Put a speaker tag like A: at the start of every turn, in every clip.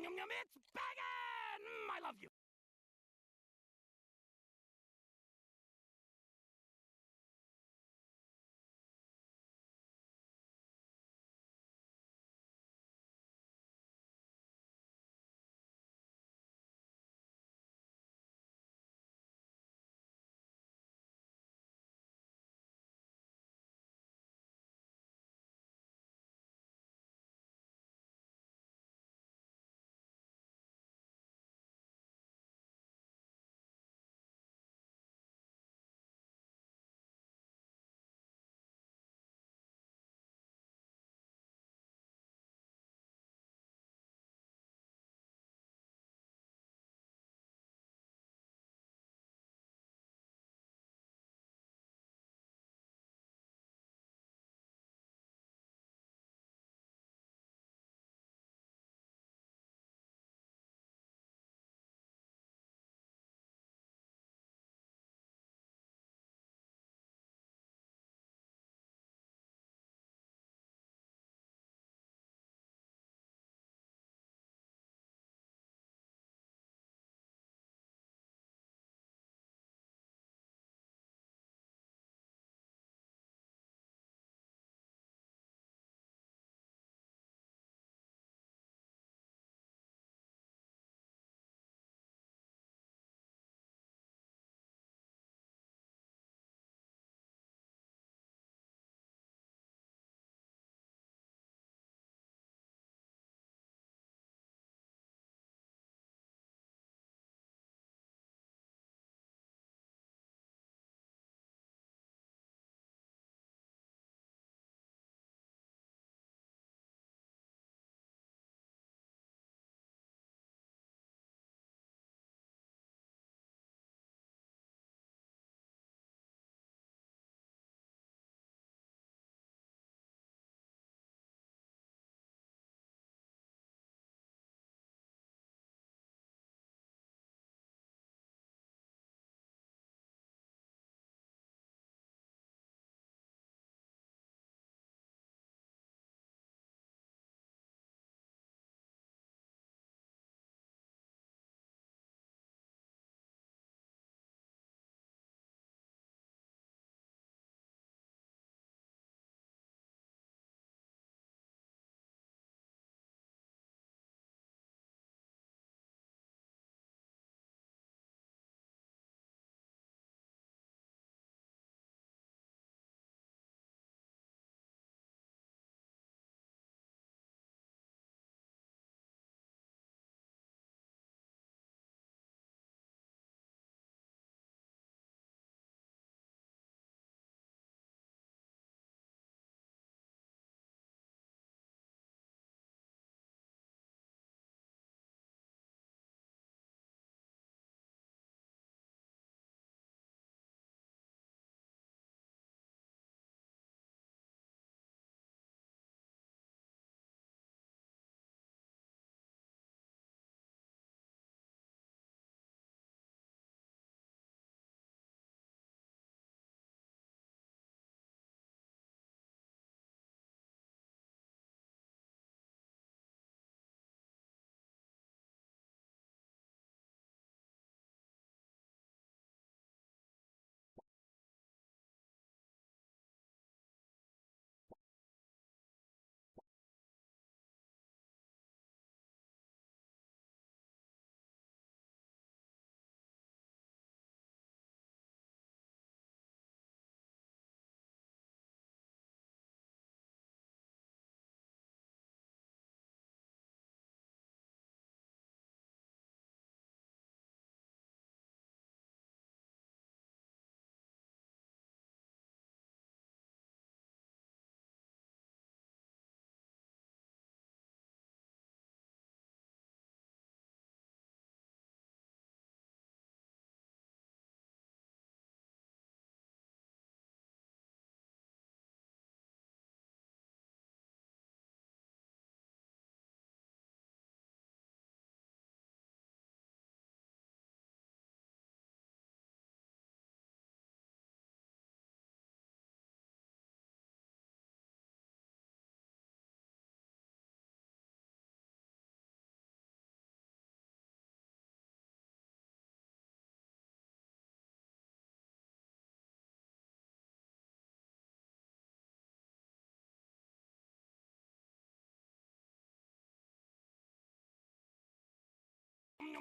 A: It's bangin'! I love you.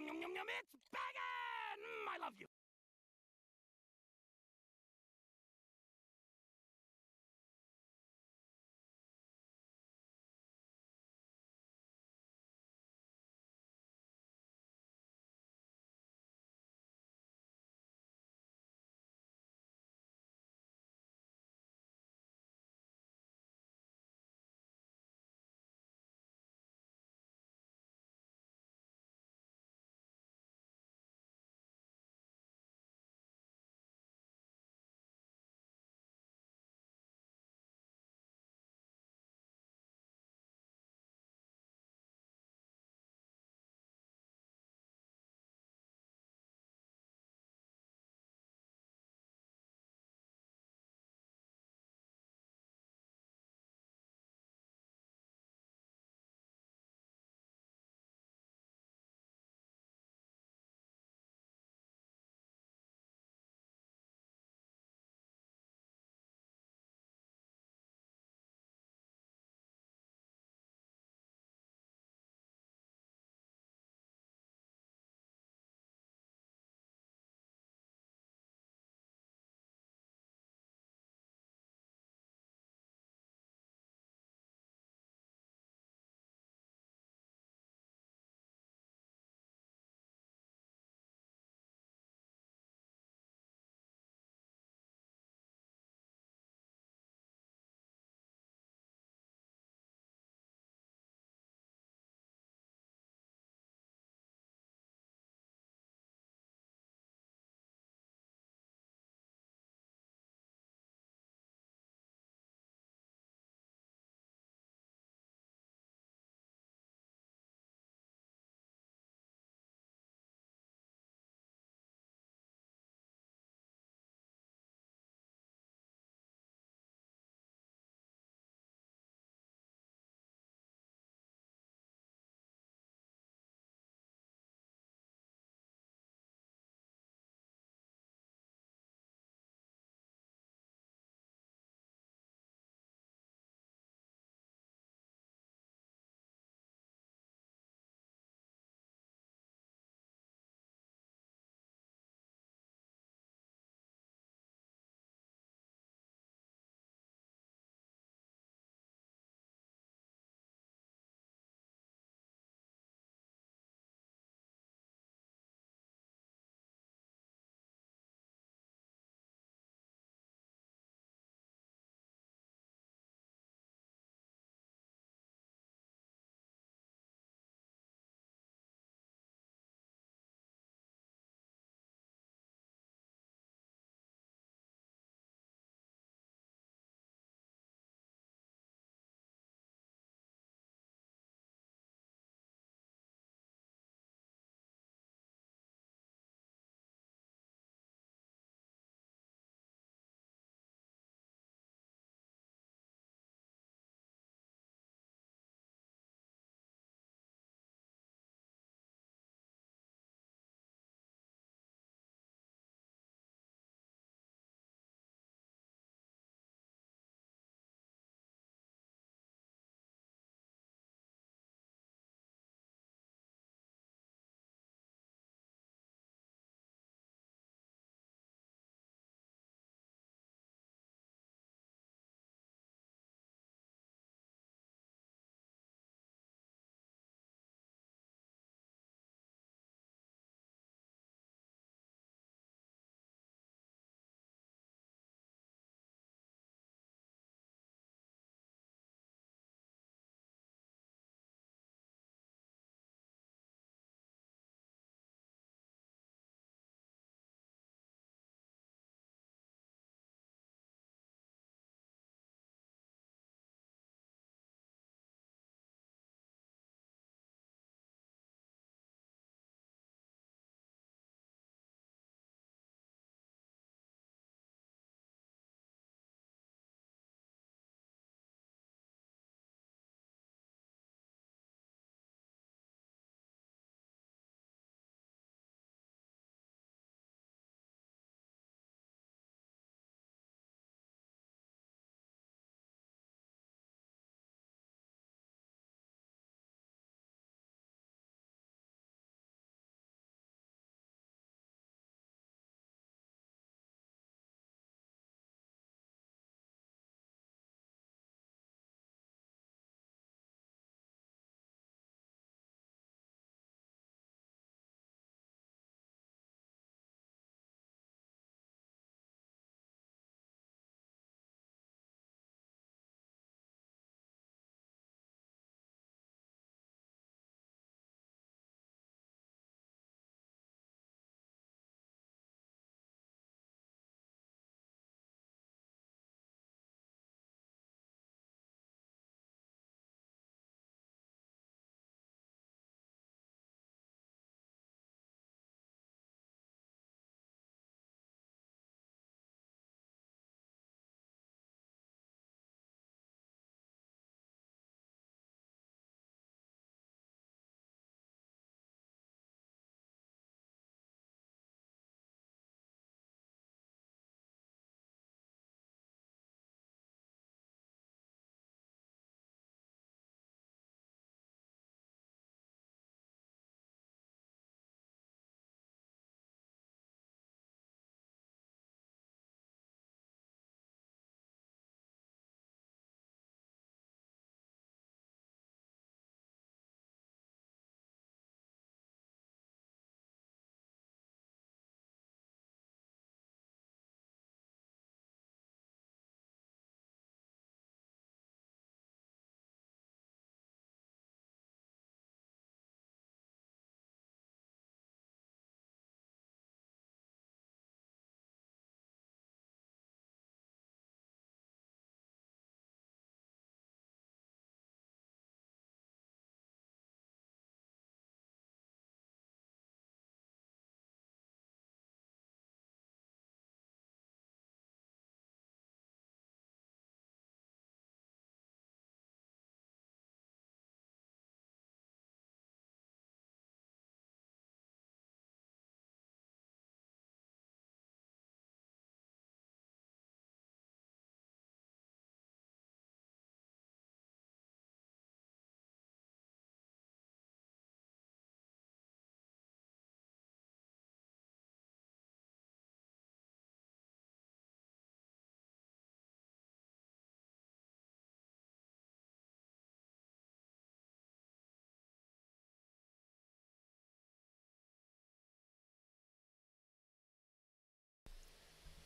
A: It's bangin'! I love you.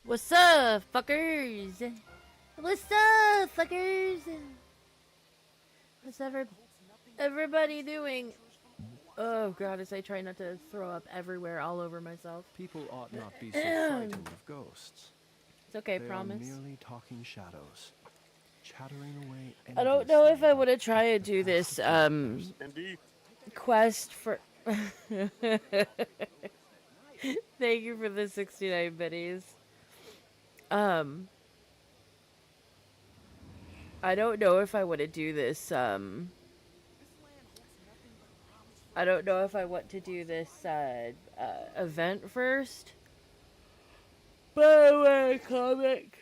B: What's up, fuckers? What's up, fuckers? What's everybody doing? Oh god, as I try not to throw up everywhere all over myself.
C: People ought not be so frightened of ghosts.
B: It's okay,
C: They
B: promise.
C: are merely talking shadows, chattering away
B: I don't know if I want to try and
C: the
B: do
C: past
B: this
C: of travelers.
B: quest for Thank you for the 69 biddies. I don't know if I want to do this I don't know if I want to do this event first. By the way, comic.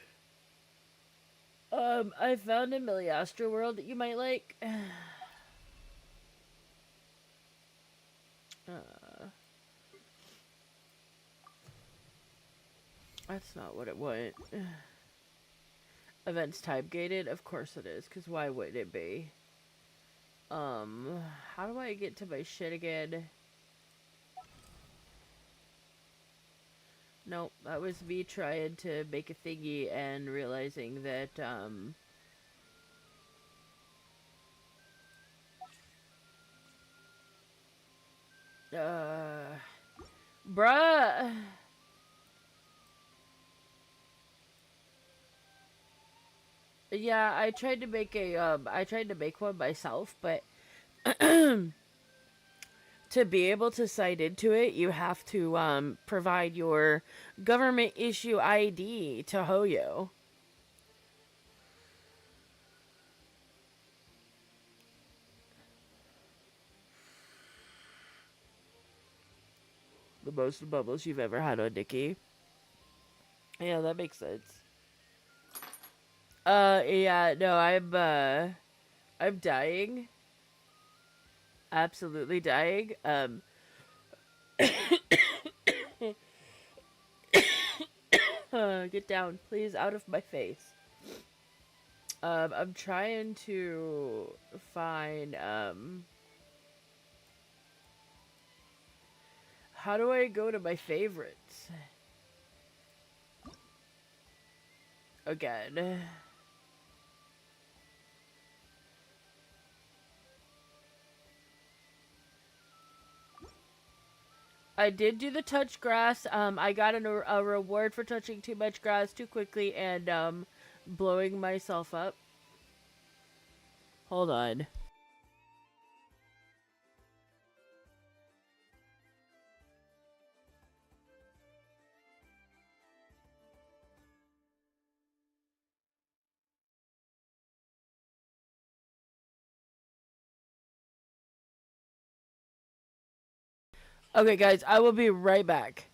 B: I found a Miliastra world that you might like. That's not what it went. Events type gated? Of course it is, because why would it be? How do I get to my shit again? Nope, that was me trying to make a thingy and realizing that, bruh! Yeah, I tried to make one myself, but to be able to sign into it, you have to provide your government issue ID to Hoyo. The most bubbles you've ever had on Nikki. Yeah, that makes sense. Yeah, no, I'm dying. Absolutely dying. Get down, please, out of my face. I'm trying to find, how do I go to my favorites? Again. I did do the touch grass. I got a reward for touching too much grass too quickly and, blowing myself up. Hold on. Okay, guys, I will be right back.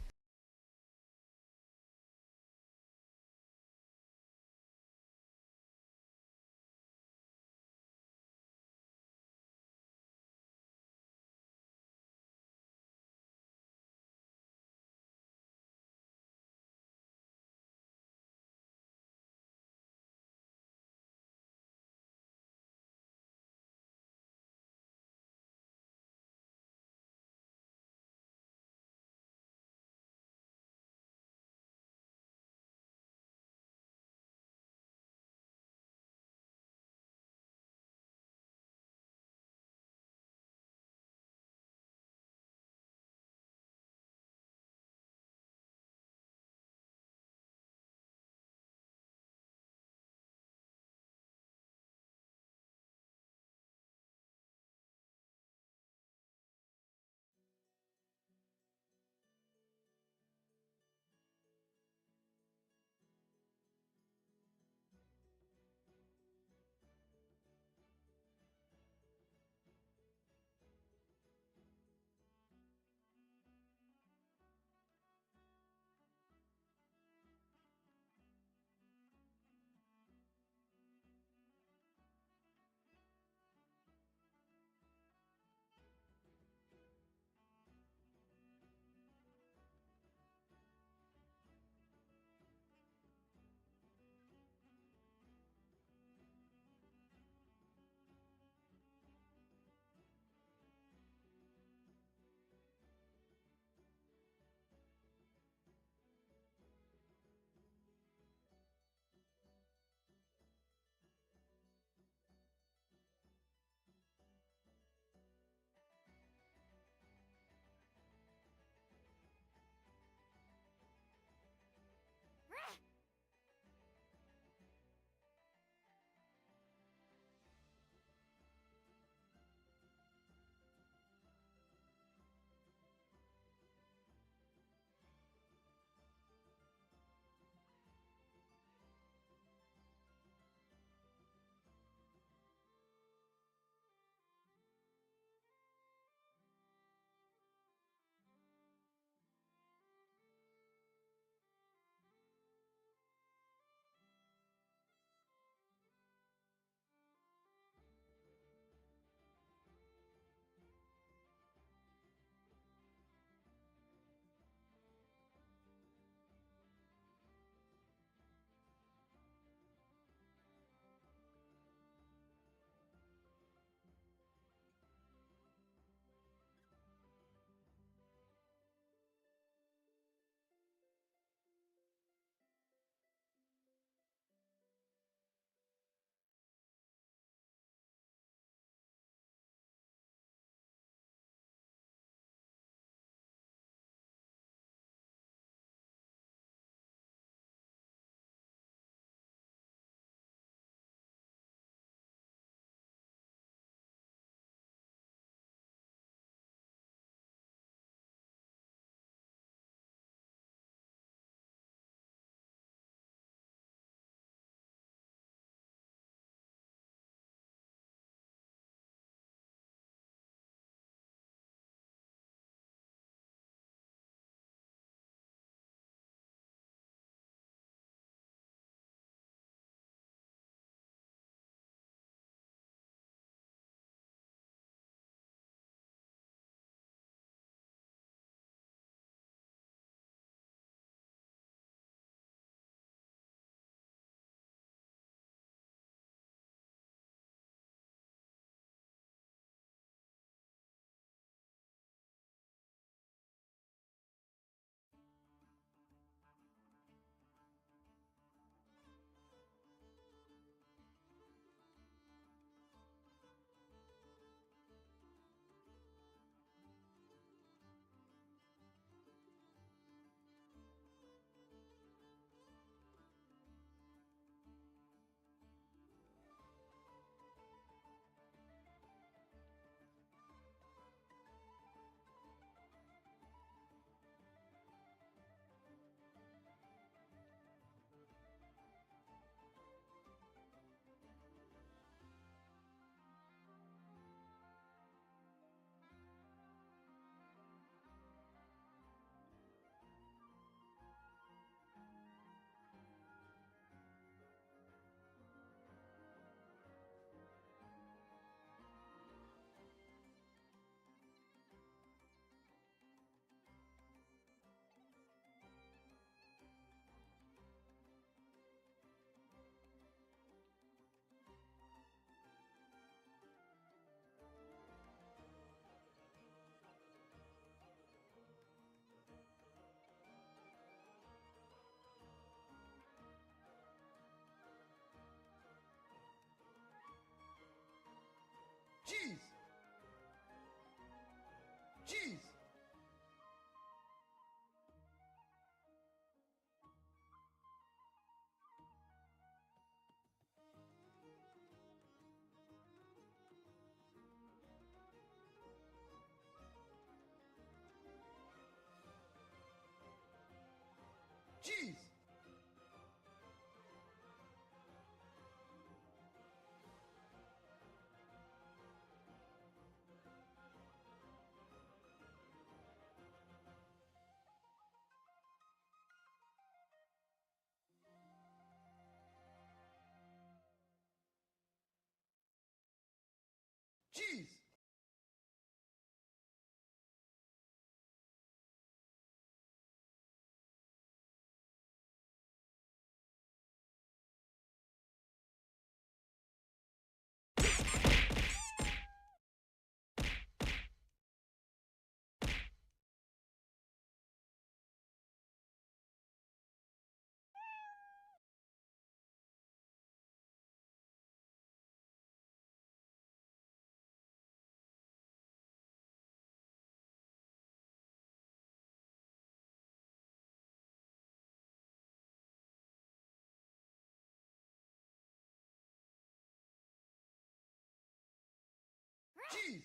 D: Jeez! Jeez! Jeez!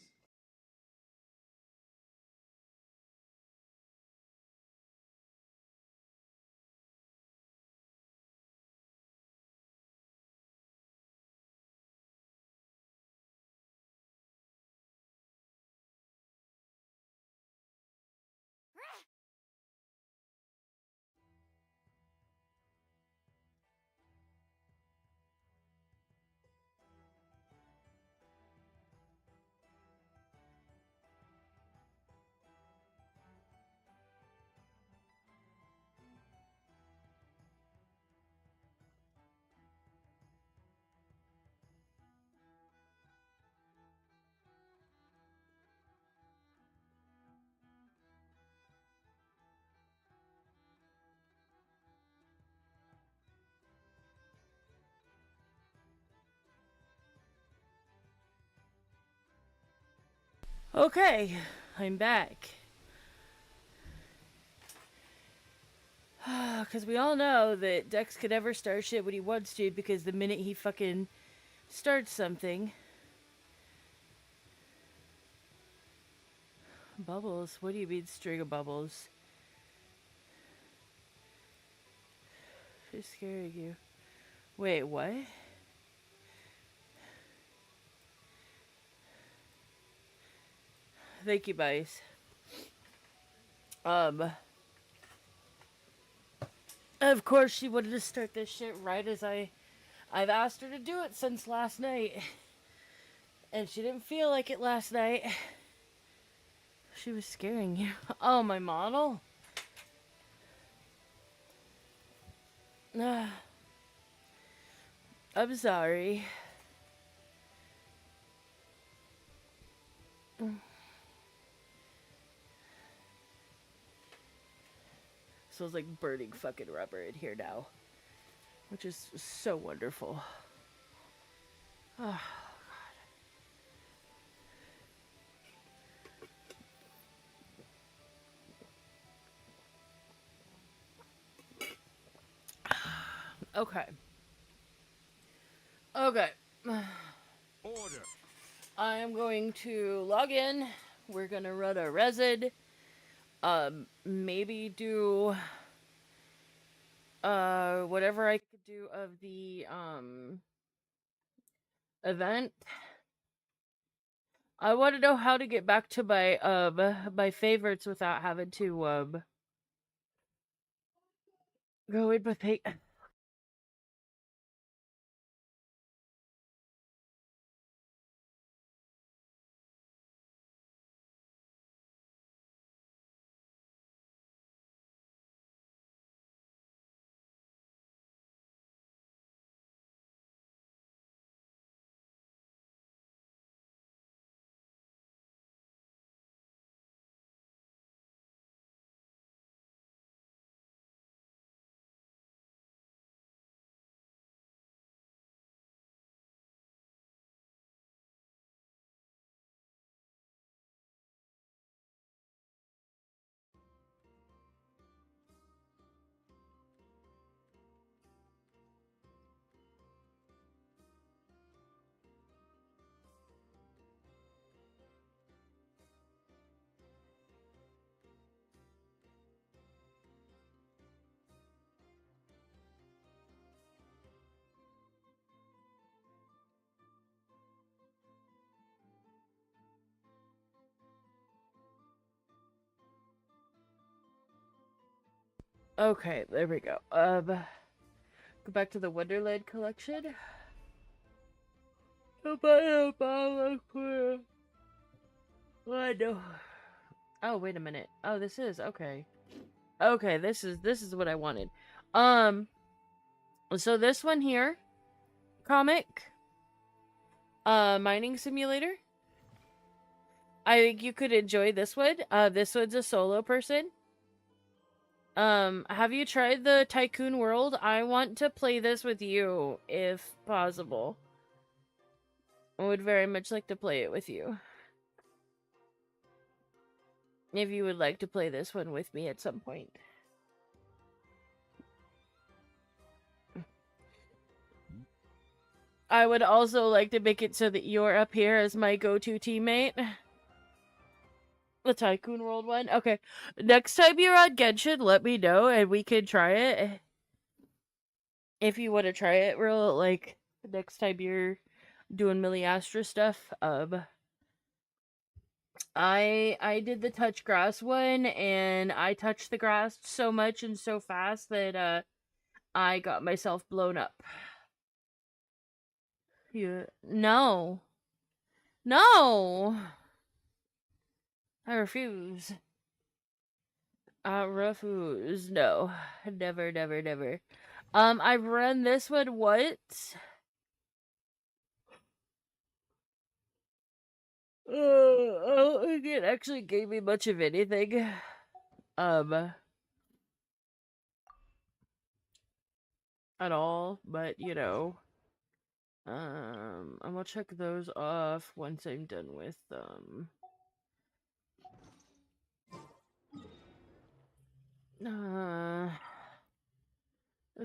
B: Okay, I'm back. Because we all know that Dex could never start shit when he wants to, because the minute he fucking starts something... Bubbles? What do you mean string of bubbles? Who's scaring you? Wait, what? Thank you, Bice. Of course she wanted to start this shit right as I've asked her to do it since last night. And she didn't feel like it last night. She was scaring you. Oh, my model? I'm sorry. Smells like burning fucking rubber in here now. Which is so wonderful. Oh, God. Okay. Okay.
A: Order.
B: I am going to log in. We're gonna run a resin. Maybe do whatever I could do of the event. I want to know how to get back to my favorites without having to go in with Okay, there we go. Go back to the Wonderland collection. Oh, wait a minute. Oh, this is okay. Okay, this is what I wanted. So this one here, comic, mining simulator. I think you could enjoy this one. This one's a solo person. Have you tried the Tycoon World? I want to play this with you, if possible. I would very much like to play it with you. If you would like to play this one with me at some point. I would also like to make it so that you're up here as my go-to teammate. The Tycoon World one? Okay. Next time you're on Genshin, let me know and we can try it. If you want to try it, real, like, next time you're doing Millie Astra stuff. I did the touch grass one, and I touched the grass so much and so fast that, I got myself blown up. Yeah. No. No! I refuse. I refuse. No. Never, never, never. I've run this one once. I don't think it actually gave me much of anything. At all, but you know. I'm gonna check those off once I'm done with uh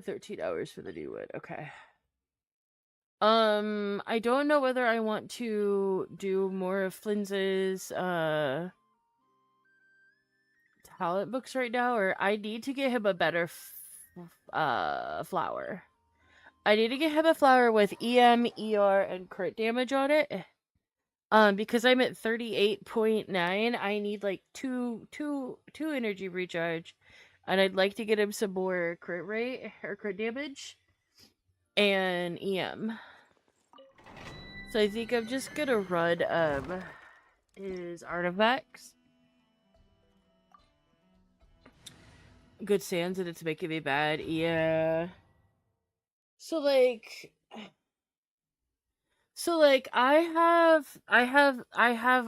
B: 13 hours for the new one. Okay. I don't know whether I want to do more of Flynn's talent books right now, or I need to get him a better flower. I need to get him a flower with EM, ER, and crit damage on it. Because I'm at 38.9, I need like two energy recharge, and I'd like to get him some more crit rate or crit damage and EM. So I think I'm just gonna run his artifacts. Good sands, and it's making me bad. Yeah. So like I have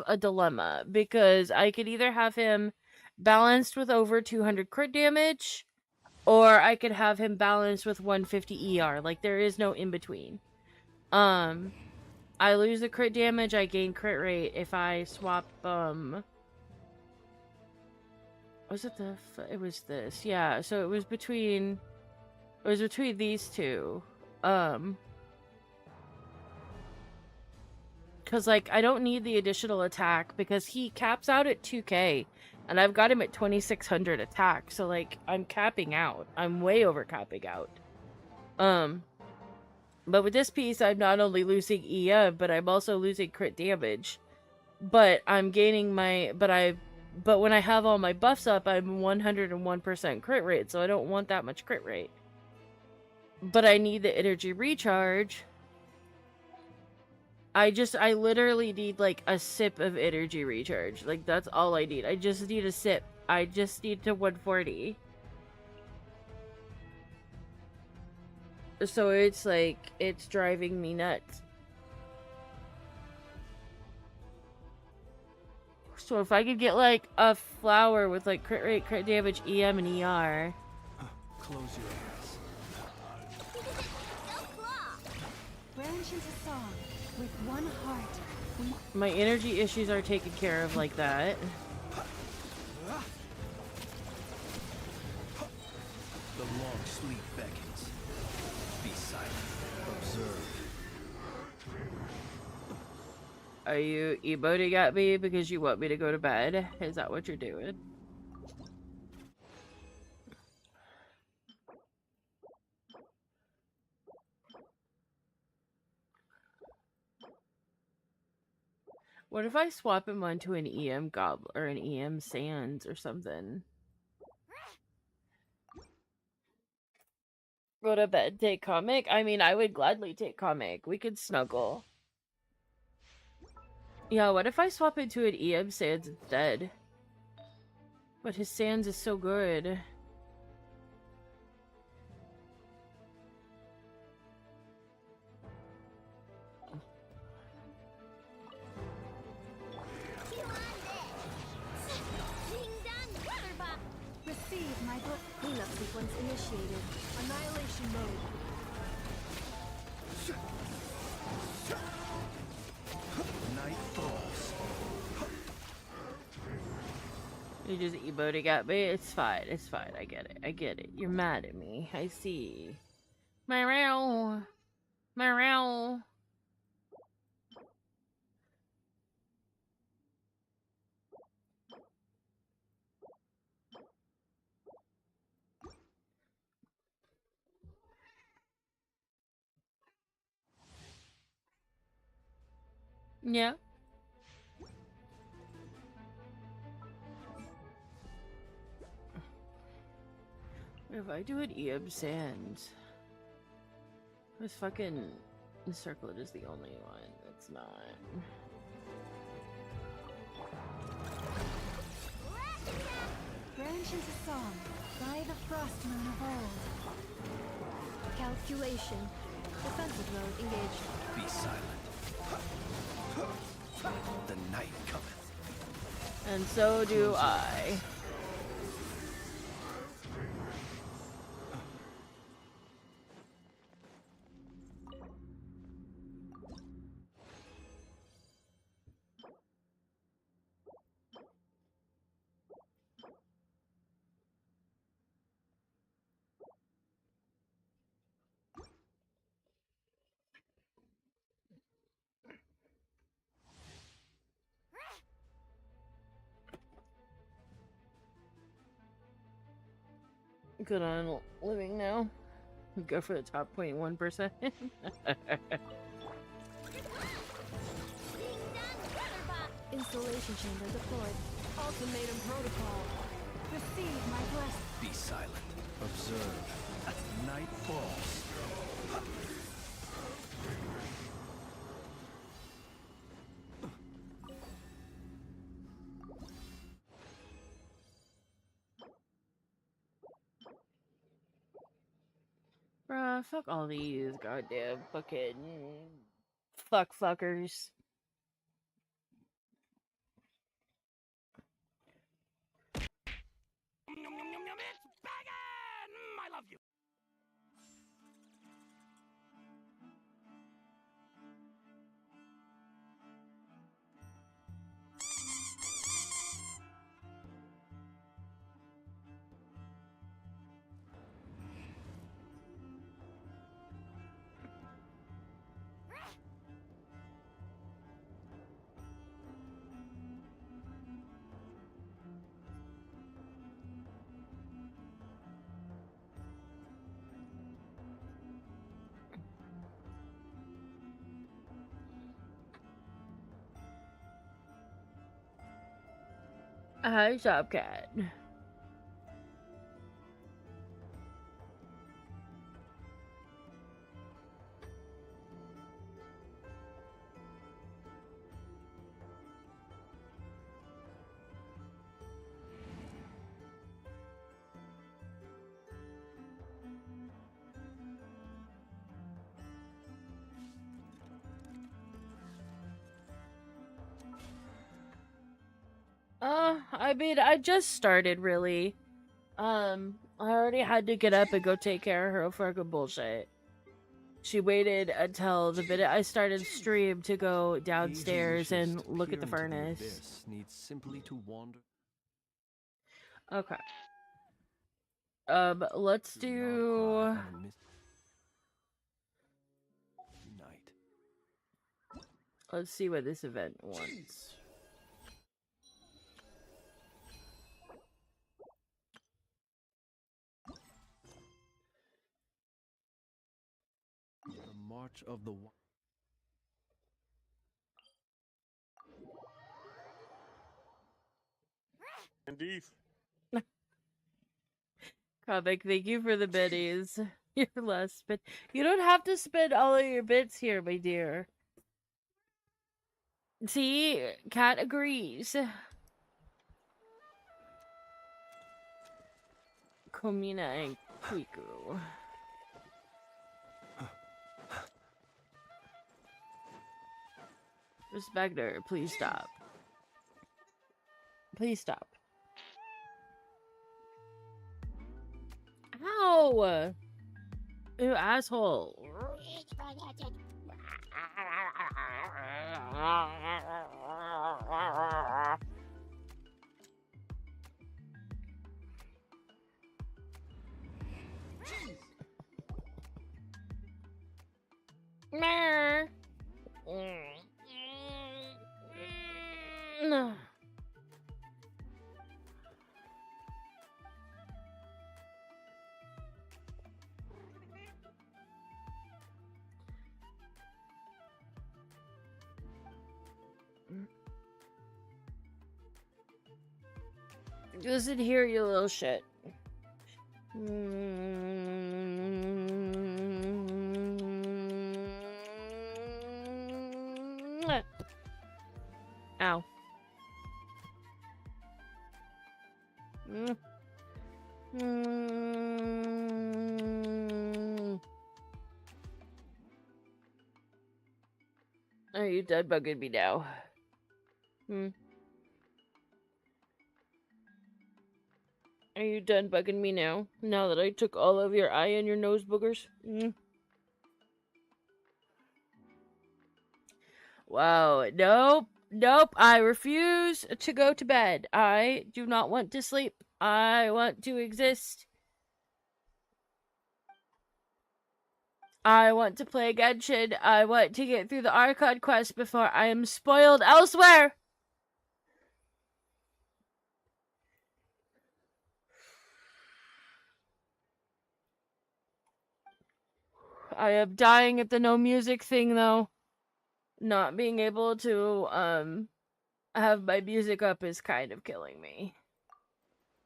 B: a dilemma because I could either have him balanced with over 200 crit damage, or I could have him balanced with 150 ER. Like, there is no in between. I lose the crit damage, I gain crit rate if I swap was it it was this. Yeah, so it was between these two. Because, like, I don't need the additional attack because he caps out at 2k. And I've got him at 2600 attack. So, like, I'm capping out. I'm way over capping out. But with this piece, I'm not only losing EM, but I'm also losing crit damage. But I'm gaining my... But when I have all my buffs up, I'm 101% crit rate. So I don't want that much crit rate. But I need the energy recharge... I literally need, like, a sip of energy recharge. Like, that's all I need. I just need a sip. I just need to 140. So it's, like, it's driving me nuts. So if I could get, like, a flower with, like, crit rate, crit damage, EM, and ER.
C: Close your eyes.
D: Branch into song. With one heart,
B: my energy issues are taken care of like that.
C: The long sleep beckons. Be silent. Observe.
B: Are you emoting at me because you want me to go to bed? Is that what you're doing? What if I swap him onto an EM goblin or an EM sands or something? Go to bed, take comic. I mean, I would gladly take comic. We could snuggle. Yeah, what if I swap into an EM Sans instead? But his Sans is so good.
D: Receive my book. Cleanup sequence initiated. Annihilation mode.
C: Night falls.
B: You just emoting at me? It's fine, it's fine. I get it. I get it. You're mad at me. I see. Meow. Meow. Yeah. If I do an EM Sans, this fucking circlet is the only one that's not.
D: Branch into song by the frost moon of old. Calculation. Defensive mode engaged.
C: Be silent. The night cometh.
B: And so do I. Good on living now. Go for the top 0.1%.
D: Installation chamber deployed. Ultimatum protocol. Receive my blessing.
C: Be silent. Observe. Night falls.
B: Bruh, fuck all these goddamn fucking fuckers.
A: It's bangin'! I love you.
B: Hi, Shopcat. I mean, I just started, really. I already had to get up and go take care of her fucking bullshit. She waited until the minute I started stream to go downstairs and look at the furnace.
C: This needs simply to wander.
B: Okay. Let's do...
C: Night.
B: Let's see what this event wants.
C: The march of the
A: Indeed.
B: Comic, thank you for the biddies. Your last spin. You don't have to spend all of your bits here, my dear. See, Cat agrees. Komina and Quiku. Miss Bagner, please stop. Please stop. Ow! You asshole. Meh. Listen here, you little shit. Ow. Are you done bugging me now? Are you done bugging me now? Now that I took all of your eye and your nose boogers? Wow, nope, nope, I refuse to go to bed. I do not want to sleep. I want to exist. I want to play Genshin. I want to get through the Archon quest before I am spoiled elsewhere. I am dying at the no music thing, though. Not being able to, have my music up is kind of killing me.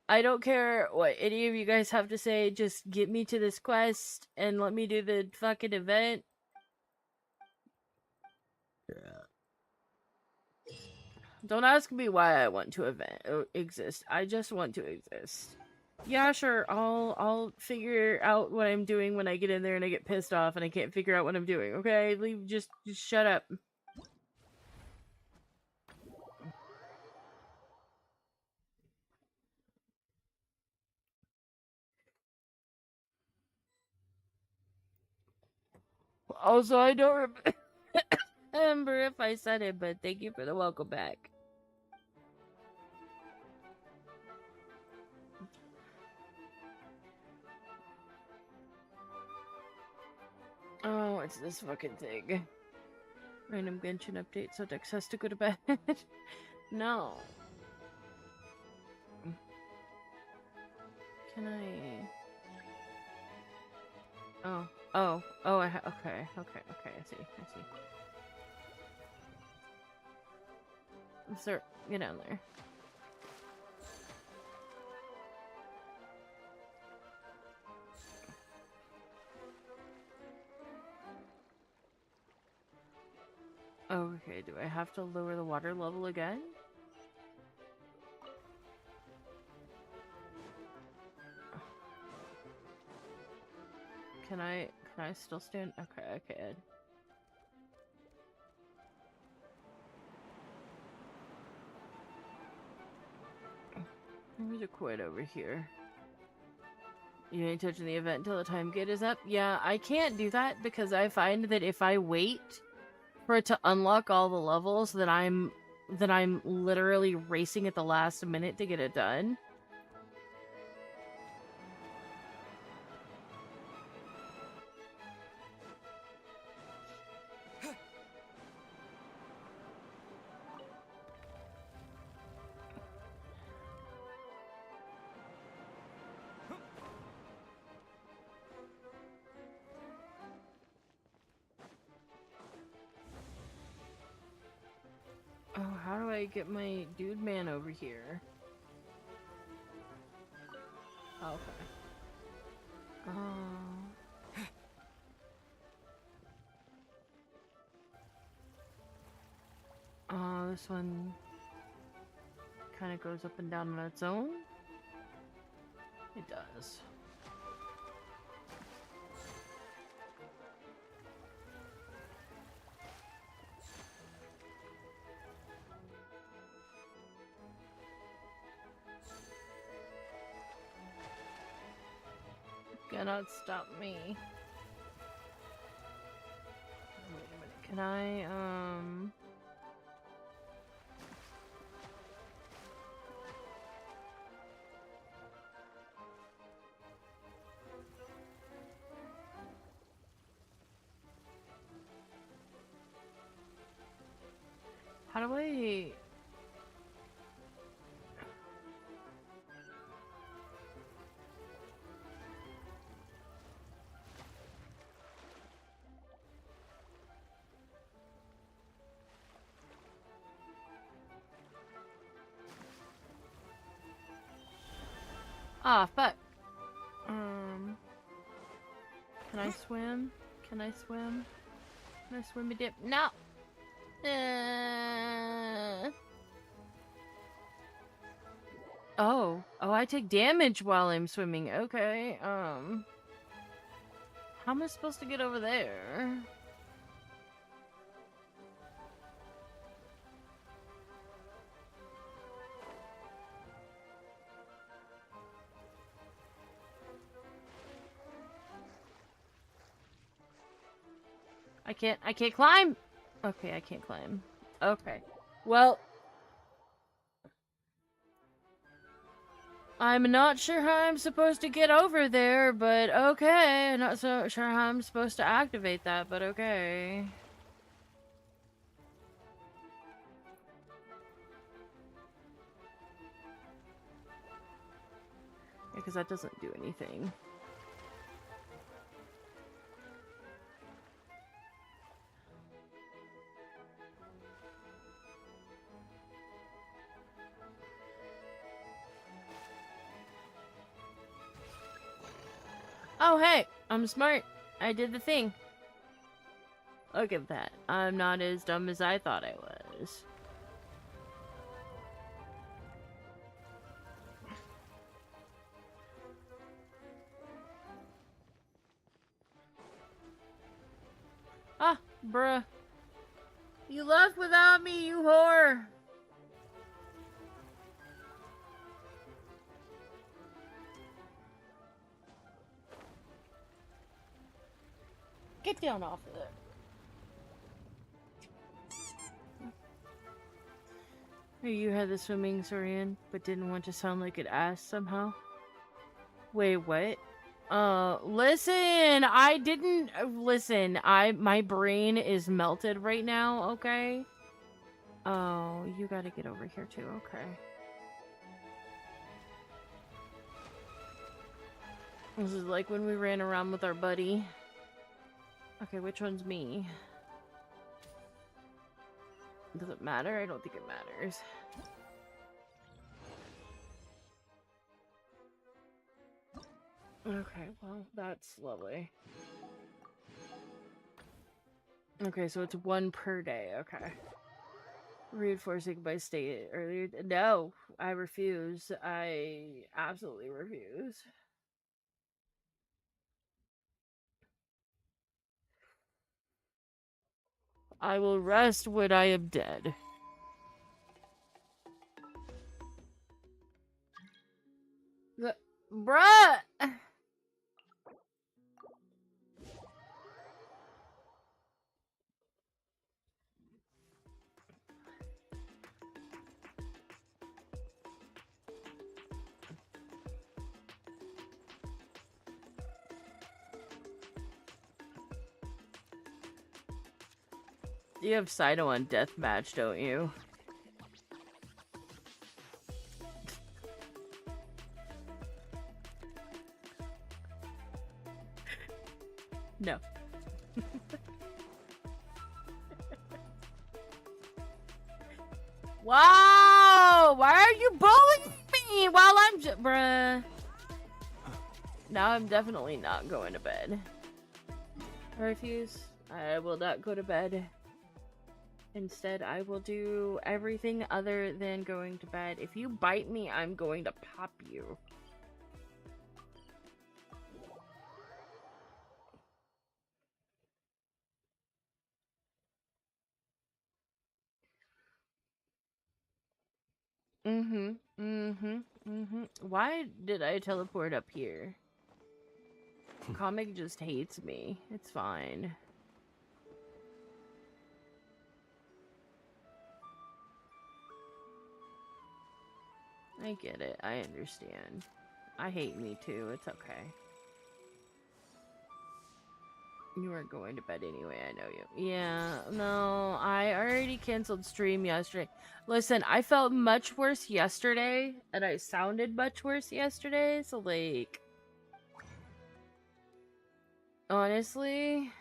B: I don't care what any of you guys have to say, just get me to this quest and let me do the fucking event. Don't ask me why I want to exist. I just want to exist. Yeah, sure. I'll figure out what I'm doing when I get in there and I get pissed off and I can't figure out what I'm doing. Okay, just shut up. Also, I don't remember if I said it, but thank you for the welcome back. Oh, it's this fucking thing. Random Genshin update, so Dex has to go to bed. No. Can I... Oh, okay, I see. Sir, get down there. Okay, do I have to lower the water level again? Can I still stand? Okay, I can. There's a quid over here. You ain't touching the event until the time gate is up? Yeah, I can't do that because I find that if I wait for it to unlock all the levels, that I'm literally racing at the last minute to get it done. Oh, how do I get my dude man over here? Okay. Oh. this one kind of goes up and down on its own. It does. Cannot stop me. Wait a minute. Can I, how do I... Ah, fuck. Can I swim? Can I swim? Can I swim a dip? No! Oh. Oh, I take damage while I'm swimming. Okay, how am I supposed to get over there? I can't climb! Okay, I can't climb. Okay. Well... I'm not sure how I'm supposed to get over there, but okay. I'm not so sure how I'm supposed to activate that, but okay. Because that doesn't do anything. Oh, hey, I'm smart. I did the thing. Look at that. I'm not as dumb as I thought I was. Ah, bruh. You left without me, you whore. Get down off of there. You had the swimming Sorian, but didn't want to sound like it asked somehow. Wait, what? Listen, I didn't listen. My brain is melted right now, okay? Oh, you gotta get over here too, okay. This is like when we ran around with our buddy. Okay, which one's me? Does it matter? I don't think it matters. Okay, well, that's lovely. Okay, so it's 1 per day. Okay. Reinforcing my state earlier. No, I refuse. I absolutely refuse. I will rest when I am dead. Bruh! You have Saito on Deathmatch, don't you? No. Wow! Why are you bullying me while I'm bruh? Now I'm definitely not going to bed. I refuse. I will not go to bed. Instead, I will do everything other than going to bed. If you bite me, I'm going to pop you. Why did I teleport up here? Comic just hates me. It's fine. I get it. I understand. I hate me too. It's okay. You weren't going to bed anyway, I know you. Yeah, no, I already canceled stream yesterday. Listen, I felt much worse yesterday, and I sounded much worse yesterday, so like... Honestly...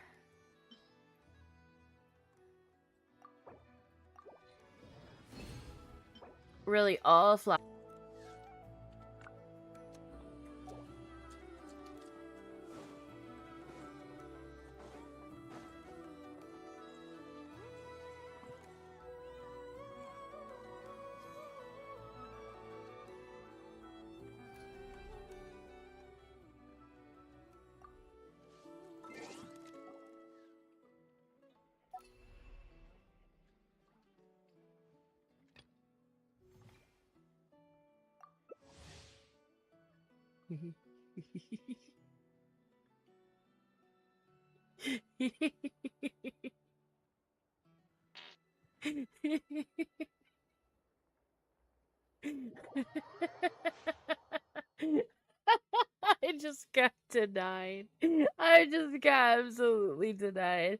B: Really, all flat. I just got denied. I just got absolutely denied.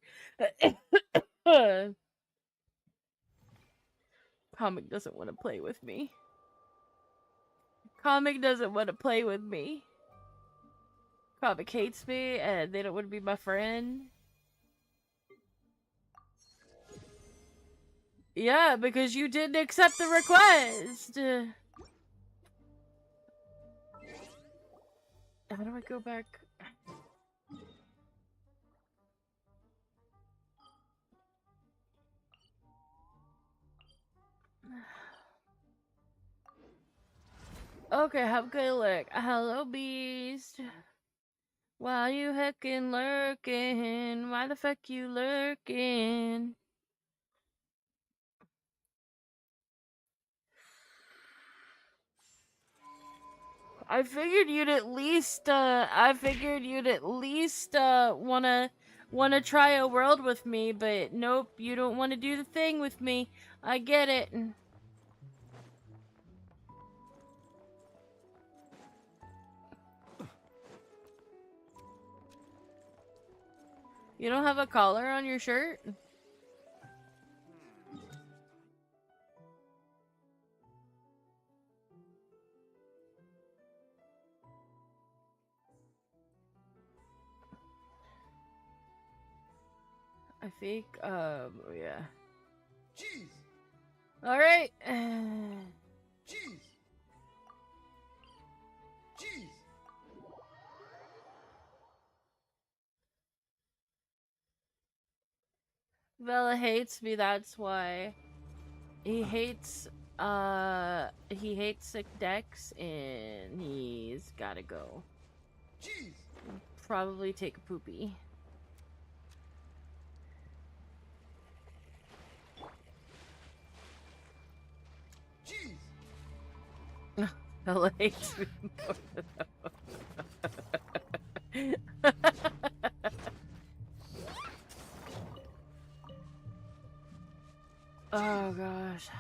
B: Comic doesn't want to play with me. Comic doesn't want to play with me. Comic hates me and they don't want to be my friend. Yeah, because you didn't accept the request. How do I go back? Okay, have a good look. Hello, Beast. Why you heckin' lurking? Why the fuck you lurking? I figured you'd at least, wanna try a world with me, but nope, you don't wanna do the thing with me. I get it. You don't have a collar on your shirt? I think, yeah.
E: Jeez.
B: Alright.
E: Jeez. Jeez.
B: Bella hates me, that's why. He hates sick decks, and he's gotta go.
E: Jeez.
B: Probably take a poopy.
E: Jeez.
B: Bella hates me more than Oh gosh.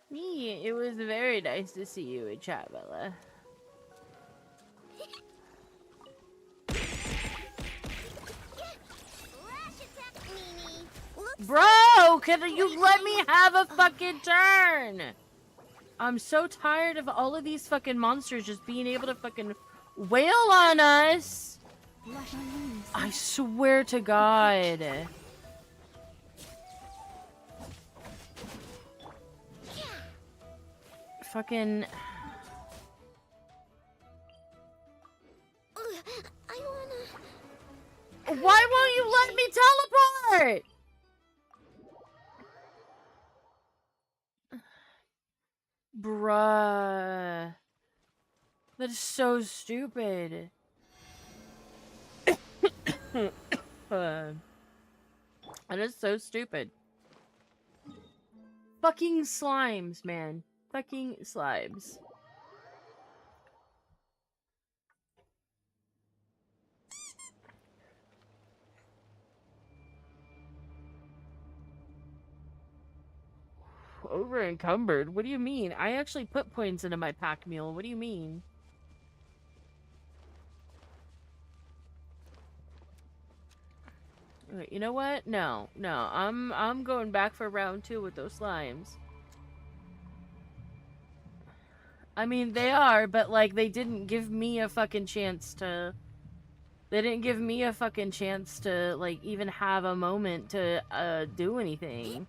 B: Me, it was very nice to see you in chat, Bella. Bro! can you let me have a fucking turn? I'm so tired of all of these fucking monsters just being able to fucking wail on us. I swear to God. Fucking...
F: I wanna...
B: Why won't you let me teleport? Bruh. That is so stupid. That is so stupid. Fucking slimes, man. Fucking slimes. Over encumbered? What do you mean? I actually put points into my pack mule. What do you mean? Wait, you know what? No. I'm going back for round 2 with those slimes. I mean, they are, but like they didn't give me a fucking chance to... They didn't give me a fucking chance to like even have a moment to do anything.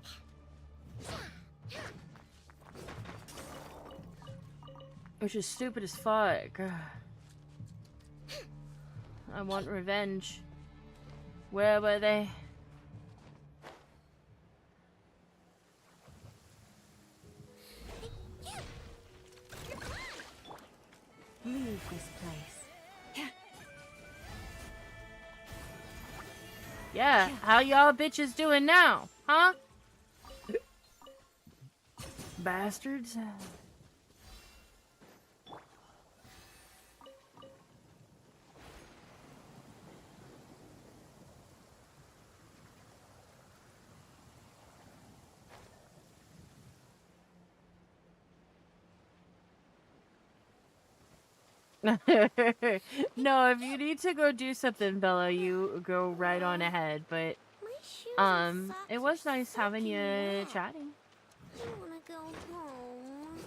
B: Which is stupid as fuck. I want revenge. Where were they?
F: Leave this place.
B: Yeah, how y'all bitches doing now? Huh? Bastards. No, if you need to go do something, Bella, you go right on ahead. But
F: My shoes and socks
B: it was
F: are
B: nice having you
F: soaking wet.
B: chatting.
F: I wanna go home.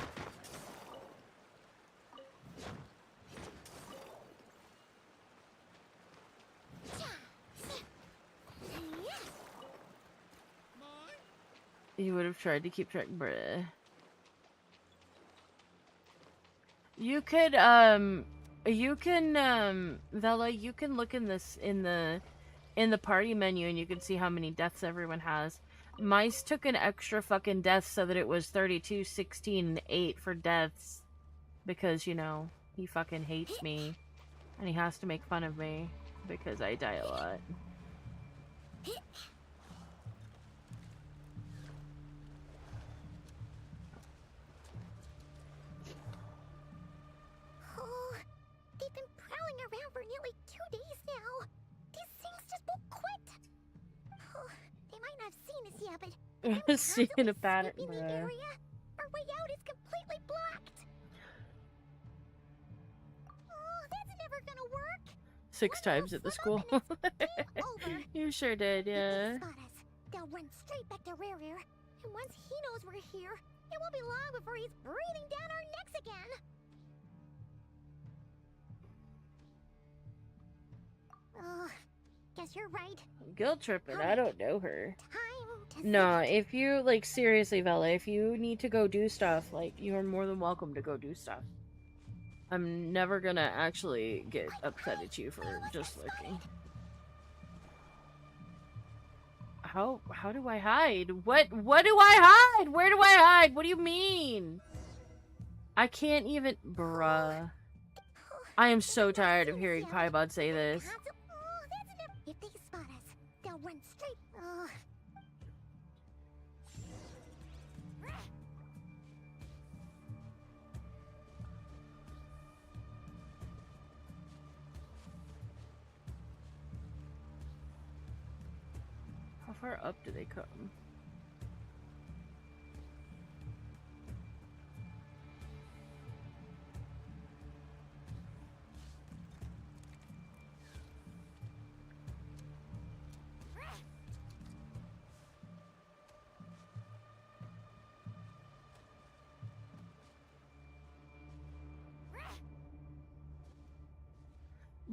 B: You would have tried to keep track, bruh. You could, Vela, you can look in this, in the party menu and you can see how many deaths everyone has. Mice took an extra fucking death so that it was 32, 16, and 8 for deaths. Because, you know, he fucking hates me. And he has to make fun of me. Because I die a lot.
F: Oh, they've been prowling around for nearly 2 days now. These things just won't quit. Oh, they might not have seen us yet, but I'm
B: Seeing a
F: constantly
B: pattern,
F: sweeping the
B: bruh.
F: area. Our way out is completely blocked. Oh, that's never gonna work.
B: 6 times at the school.
F: Over.
B: You sure did,
F: If
B: yeah.
F: they spot us, they'll run straight back to Rear. And once he knows we're here, it won't be long before he's breathing down our necks again. Oh, guess you're right.
B: Guilt tripping, I don't know her.
F: Time to
B: No, if you, like, seriously, Vela, if you need to go do stuff, like, you're more than welcome to go do stuff. I'm never gonna actually get upset at you for just looking. How do I hide? What do I hide? Where do I hide? What do you mean? I can't even, bruh. I am so tired of hearing Paimon say this.
F: If they spot us, they'll run straight.
B: How far up do they come?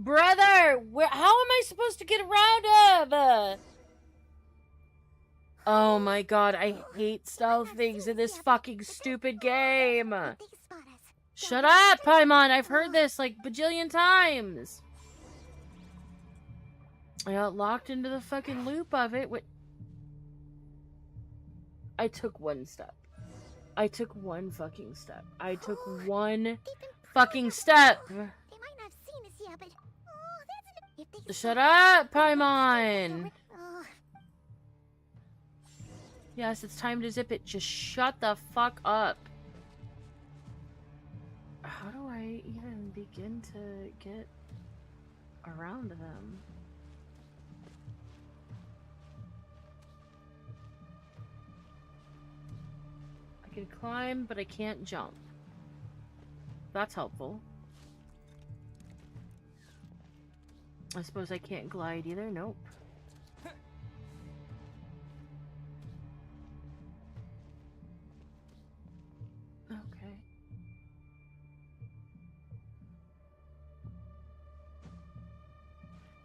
B: Brother, how am I supposed to get around him? Oh my god, I hate stealth things in this fucking stupid game.
F: They spot us.
B: Shut up, Paimon. I've heard this like bajillion times. I got locked into the fucking loop of it. I took one step. I took one fucking step. I took one fucking step.
F: They might not have seen us yet, but if they
B: Shut up, Paimon.
F: Oh,
B: Yes, it's time to zip it. Just shut the fuck up. How do I even begin to get around them? I can climb, but I can't jump. That's helpful. I suppose I can't glide either. Nope. Okay.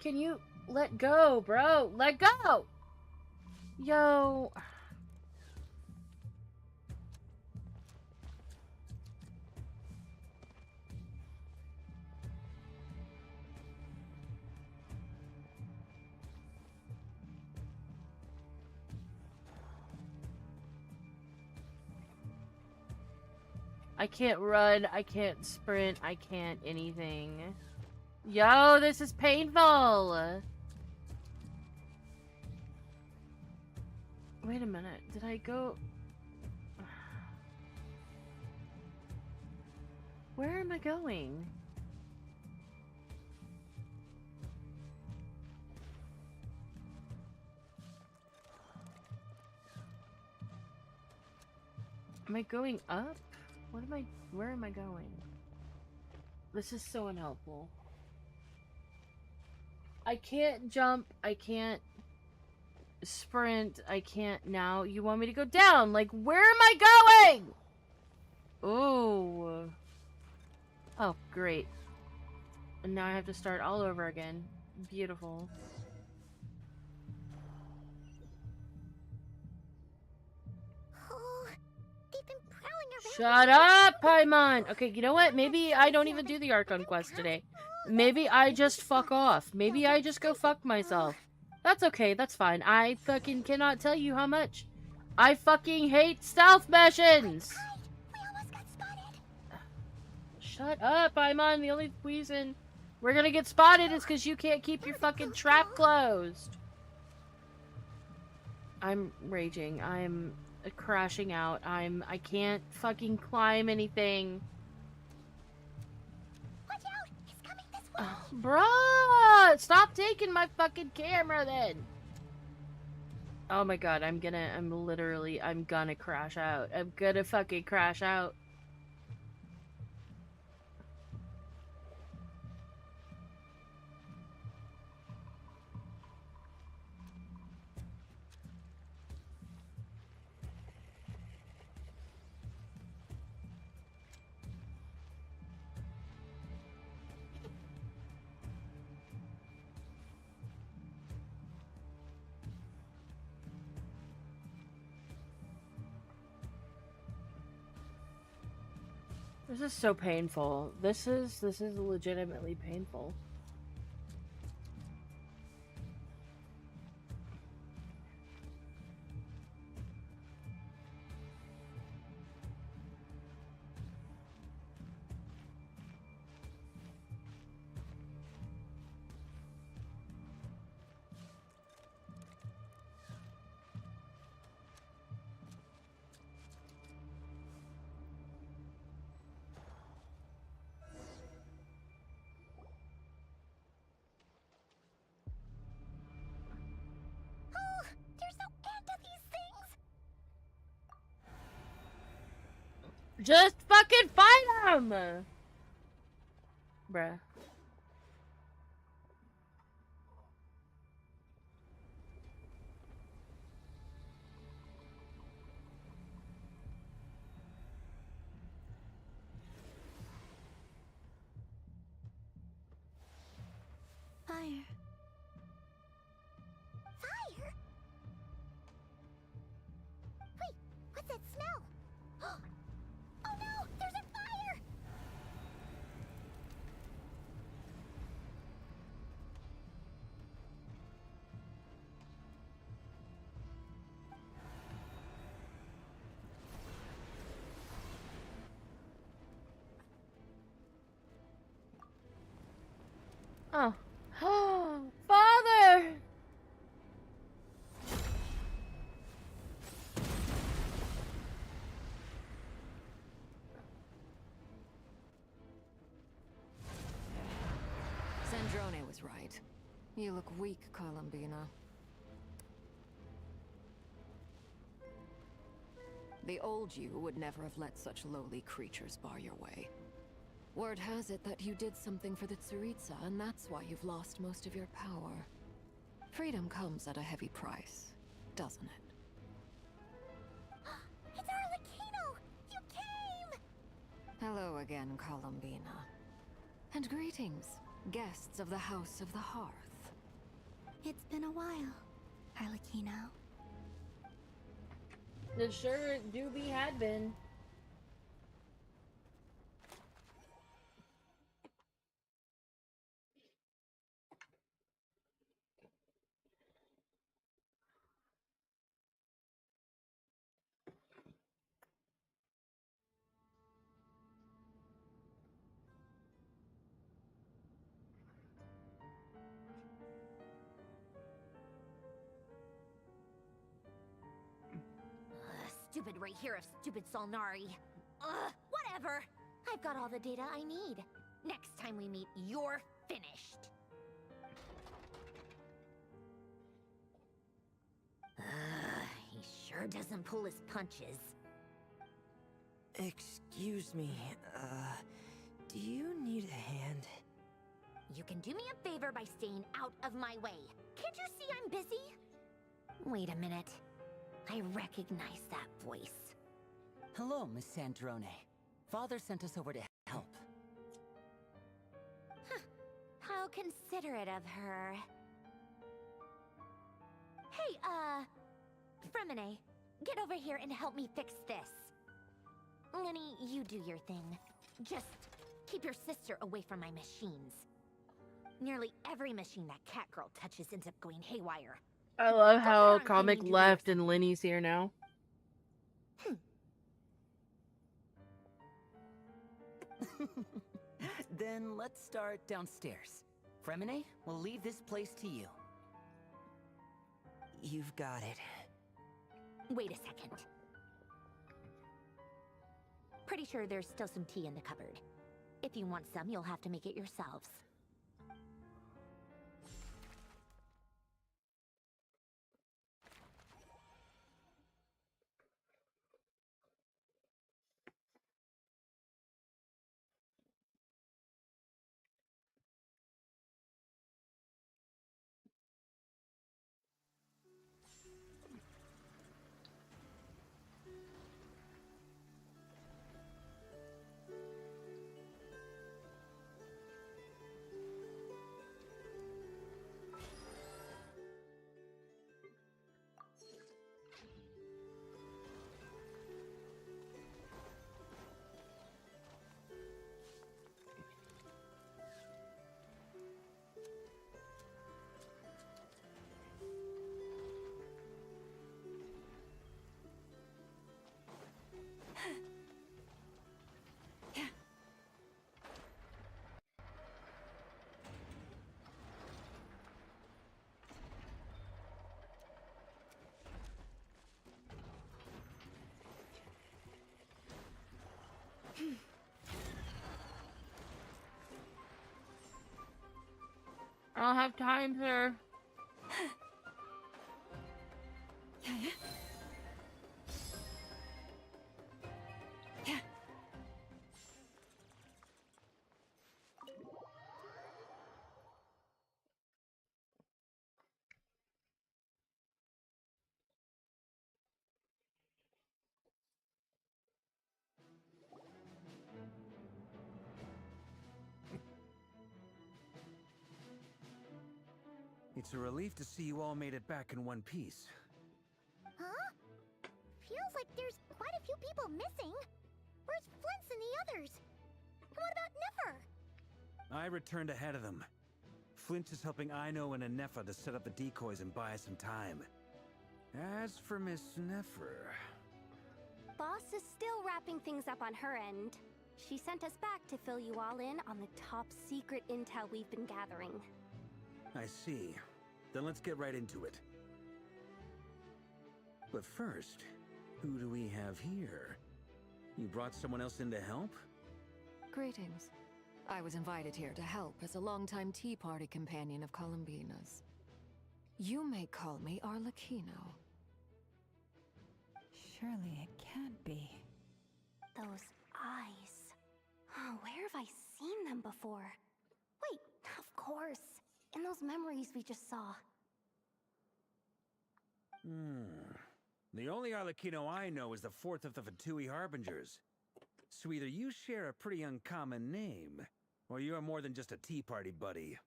B: Can you let go, bro? Let go! Yo. I can't run, I can't sprint, I can't anything. Yo, this is painful! Wait a minute, did I go... Where am I going? Am I going up? Where am I going? This is so unhelpful. I can't jump, I can't sprint, I can't now. You want me to go down? Like, where am I going? Ooh. Oh, great. And now I have to start all over again. Beautiful.
F: oh, they've been prowling around.
B: Shut up, Paimon! Okay, you know what? Maybe I don't even do the Archon quest today. Maybe I just fuck off. Maybe I just go fuck myself. That's okay, that's fine. I fucking cannot tell you how much I fucking hate stealth missions!
F: We almost got spotted.
B: Shut up, Paimon. The only reason we're gonna get spotted is because you can't keep your fucking trap closed. I'm raging. I'm crashing out. I can't fucking climb anything.
F: Watch out! He's coming this way.
B: Bruh! Stop taking my fucking camera then! Oh my god, I'm gonna crash out. I'm gonna fucking crash out. This is so painful. This is legitimately painful.
F: Oh, there's no end to these things.
B: Just fucking fight him! Bruh. Oh. Father!
D: Sandrone was right. You look weak, Columbina. The old you would never have let such lowly creatures bar your way. Word has it that you did something for the Tsaritsa, and that's why you've lost most of your power. Freedom comes at a heavy price, doesn't it?
F: It's Arlecchino! You came!
D: Hello again, Columbina. And greetings, guests of the House of the Hearth.
F: It's been a while, Arlecchino.
B: It sure do be had been.
F: Stupid right here of stupid Solnari. Ugh, whatever. I've got all the data I need. Next time we meet, you're finished. He sure doesn't pull his punches.
G: Excuse me, do you need a hand?
F: You can do me a favor by staying out of my way. Can't you see I'm busy? Wait a minute. I recognize that voice.
H: Hello, Miss Sandrone. Father sent us over to help.
F: Huh. How considerate of her. Hey, Fremine, get over here and help me fix this. Lenny, you do your thing. Just keep your sister away from my machines. Nearly every machine that cat girl touches ends up going haywire.
B: I love how
F: Go around
B: Comic
F: claiming to do
B: left and Lenny's here now.
H: Then let's start downstairs. Fremine, we'll leave this place to you.
G: You've got it.
F: Wait a second. Pretty sure there's still some tea in the cupboard. If you want some, you'll have to make it yourselves.
B: I don't have time, sir.
I: It's a relief to see you all made it back in one piece.
F: Huh? Feels like there's quite a few people missing. Where's Flint's and the others? And what about Nefer?
I: I returned ahead of them. Flint is helping Ino and Anefa to set up the decoys and buy us some time. As for Miss Nefer...
J: Boss is still wrapping things up on her end. She sent us back to fill you all in on the top secret intel we've been gathering.
I: I see. Then let's get right into it. But first, who do we have here? You brought someone else in to help?
D: Greetings. I was invited here to help as a longtime Tea Party companion of Columbina's. You may call me Arlecchino.
K: Surely it can't be.
J: Those eyes. Oh, where have I seen them before? Wait, of course. In those memories we just saw.
I: The only Arlecchino I know is the fourth of the Fatui Harbingers. So either you share a pretty uncommon name, or you're more than just a Tea Party buddy.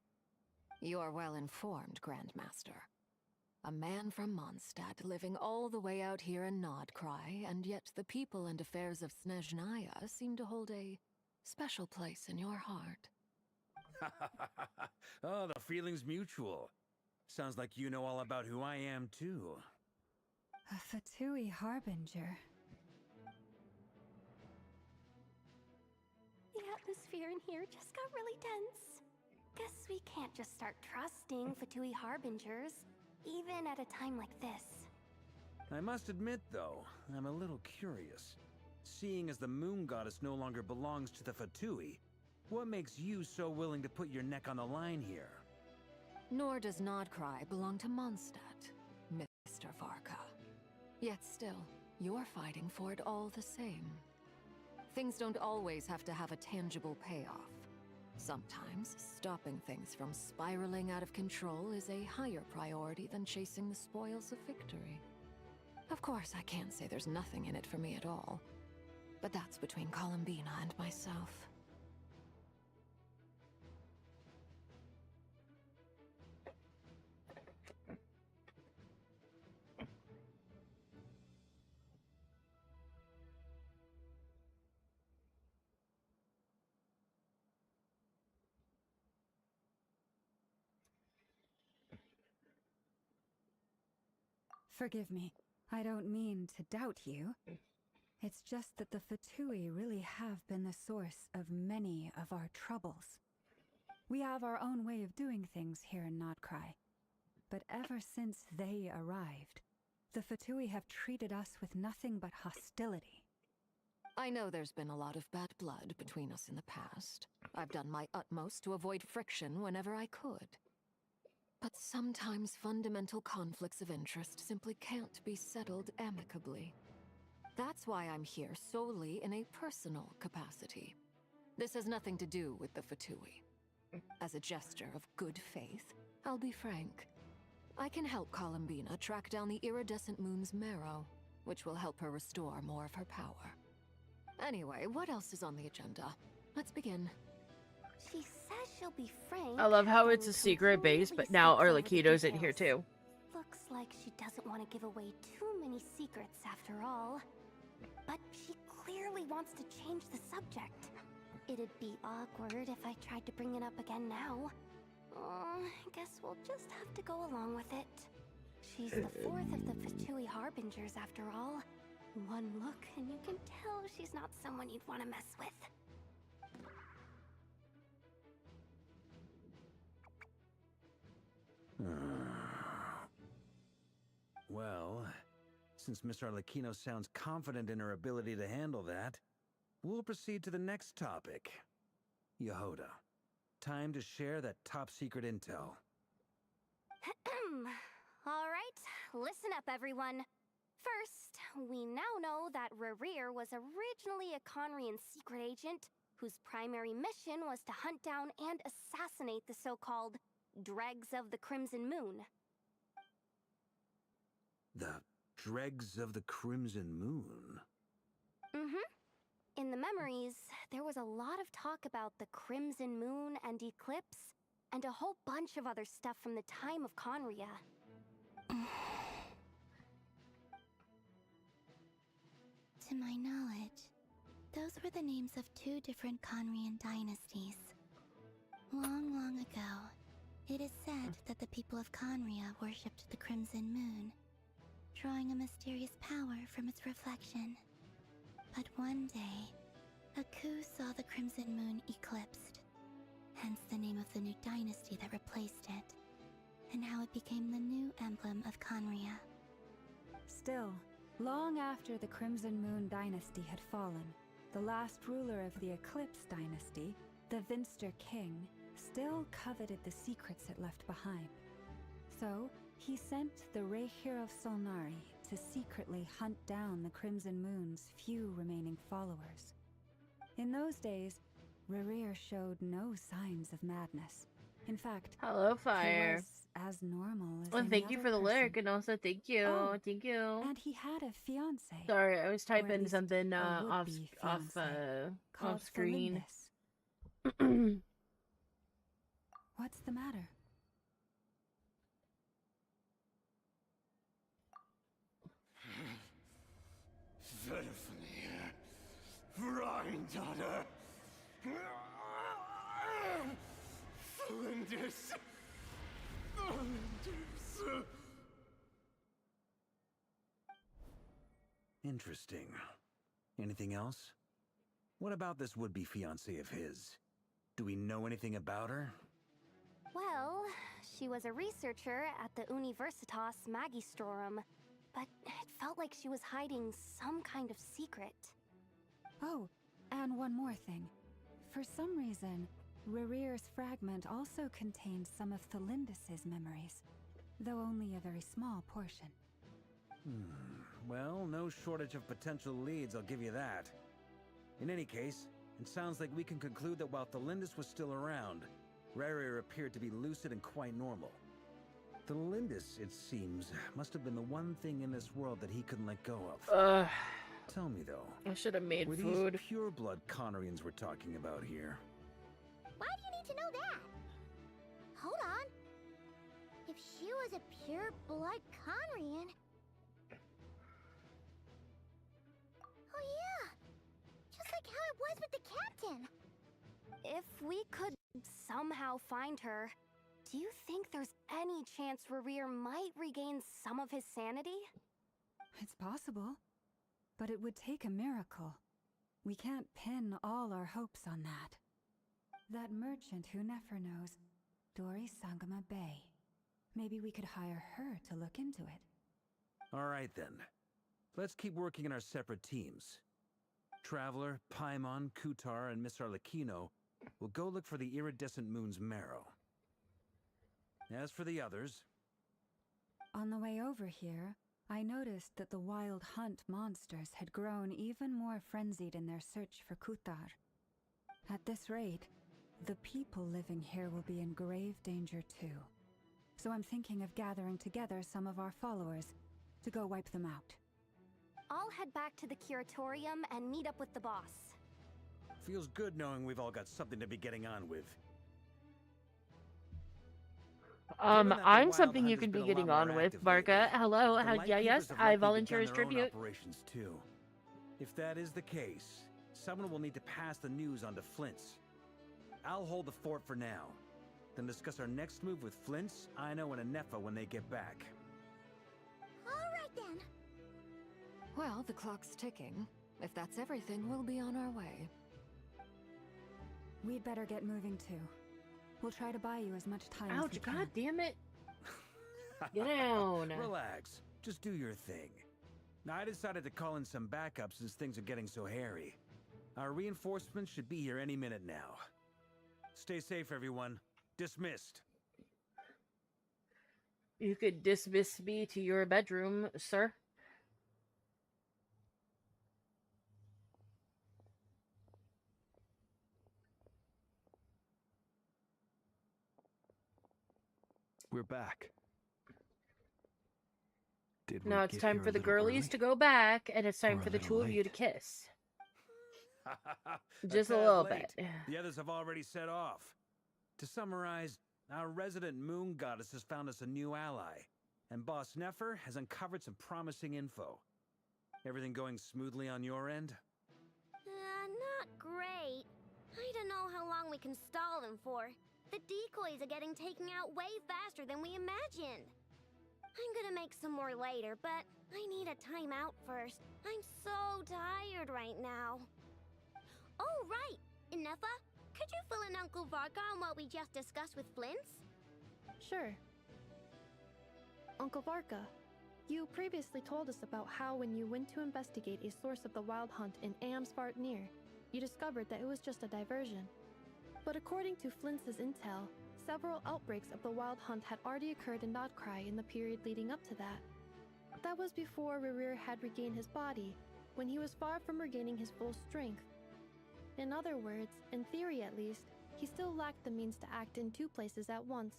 D: You're well informed, Grandmaster. A man from Mondstadt living all the way out here in Nodcry, and yet the people and affairs of Snezhnaya seem to hold a special place in your heart.
I: Oh, the feeling's mutual. Sounds like you know all about who I am, too.
K: A Fatui Harbinger.
J: The atmosphere in here just got really tense. Guess we can't just start trusting Fatui Harbingers, even at a time like this.
I: I must admit, though, I'm a little curious. Seeing as the Moon Goddess no longer belongs to the Fatui, what makes you so willing to put your neck on the line here?
D: Nor does Nodcry belong to Mondstadt, Mr. Varka. Yet still, you're fighting for it all the same. Things don't always have to have a tangible payoff. Sometimes, stopping things from spiraling out of control is a higher priority than chasing the spoils of victory. Of course, I can't say there's nothing in it for me at all. But that's between Columbina and myself.
K: Forgive me. I don't mean to doubt you. It's just that the Fatui really have been the source of many of our troubles. We have our own way of doing things here in Nodcry. But ever since they arrived, the Fatui have treated us with nothing but hostility.
D: I know there's been a lot of bad blood between us in the past. I've done my utmost to avoid friction whenever I could. But sometimes fundamental conflicts of interest simply can't be settled amicably. That's why I'm here solely in a personal capacity. This has nothing to do with the Fatui. As a gesture of good faith, I'll be frank. I can help Columbina track down the iridescent moon's marrow, which will help her restore more of her power. Anyway, what else is on the agenda? Let's begin.
J: She says she'll be frank.
B: I love how it's a
J: and
B: secret base, but
J: completely
B: now
J: skips over the
B: Arlecchino's in here
J: details.
B: too.
J: Looks like she doesn't want to give away too many secrets after all. But she clearly wants to change the subject. It'd be awkward if I tried to bring it up again now. I guess we'll just have to go along with it. She's the fourth of the Fatui Harbingers after all. One look and you can tell she's not someone you'd want to mess with.
I: Well, since Miss Arlecchino sounds confident in her ability to handle that, we'll proceed to the next topic. Yehoda, time to share that top-secret intel.
J: Alright, listen up everyone. First, we now know that Rerir was originally a Conrian secret agent whose primary mission was to hunt down and assassinate the so-called Dregs of the Crimson Moon.
I: The Dregs of the Crimson Moon?
J: In the memories, there was a lot of talk about the Crimson Moon and Eclipse, and a whole bunch of other stuff from the time of Conria.
L: To my knowledge, those were the names of two different Conrian dynasties. Long, long ago, it is said that the people of Conria worshipped the Crimson Moon, drawing a mysterious power from its reflection. But one day, Aku saw the crimson moon eclipsed, hence the name of the new dynasty that replaced it, and how it became the new emblem of Conria.
K: Still, long after the Crimson Moon dynasty had fallen, the last ruler of the Eclipse dynasty, the Vinster King, still coveted the secrets it left behind. So, he sent the Rehir of Solnari to secretly hunt down the Crimson Moon's few remaining followers. In those days, Rerir showed no signs of madness. In fact,
B: Hello,
K: he
B: Fire.
K: was as normal as
B: Well,
K: any
B: thank you
K: other
B: for the
K: person.
B: lyric, and also thank you.
K: Oh,
B: Thank you.
K: And he had a fiancé.
B: Sorry, I was
K: Or at
B: typing
K: least
B: something
K: a
B: off
K: would-be
B: off
K: fiancé, called
B: off screen.
K: Felindis. What's the matter?
E: Verfnir, Rheindotter, Flinders, Flinders.
I: Interesting. Anything else? What about this would-be fiancé of his? Do we know anything about her?
J: Well, she was a researcher at the Universitas Magistrorum, but it felt like she was hiding some kind of secret.
K: Oh, and one more thing. For some reason, Rerir's fragment also contained some of Felindis's memories, though only a very small portion.
I: Well, no shortage of potential leads, I'll give you that. In any case, it sounds like we can conclude that while Thelindis was still around, Rerir appeared to be lucid and quite normal. Thelindis, it seems, must have been the one thing in this world that he couldn't let go of. Tell me though,
B: I should have made
I: were
B: food.
I: these pure-blood Conorians we're talking about here?
F: Why do you need to know that? Hold on. If she was a pure-blood Conrian... Oh yeah! Just like how it was with the captain!
J: If we could somehow find her, do you think there's any chance Rerir might regain some of his sanity?
K: It's possible, but it would take a miracle. We can't pin all our hopes on that. That merchant who Nefer knows, Dori Sangama Bay. Maybe we could hire her to look into it.
I: All right then. Let's keep working in our separate teams. Traveler, Paimon, Kutar, and Miss Arlecchino will go look for the iridescent moon's marrow. As for the others...
K: On the way over here, I noticed that the Wild Hunt monsters had grown even more frenzied in their search for Kutar. At this rate, the people living here will be in grave danger too. So I'm thinking of gathering together some of our followers to go wipe them out.
J: I'll head back to the curatorium and meet up with the boss.
I: Feels good knowing we've all got something to be getting on with.
B: I'm something you can be getting on with, Barca. Hello, yes, I volunteer as tribute.
I: Operations too. If that is the case, someone will need to pass the news on to Flint's. I'll hold the fort for now, then discuss our next move with Flint's, Ino, and Anefa when they get back.
F: Alright then.
D: Well, the clock's ticking. If that's everything, we'll be on our way.
K: We'd better get moving too. We'll try to buy you as much time as we
B: Ouch,
K: can.
B: god damn it. Get down.
I: Relax. Just do your thing. Now, I decided to call in some backup since things are getting so hairy. Our reinforcements should be here any minute now. Stay safe, everyone. Dismissed.
B: You could dismiss me to your bedroom, sir.
C: We're back. Did
B: Now
C: we
B: it's
C: get
B: time
C: here
B: for the
C: little
B: girlies
C: early?
B: to go back, and it's time
C: Or a
B: for the
C: little
B: two of you to
C: late?
B: kiss. Just a
I: tad
B: little
I: late.
B: bit.
I: The others have already set off. To summarize, our resident moon goddess has found us a new ally, and Boss Nefer has uncovered some promising info. Everything going smoothly on your end?
F: Not great. I don't know how long we can stall them for. The decoys are getting taken out way faster than we imagined. I'm gonna make some more later, but I need a timeout first. I'm so tired right now.
J: Oh, right! Ineffa, could you fill in Uncle Varka on what we just discussed with Flints?
M: Sure. Uncle Varka, you previously told us about how when you went to investigate a source of the Wild Hunt in Amsvartnir, you discovered that it was just a diversion. But according to Flints' intel, several outbreaks of the Wild Hunt had already occurred in Nodcry in the period leading up to that. That was before Rerir had regained his body, when he was far from regaining his full strength. In other words, in theory at least, he still lacked the means to act in two places at once.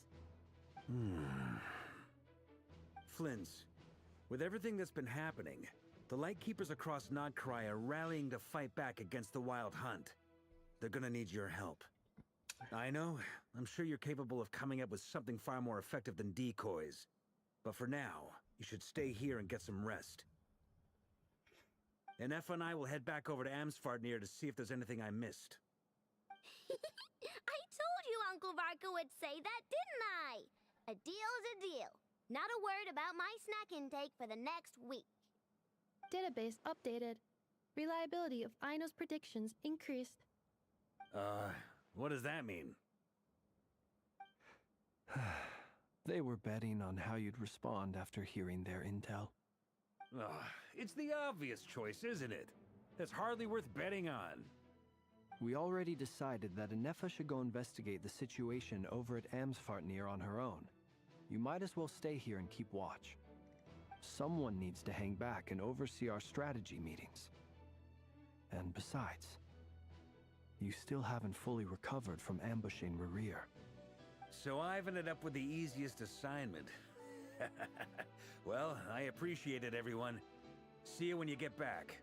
I: Flints, with everything that's been happening, the Lightkeepers across Nodcry are rallying to fight back against the Wild Hunt. They're gonna need your help. I know, I'm sure you're capable of coming up with something far more effective than decoys. But for now, you should stay here and get some rest. And Effa and I will head back over to Amsvartnir to see if there's anything I missed.
J: I told you Uncle Varka would say that, didn't I? A deal's a deal. Not a word about my snack intake for the next week.
M: Database updated. Reliability of Aino's predictions increased.
I: What does that mean?
C: They were betting on how you'd respond after hearing their intel.
I: It's the obvious choice, isn't it? That's hardly worth betting on.
C: We already decided that Ineffa should go investigate the situation over at Amsvartnir on her own. You might as well stay here and keep watch. Someone needs to hang back and oversee our strategy meetings. And besides, you still haven't fully recovered from ambushing Rerir.
I: So I've ended up with the easiest assignment. Well, I appreciate it, everyone. See you when you get back.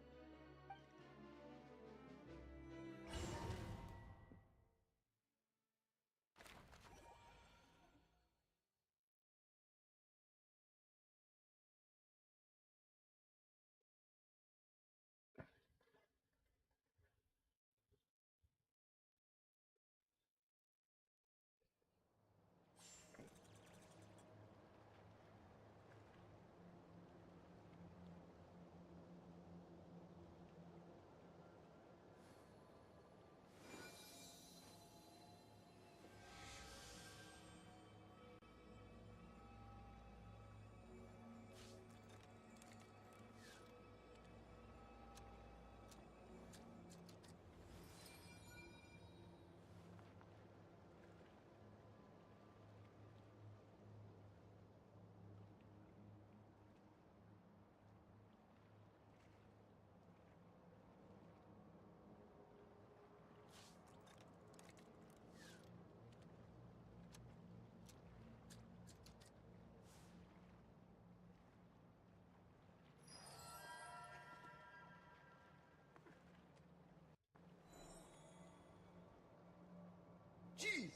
E: Jeez!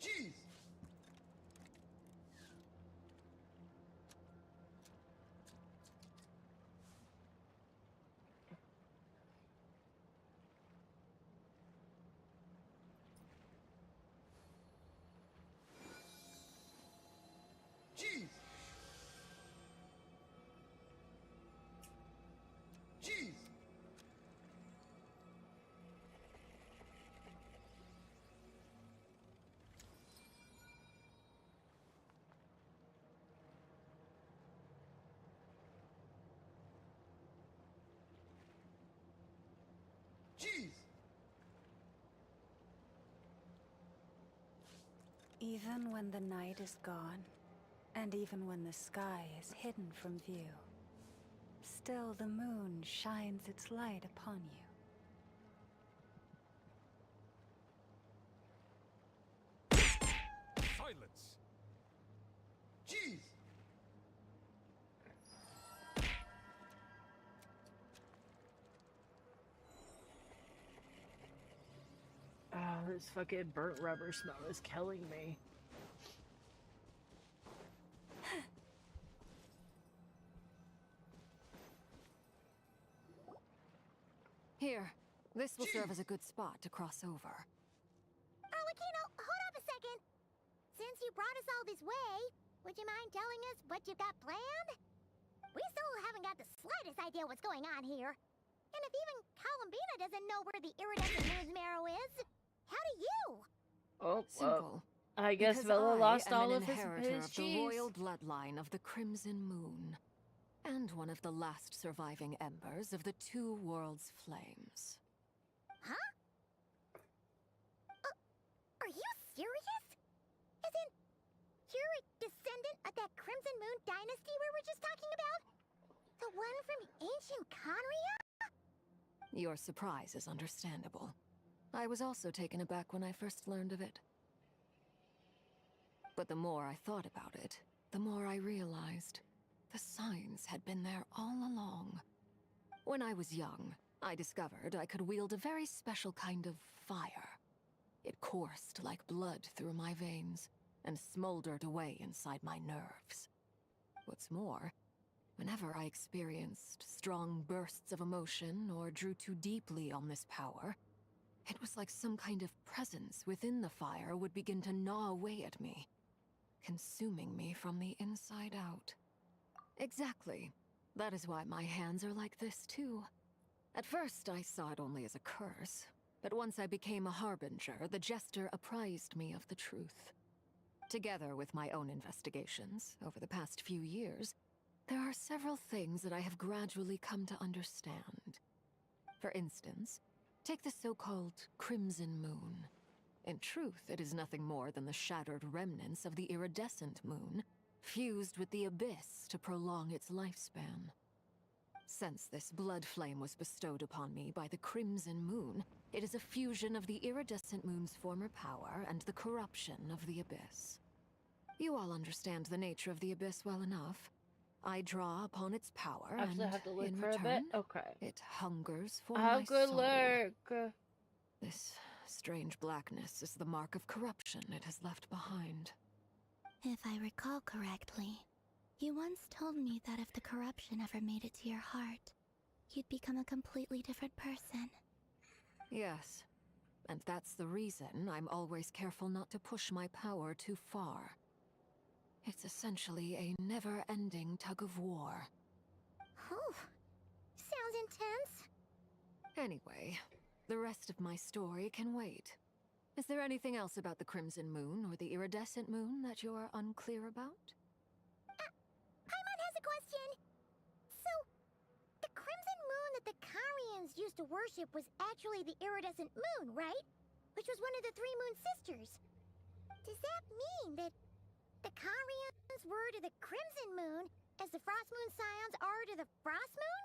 E: Jeez! Jeez! Jeez! Jeez!
K: Even when the night is gone, and even when the sky is hidden from view, still the moon shines its light upon you.
A: Silence!
E: Jeez!
B: Oh, this fucking burnt rubber smell is killing me.
D: Here, this will serve as a good spot to cross over.
J: Arlecchino, hold up a second. Since you brought us all this way, would you mind telling us what you got planned?
F: We still haven't got the slightest idea what's going on here. And if even Columbina doesn't know where the iridescent moon's marrow is, how do you?
B: Oh,
D: Simple.
B: I guess
D: Because
B: Villa lost
D: I am
B: all
D: an
B: of his
D: inheritor of the
B: cheese.
D: royal bloodline of the Crimson Moon, and one of the last surviving embers of the Two Worlds' flames.
F: Huh? Are you serious? As in, you're a descendant of that Crimson Moon dynasty we were just talking about? The one from ancient Conria?
D: Your surprise is understandable. I was also taken aback when I first learned of it. But the more I thought about it, the more I realized the signs had been there all along. When I was young, I discovered I could wield a very special kind of fire. It coursed like blood through my veins and smoldered away inside my nerves. What's more, whenever I experienced strong bursts of emotion or drew too deeply on this power, it was like some kind of presence within the fire would begin to gnaw away at me, consuming me from the inside out. Exactly. That is why my hands are like this too. At first, I saw it only as a curse, but once I became a harbinger, the jester apprised me of the truth. Together with my own investigations over the past few years, there are several things that I have gradually come to understand. For instance, take the so-called Crimson Moon. In truth, it is nothing more than the shattered remnants of the iridescent moon, fused with the abyss to prolong its lifespan. Since this blood flame was bestowed upon me by the Crimson Moon, it is a fusion of the iridescent moon's former power and the corruption of the abyss. You all understand the nature of the abyss well enough. I draw upon its power,
B: Actually, I
D: and
B: have to look
D: in
B: for a bit.
D: return,
B: Okay.
D: it hungers for
B: Have
D: my
B: good
D: soul.
B: luck.
D: This strange blackness is the mark of corruption it has left behind.
L: If I recall correctly, you once told me that if the corruption ever made it to your heart, you'd become a completely different person.
D: Yes, and that's the reason I'm always careful not to push my power too far. It's essentially a never-ending tug-of-war.
F: Oh, sounds intense.
D: Anyway, the rest of my story can wait. Is there anything else about the Crimson Moon or the Iridescent Moon that you're unclear about?
F: Paimon has a question. So, the Crimson Moon that the Carians used to worship was actually the Iridescent Moon, right? Which was one of the three Moon Sisters. Does that mean that the Carians were to the Crimson Moon as the Frost Moon Scions are to the Frost Moon?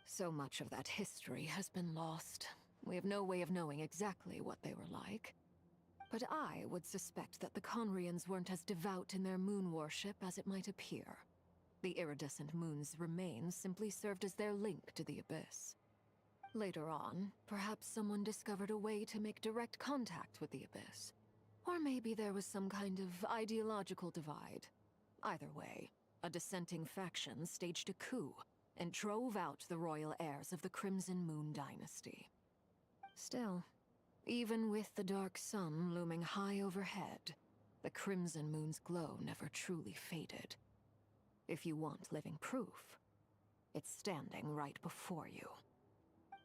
D: So much of that history has been lost. We have no way of knowing exactly what they were like. But I would suspect that the Conrians weren't as devout in their moon worship as it might appear. The iridescent moon's remains simply served as their link to the abyss. Later on, perhaps someone discovered a way to make direct contact with the abyss. Or maybe there was some kind of ideological divide. Either way, a dissenting faction staged a coup and drove out the royal heirs of the Crimson Moon dynasty. Still, even with the dark sun looming high overhead, the Crimson Moon's glow never truly faded. If you want living proof, it's standing right before you.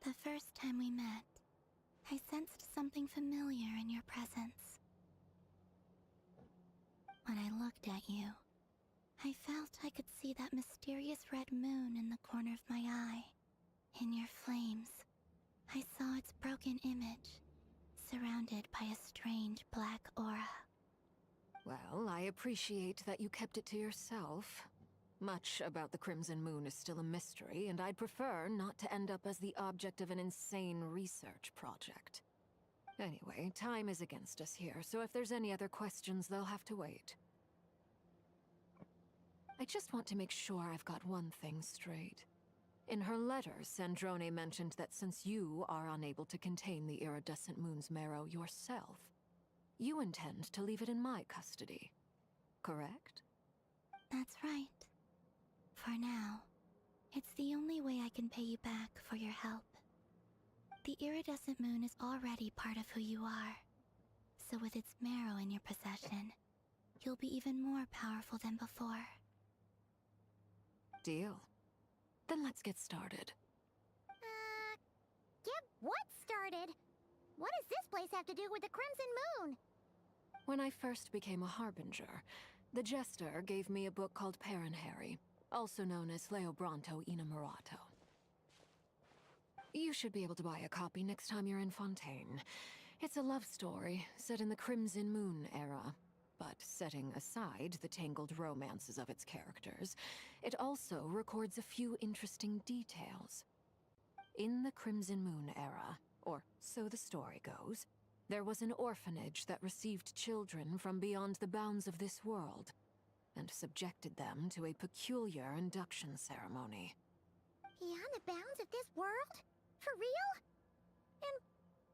L: The first time we met, I sensed something familiar in your presence. When I looked at you, I felt I could see that mysterious red moon in the corner of my eye. In your flames, I saw its broken image, surrounded by a strange black aura.
D: Well, I appreciate that you kept it to yourself. Much about the Crimson Moon is still a mystery, and I'd prefer not to end up as the object of an insane research project. Anyway, time is against us here, so if there's any other questions, they'll have to wait. I just want to make sure I've got one thing straight. In her letter, Sandrone mentioned that since you are unable to contain the iridescent moon's marrow yourself, you intend to leave it in my custody. Correct?
L: That's right. For now, it's the only way I can pay you back for your help. The iridescent moon is already part of who you are. So with its marrow in your possession, you'll be even more powerful than before.
D: Deal. Then let's get started.
F: Get what started? What does this place have to do with the Crimson Moon?
D: When I first became a Harbinger, the Jester gave me a book called Harry, also known as Leobranto Innamorato. You should be able to buy a copy next time you're in Fontaine. It's a love story set in the Crimson Moon era, but setting aside the tangled romances of its characters, it also records a few interesting details. In the Crimson Moon era, or so the story goes, there was an orphanage that received children from beyond the bounds of this world, and subjected them to a peculiar induction ceremony.
F: Beyond the bounds of this world? For real? And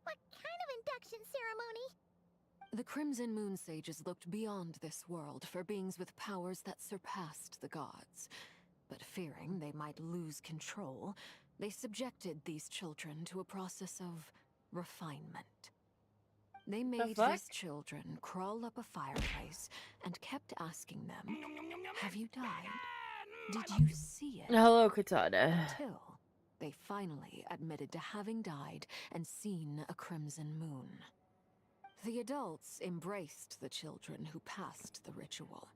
F: what kind of induction ceremony?
D: The Crimson Moon sages looked beyond this world for beings with powers that surpassed the gods. But fearing they might lose control, they subjected these children to a process of refinement. They made these children crawl up a fireplace and kept asking them, "Have you died? Did you see it?"
B: Hello, Katana.
D: Until they finally admitted to having died and seen a crimson moon. The adults embraced the children who passed the ritual,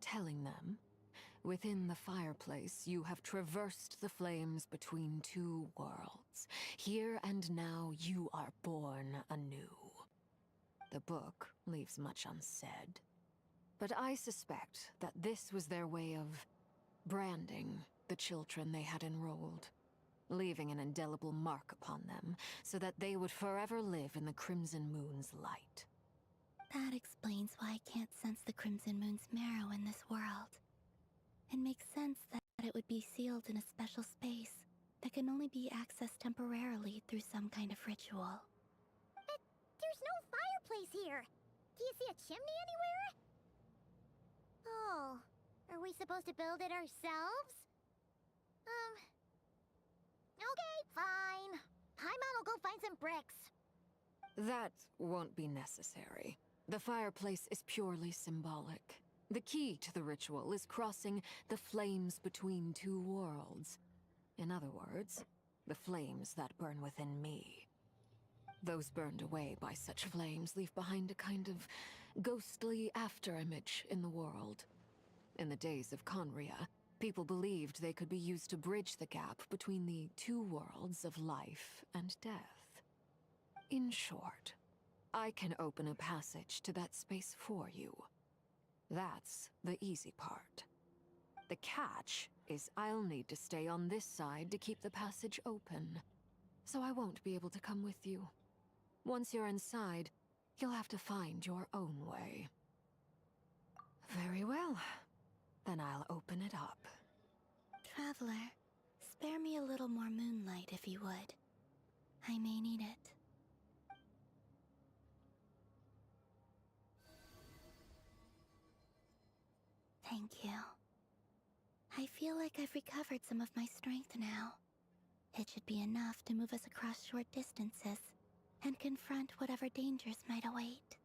D: telling them, "Within the fireplace, you have traversed the flames between two worlds. Here and now, you are born anew." The book leaves much unsaid, but I suspect that this was their way of branding the children they had enrolled, leaving an indelible mark upon them so that they would forever live in the Crimson Moon's light.
L: That explains why I can't sense the Crimson Moon's marrow in this world. It makes sense that it would be sealed in a special space that can only be accessed temporarily through some kind of ritual.
F: There's no fireplace here. Do you see a chimney anywhere? Oh, are we supposed to build it ourselves? Okay, fine. Paimon will go find some bricks.
D: That won't be necessary. The fireplace is purely symbolic. The key to the ritual is crossing the flames between two worlds. In other words, the flames that burn within me. Those burned away by such flames leave behind a kind of ghostly afterimage in the world. In the days of Conria, people believed they could be used to bridge the gap between the two worlds of life and death. In short, I can open a passage to that space for you. That's the easy part. The catch is I'll need to stay on this side to keep the passage open, so I won't be able to come with you. Once you're inside, you'll have to find your own way. Very well. Then I'll open it up.
L: Traveler, spare me a little more moonlight if you would. I may need it. Thank you. I feel like I've recovered some of my strength now. It should be enough to move us across short distances and confront whatever dangers might await.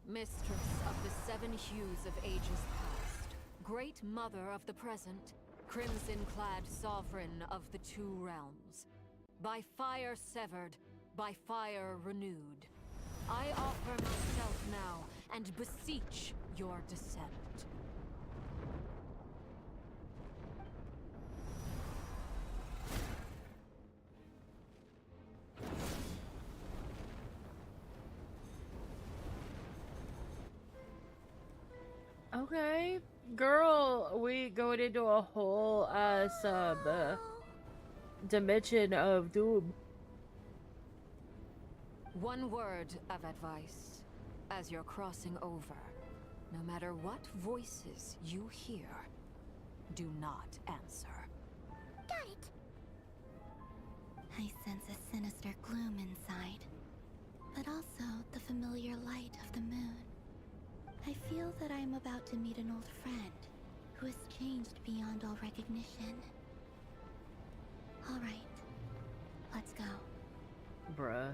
D: Mistress of the seven hues of ages past, great mother of the present, crimson-clad sovereign of the two realms, by fire severed, by fire renewed, I offer myself now and beseech your descent.
B: Okay, girl, we going into a whole dimension of doom.
D: One word of advice. As you're crossing over, no matter what voices you hear, do not answer.
F: Got it!
L: I sense a sinister gloom inside, but also the familiar light of the moon. I feel that I am about to meet an old friend who has changed beyond all recognition. All right, let's go.
B: Bruh.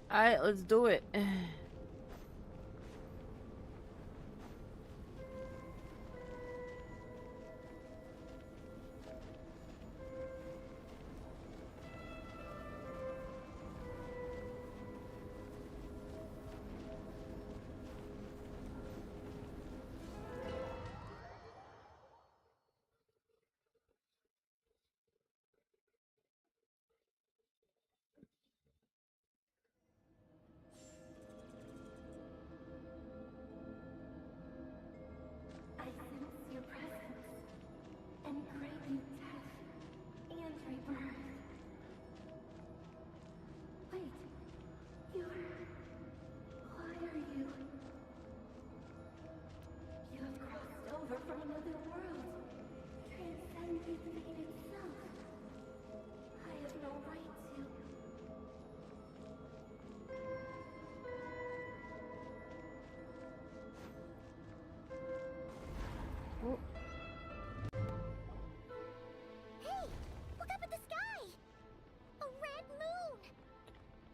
B: Alright, let's do it.
J: I sense your presence and craving death and rebirth. Wait, why are you? You have crossed over from another world, transcending fate itself. I have no right to. Hey! Look up at the sky! A red moon!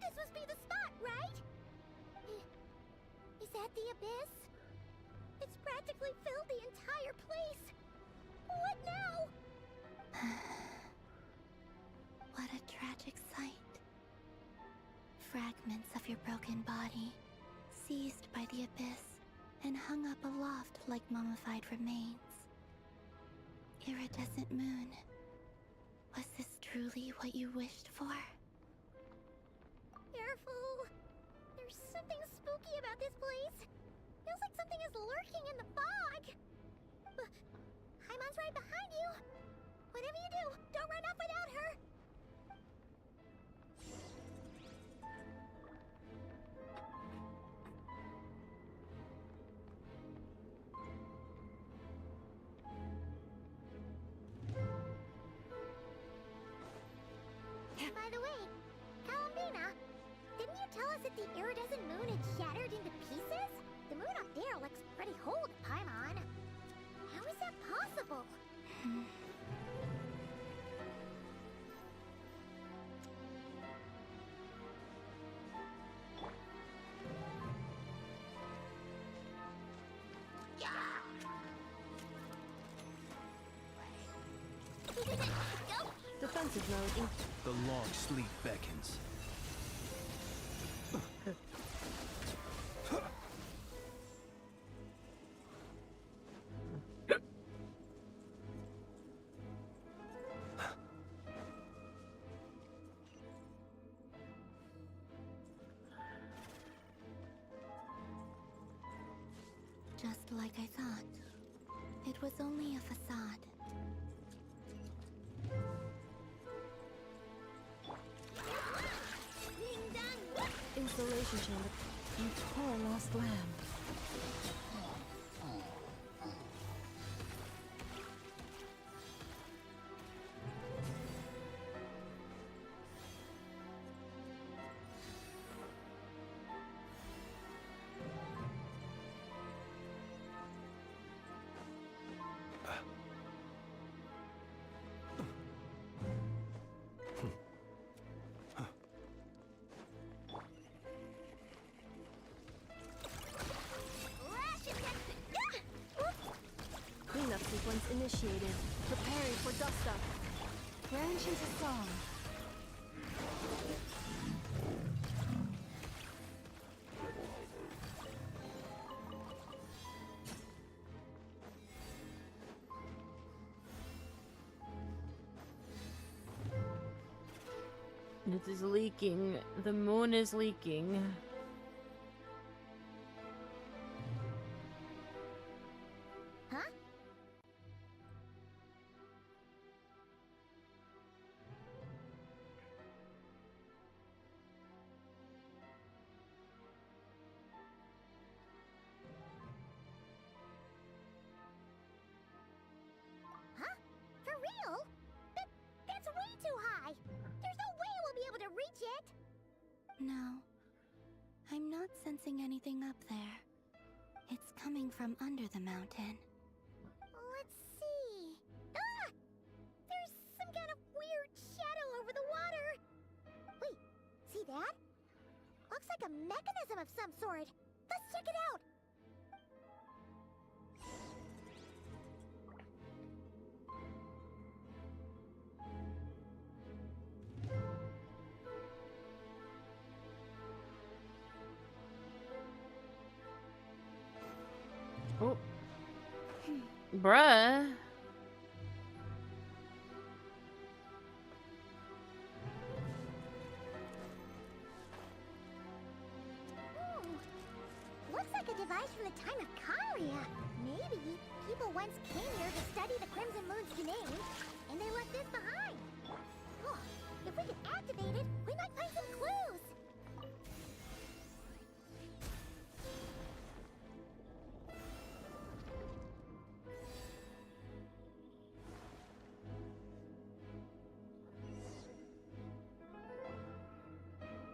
J: This must be the spot, right? Is that the abyss? It's practically filled the entire place! What now?
L: What a tragic sight. Fragments of your broken body, seized by the abyss, and hung up aloft like mummified remains. Iridescent moon, was this truly what you wished for?
J: Careful! There's something spooky about this place. Feels like something is lurking in the fog. Haimon's right behind you. Whatever you do, don't run off without her. By the way, Kalambina, didn't you tell us that the iridescent moon had shattered into pieces? The moon up there looks pretty whole to Paimon. How is that possible? Go!
M: Defensive mode.
C: The long sleep beckons.
L: Just like I thought. It was only a facade.
M: Installation chamber. You poor lost lamb. Cleanup sequence initiated. Preparing for dust up. Branch into song.
B: It is leaking. The moon is leaking.
J: Huh? Huh? For real? That's way too high! There's no way we'll be able to reach it!
L: No, I'm not sensing anything up there. It's coming from under the mountain.
J: Let's see. Ah! There's some kind of weird shadow over the water. Wait, see that? Looks
F: looks like a mechanism of some sort. Let's check it out.
B: Oh. Bruh.
F: Looks like a device from the time of Karia. Maybe people once came here to study the Crimson Moon's domain, and they left this behind. Oh, if we can activate it, we might find some clues.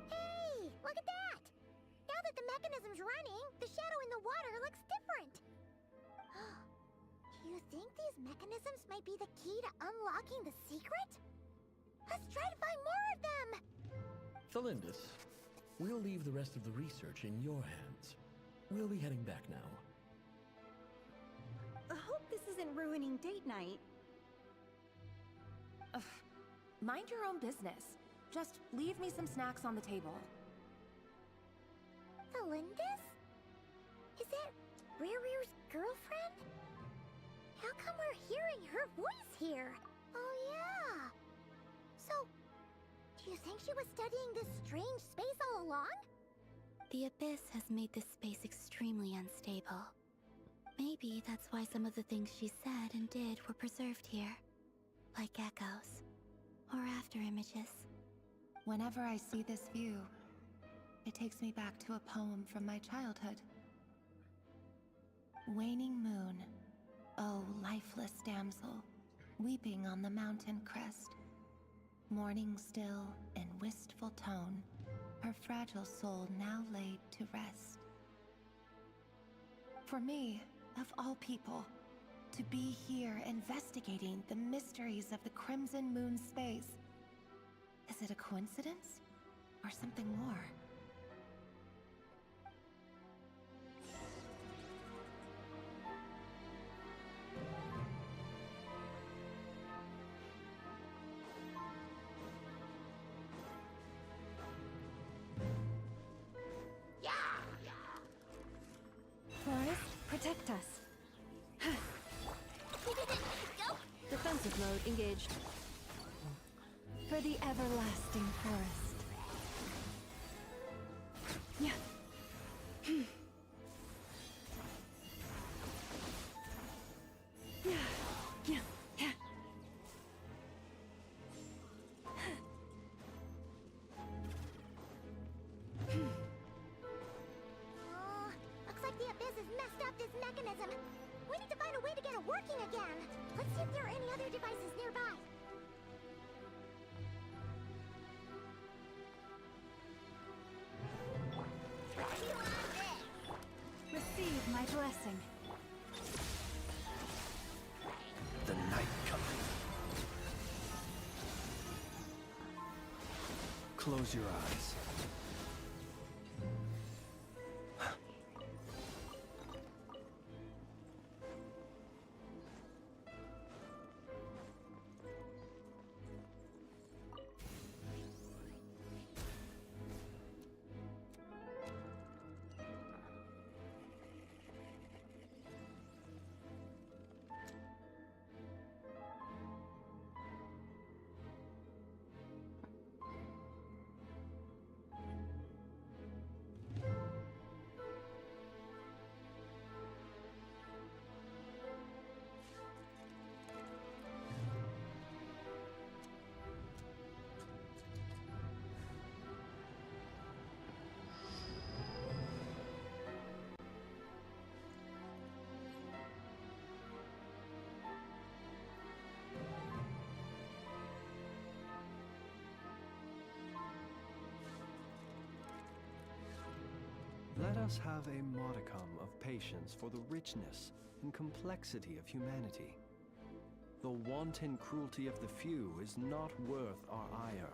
F: Hey, look at that! Now that the mechanism's running, the shadow in the water looks different. Do you think these mechanisms might be the key to unlocking the secret? Let's try to find more of them!
N: Thalindus, we'll leave the rest of the research in your hands. We'll be heading back now.
O: I hope this isn't ruining date night.
P: Ugh. Mind your own business. Just leave me some snacks on the table.
F: Thalindus? Is that Riru's girlfriend? How come we're hearing her voice here? Oh yeah! So, do you think she was studying this strange space all along?
L: The Abyss has made this space extremely unstable. Maybe that's why some of the things she said and did were preserved here. Like echoes. Or after images.
P: Whenever I see this view, it takes me back to a poem from my childhood. Waning moon, oh lifeless damsel, weeping on the mountain crest. Mourning still in wistful tone, her fragile soul now laid to rest. For me, of all people, to be here investigating the mysteries of the Crimson Moon space. Is it a coincidence? Or something more?
K: Forest, protect us.
M: Defensive mode engaged.
K: For the everlasting forest. Yeah.
F: Looks like the Abyss has messed up this mechanism. We need to find a way to get it working again. Let's see if there are any other devices nearby.
K: Receive my blessing.
C: The night coming. Close your eyes. Let us have a modicum of patience for the richness and complexity of humanity. The wanton cruelty of the few is not worth our ire.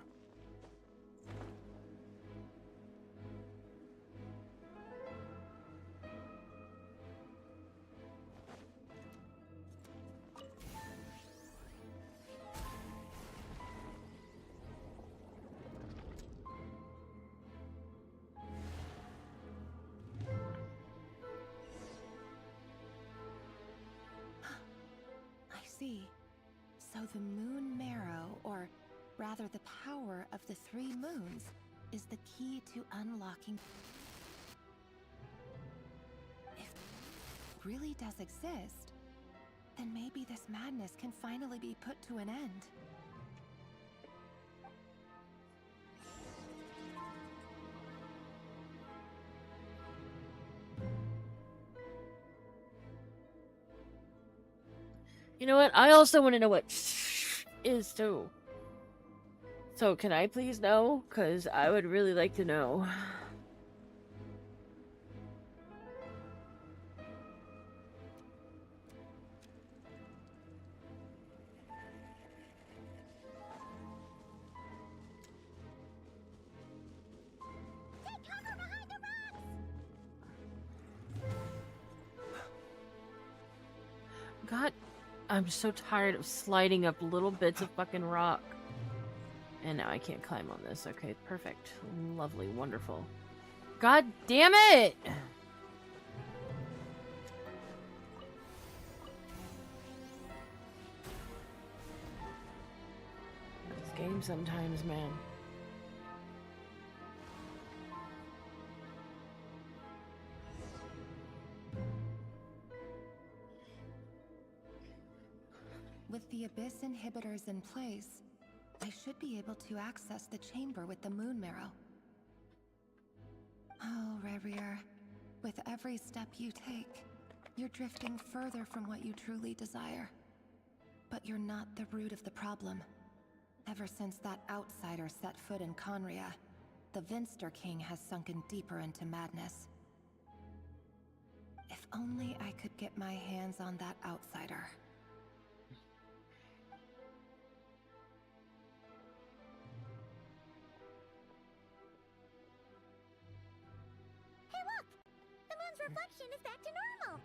P: So the moon marrow, or rather the power of the 3 moons, is the key to unlocking. If it really does exist, then maybe this madness can finally be put to an end.
B: You know what? I also want to know what is too. So can I please know? Because I would really like to know. God, I'm so tired of sliding up little bits of fucking rock. And now I can't climb on this. Okay, perfect. Lovely, wonderful. God damn it! This game sometimes, man.
P: With the Abyss inhibitors in place, I should be able to access the chamber with the moon marrow. Oh, Revier, with every step you take, you're drifting further from what you truly desire. But you're not the root of the problem. Ever since that outsider set foot in Conria, the Vinster King has sunken deeper into madness. If only I could get my hands on that outsider.
F: Hey, look! The moon's reflection is back to normal!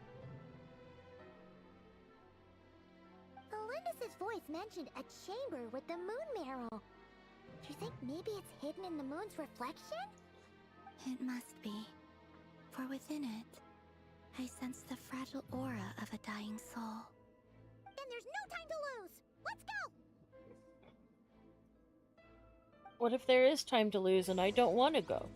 F: Elendis' voice mentioned a chamber with the moon marrow. Do you think maybe it's hidden in the moon's reflection?
L: It must be. For within it, I sense the fragile aura of a dying soul.
F: Then there's no time to lose! Let's go!
B: What if there is time to lose and I don't want to go?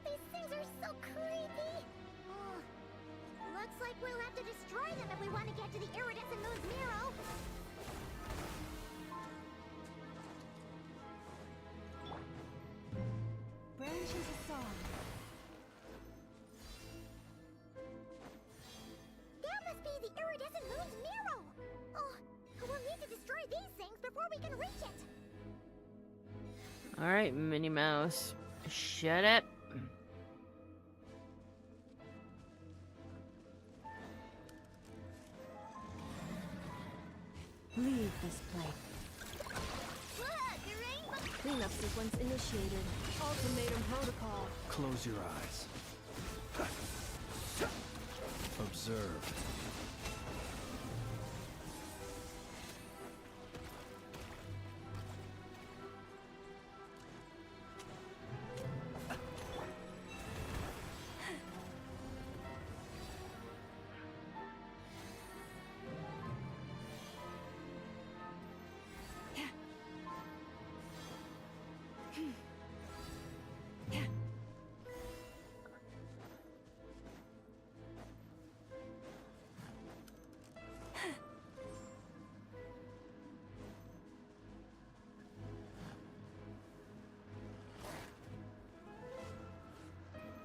F: These things are so creepy! Looks like we'll have to destroy them if we want to get to the iridescent moon's marrow!
P: Branches of song.
F: That must be the iridescent moon's marrow! Oh, we'll need to destroy these things before we can reach it!
B: Alright, Minnie Mouse. Shut up.
K: Leave this place.
M: Cleanup sequence initiated. Ultimatum protocol.
C: Close your eyes. Observe.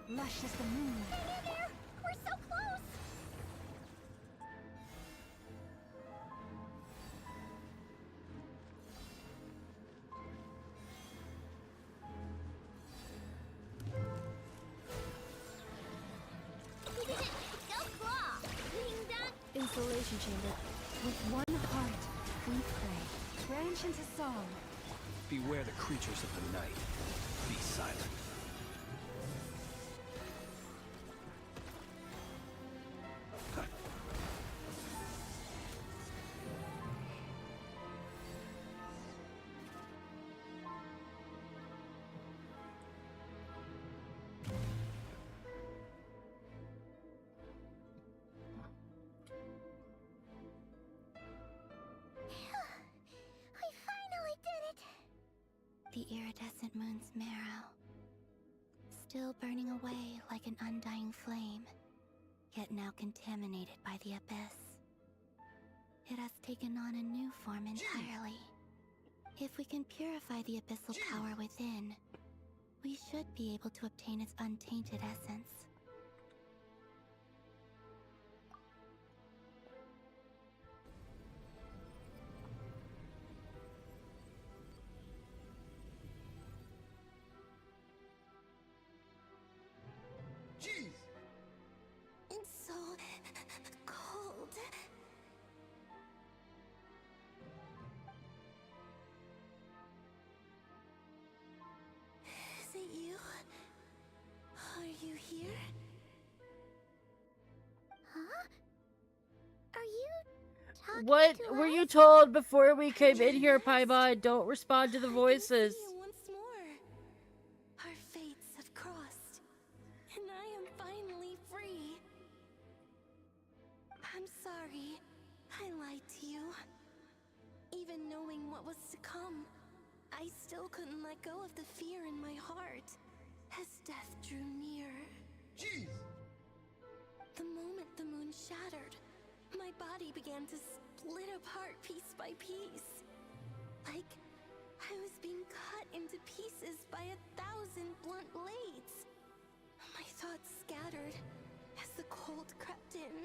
K: Lush as the moon.
F: Hang in there! We're so close!
M: ventilation chamber.
K: With one heart, we pray. Branch into song.
A: Beware the creatures of the night. Be silent.
L: We finally did it! The iridescent moon's marrow. Still burning away like an undying flame, yet now contaminated by the abyss. It has taken on a new form entirely. If we can purify the abyssal power within, we should be able to obtain its untainted essence.
E: Jeez!
L: It's so cold. Is it you? Are you here? Huh? Are you talking
B: What
L: to
B: were
L: us?
B: you told before we came in here, Paimon? Don't respond to the voices.
L: See you once more. Our fates have crossed, and I am finally free. I'm sorry. I lied to you. Even knowing what was to come, I still couldn't let go of the fear in my heart as death drew near.
E: Jeez!
L: The moment the moon shattered, my body began to split apart piece by piece. Like I was being cut into pieces by 1,000 blunt blades. My thoughts scattered as the cold crept in.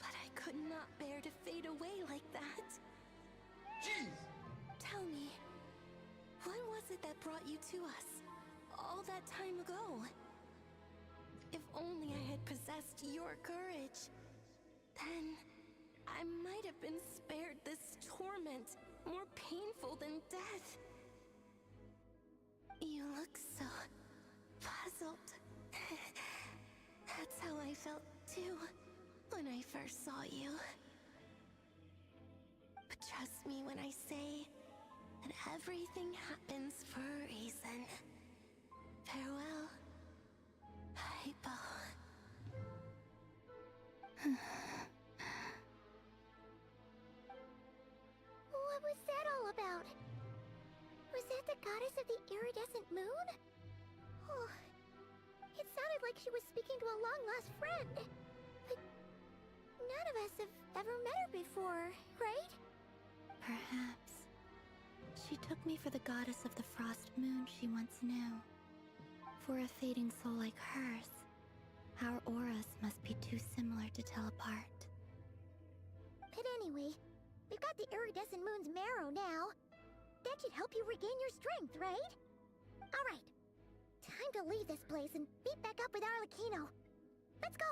L: But I could not bear to fade away like that.
E: Jeez!
L: Tell me, what was it that brought you to us all that time ago? If only I had possessed your courage, then I might have been spared this torment more painful than death. You look so puzzled. That's how I felt too when I first saw you. But trust me when I say that everything happens for a reason. Farewell, Hypo.
F: What was that all about? Was that the goddess of the iridescent moon? Oh, it sounded like she was speaking to a long-lost friend. But none of us have ever met her before, right?
L: Perhaps. She took me for the goddess of the frost moon she once knew. For a fading soul like hers, our auras must be too similar to tell apart.
F: But anyway, we've got the iridescent moon's marrow now. That should help you regain your strength, right? Alright, time to leave this place and meet back up with Arlecchino. Let's go!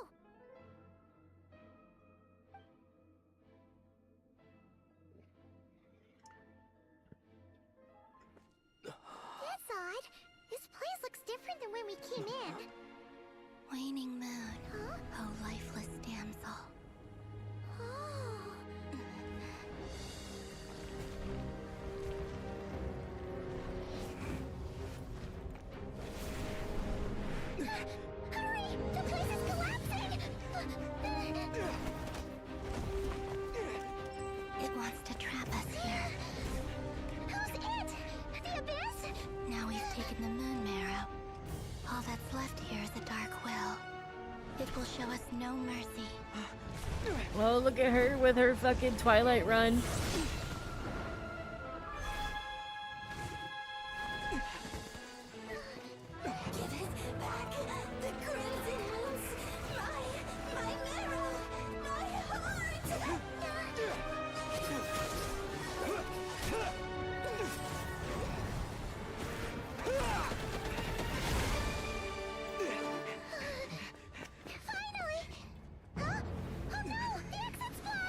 F: That's odd. This place looks different than when we came in.
L: Waning moon,
F: Huh?
L: oh lifeless damsel.
F: Oh. Hurry! The place is collapsing!
L: It wants to trap us here.
F: Who's it? The abyss?
L: Now we've taken the moon marrow. All that's left here is a dark will. It will show us no mercy.
B: Oh, look at her with her fucking Twilight run.
L: Give it back! The crimson moons! My marrow! My heart!
F: Finally! Huh? Oh no! The exit's blocked!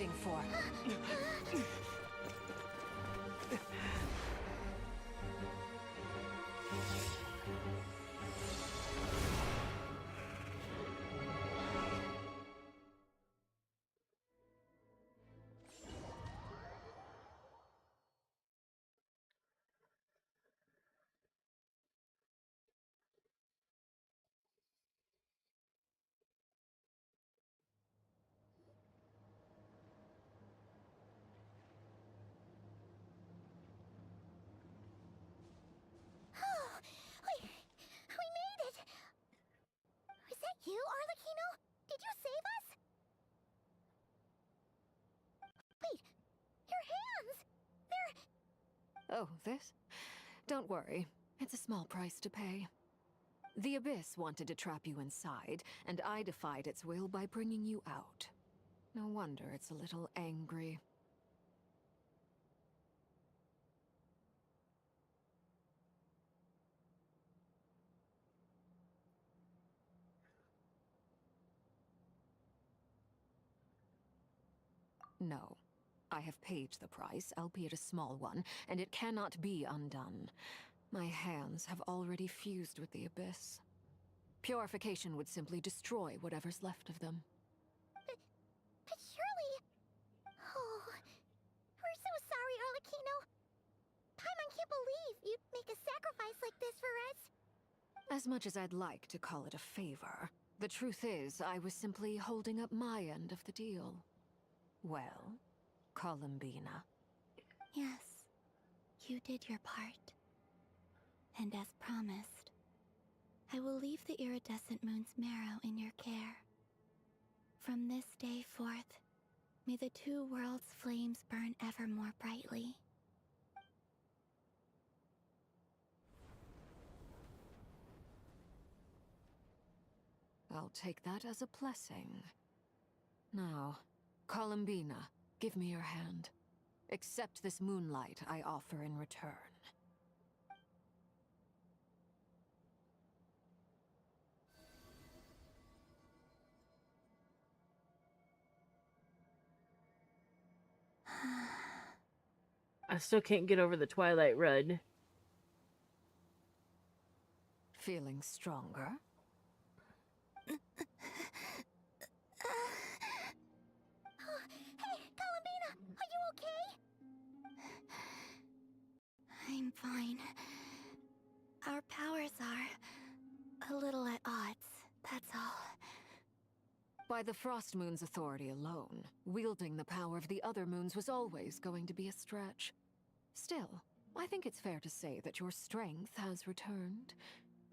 D: waiting for?
F: We made it! Is that you, Arlecchino? Did you save us? Wait, your hands! They're...
D: Oh, this? Don't worry. It's a small price to pay. The Abyss wanted to trap you inside, and I defied its will by bringing you out. No wonder it's a little angry. No. I have paid the price, albeit a small one, and it cannot be undone. My hands have already fused with the Abyss. Purification would simply destroy whatever's left of them.
F: But surely... Oh... We're so sorry, Arlecchino. Paimon can't believe you'd make a sacrifice like this for us.
D: As much as I'd like to call it a favor, the truth is I was simply holding up my end of the deal. Well, Columbina.
L: Yes, you did your part. And as promised, I will leave the iridescent moon's marrow in your care. From this day forth, may the two worlds' flames burn ever more brightly.
D: I'll take that as a blessing. Now, Columbina, give me your hand. Accept this moonlight I offer in return.
B: I still can't get over the Twilight Red.
D: Feeling stronger?
F: Hey, Columbina, are you okay?
L: I'm fine. Our powers are a little at odds, that's all.
D: By the Frost Moon's authority alone, wielding the power of the other moons was always going to be a stretch. Still, I think it's fair to say that your strength has returned,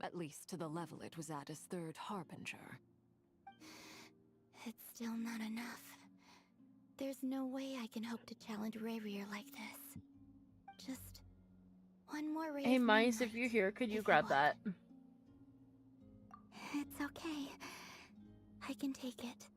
D: at least to the level it was at as Third Harbinger.
L: It's still not enough. There's no way I can hope to challenge Rayrier like this. Just one more ray
B: Hey,
L: of
B: Mice, if
L: moonlight,
B: you're here, could you
L: if
B: grab
L: want.
B: that?
L: It's okay. I can take it.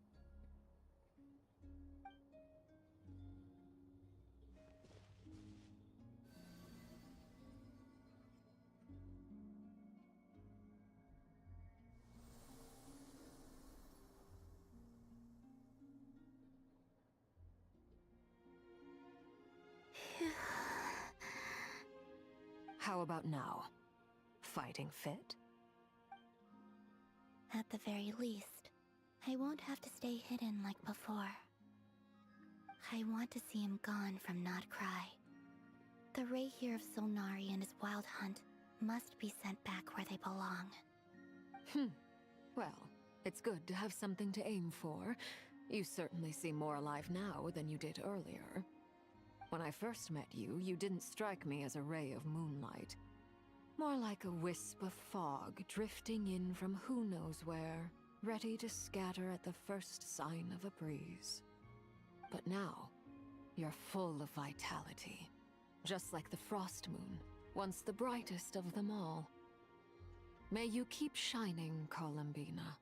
D: How about now? Fighting fit?
L: At the very least, I won't have to stay hidden like before. I want to see him gone from Not Cry. The ray here of Solnari and his wild hunt must be sent back where they belong.
D: Well, it's good to have something to aim for. You certainly seem more alive now than you did earlier. When I first met you, you didn't strike me as a ray of moonlight. More like a wisp of fog drifting in from who knows where, ready to scatter at the first sign of a breeze. But now, you're full of vitality. Just like the Frost Moon, once the brightest of them all. May you keep shining, Columbina.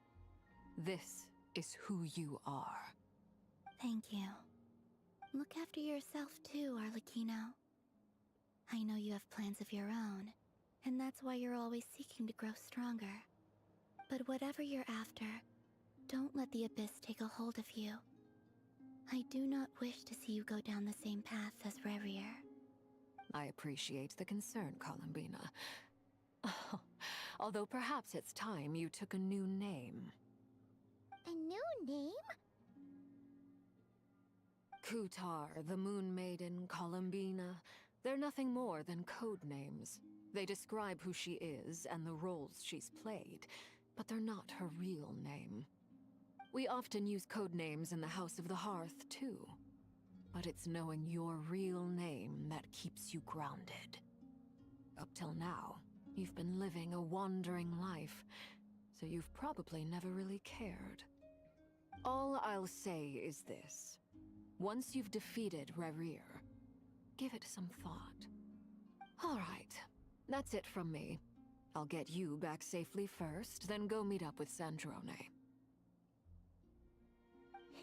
D: This is who you are.
L: Thank you. Look after yourself too, Arlecchino. I know you have plans of your own, and that's why you're always seeking to grow stronger. But whatever you're after, don't let the Abyss take a hold of you. I do not wish to see you go down the same path as Revier.
D: I appreciate the concern, Columbina. Although perhaps it's time you took a new name.
F: A new name?
D: Kutar, the Moon Maiden, Columbina. They're nothing more than code names. They describe who she is and the roles she's played, but they're not her real name. We often use code names in the House of the Hearth, too. But it's knowing your real name that keeps you grounded. Up till now, you've been living a wandering life, so you've probably never really cared. All I'll say is this. Once you've defeated Revier, give it some thought. All right, that's it from me. I'll get you back safely first, then go meet up with Sandrone.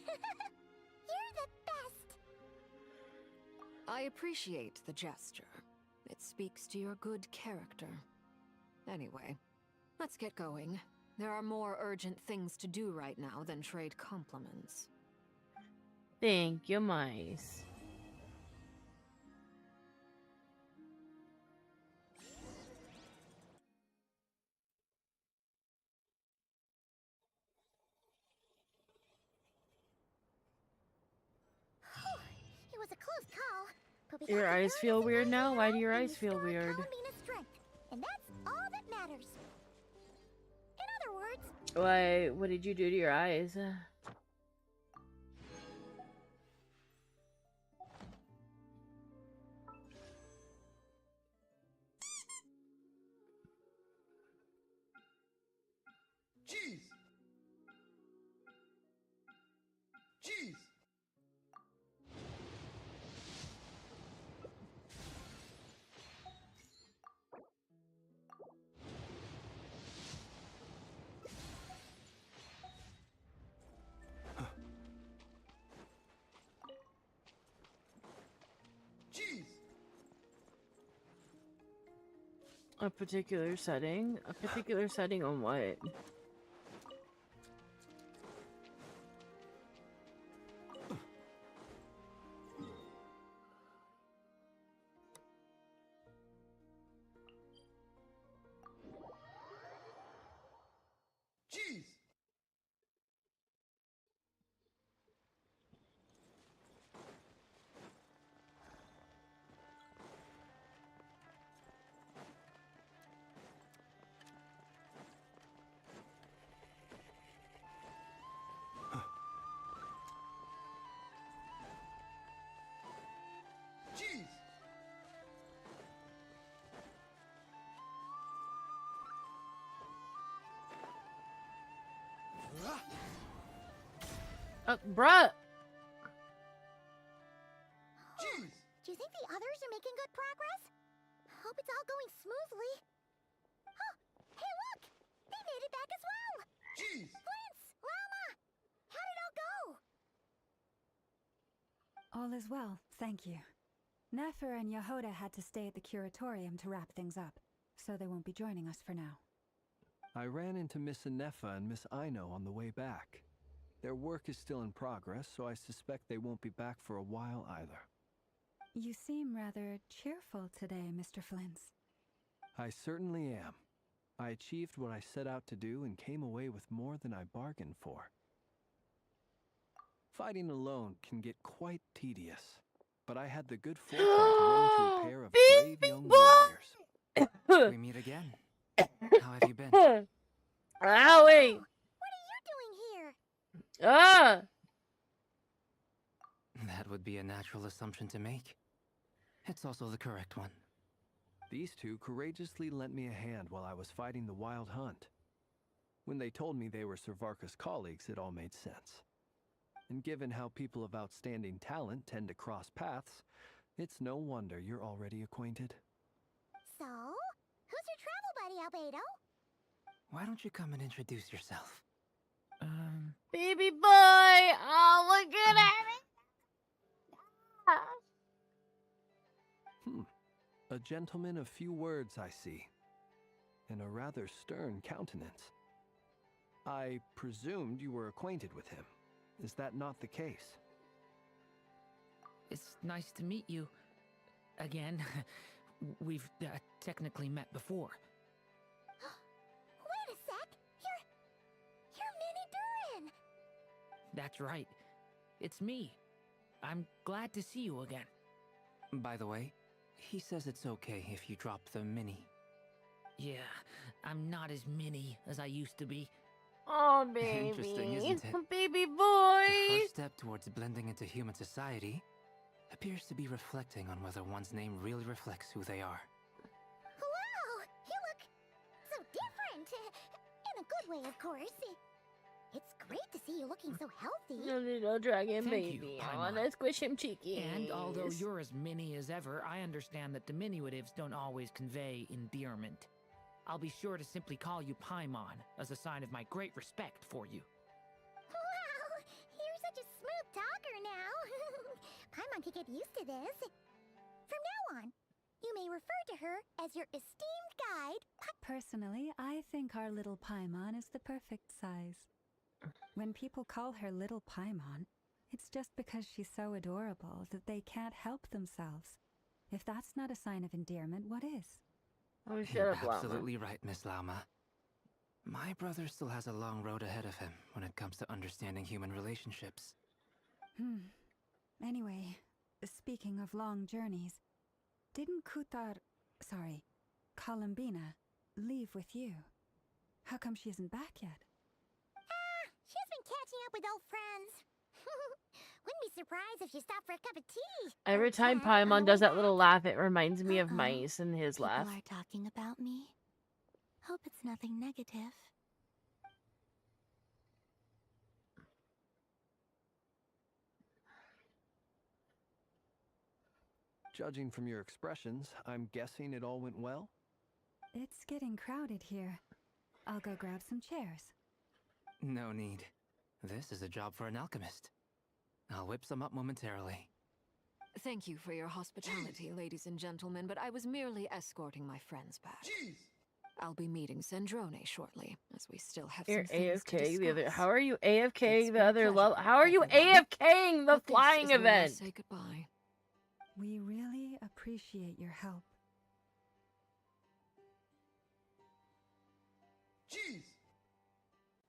F: You're the best!
D: I appreciate the gesture. It speaks to your good character. Anyway, let's get going. There are more urgent things to do right now than trade compliments.
B: Thank you, mice.
F: It was a close call, but we
B: Your
F: got the
B: eyes
F: third
B: feel
F: as an
B: weird
F: iron
B: now? Why do your
F: and
B: eyes feel
F: restored
B: weird?
F: Columbina's strength, and that's all that matters. In other words,
B: Why? What did you do to your eyes?
E: Jeez! Jeez! Jeez!
B: A particular setting? A particular setting on what?
E: Jeez! Jeez!
B: Bruh!
E: Jeez!
F: do you think the others are making good progress? Hope it's all going smoothly. Oh, hey look! They made it back as well!
E: Jeez!
F: Flint's! Llama! How did it all go?
K: All is well, thank you. Nefer and Yehoda had to stay at the curatorium to wrap things up, so they won't be joining us for now.
C: I ran into Miss Anefa and Miss Aino on the way back. Their work is still in progress, so I suspect they won't be back for a while either.
K: You seem rather cheerful today, Mr. Flins.
C: I certainly am. I achieved what I set out to do and came away with more than I bargained for. Fighting alone can get quite tedious, but I had the good fortune to run into a pair of brave young warriors.
Q: We meet again. How have you been?
B: Owie!
F: What are you doing here?
B: Ah!
Q: That would be a natural assumption to make. It's also the correct one.
C: These two courageously lent me a hand while I was fighting the wild hunt. When they told me they were Servarka's colleagues, it all made sense. And given how people of outstanding talent tend to cross paths, it's no wonder you're already acquainted.
F: So, who's your travel buddy, Albedo?
Q: Why don't you come and introduce yourself?
B: Baby boy! Oh, look at it!
C: A gentleman of few words, I see, and a rather stern countenance. I presumed you were acquainted with him. Is that not the case?
H: It's nice to meet you. Again. We've technically met before.
F: Wait a sec! You're Minnie Durin!
H: That's right. It's me. I'm glad to see you again.
Q: By the way, he says it's okay if you drop the mini.
H: Yeah, I'm not as mini as I used to be.
B: Oh, baby.
Q: Interesting, isn't it?
B: Baby boy!
Q: The first step towards blending into human society appears to be reflecting on whether one's name really reflects who they are.
F: Wow! You look so different! In a good way, of course. It's great to see you looking so healthy.
B: No, little dragon
H: Thank
B: baby.
H: you,
B: I
H: Paimon.
B: wanna squish him cheeky.
H: And although you're as mini as ever, I understand that diminutives don't always convey endearment. I'll be sure to simply call you Paimon as a sign of my great respect for you.
F: Wow! You're such a smooth talker now. Paimon could get used to this. From now on, you may refer to her as your esteemed guide.
K: Personally, I think our little Paimon is the perfect size. When people call her Little Paimon, it's just because she's so adorable that they can't help themselves. If that's not a sign of endearment, what is?
B: Oh, shut
Q: You're
B: up, Llama.
Q: absolutely right, Miss Lauma. My brother still has a long road ahead of him when it comes to understanding human relationships.
K: Anyway, speaking of long journeys, didn't Columbina, leave with you? How come she isn't back yet?
F: She's been catching up with old friends. Wouldn't be surprised if she stopped for a cup of tea.
B: Every time Paimon does that little laugh, it reminds me of mice and his laugh.
L: People are talking about me. Hope it's nothing negative.
C: Judging from your expressions, I'm guessing it all went well?
K: It's getting crowded here. I'll go grab some chairs.
Q: No need. This is a job for an alchemist. I'll whip some up momentarily.
D: Thank you for your hospitality, ladies and gentlemen, but I was merely escorting my friends back.
E: Jeez.
D: I'll be meeting Sandrone shortly, as we still have
B: You're
D: some things to
B: AFK the other.
D: discuss.
B: How are you AFKing
D: It's
B: the
D: been a
B: other
D: pleasure,
B: level? How are you
D: everyone.
B: AFKing the
D: But this
B: flying
D: is where I
B: event?
D: say goodbye.
K: We really appreciate your help.
E: Jeez.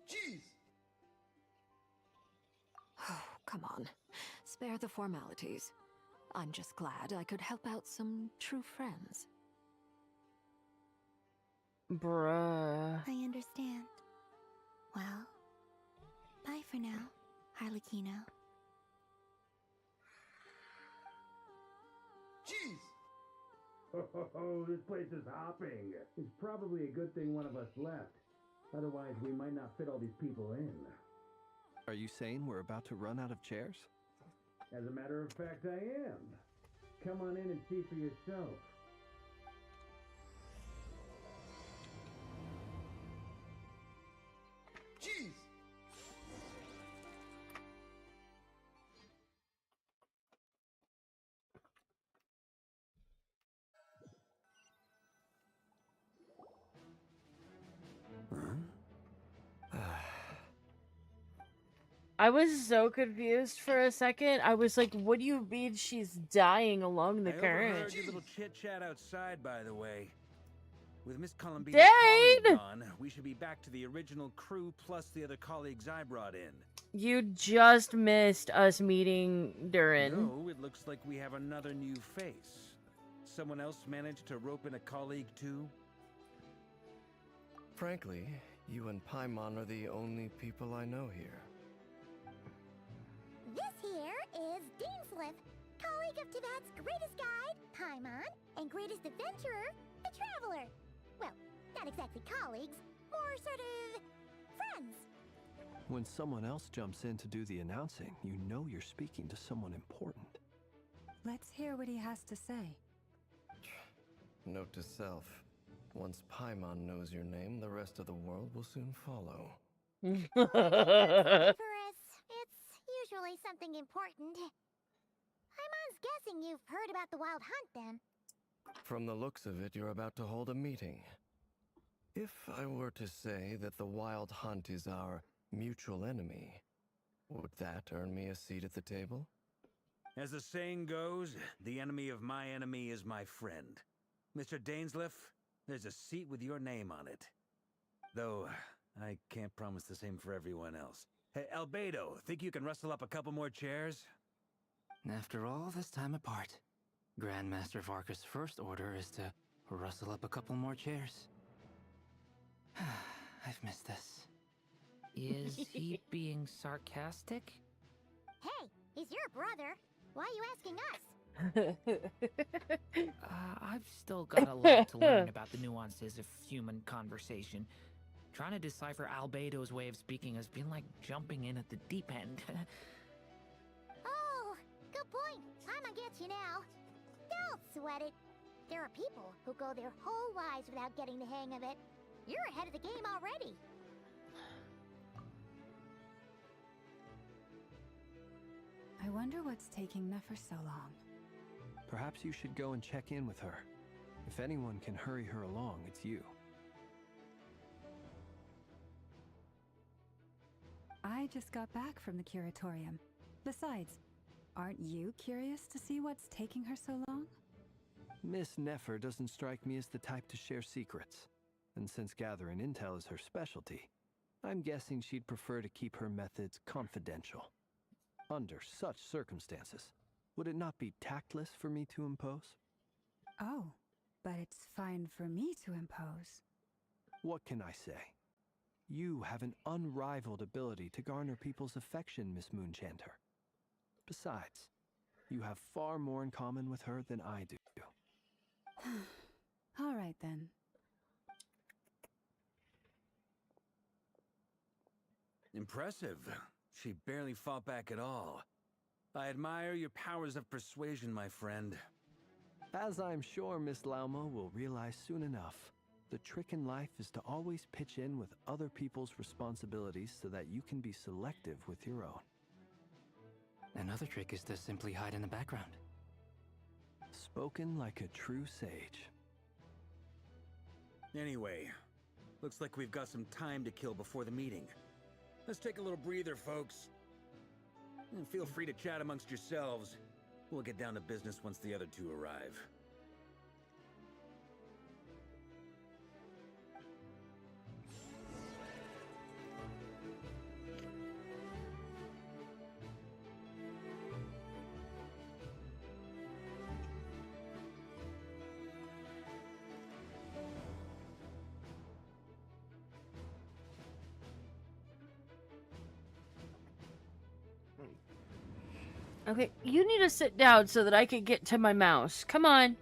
E: Jeez.
D: Oh, come on. Spare the formalities. I'm just glad I could help out some true friends.
B: Bruh.
L: I understand. Well, bye for now, Harlequino.
E: Jeez.
I: Oh, this place is hopping. It's probably a good thing one of us left. Otherwise, we might not fit all these people in.
C: Are you saying we're about to run out of chairs?
I: As a matter of fact, I am. Come on in and see for yourself.
E: Jeez.
B: I was so confused for a second. I was like, what do you mean she's dying along the
I: I
B: current?
I: overheard your little chit-chat outside, by the way. With Miss Columbina's
B: Dade!
I: colleague gone, we should be back to the original crew plus the other colleagues I brought in.
B: You just missed us meeting Durin.
I: No, it looks like we have another new face. Someone else managed to rope in a colleague too?
R: Frankly, you and Paimon are the only people I know here.
F: This here is Deanslip, colleague of Tibet's greatest guide, Paimon, and greatest adventurer, the Traveler. Well, not exactly colleagues, more sort of friends.
C: When someone else jumps in to do the announcing, you know you're speaking to someone important.
K: Let's hear what he has to say.
R: Note to self. Once Paimon knows your name, the rest of the world will soon follow.
F: For us, it's usually something important. Paimon's guessing you've heard about the Wild Hunt, then.
R: From the looks of it, you're about to hold a meeting. If I were to say that the Wild Hunt is our mutual enemy, would that earn me a seat at the table?
I: As the saying goes, the enemy of my enemy is my friend. Mr. Dainsleif, there's a seat with your name on it. Though, I can't promise the same for everyone else. Hey, Albedo, think you can rustle up a couple more chairs?
Q: After all this time apart, Grandmaster Varka's first order is to rustle up a couple more chairs. I've missed this.
H: Is he being sarcastic?
F: Hey, he's your brother. Why are you asking us?
H: I've still got a lot to learn about the nuances of human conversation. Trying to decipher Albedo's way of speaking has been like jumping in at the deep end.
F: Oh, good point. I'ma get you now. Don't sweat it. There are people who go their whole lives without getting the hang of it. You're ahead of the game already.
K: I wonder what's taking Nefer so long.
C: Perhaps you should go and check in with her. If anyone can hurry her along, it's you.
K: I just got back from the curatorium. Besides, aren't you curious to see what's taking her so long?
C: Miss Nefer doesn't strike me as the type to share secrets. And since gathering intel is her specialty, I'm guessing she'd prefer to keep her methods confidential. Under such circumstances, would it not be tactless for me to impose?
K: Oh, but it's fine for me to impose.
C: What can I say? You have an unrivaled ability to garner people's affection, Miss Moonchanter. Besides, you have far more in common with her than I do.
K: All right then.
I: Impressive. She barely fought back at all. I admire your powers of persuasion, my friend.
C: As I'm sure Miss Lauma will realize soon enough, the trick in life is to always pitch in with other people's responsibilities so that you can be selective with your own.
Q: Another trick is to simply hide in the background.
C: Spoken like a true sage.
I: Anyway, looks like we've got some time to kill before the meeting. Let's take a little breather, folks. And feel free to chat amongst yourselves. We'll get down to business once the other two arrive.
B: Okay, you need to sit down so that I can get to my mouse. Come on.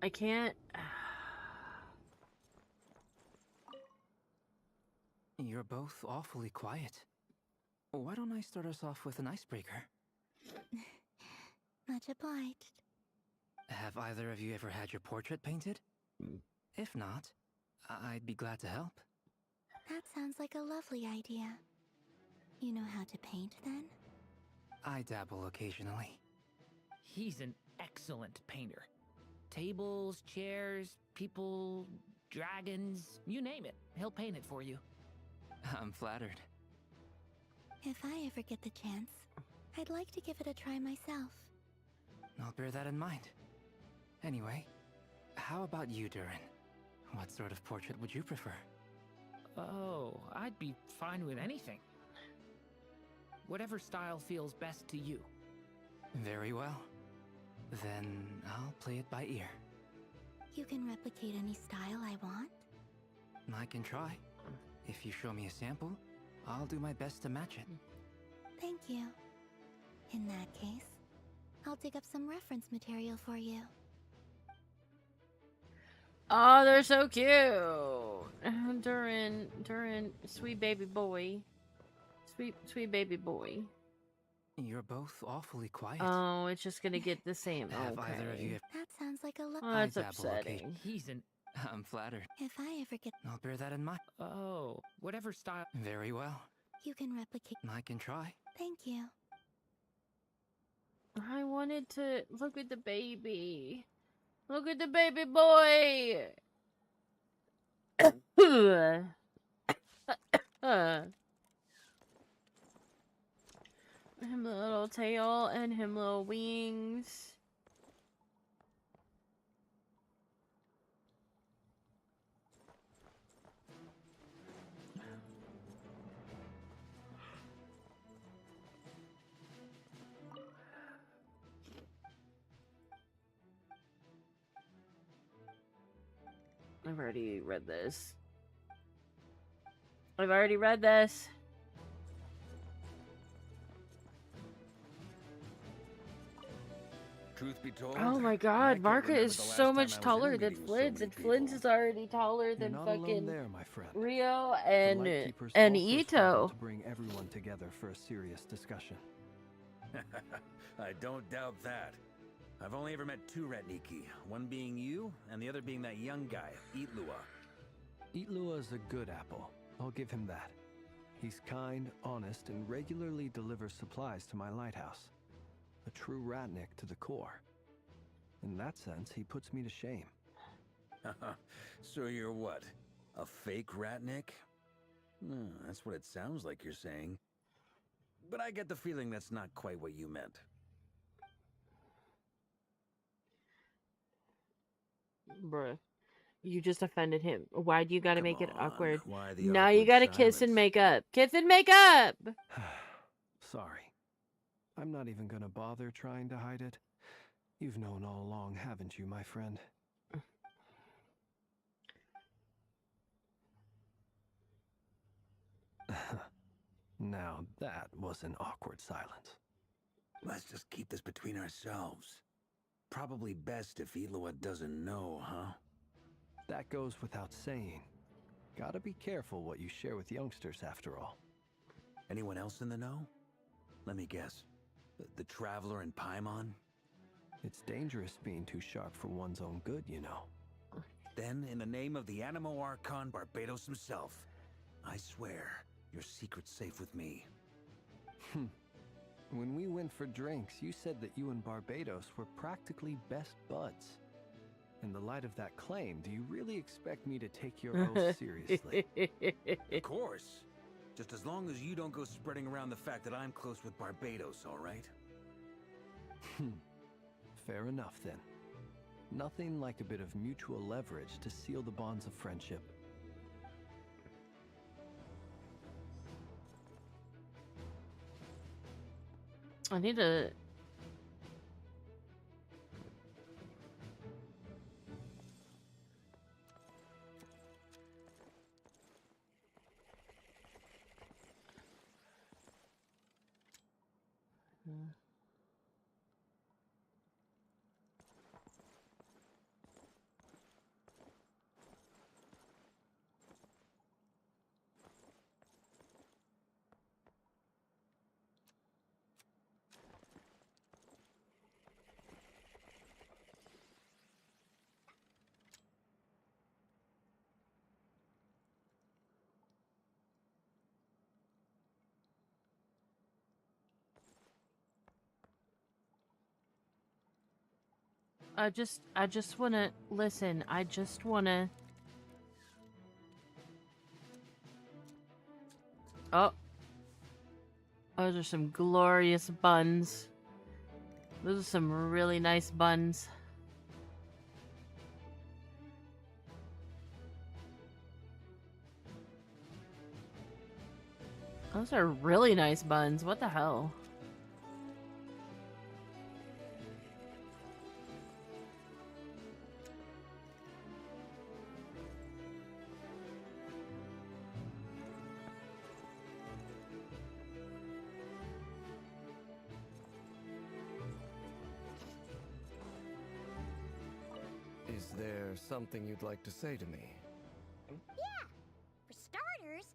B: I can't.
Q: You're both awfully quiet. Why don't I start us off with an icebreaker?
L: Much obliged.
Q: Have either of you ever had your portrait painted? If not, I'd be glad to help.
L: That sounds like a lovely idea. You know how to paint, then?
Q: I dabble occasionally.
H: He's an excellent painter. Tables, chairs, people, dragons, you name it. He'll paint it for you.
Q: I'm flattered.
L: If I ever get the chance, I'd like to give it a try myself.
Q: I'll bear that in mind. Anyway, how about you, Durin? What sort of portrait would you prefer?
H: Oh, I'd be fine with anything. Whatever style feels best to you.
Q: Very well. Then I'll play it by ear.
L: You can replicate any style I want?
Q: I can try. If you show me a sample, I'll do my best to match it.
L: Thank you. In that case, I'll dig up some reference material for you.
B: Oh, they're so cute. Durin, sweet baby boy. Sweet baby boy.
Q: You're both awfully quiet.
B: Oh, it's just gonna get the same.
Q: Have
B: Okay.
Q: either of you...
L: That sounds like a
B: Oh, that's upsetting.
H: He's an...
Q: I'm flattered.
L: If I ever get...
Q: I'll bear that in mind.
H: Oh, whatever style...
Q: Very well.
L: You can replicate.
Q: I can try.
L: Thank you.
B: I wanted to look at the baby. Look at the baby boy. Him little tail and him little wings. I've already read this. I've already read this.
I: Truth be told,
B: Oh my
I: I
B: god,
I: can't
B: Marka
I: remember
B: is
I: the last
B: so
I: time I
B: much
I: was in a
B: taller than
I: meeting with so
B: Flins,
I: many
B: and Flins
I: people.
B: is already taller
C: You're
B: than
C: not alone
B: fucking
C: there, my friend.
B: Rio
C: The
B: and
C: Lightkeepers
B: and
C: also struggle
B: Ito.
C: to bring everyone together for a serious discussion.
I: I don't doubt that. I've only ever met two Ratniki, one being you, and the other being that young guy, Itlua.
C: Itlua is a good apple. I'll give him that. He's kind, honest, and regularly delivers supplies to my lighthouse. A true Ratnik to the core. In that sense, he puts me to shame.
I: So you're what? A fake Ratnik? That's what it sounds like you're saying. But I get the feeling that's not quite what you meant.
B: Bruh. You just offended him. Why do you gotta make it awkward?
I: Why the
B: Now you
I: awkward
B: gotta kiss and
I: silence?
B: make up. Kiss and make up!
C: Sorry. I'm not even gonna bother trying to hide it. You've known all along, haven't you, my friend? Now that was an awkward silence.
I: Let's just keep this between ourselves. Probably best if Itlua doesn't know, huh?
C: That goes without saying. Gotta be careful what you share with youngsters, after all.
I: Anyone else in the know? Let me guess. The Traveler and Paimon?
C: It's dangerous being too sharp for one's own good, you know.
I: Then, in the name of the Animo Archon Barbados himself, I swear, your secret's safe with me.
C: When we went for drinks, you said that you and Barbados were practically best buds. In the light of that claim, do you really expect me to take your oath seriously?
I: Of course. Just as long as you don't go spreading around the fact that I'm close with Barbados, all right?
C: Fair enough, then. Nothing like a bit of mutual leverage to seal the bonds of friendship.
B: I need to... I just wanna listen. I just wanna. Oh, those are some glorious buns. Those are some really nice buns. Those are really nice buns. What the hell?
R: Is there something you'd like to say to me?
F: Yeah! For starters,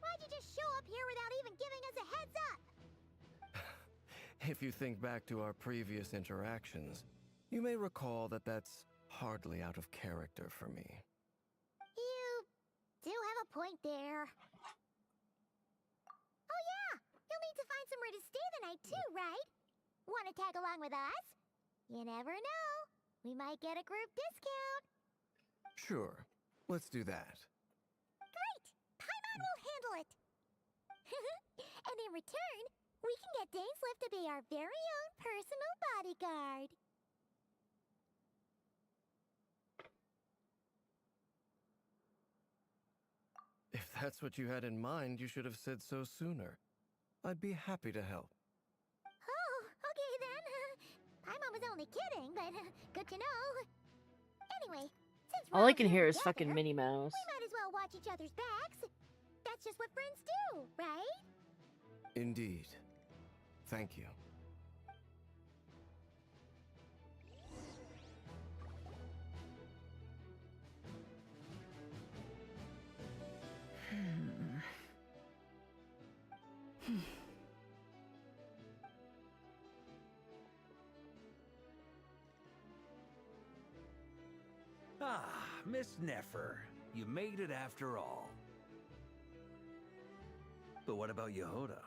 F: why'd you just show up here without even giving us a heads up?
R: If you think back to our previous interactions, you may recall that that's hardly out of character for me.
F: You do have a point there. night too, right? Want to tag along with us? You never know. We might get a group discount.
R: Sure, let's do that.
F: Great! Paimon will handle it. And in return, we can get Dainslift to be our very own personal bodyguard.
R: If that's what you had in mind, you should have said so sooner. I'd be happy to help.
F: Oh, okay then. Paimon was only kidding, but good to know. Anyway, since we're
B: All I
F: all
B: can
F: here
B: hear is
F: together,
B: fucking Minnie Mouse.
F: we might as well watch each other's backs. That's just what friends do, right?
R: Indeed. Thank you.
I: Ah, Miss Nefer. You made it after all. But what about Yehoda?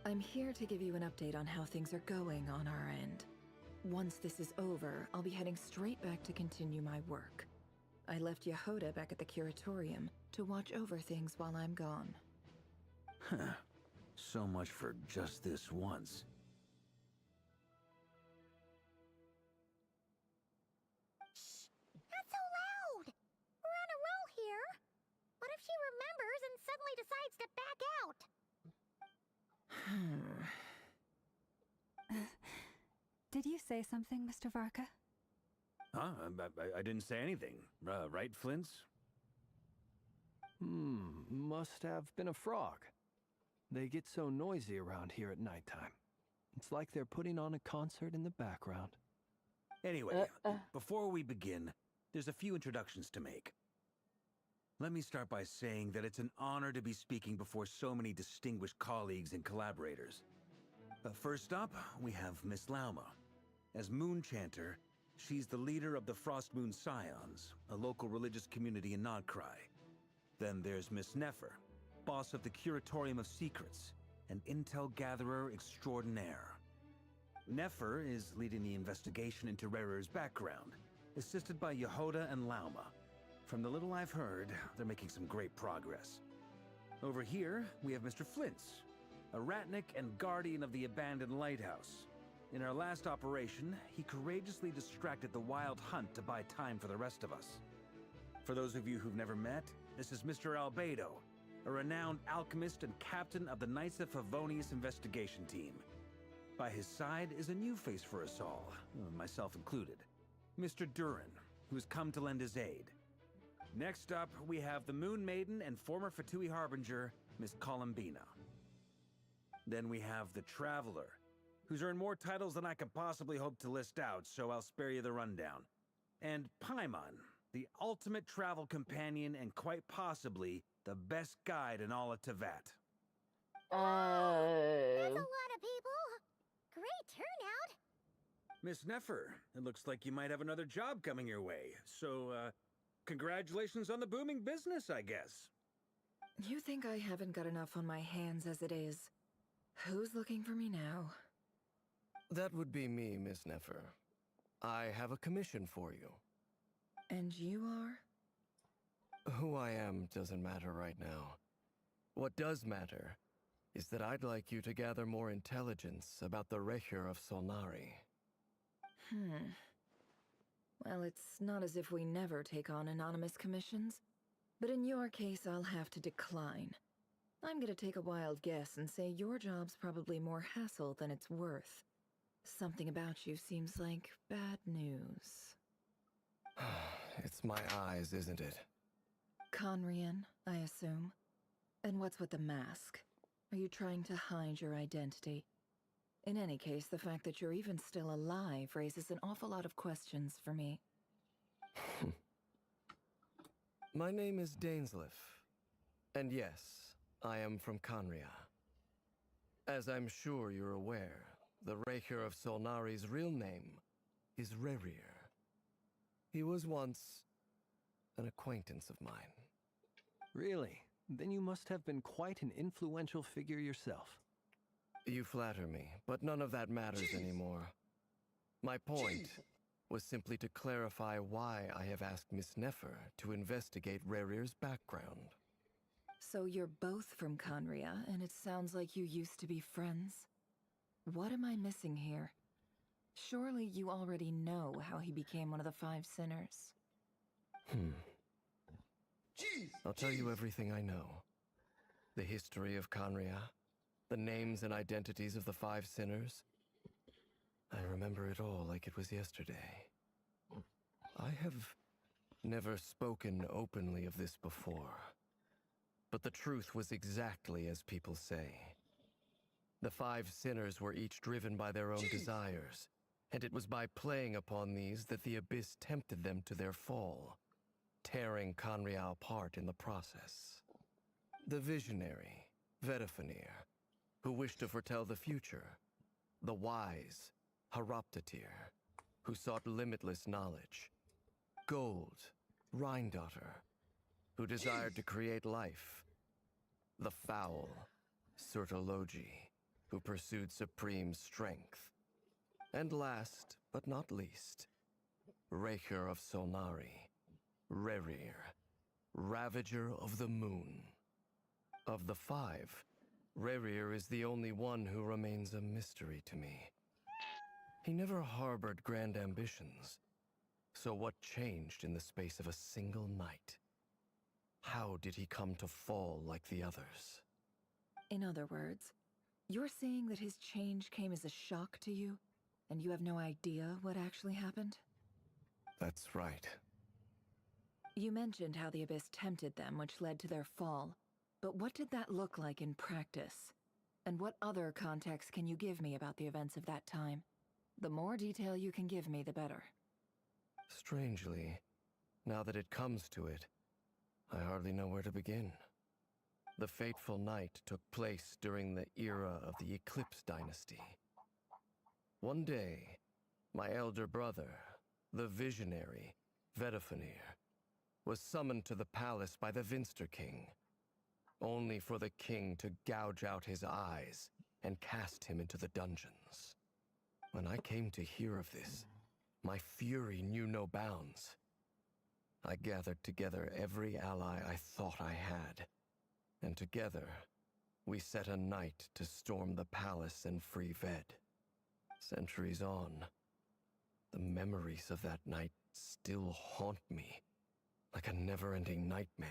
G: I'm here to give you an update on how things are going on our end. Once this is over, I'll be heading straight back to continue my work. I left Yehoda back at the Curatorium to watch over things while I'm gone.
I: Huh. So much for just this once.
F: Shh! Not so loud! We're on a roll here. What if she remembers and suddenly decides to back out?
K: Did you say something, Mr. Varka?
I: Huh? I didn't say anything. Right, Flint's?
C: Must have been a frog. They get so noisy around here at nighttime. It's like they're putting on a concert in the background.
I: Anyway, before we begin, there's a few introductions to make. Let me start by saying that it's an honor to be speaking before so many distinguished colleagues and collaborators. First up, we have Miss Lauma. As Moon Chanter, she's the leader of the Frost Moon Scions, a local religious community in Nodcry. Then there's Miss Nefer, boss of the Curatorium of Secrets, an intel gatherer extraordinaire. Nefer is leading the investigation into Rerer's background, assisted by Yehoda and Lauma. From the little I've heard, they're making some great progress. Over here, we have Mr. Flint's, a ratnik and guardian of the abandoned lighthouse. In our last operation, he courageously distracted the Wild Hunt to buy time for the rest of us. For those of you who've never met, this is Mr. Albedo, a renowned alchemist and captain of the Knights of Favonius investigation team. By his side is a new face for us all, myself included, Mr. Durin, who's come to lend his aid. Next up, we have the Moon Maiden and former Fatui Harbinger, Miss Columbina. Then we have the Traveler, who's earned more titles than I could possibly hope to list out, so I'll spare you the rundown. And Paimon, the ultimate travel companion and quite possibly the best guide in all of Tevat.
F: That's a lot of people. Great turnout.
I: Miss Nefer, it looks like you might have another job coming your way, so, congratulations on the booming business, I guess.
G: You think I haven't got enough on my hands as it is? Who's looking for me now?
R: That would be me, Miss Nefer. I have a commission for you.
G: And you are?
R: Who I am doesn't matter right now. What does matter is that I'd like you to gather more intelligence about the Recher of Solnari.
G: Well, it's not as if we never take on anonymous commissions, but in your case, I'll have to decline. I'm gonna take a wild guess and say your job's probably more hassle than it's worth. Something about you seems like bad news.
R: It's my eyes, isn't it?
G: Conrian, I assume. And what's with the mask? Are you trying to hide your identity? In any case, the fact that you're even still alive raises an awful lot of questions for me.
R: My name is Dainsliff. And yes, I am from Conria. As I'm sure you're aware, the Recher of Solnari's real name is Rerir. He was once an acquaintance of mine.
C: Really? Then you must have been quite an influential figure yourself.
R: You flatter me, but none of that matters anymore. My point was simply to clarify why I have asked Miss Nefer to investigate Rerir's background.
G: So you're both from Conria, and it sounds like you used to be friends. What am I missing here? Surely you already know how he became one of the Five Sinners.
R: I'll tell you everything I know. The history of Conria, the names and identities of the Five Sinners. I remember it all like it was yesterday. I have never spoken openly of this before. But the truth was exactly as people say. The Five Sinners were each driven by their own desires, and it was by playing upon these that the Abyss tempted them to their fall, tearing Conria apart in the process. The visionary, Vedifenir, who wished to foretell the future. The wise, Haroptatir, who sought limitless knowledge. Gold, Rhindaughter, who desired to create life. The foul, Surtologi, who pursued supreme strength. And last, but not least, Raker of Solnari, Rerir, Ravager of the Moon. Of the five, Rerir is the only one who remains a mystery to me. He never harbored grand ambitions. So what changed in the space of a single night? How did he come to fall like the others?
G: In other words, you're saying that his change came as a shock to you, and you have no idea what actually happened?
R: That's right.
G: You mentioned how the Abyss tempted them, which led to their fall. But what did that look like in practice? And what other context can you give me about the events of that time? The more detail you can give me, the better.
R: Strangely, now that it comes to it, I hardly know where to begin. The fateful night took place during the era of the Eclipse Dynasty. One day, my elder brother, the visionary, Vedifenir, was summoned to the palace by the Vinster King, only for the king to gouge out his eyes and cast him into the dungeons. When I came to hear of this, my fury knew no bounds. I gathered together every ally I thought I had, and together, we set a night to storm the palace and free Ved. Centuries on, the memories of that night still haunt me like a never-ending nightmare.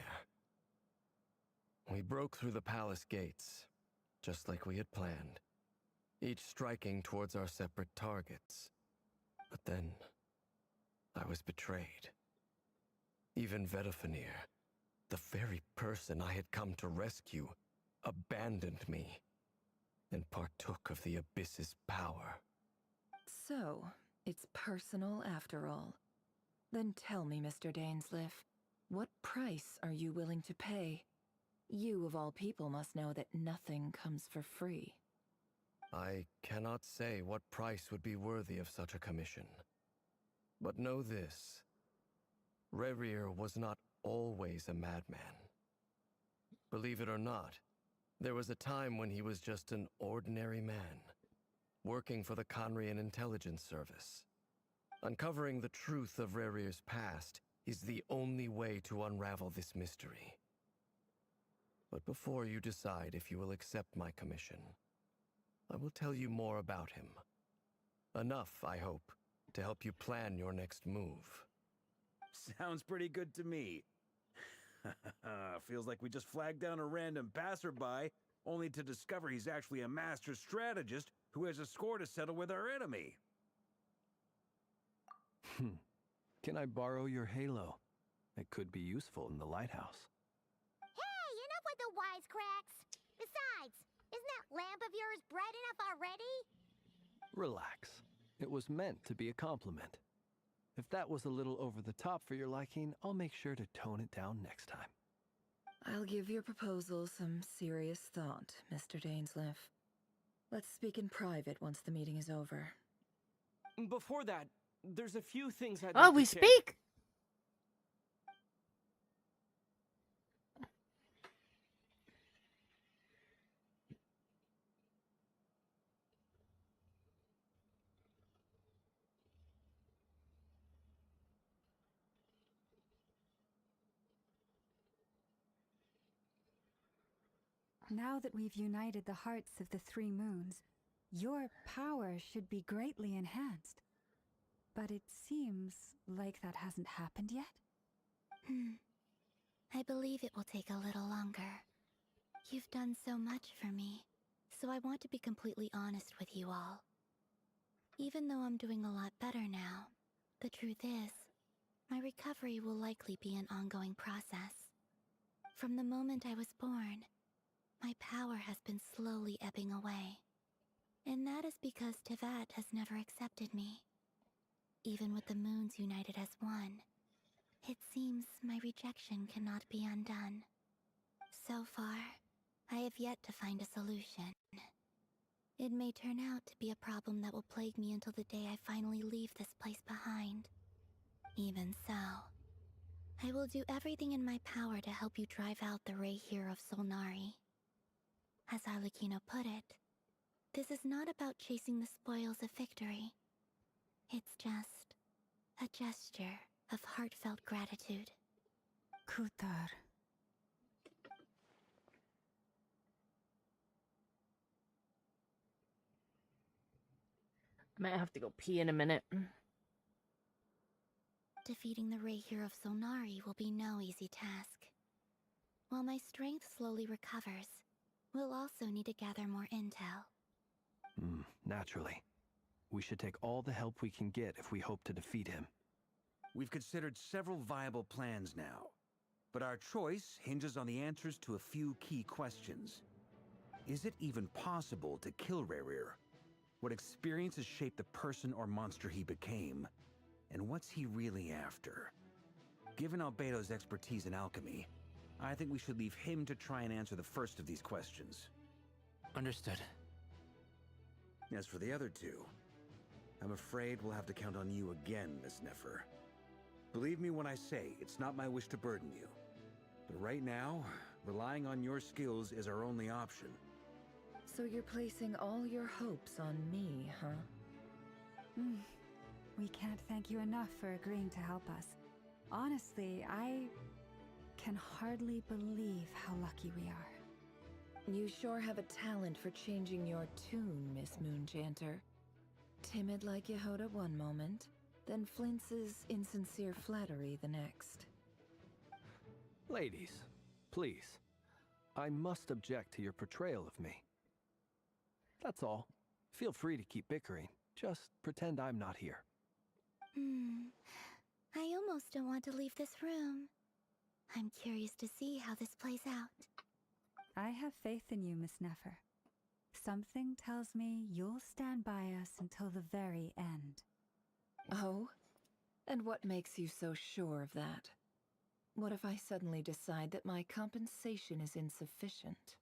R: We broke through the palace gates, just like we had planned, each striking towards our separate targets. But then, I was betrayed. Even Vedifenir, the very person I had come to rescue, abandoned me and partook of the Abyss's power.
G: So, it's personal after all. Then tell me, Mr. Dainsleif, what price are you willing to pay? You, of all people, must know that nothing comes for free.
R: I cannot say what price would be worthy of such a commission. But know this. Rerir was not always a madman. Believe it or not, there was a time when he was just an ordinary man, working for the Conrian Intelligence Service. Uncovering the truth of Rerir's past is the only way to unravel this mystery. But before you decide if you will accept my commission, I will tell you more about him. Enough, I hope, to help you plan your next move.
I: Sounds pretty good to me. Feels like we just flagged down a random passerby, only to discover he's actually a master strategist who has a score to settle with our enemy.
C: Can I borrow your halo? It could be useful in the lighthouse.
F: Hey, enough with the wisecracks! Besides, isn't that lamp of yours bright enough already?
C: Relax. It was meant to be a compliment. If that was a little over the top for your liking, I'll make sure to tone it down next time.
G: I'll give your proposal some serious thought, Mr. Dainsleif. Let's speak in private once the meeting is over.
S: Before that, there's a few things I'd
B: Oh,
S: like
B: we
S: to share.
B: speak!
K: Now that we've united the hearts of the three moons, your power should be greatly enhanced. But it seems like that hasn't happened yet?
L: I believe it will take a little longer. You've done so much for me, so I want to be completely honest with you all. Even though I'm doing a lot better now, the truth is, my recovery will likely be an ongoing process. From the moment I was born, my power has been slowly ebbing away. And that is because Tevat has never accepted me. Even with the moons united as one, it seems my rejection cannot be undone. So far, I have yet to find a solution. It may turn out to be a problem that will plague me until the day I finally leave this place behind. Even so, I will do everything in my power to help you drive out the Ray here of Solnari. As Arlecchino put it, this is not about chasing the spoils of victory. It's just a gesture of heartfelt gratitude.
K: Kutar.
B: I might have to go pee in a minute.
L: Defeating the Ray here of Solnari will be no easy task. While my strength slowly recovers, we'll also need to gather more intel.
C: Naturally. We should take all the help we can get if we hope to defeat him.
I: We've considered several viable plans now, but our choice hinges on the answers to a few key questions. Is it even possible to kill Rerir? What experiences shaped the person or monster he became? And what's he really after? Given Albedo's expertise in alchemy, I think we should leave him to try and answer the first of these questions.
Q: Understood.
I: As for the other two, I'm afraid we'll have to count on you again, Miss Nefer. Believe me when I say it's not my wish to burden you. But right now, relying on your skills is our only option.
G: So you're placing all your hopes on me, huh?
K: We can't thank you enough for agreeing to help us. Honestly, I can hardly believe how lucky we are.
G: You sure have a talent for changing your tune, Miss Moonjanter. Timid like Yehoda one moment, then flinces insincere flattery the next.
C: Ladies, please. I must object to your portrayal of me. That's all. Feel free to keep bickering. Just pretend I'm not here.
L: I almost don't want to leave this room. I'm curious to see how this plays out.
K: I have faith in you, Miss Nefer. Something tells me you'll stand by us until the very end.
G: Oh? And what makes you so sure of that? What if I suddenly decide that my compensation is insufficient?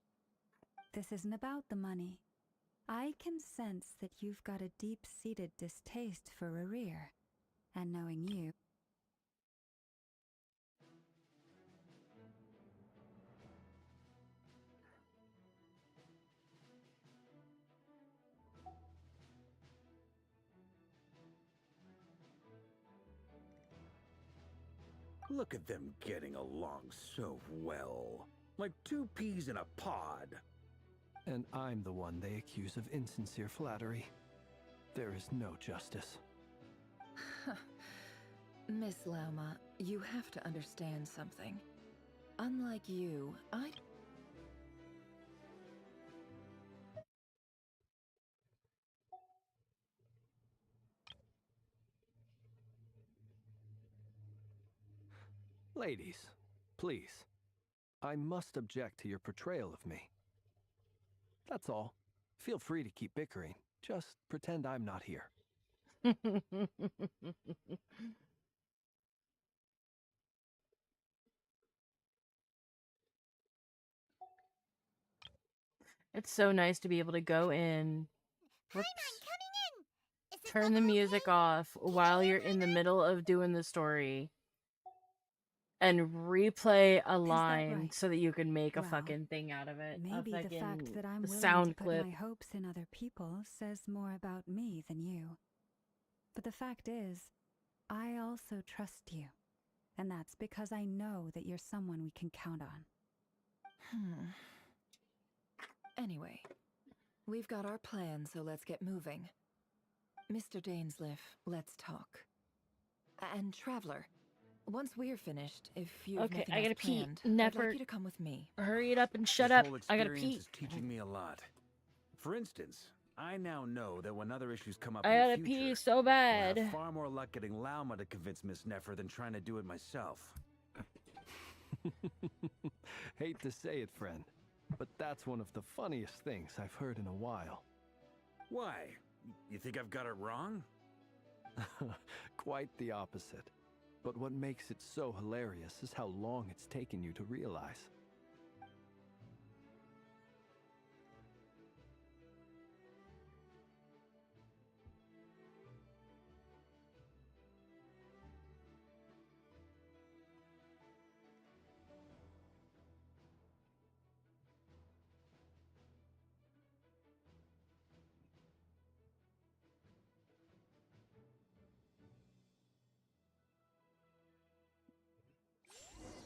K: This isn't about the money. I can sense that you've got a deep-seated distaste for Rerir, and knowing you...
I: Look at them getting along so well. Like two peas in a pod.
C: And I'm the one they accuse of insincere flattery. There is no justice.
G: Miss Lauma, you have to understand something. Unlike you,
C: Ladies, please. I must object to your portrayal of me. That's all. Feel free to keep bickering. Just pretend I'm not here.
B: It's so nice to be able to go in, turn the music off while you're in the middle of doing the story, and replay a line
K: right?
B: so that you can make a
K: Well,
B: fucking thing out of it.
K: Maybe the fact that I'm willing
B: sound
K: to put
B: clip.
K: my hopes in other people says more about me than you. But the fact is, I also trust you. And that's because I know that you're someone we can count on.
G: Anyway, we've got our plan, so let's get moving. Mr. Dainsliff, let's talk. And Traveler, once we're finished, if you've
B: Okay,
G: nothing
B: I
G: else
B: gotta pee.
G: planned, I'd
B: Never.
G: like you to come with me.
B: Hurry it up and shut
I: This
B: up.
I: whole
B: I gotta
I: experience
B: pee.
I: is teaching me a lot. For instance, I now know that when other issues come up
B: I
I: in
B: gotta
I: the future,
B: pee so
I: I'll
B: bad.
I: have far more luck getting Lauma to convince Miss Nefer than trying to do it myself.
C: Hate to say it, friend, but that's one of the funniest things I've heard in a while.
I: Why? You think I've got it wrong?
C: Quite the opposite. But what makes it so hilarious is how long it's taken you to realize.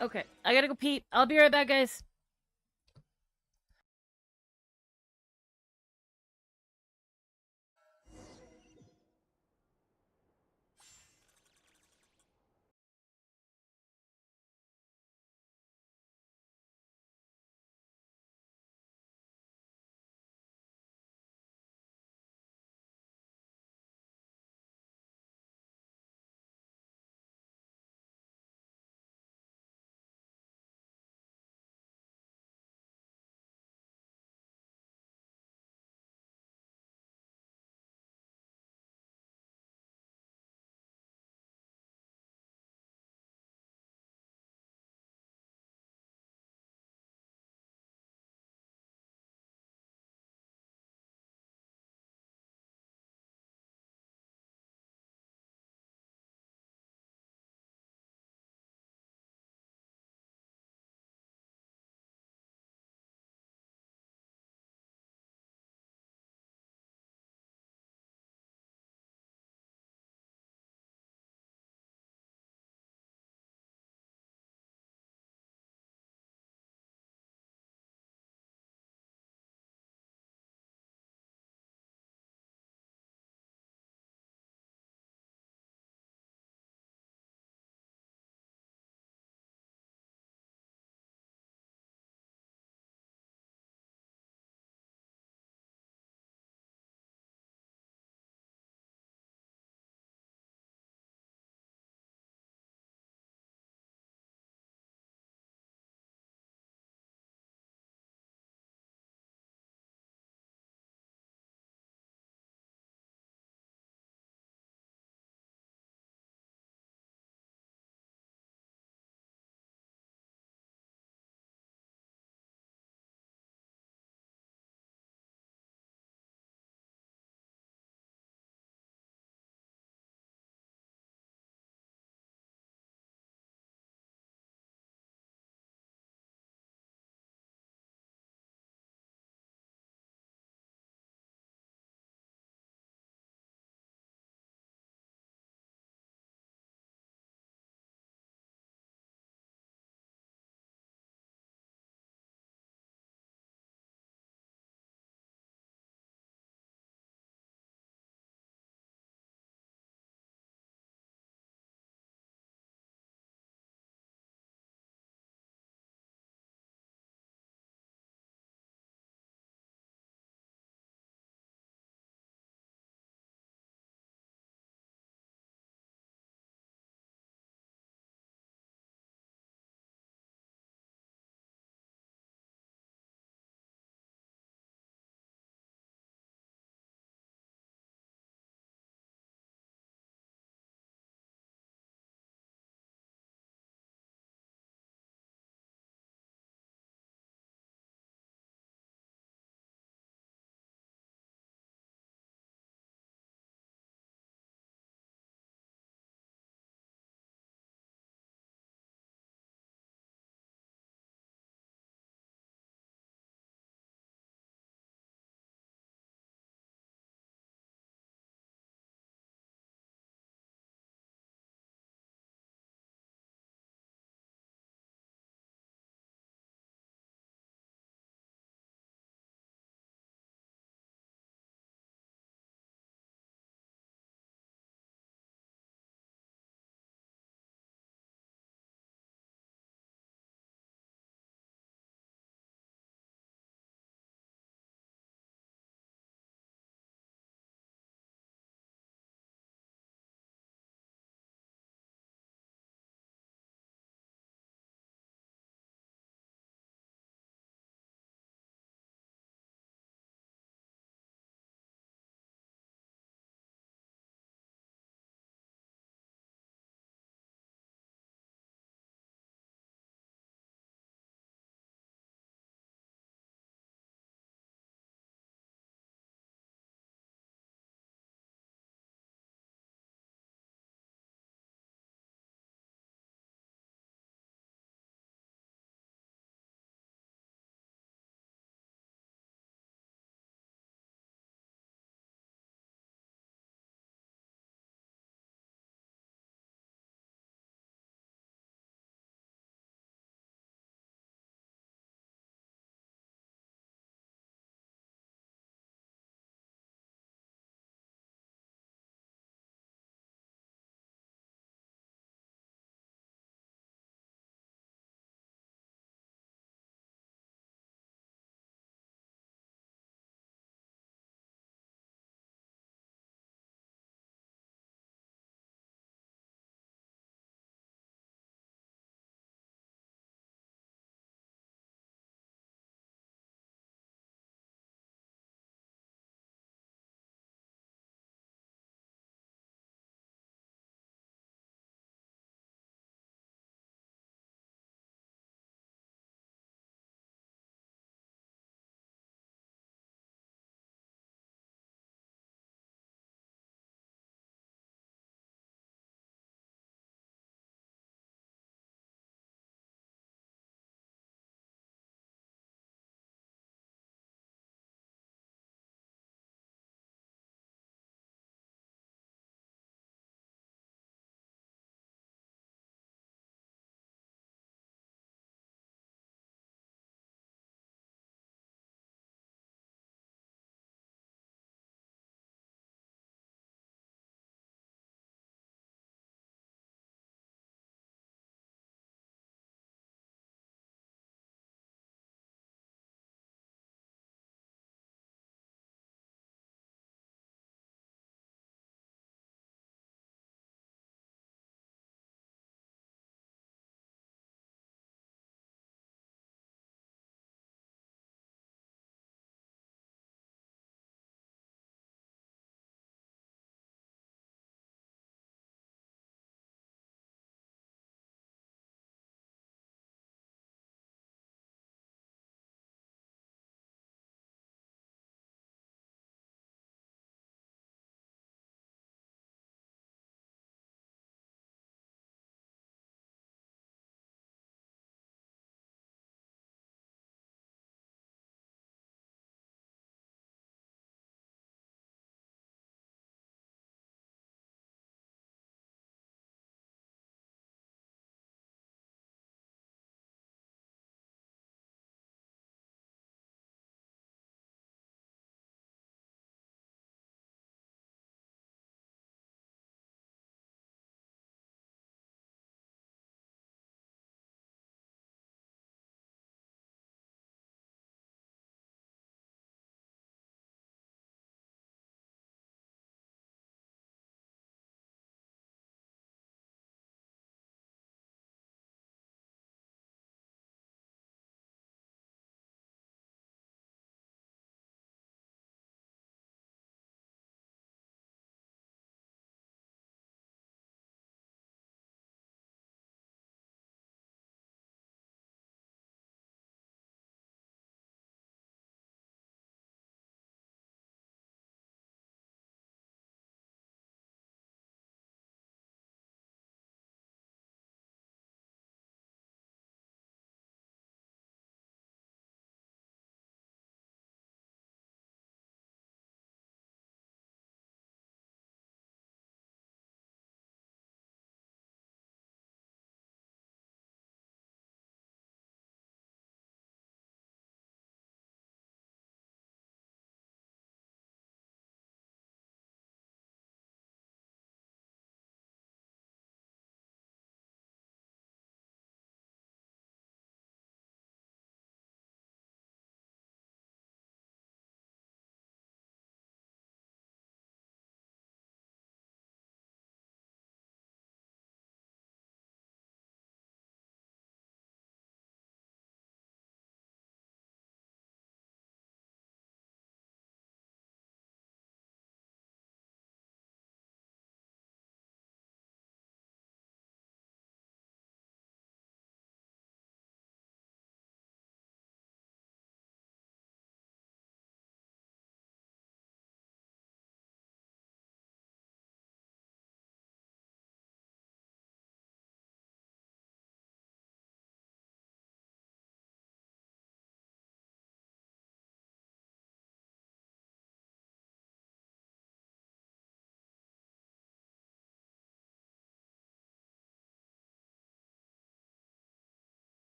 B: Okay, I gotta go pee. I'll be right back, guys.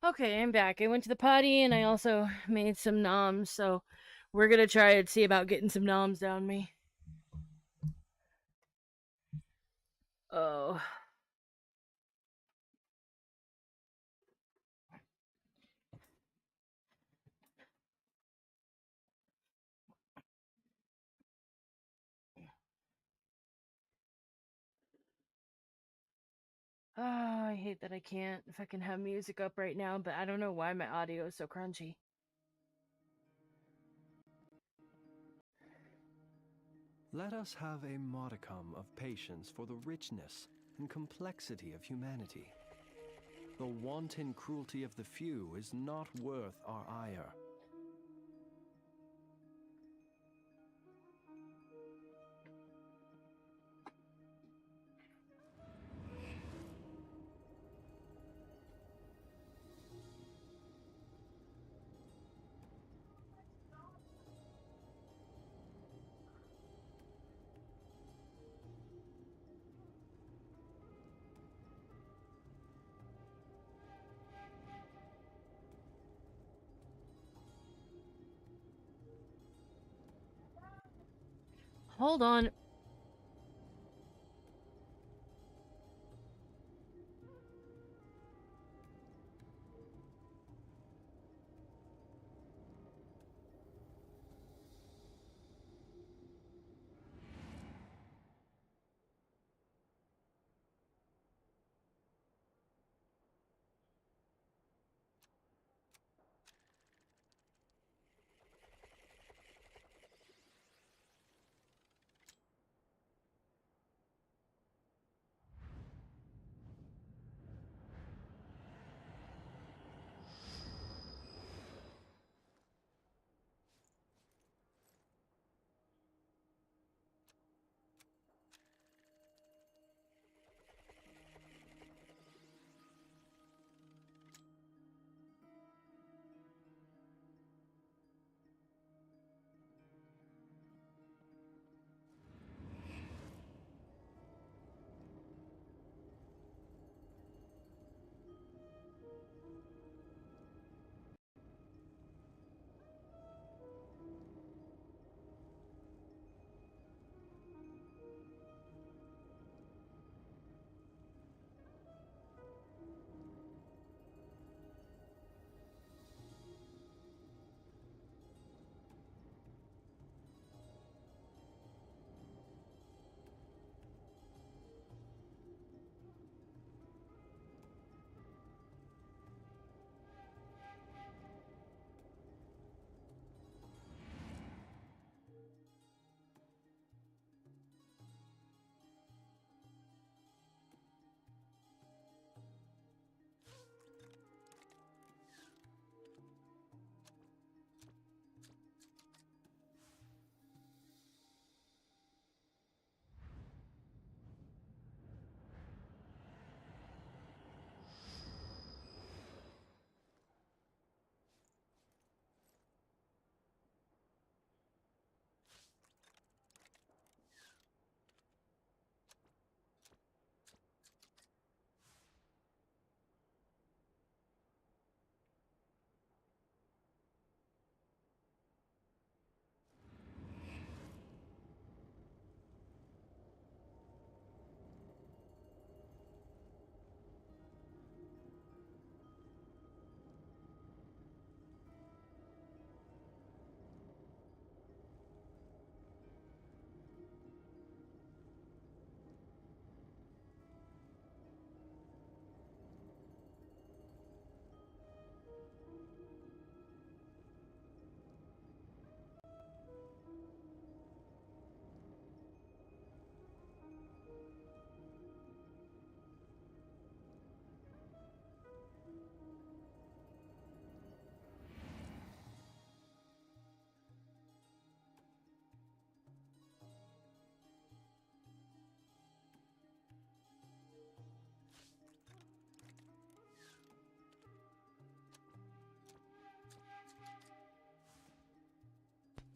B: Okay, I'm back. I went to the potty and I also made some noms, so we're gonna try and see about getting some noms down me. Oh. Oh, I hate that I can't fucking have music up right now, but I don't know why my audio is so crunchy.
C: Let us have a modicum of patience for the richness and complexity of humanity. The wanton cruelty of the few is not worth our ire.
B: Hold on.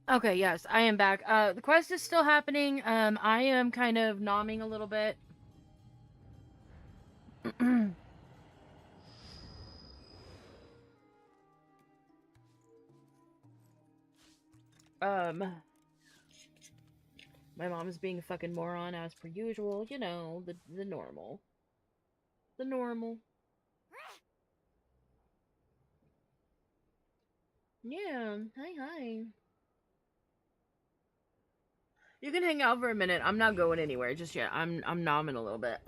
B: Okay, yes, I am back. The quest is still happening. I am kind of nomming a little bit. My mom is being a fucking moron as per usual. You know, the normal. The normal. Yeah, hi. You can hang out for a minute. I'm not going anywhere just yet. I'm nomming a little bit.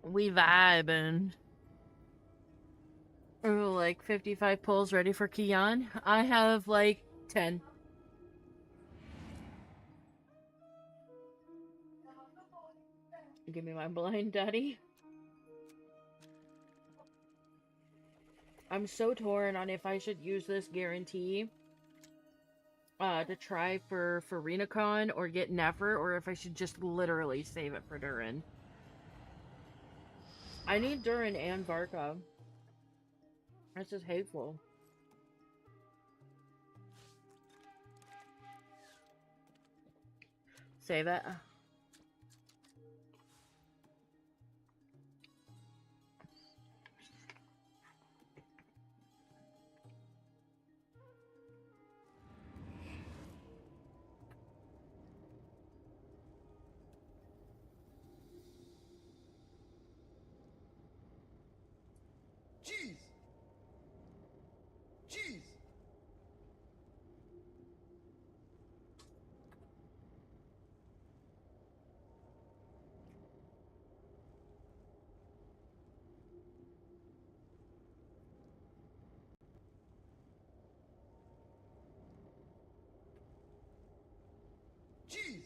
B: We vibing. Oh, like 55 pulls ready for Kian? I have like 10. Give me my blind, daddy. I'm so torn on if I should use this guarantee to try for RenaCon or get Nefer, or if I should just literally save it for Durin. I need Durin and Varka. That's just hateful. Save it.
E: Jeez! Jeez! Jeez!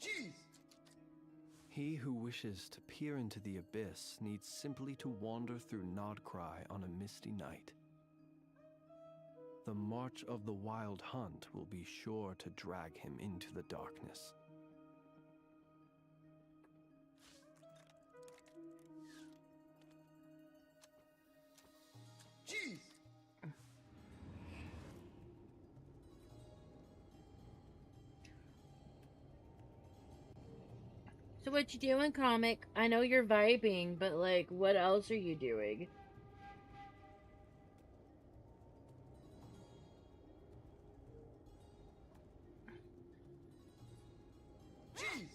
E: Jeez!
C: He who wishes to peer into the abyss needs simply to wander through Nodcry on a misty night. The march of the Wild Hunt will be sure to drag him into the darkness.
E: Jeez!
B: So what you doing, comic? I know you're vibing, but like, what else are you doing?
E: Jeez!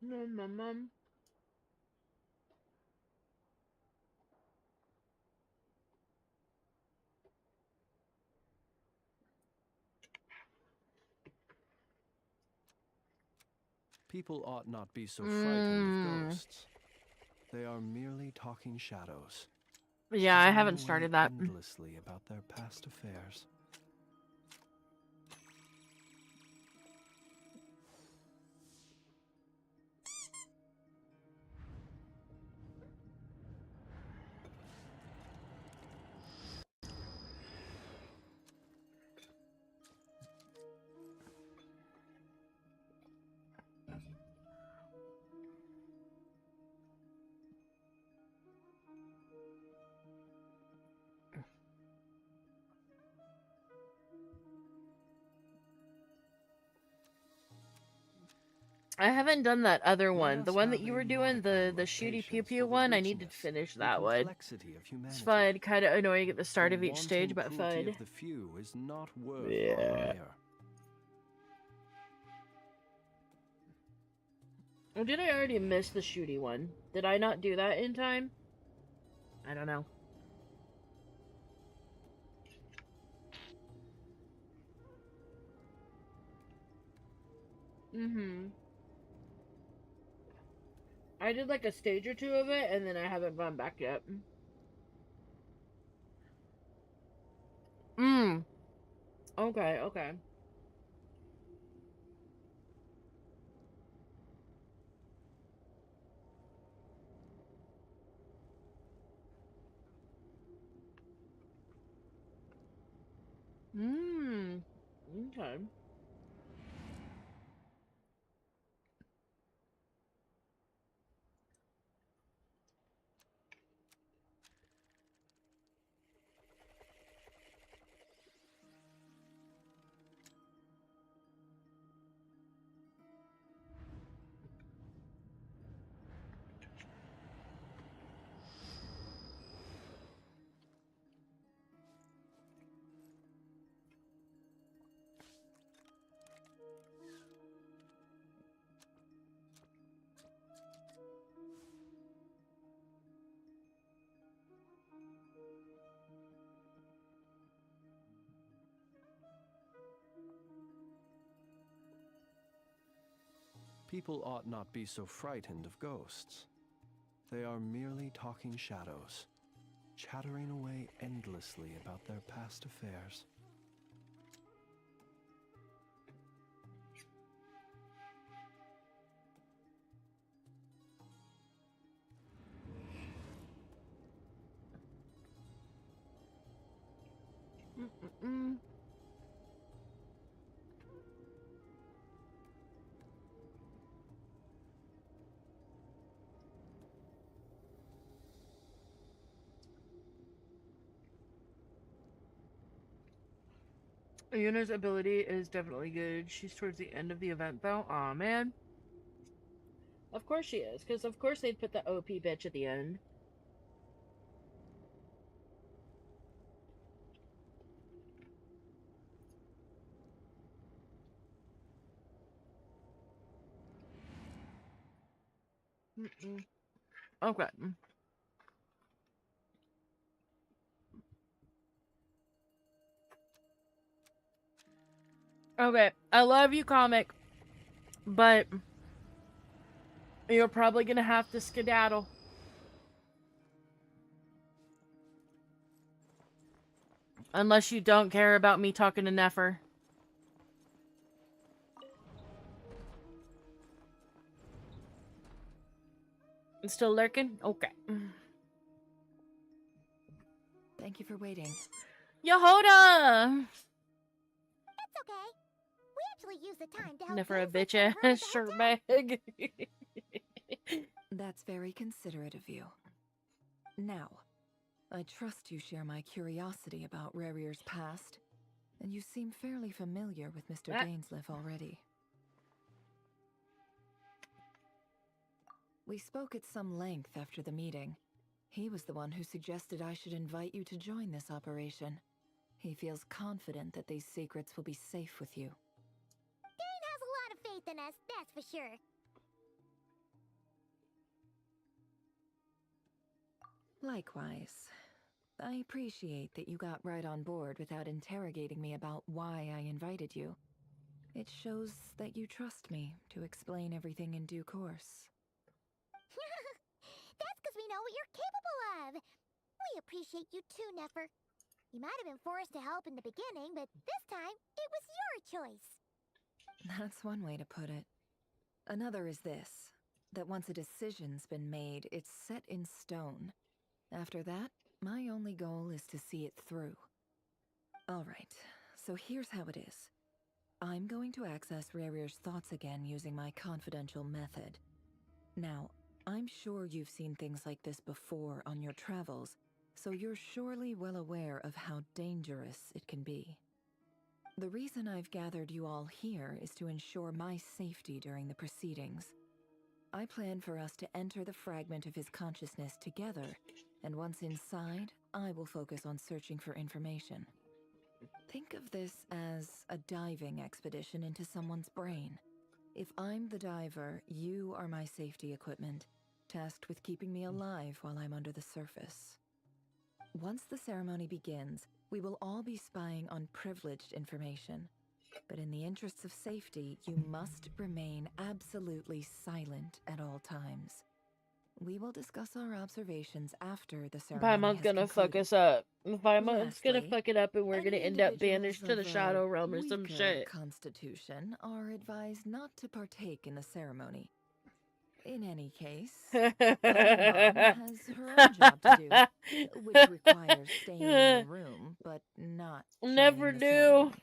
B: No, mom.
C: People ought not be so frightened of ghosts. They are merely talking shadows.
B: Yeah, I
C: jamming
B: haven't
C: away
B: started that.
C: endlessly about their past affairs.
B: I haven't done that other one. The one that you were doing, the shooty pew pew one, I need to finish that one. It's fun, kind of annoying at the start of each stage, but fun.
C: Of the few is not worth
B: Yeah.
C: our ire.
B: Or did I already miss the shooty one? Did I not do that in time? I don't know. I did like a stage or two of it, and then I haven't gone back yet. Okay, okay. Okay.
C: People ought not be so frightened of ghosts. They are merely talking shadows, chattering away endlessly about their past affairs.
B: Yuna's ability is definitely good. She's towards the end of the event, though. Aw, man. Of course she is, because of course they'd put the OP bitch at the end. Okay. Okay, I love you, comic, but you're probably gonna have to skedaddle. Unless you don't care about me talking to Nefer. Still lurking? Okay.
G: Thank you for waiting.
B: Yehoda!
F: It's okay. We actually use the time to help
B: Nefer a
F: Dainsleif
B: bitch
F: and
B: ass shirt bag.
G: That's very considerate of you. Now, I trust you share my curiosity about Rarier's past, and you seem fairly familiar with Mr. Dainsleif already. We spoke at some length after the meeting. He was the one who suggested I should invite you to join this operation. He feels confident that these secrets will be safe with you.
F: Dane has a lot of faith in us, that's for sure.
G: Likewise. I appreciate that you got right on board without interrogating me about why I invited you. It shows that you trust me to explain everything in due course.
F: That's because we know what you're capable of. We appreciate you too, Nefer. You might have been forced to help in the beginning, but this time, it was your choice.
G: That's one way to put it. Another is this, that once a decision's been made, it's set in stone. After that, my only goal is to see it through. Alright, so here's how it is. I'm going to access Rarier's thoughts again using my confidential method. Now, I'm sure you've seen things like this before on your travels, so you're surely well aware of how dangerous it can be. The reason I've gathered you all here is to ensure my safety during the proceedings. I plan for us to enter the fragment of his consciousness together, and once inside, I will focus on searching for information. Think of this as a diving expedition into someone's brain. If I'm the diver, you are my safety equipment, tasked with keeping me alive while I'm under the surface. Once the ceremony begins, we will all be spying on privileged information. But in the interests of safety, you must remain absolutely silent at all times. We will discuss our observations after the ceremony
B: Paimon's
G: has
B: gonna fuck
G: concluded.
B: us up. Paimon's gonna
G: Lastly,
B: fuck it up and we're gonna
G: any
B: end up
G: individuals
B: banished to the
G: of a
B: Shadow Realm or some
G: weaker
B: shit.
G: constitution are advised not to partake in the ceremony. In any case, Paimon has her own job to do, which requires staying in the room, but not
B: Never
G: joining the
B: knew.
G: ceremony.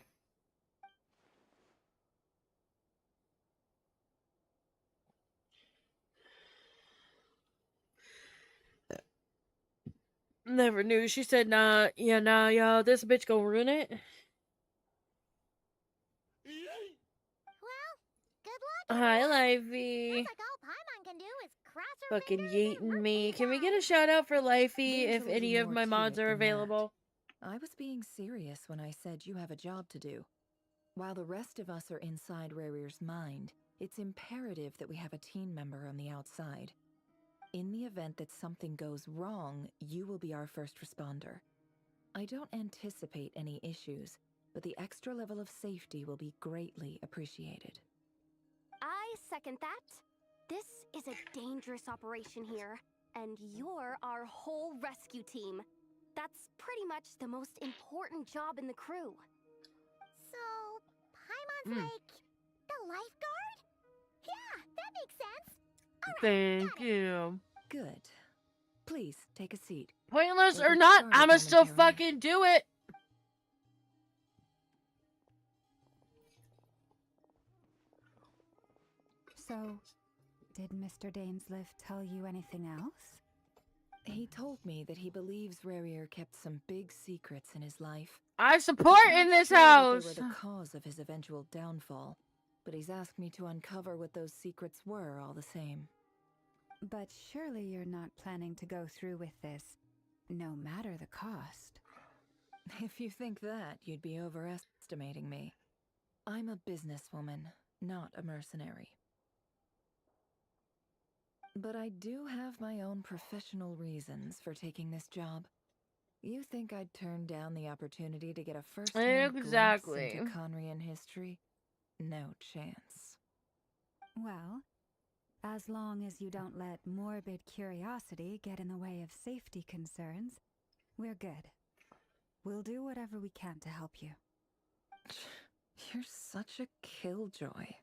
B: Never knew. She said, nah, yeah, nah, y'all, this bitch gonna ruin it. Hi, Lifey.
F: Like all Paimon can do is cross her
B: Fucking
F: fingers
B: yeeting me. Can we get a shout out for Lifey
G: There's
B: if
G: a little
B: any of
G: more
B: my
G: to
B: mods
G: it
B: are
G: than that.
B: available?
G: I was being serious when I said you have a job to do. While the rest of us are inside Rarir's mind, it's imperative that we have a team member on the outside. In the event that something goes wrong, you will be our first responder. I don't anticipate any issues, but the extra level of safety will be greatly appreciated.
J: I second that. This is a dangerous operation here, and you're our whole rescue team. That's pretty much the most important job in the crew.
F: So, Paimon's like the lifeguard? Yeah, that makes sense.
B: Thank you.
G: Good. Please, take a seat.
B: Pointless
G: We'll
B: or
G: get
B: not,
G: started
B: I'ma still
G: momentarily.
B: fucking do it.
K: So, did Mr. Dainsliff tell you anything else?
G: He told me that he believes Rarir kept some big secrets in his life.
B: I support
G: He's
B: in
G: not
B: this
G: sure that
B: house.
G: they were the cause of his eventual downfall, but he's asked me to uncover what those secrets were all the same.
K: But surely you're not planning to go through with this, no matter the cost.
G: If you think that, you'd be overestimating me. I'm a businesswoman, not a mercenary. But I do have my own professional reasons for taking this job. You think I'd turn down the opportunity to get a first-hand
B: Exactly.
G: glimpse into Conrian history? No chance.
K: Well, as long as you don't let morbid curiosity get in the way of safety concerns, we're good. We'll do whatever we can to help you.
G: You're such a killjoy.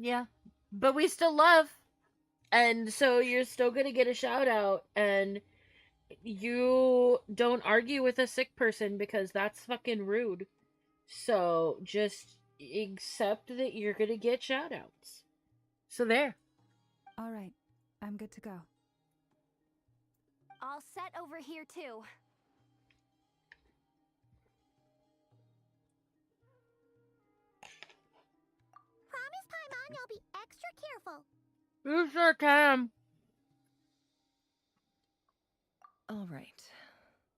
B: Yeah. But we still love. And so you're still gonna get a shout out. And you don't argue with a sick person because that's fucking rude. So just accept that you're gonna get shout outs. So there.
K: All right, I'm good to go.
J: All set over here, too.
F: Promise, Paimon, you'll be extra careful.
B: You sure can.
G: All right.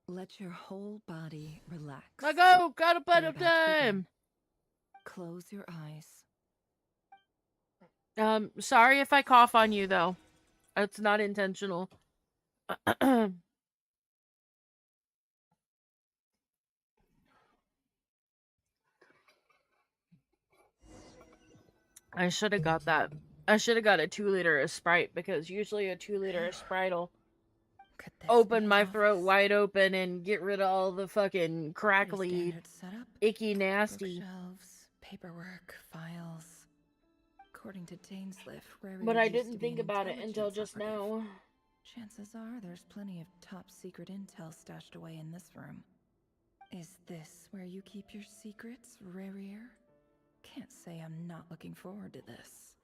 G: Let your whole body relax.
B: I go. Got a
G: We're
B: bit of
G: about to begin.
B: time.
G: Close your eyes.
B: Sorry if I cough on you, though. It's not intentional. I should have got that. I should have got a 2-liter of Sprite because usually a 2-liter of Sprite will open my throat wide open and get rid of all the fucking crackly, icky, nasty.
G: Bookshelves, paperwork, files. According to Dainsliff, Rarir
B: But I
G: used to
B: didn't
G: be
B: think
G: an
B: about it until
G: intelligence
B: just
G: operative.
B: now.
G: Chances are there's plenty of top secret intel stashed away in this room. Is this where you keep your secrets, Rarier? Can't say I'm not looking forward to this.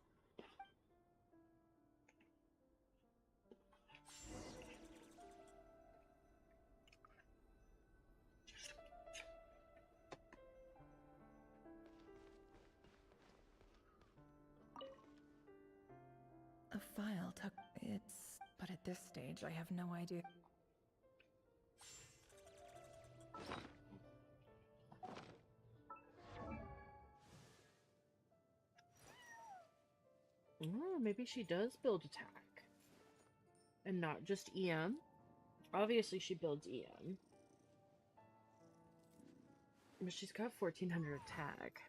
G: A file took... But at this stage, I have no idea...
B: Oh, maybe she does build attack. And not just EM. Obviously she builds EM. But she's got 1400 attack.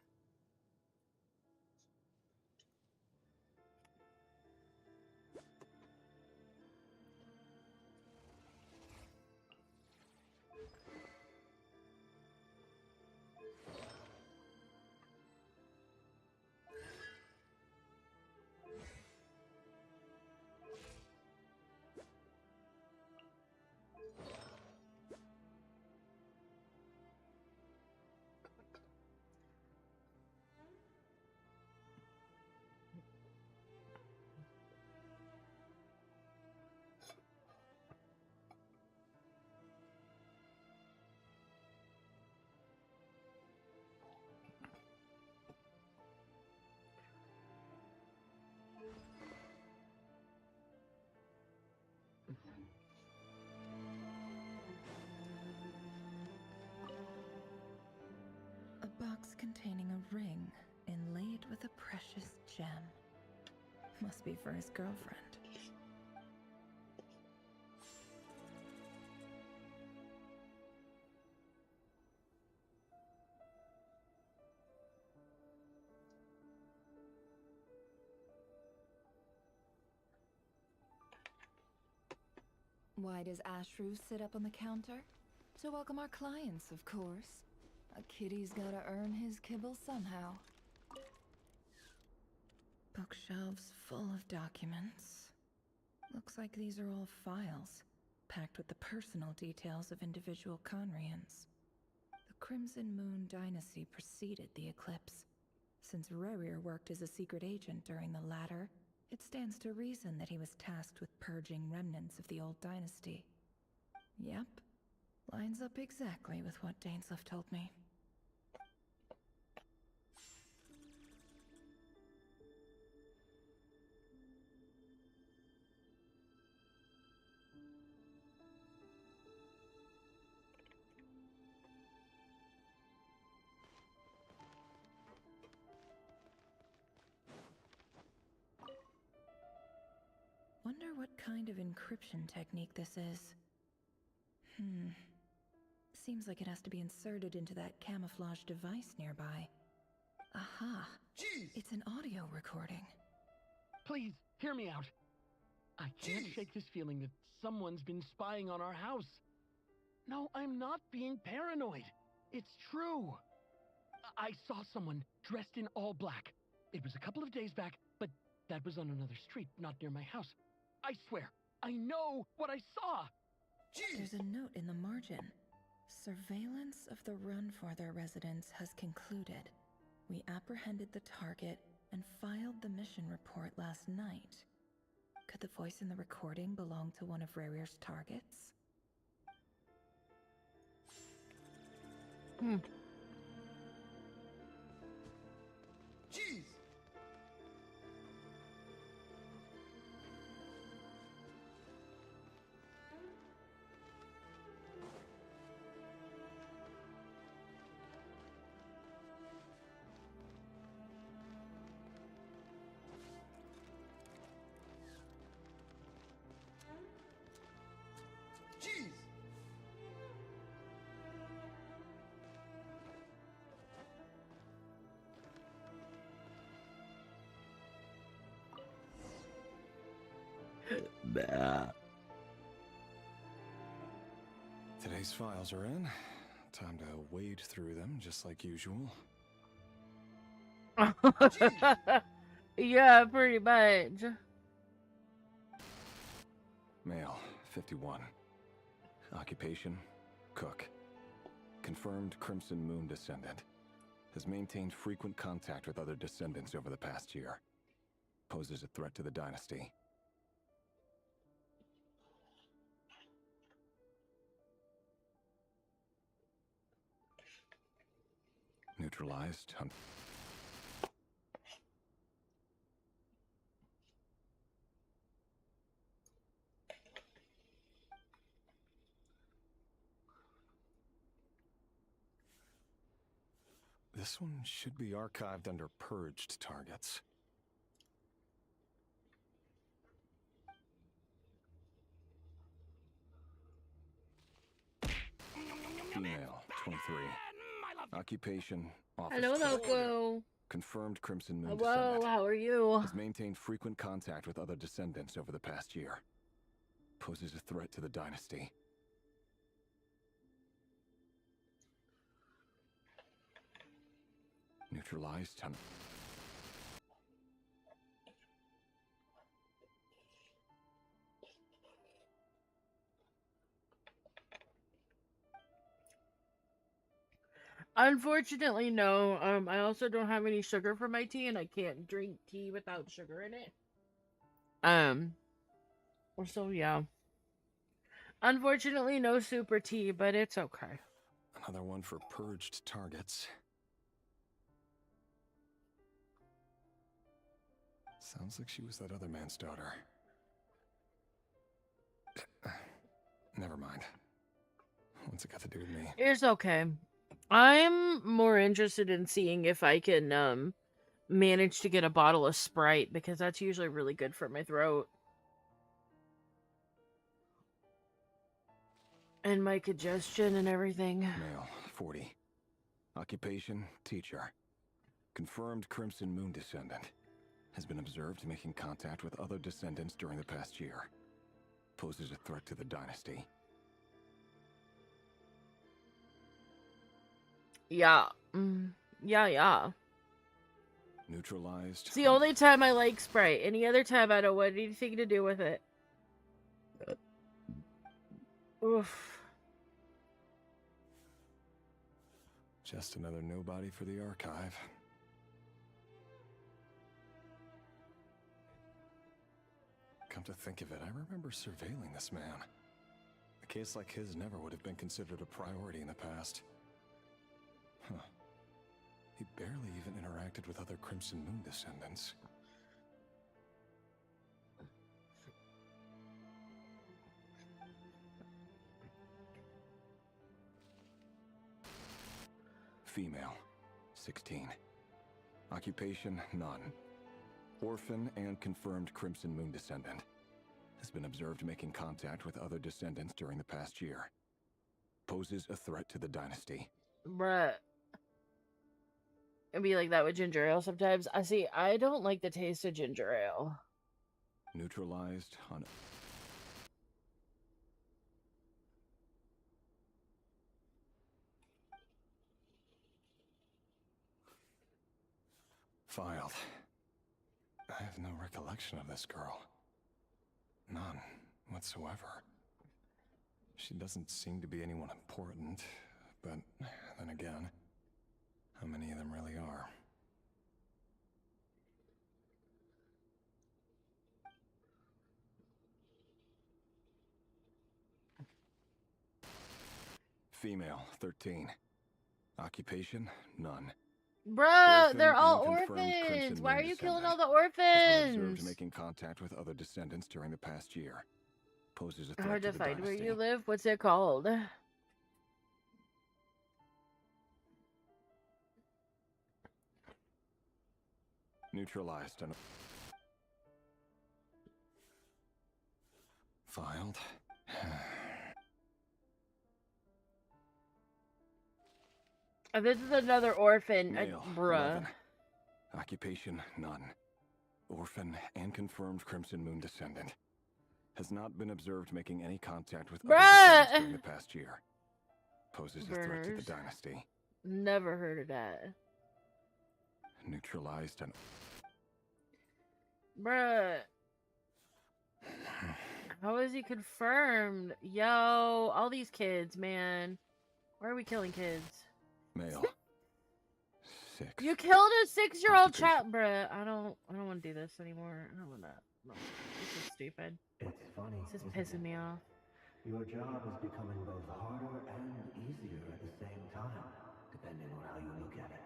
G: A box containing a ring inlaid with a precious gem. Must be for his girlfriend. Why does Ashru sit up on the counter? To welcome our clients, of course. A kitty's gotta earn his kibble somehow. Bookshelves full of documents. Looks like these are all files, packed with the personal details of individual Conrians. The Crimson Moon dynasty preceded the eclipse. Since Rarier worked as a secret agent during the latter, it stands to reason that he was tasked with purging remnants of the old dynasty. Yep. Lines up exactly with what Dainsleif told me. Wonder what kind of encryption technique this is. Seems like it has to be inserted into that camouflage device nearby. Aha!
E: Jeez!
G: It's an audio recording.
N: Please, hear me out. I can't shake this feeling that someone's been spying on our house. No, I'm not being paranoid. It's true. I saw someone dressed in all black. It was a couple of days back, but that was on another street, not near my house. I swear, I know what I saw!
G: There's a note in the margin. Surveillance of the run for their residence has concluded. We apprehended the target and filed the mission report last night. Could the voice in the recording belong to one of Rarier's targets?
E: Jeez! Jeez!
T: Today's files are in. Time to wade through them, just like usual.
B: Yeah, pretty much.
T: Male, 51. Occupation, cook. confirmed Crimson Moon descendant. Has maintained frequent contact with other descendants over the past year. Poses a threat to the dynasty. Neutralized. This one should be archived under purged targets. Female, 23. Occupation, office.
B: Hello, Loco.
T: Confirmed Crimson Moon
B: Hello,
T: descendant.
B: how are you?
T: Has maintained frequent contact with other descendants over the past year. Poses a threat to the dynasty. Neutralized.
B: Unfortunately, no. I also don't have any sugar for my tea, and I can't drink tea without sugar in it. So yeah. Unfortunately, no super tea, but it's okay.
T: Another one for purged targets. Sounds like she was that other man's daughter. Never mind. What's it got to do with me?
B: It's okay. I'm more interested in seeing if I can manage to get a bottle of Sprite, because that's usually really good for my throat and my congestion and everything.
T: Male, 40. Occupation, teacher. Confirmed Crimson Moon descendant. Has been observed making contact with other descendants during the past year. Poses a threat to the dynasty.
B: Yeah. Yeah.
T: Neutralized.
B: It's the only time I like Sprite. Any other time, I don't want anything to do with it. Oof.
T: Just another nobody for the archive. Come to think of it, I remember surveilling this man. A case like his never would have been considered a priority in the past. Huh. He barely even interacted with other Crimson Moon descendants. Female, 16. Occupation, none. Orphan and confirmed Crimson Moon descendant. Has been observed making contact with other descendants during the past year. Poses a threat to the dynasty.
B: Bruh. It'd be like that with ginger ale sometimes. I don't like the taste of ginger ale.
T: Neutralized on... Filed. I have no recollection of this girl. None whatsoever. She doesn't seem to be anyone important, but then again, how many of them really are? Female, 13. Occupation, none.
B: Bruh,
T: Orphan
B: they're all
T: and confirmed
B: orphans.
T: Crimson
B: Why
T: Moon
B: are you killing
T: descendant.
B: all the
T: Has been
B: orphans?
T: observed making contact with other descendants during the past year. Poses a threat
B: Hard
T: to
B: to
T: the
B: find where
T: dynasty.
B: you live. What's it called?
T: Neutralized and... Filed.
B: This is another orphan.
T: Male,
B: Bruh.
T: 11. Occupation, none. Orphan and confirmed Crimson Moon descendant. Has not been observed making any contact with other descendants during the past year. Poses a threat to the
B: Burners.
T: dynasty.
B: Never heard of that.
T: Neutralized and...
B: Bruh. How is he confirmed? Yo, all these kids, man. Why are we killing kids?
T: Male. 6.
B: You killed a 6-year-old child, bruh. I don't want to do this anymore. I don't want that. No, this is stupid.
U: It's funny.
B: This is pissing me off.
U: Your job is becoming both harder and easier at the same time, depending on how you look at it.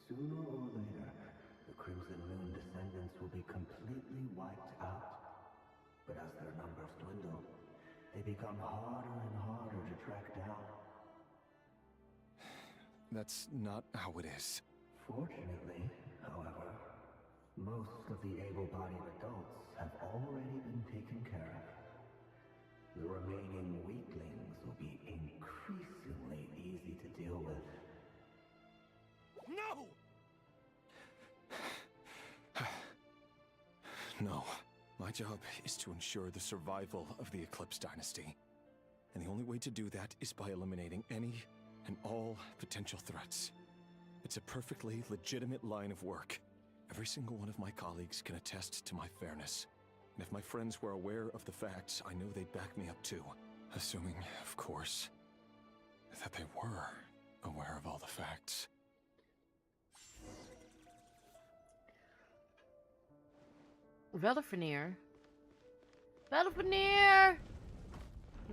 U: Sooner or later, the Crimson Moon descendants will be completely wiped out. But as their numbers dwindle, they become harder and harder to track down.
T: That's not how it is.
U: Fortunately, however, most of the able-bodied adults have already been taken care of. The remaining weaklings will be increasingly easy to deal with.
T: No! No. My job is to ensure the survival of the Eclipse Dynasty. And the only way to do that is by eliminating any and all potential threats. It's a perfectly legitimate line of work. Every single one of my colleagues can attest to my fairness. And if my friends were aware of the facts, I know they'd back me up too. Assuming, of course, that they were aware of all the facts.
B: Velophanier. Velophanier!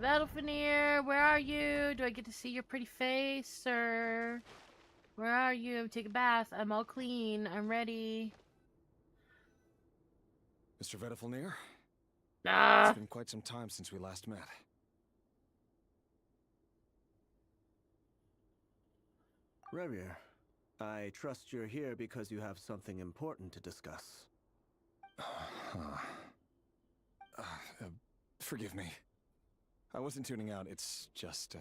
B: Velophanier, where are you? Do I get to see your pretty face, sir? Where are you? Take a bath. I'm all clean. I'm ready.
T: Mr. Vedifalnir?
B: Ah!
T: It's been quite some time since we last met.
U: Revier, I trust you're here because you have something important to discuss.
T: Forgive me. I wasn't tuning out, it's just,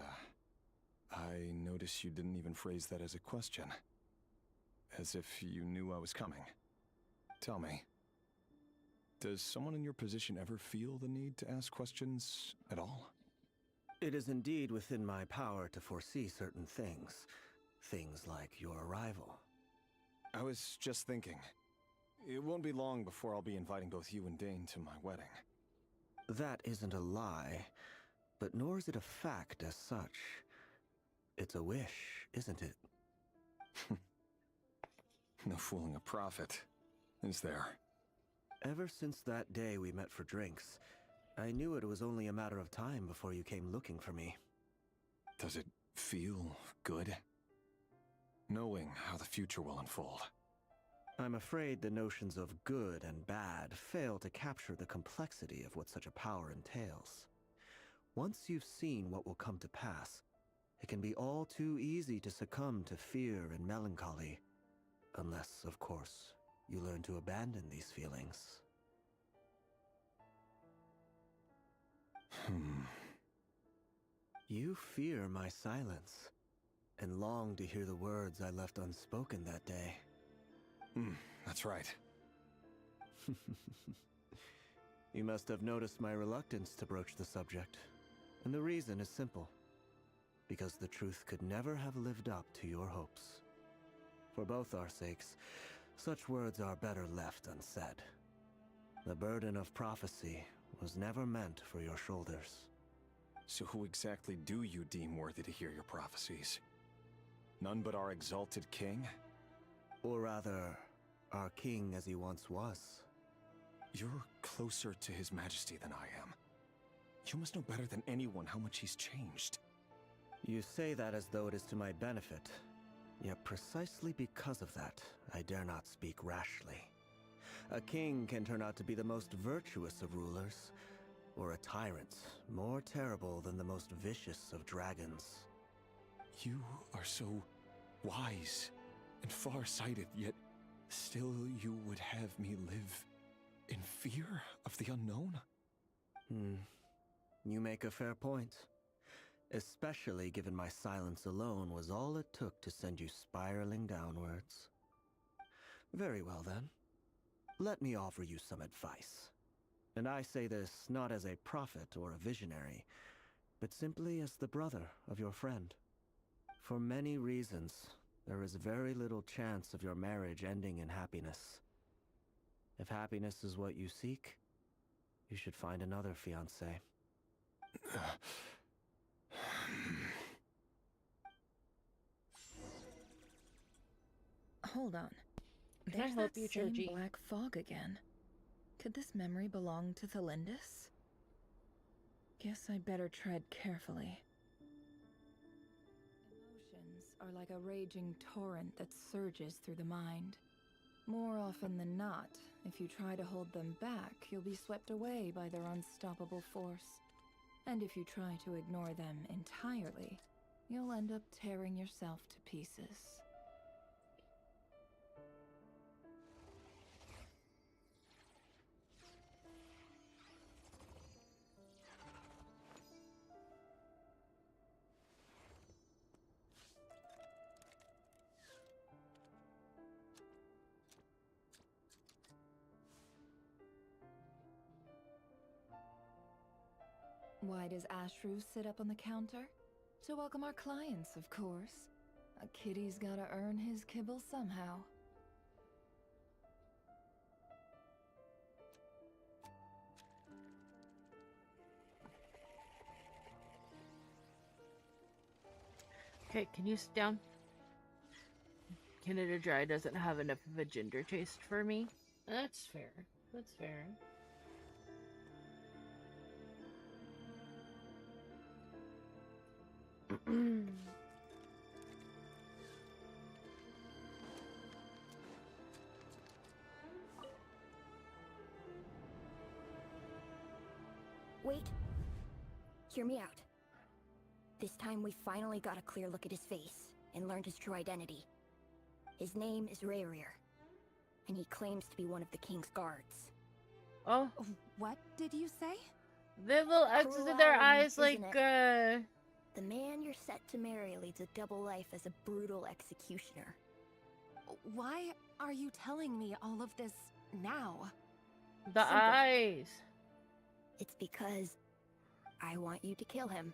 T: I noticed you didn't even phrase that as a question. As if you knew I was coming. Tell me, does someone in your position ever feel the need to ask questions at all?
U: It is indeed within my power to foresee certain things. Things like your arrival.
T: I was just thinking. It won't be long before I'll be inviting both you and Dane to my wedding.
U: That isn't a lie, but nor is it a fact as such. It's a wish, isn't it?
T: No fooling a prophet, is there?
U: Ever since that day we met for drinks, I knew it was only a matter of time before you came looking for me.
T: Does it feel good? Knowing how the future will unfold.
U: I'm afraid the notions of good and bad fail to capture the complexity of what such a power entails. Once you've seen what will come to pass, it can be all too easy to succumb to fear and melancholy. Unless, of course, you learn to abandon these feelings. You fear my silence, and long to hear the words I left unspoken that day.
T: That's right.
U: You must have noticed my reluctance to broach the subject, and the reason is simple. Because the truth could never have lived up to your hopes. For both our sakes, such words are better left unsaid. The burden of prophecy was never meant for your shoulders.
T: So who exactly do you deem worthy to hear your prophecies? None but our exalted king?
U: Or rather, our king as he once was.
T: You're closer to his majesty than I am. You must know better than anyone how much he's changed.
U: You say that as though it is to my benefit. Yet precisely because of that, I dare not speak rashly. A king can turn out to be the most virtuous of rulers, or a tyrant more terrible than the most vicious of dragons.
T: You are so wise and far-sighted, yet still you would have me live in fear of the unknown?
U: You make a fair point. Especially given my silence alone was all it took to send you spiraling downwards. Very well then. Let me offer you some advice. And I say this not as a prophet or a visionary, but simply as the brother of your friend. For many reasons, there is very little chance of your marriage ending in happiness. If happiness is what you seek, you should find another fiancé.
G: hold on.
B: Can I
G: There's
B: help
G: that
B: you,
G: same
B: Choji?
G: black fog again. Could this memory belong to Thelindis? Guess I'd better tread carefully. Emotions are like a raging torrent that surges through the mind. More often than not, if you try to hold them back, you'll be swept away by their unstoppable force. And if you try to ignore them entirely, you'll end up tearing yourself to pieces. Why does Ashru sit up on the counter? To welcome our clients, of course. A kitty's gotta earn his kibble somehow.
B: Okay, can you sit down? Canada Dry doesn't have enough of a ginger taste for me. That's fair. That's fair.
J: Wait. Hear me out. This time we finally got a clear look at his face and learned his true identity. His name is Rayrir, and he claims to be one of the king's guards.
B: Oh.
P: What did you say?
B: They little X's in their eyes like,
J: The man you're set to marry leads a double life as a brutal executioner.
P: Why are you telling me all of this now?
B: The eyes.
J: It's because I want you to kill him.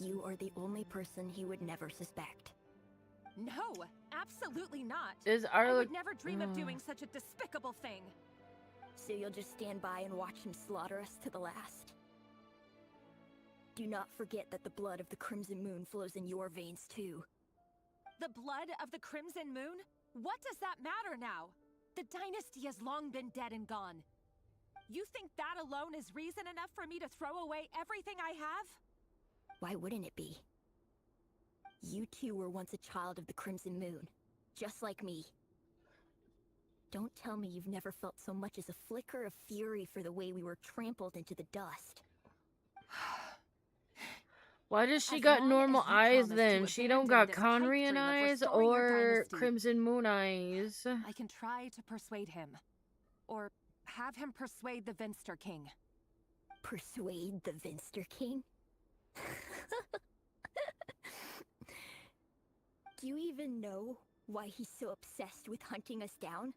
J: You are the only person he would never suspect.
P: No, absolutely not.
B: I
P: would never dream of doing such a despicable thing.
J: So you'll just stand by and watch him slaughter us to the last? Do not forget that the blood of the Crimson Moon flows in your veins too.
P: The blood of the Crimson Moon? What does that matter now? The dynasty has long been dead and gone. You think that alone is reason enough for me to throw away everything I have?
J: Why wouldn't it be? You two were once a child of the Crimson Moon, just like me. Don't tell me you've never felt so much as a flicker of fury for the way we were trampled into the dust.
B: Why does she got normal eyes then? She don't got Conrian eyes or Crimson Moon eyes.
P: I can try to persuade him. Or have him persuade the Vinster King.
J: Persuade the Vinster King? Do you even know why he's so obsessed with hunting us down?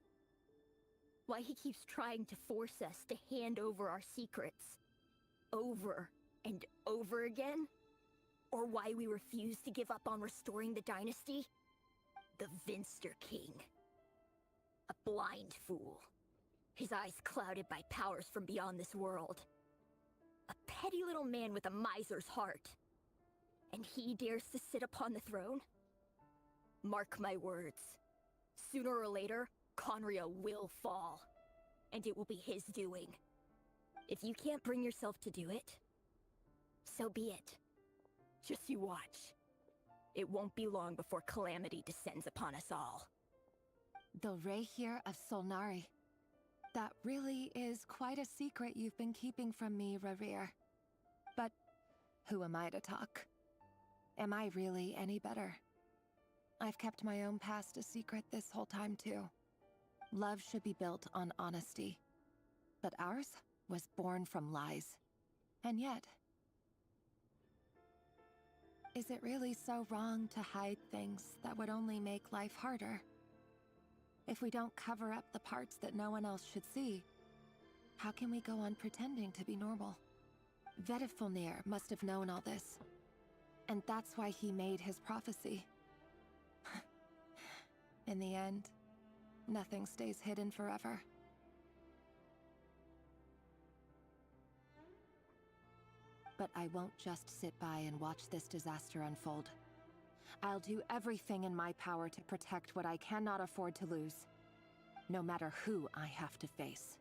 J: Why he keeps trying to force us to hand over our secrets over and over again? Or why we refuse to give up on restoring the dynasty? The Vinster King. A blind fool. His eyes clouded by powers from beyond this world. A petty little man with a miser's heart. And he dares to sit upon the throne? Mark my words. Sooner or later, Conria will fall. And it will be his doing. If you can't bring yourself to do it, so be it. Just you watch. It won't be long before calamity descends upon us all.
P: The Rayhir of Solnari. That really is quite a secret you've been keeping from me, Rayhir. But who am I to talk? Am I really any better? I've kept my own past a secret this whole time too. Love should be built on honesty. But ours was born from lies. And yet, is it really so wrong to hide things that would only make life harder? If we don't cover up the parts that no one else should see, how can we go on pretending to be normal? Vedifulnir must have known all this. And that's why he made his prophecy. In the end, nothing stays hidden forever. But I won't just sit by and watch this disaster unfold.
O: I'll do everything in my power to protect what I cannot afford to lose, no matter who I have to face.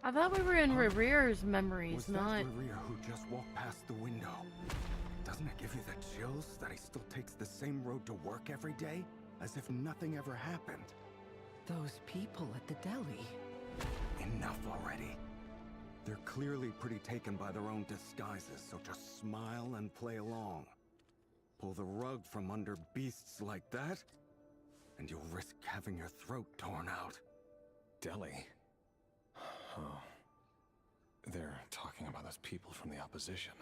B: I thought we were in Rerear's memories,
T: Was
B: not...
T: that Rerear who just walked past the window? Doesn't it give you the chills that he still takes the same road to work every day? As if nothing ever happened.
H: Those people at the deli.
T: Enough already. They're clearly pretty taken by their own disguises, so just smile and play along. Pull the rug from under beasts like that, and you'll risk having your throat torn out.
V: Deli? Oh. They're talking about those people from the opposition.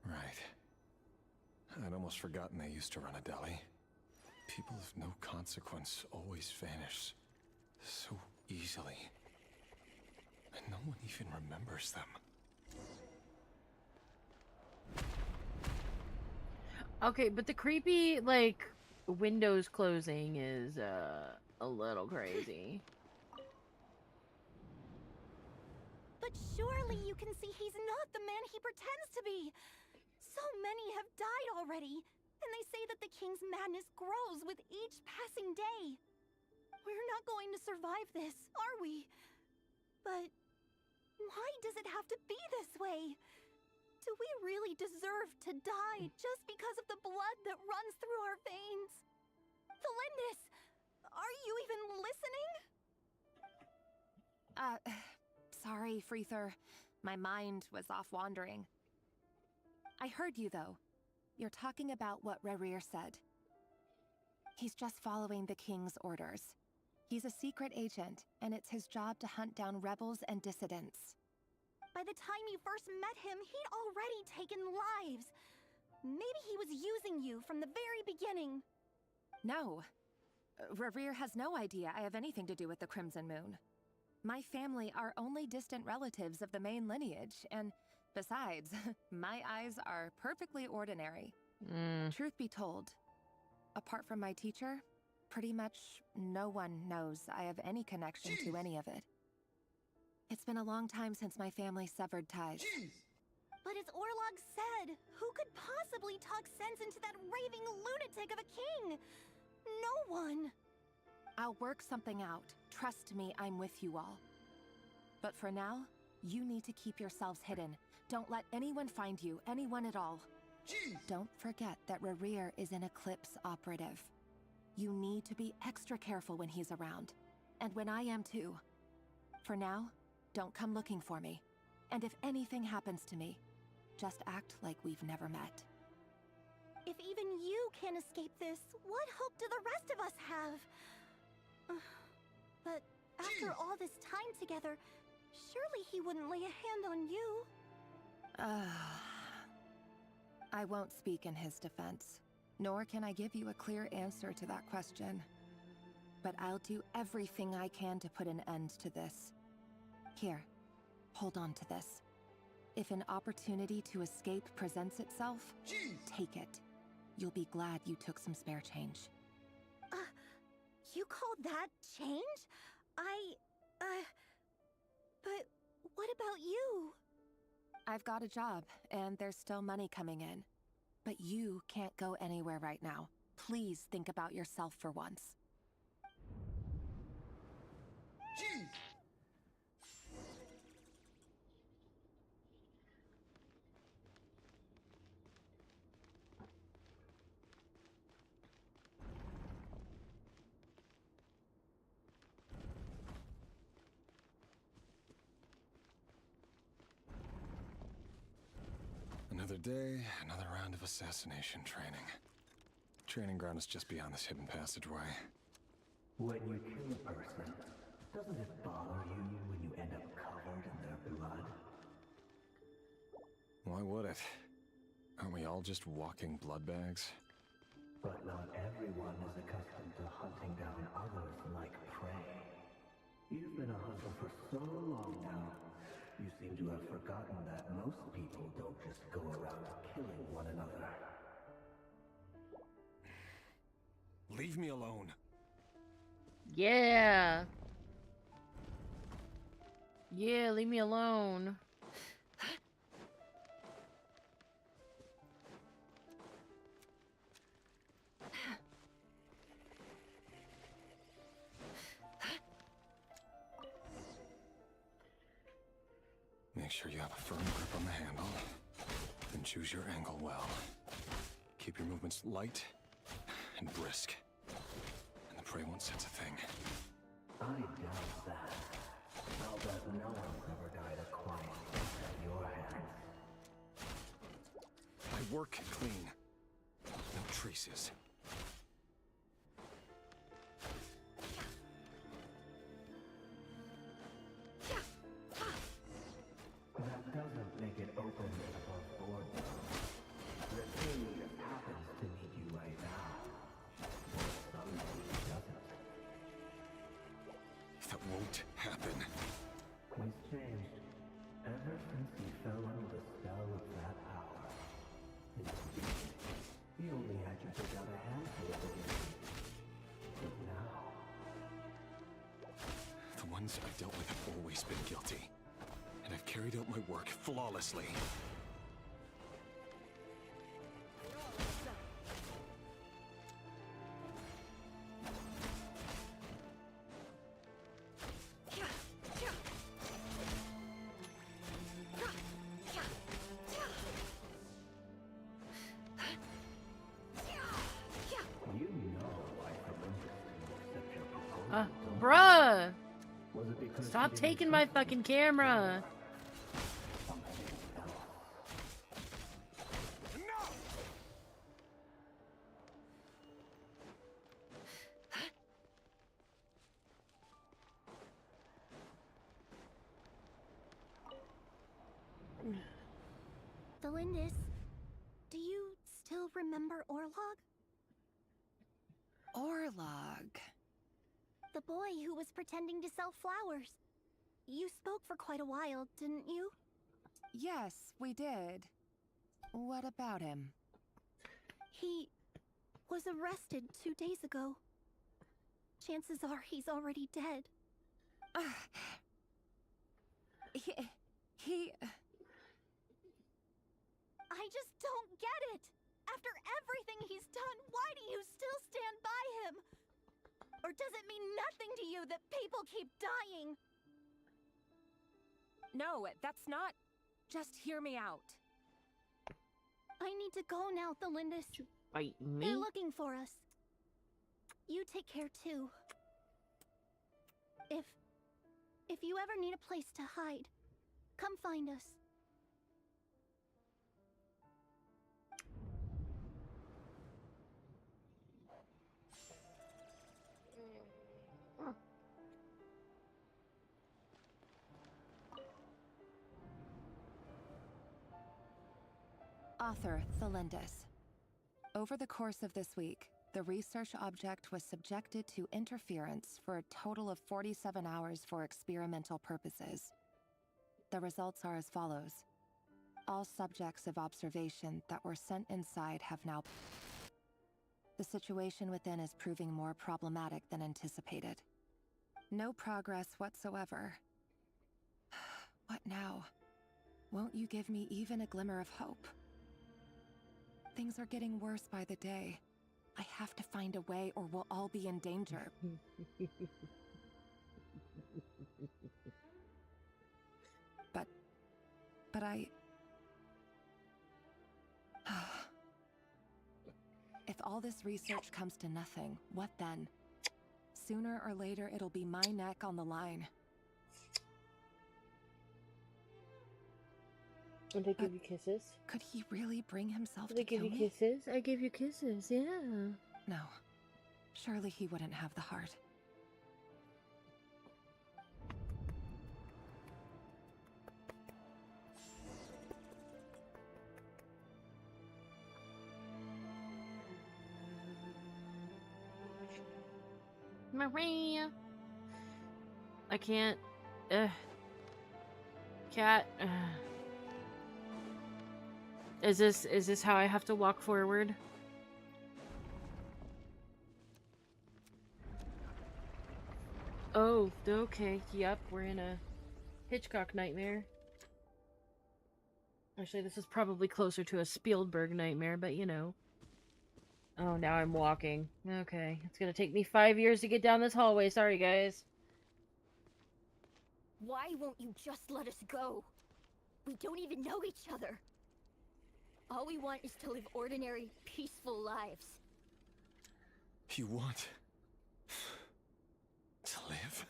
V: Right. I'd almost forgotten they used to run a deli. People of no consequence always vanish so easily. And no one even remembers them.
B: Okay, but the creepy, like, windows closing is, a little crazy.
J: But surely you can see he's not the man he pretends to be. So many have died already, and they say that the king's madness grows with each passing day. We're not going to survive this, are we? But why does it have to be this way? Do we really deserve to die just because of the blood that runs through our veins? Felindis, are you even listening?
O: Sorry, Freether. My mind was off wandering. I heard you, though. You're talking about what Rerear said. He's just following the king's orders. He's a secret agent, and it's his job to hunt down rebels and dissidents.
J: By the time you first met him, he'd already taken lives. Maybe he was using you from the very beginning.
O: No. Rerear has no idea I have anything to do with the Crimson Moon. My family are only distant relatives of the main lineage, and besides, my eyes are perfectly ordinary. Truth be told, apart from my teacher, pretty much no one knows I have any connection to any of it. It's been a long time since my family severed ties.
J: But as Orlog said, who could possibly talk sense into that raving lunatic of a king? No one.
O: I'll work something out. Trust me, I'm with you all. But for now, you need to keep yourselves hidden. Don't let anyone find you, anyone at all. Don't forget that Rerear is an Eclipse operative. You need to be extra careful when he's around. And when I am too. For now, don't come looking for me. And if anything happens to me, just act like we've never met.
J: If even you can't escape this, what hope do the rest of us have? But after all this time together, surely he wouldn't lay a hand on you.
O: I won't speak in his defense, nor can I give you a clear answer to that question. But I'll do everything I can to put an end to this. Here, hold on to this. If an opportunity to escape presents itself, take it. You'll be glad you took some spare change.
J: You call that change? But what about you?
O: I've got a job, and there's still money coming in. But you can't go anywhere right now. Please think about yourself for once.
V: Another day, another round of assassination training. Training ground is just beyond this hidden passageway.
W: When you kill a person, doesn't it bother you when you end up covered in their blood?
V: Why would it? Aren't we all just walking blood bags?
W: But not everyone is accustomed to hunting down others like prey. You've been a hunter for so long now, you seem to have forgotten that most people don't just go around killing one another.
V: Leave me alone.
B: Yeah. Yeah, leave me alone.
T: Make sure you have a firm grip on the handle, then choose your angle well. Keep your movements light and brisk, and the prey won't sense a thing.
W: I doubt that. I'll bet no one's ever died a quiet death at your hands.
T: I work clean. No traces.
W: That doesn't make it open and above board, though. The thing just happens to need you right now. Or someday it doesn't.
T: That won't happen.
W: He's changed. Ever since he fell under the spell of that power. He only had you take out a handful of the enemies. But now...
T: The ones I've dealt with have always been guilty. And I've carried out my work flawlessly.
W: You know why Olympus didn't accept your proposal, don't you?
B: Bruh!
W: Was it because
B: Stop
W: he didn't
B: taking my fucking camera!
J: Delindis, do you still remember Orlog?
O: Orlog.
J: The boy who was pretending to sell flowers. You spoke for quite a while, didn't you?
O: Yes, we did. What about him?
J: He was arrested 2 days ago. Chances are he's already dead.
O: He...
J: I just don't get it! After everything he's done, why do you still stand by him? Or does it mean nothing to you that people keep dying?
O: No, that's not... Just hear me out.
J: I need to go now, Thelindis.
B: Bite me?
J: They're looking for us. You take care too. If you ever need a place to hide, come find us.
O: Author Thelindis. Over the course of this week, the research object was subjected to interference for a total of 47 hours for experimental purposes. The results are as follows. All subjects of observation that were sent inside have now... The situation within is proving more problematic than anticipated. No progress whatsoever. What now? Won't you give me even a glimmer of hope? Things are getting worse by the day. I have to find a way or we'll all be in danger. But I... If all this research comes to nothing, what then? Sooner or later, it'll be my neck on the line.
B: Did they give you kisses?
O: Could he really bring himself
B: Did
O: to
B: they give
O: kill
B: you
O: me?
B: kisses? I gave you kisses, yeah.
O: No. Surely he wouldn't have the heart.
B: Maria. I can't. Cat. Is this how I have to walk forward? Oh, okay. Yep, we're in a Hitchcock nightmare. Actually, this is probably closer to a Spielberg nightmare, but you know. Oh, now I'm walking. Okay, it's gonna take me 5 years to get down this hallway. Sorry, guys.
F: Why won't you just let us go? We don't even know each other. All we want is to live ordinary, peaceful lives.
V: You want to live?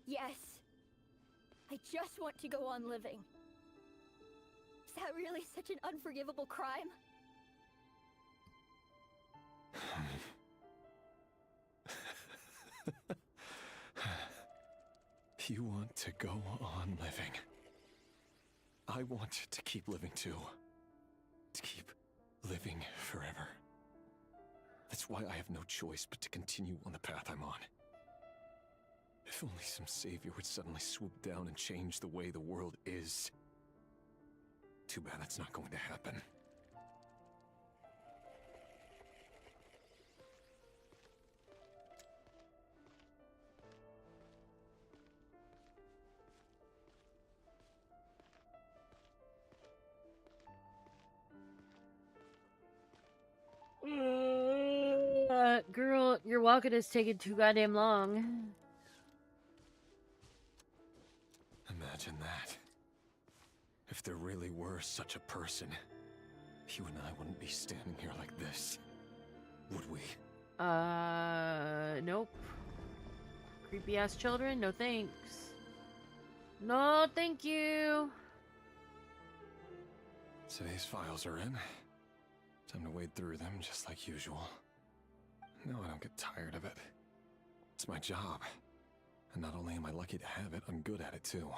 F: Yes. I just want to go on living. Is that really such an unforgivable crime?
V: You want to go on living. I want to keep living too. To keep living forever. That's why I have no choice but to continue on the path I'm on. If only some savior would suddenly swoop down and change the way the world is. Too bad that's not going to happen.
B: Girl, your walking is taking too goddamn long.
V: Imagine that. If there really were such a person, you and I wouldn't be standing here like this, would we?
B: Nope. Creepy ass children? No thanks. No, thank you.
V: Today's files are in. Time to wade through them just like usual. No, I don't get tired of it. It's my job. And not only am I lucky to have it, I'm good at it too.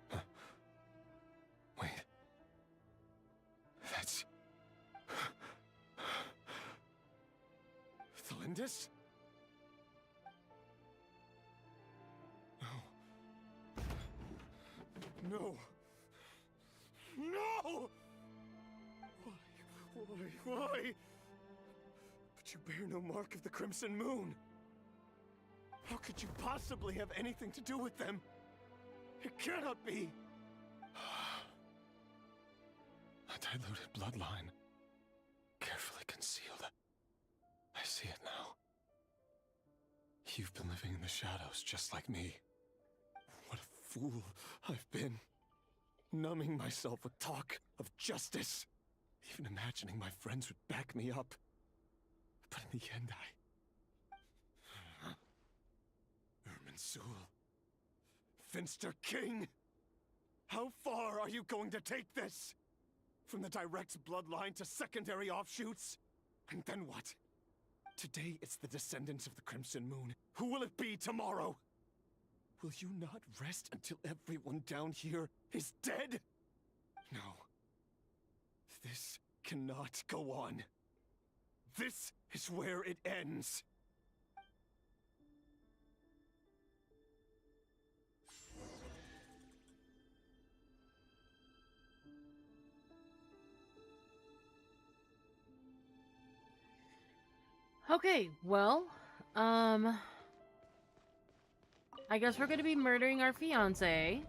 V: Huh. Wait. That's... Thalindis? No. No! No! Why? But you bear no mark of the Crimson Moon. How could you possibly have anything to do with them? It cannot be! A diluted bloodline. Carefully concealed. I see it now. You've been living in the shadows just like me. What a fool I've been. Numbing myself with talk of justice. Even imagining my friends would back me up. But in the end, Irminsul. Finster King! How far are you going to take this? From the direct bloodline to secondary offshoots? And then what? Today it's the descendants of the Crimson Moon. Who will it be tomorrow? Will you not rest until everyone down here is dead? No. This cannot go on. This is where it ends.
B: Okay, well, I guess we're gonna be murdering our fiancé.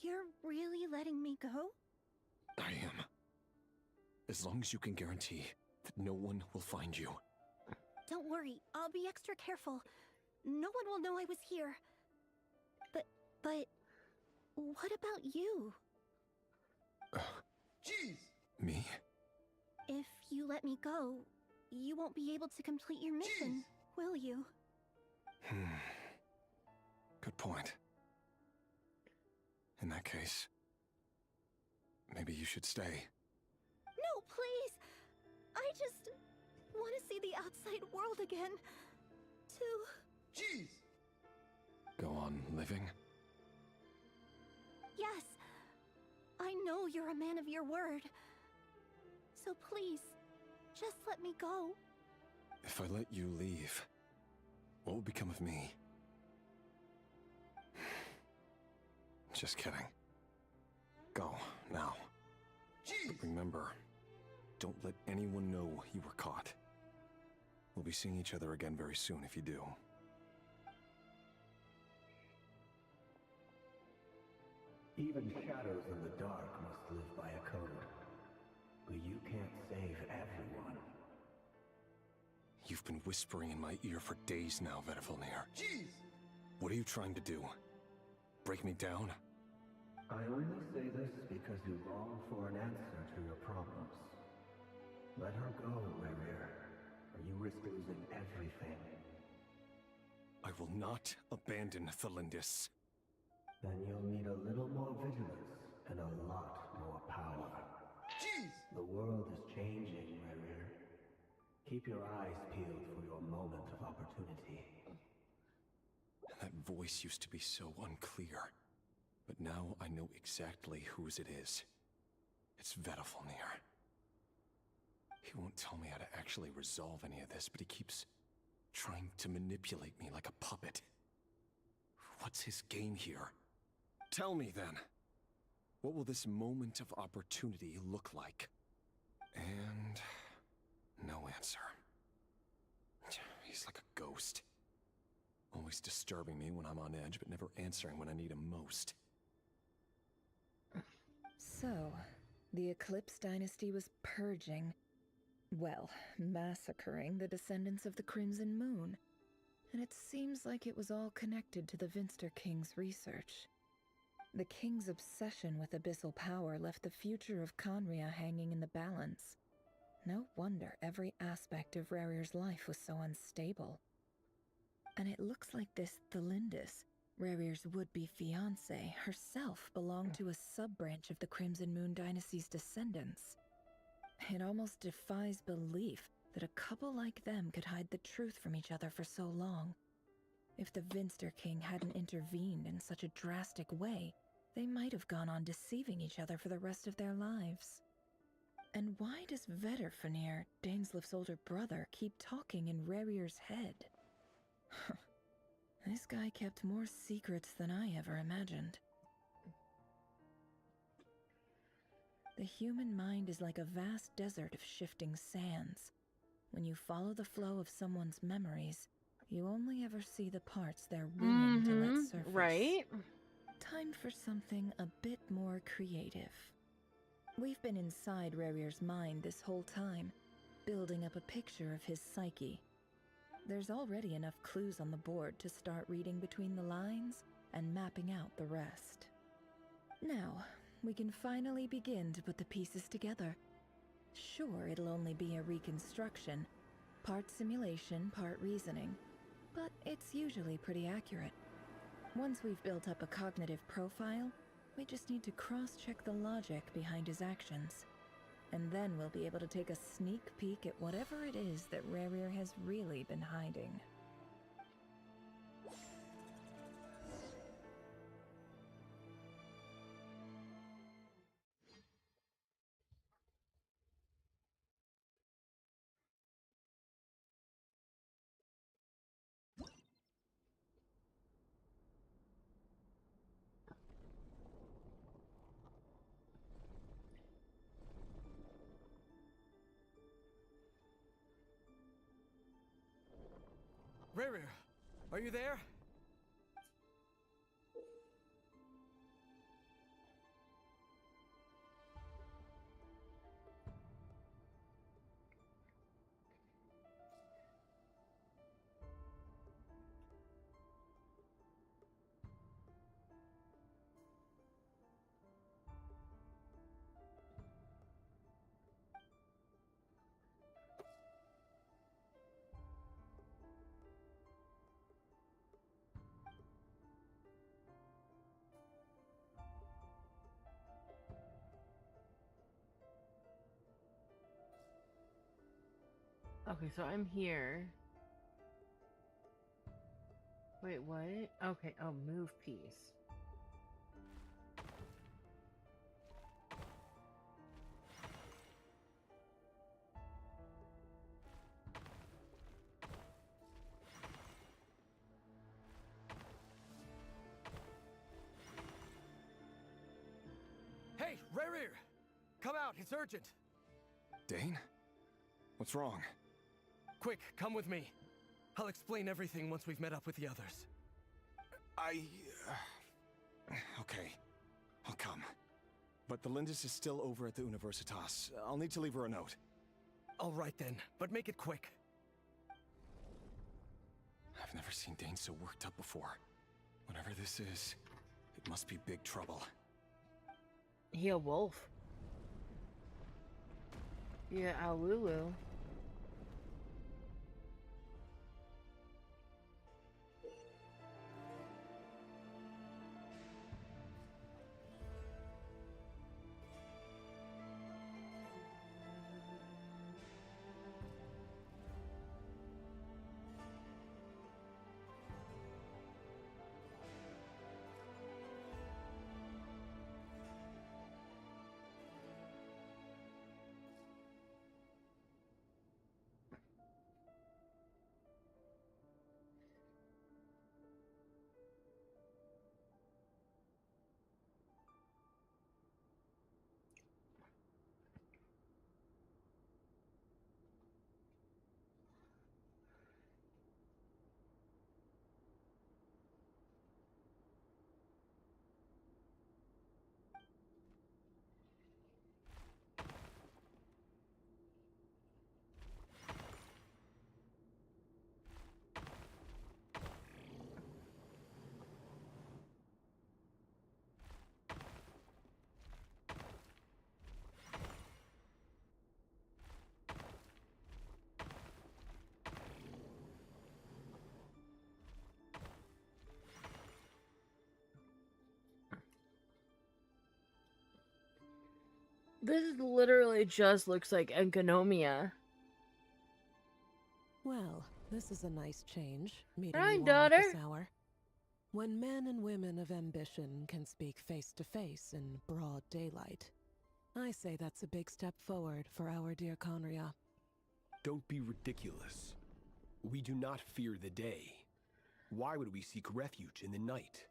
F: You're really letting me go?
V: I am. As long as you can guarantee that no one will find you.
F: Don't worry, I'll be extra careful. No one will know I was here. But what about you?
E: Jeez!
V: Me?
F: If you let me go, you won't be able to complete your mission, will you?
V: Good point. In that case, maybe you should stay.
F: No, please! I
A: just want to see the outside world again.
E: Jeez!
T: Go on living?
A: Yes. I know you're a man of your word. So please, just let me go.
T: If I let you leave, what will become of me? Just kidding. Go, now. But remember, don't let anyone know you were caught. We'll be seeing each other again very soon if you do.
W: Even shadows in the dark must live by a code. But you can't save everyone.
T: You've been whispering in my ear for days now, Vedifilnir.
E: Jeez!
T: What are you trying to do? Break me down?
W: I only say this because you long for an answer to your problems. Let her go, Rerir, or you risk losing everything.
T: I will not abandon Thelindis.
W: Then you'll need a little more vigilance and a lot more power.
E: Jeez!
W: The world is changing, Rerir. Keep your eyes peeled for your moment of opportunity.
T: That voice used to be so unclear. But now I know exactly whose it is. It's Vedifilnir. He won't tell me how to actually resolve any of this, but he keeps trying to manipulate me like a puppet. What's his game here? Tell me then. What will this moment of opportunity look like? And no answer. He's like a ghost. Always disturbing me when I'm on edge, but never answering when I need him most.
G: So, the Eclipse Dynasty was purging, well, massacring the descendants of the Crimson Moon. And it seems like it was all connected to the Vinster King's research. The King's obsession with abyssal power left the future of Conria hanging in the balance. No wonder every aspect of Rerir's life was so unstable. And it looks like this Thelindis, Rerir's would-be fiancée, herself belonged to a sub-branch of the Crimson Moon Dynasty's descendants. It almost defies belief that a couple like them could hide the truth from each other for so long. If the Vinster King hadn't intervened in such a drastic way, they might have gone on deceiving each other for the rest of their lives. And why does Vedifilnir, Dainslif's older brother, keep talking in Rerir's head? This guy kept more secrets than I ever imagined. The human mind is like a vast desert of shifting sands. When you follow the flow of someone's memories, you only ever see the parts they're willing to let surface.
B: Right?
G: Time for something a bit more creative. We've been inside Rerir's mind this whole time, building up a picture of his psyche. There's already enough clues on the board to start reading between the lines and mapping out the rest. Now, we can finally begin to put the pieces together. Sure, it'll only be a reconstruction, part simulation, part reasoning, but it's usually pretty accurate. Once we've built up a cognitive profile, we just need to cross-check the logic behind his actions. And then we'll be able to take a sneak peek at whatever it is that Rerir has really been hiding.
R: Rerir, are you there?
B: Okay, so I'm here. Wait, what? Okay, oh, move piece.
R: Hey, Rerir! Come out, it's urgent!
T: Dane? What's wrong?
R: Quick, come with me. I'll explain everything once we've met up with the others.
T: Okay. I'll come. But the Lindis is still over at the Universitas. I'll need to leave her a note.
R: All right then, but make it quick.
T: I've never seen Dane so worked up before. Whatever this is, it must be big trouble.
B: He a wolf? Yeah, Alulu. This literally just looks like Enkonomia.
D: Well, this is a nice change, meeting
B: Hi,
D: you all
B: daughter.
D: at this hour. When men and women of ambition can speak face to face in broad daylight, I say that's a big step forward for our dear Conria.
M: Don't be ridiculous. We do not fear the day. Why would we seek refuge in the night?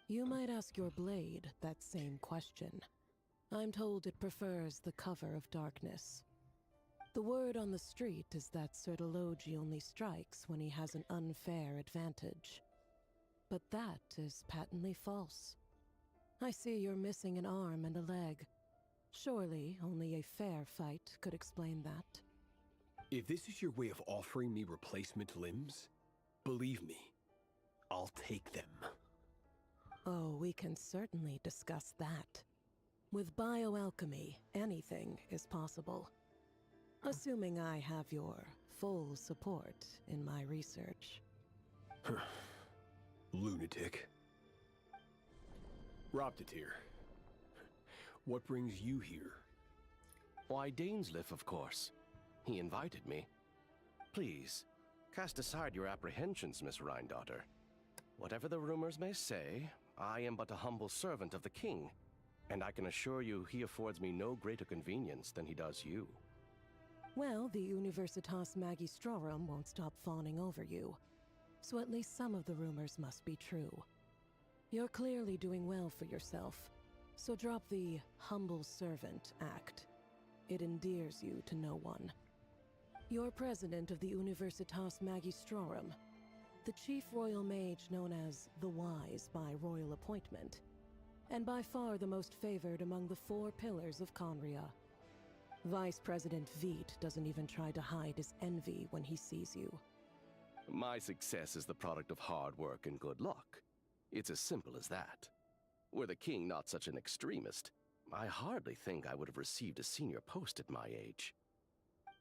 D: You might ask your blade that same question. I'm told it prefers the cover of darkness. The word on the street is that Sertologi only strikes when he has an unfair advantage. But that is patently false. I see you're missing an arm and a leg. Surely only a fair fight could explain that.
M: If this is your way of offering me replacement limbs, believe me, I'll take them.
D: Oh, we can certainly discuss that. With bioalchemy, anything is possible. Assuming I have your full support in my research.
M: Lunatic. Roptatir, what brings you here?
S: Why, Dainsliff, of course. He invited me. Please, cast aside your apprehensions, Miss Rhindaughter. Whatever the rumors may say, I am but a humble servant of the king, and I can assure you he affords me no greater convenience than he does you.
D: Well, the Universitas Magistrorum won't stop fawning over you, so at least some of the rumors must be true. You're clearly doing well for yourself, so drop the humble servant act. It endears you to no one. You're president of the Universitas Magistrorum, the chief royal mage known as the Wise by royal appointment, and by far the most favored among the 4 pillars of Conria. Vice President Veit doesn't even try to hide his envy when he sees you.
S: My success is the product of hard work and good luck. It's as simple as that. Were the king not such an extremist, I hardly think I would have received a senior post at my age.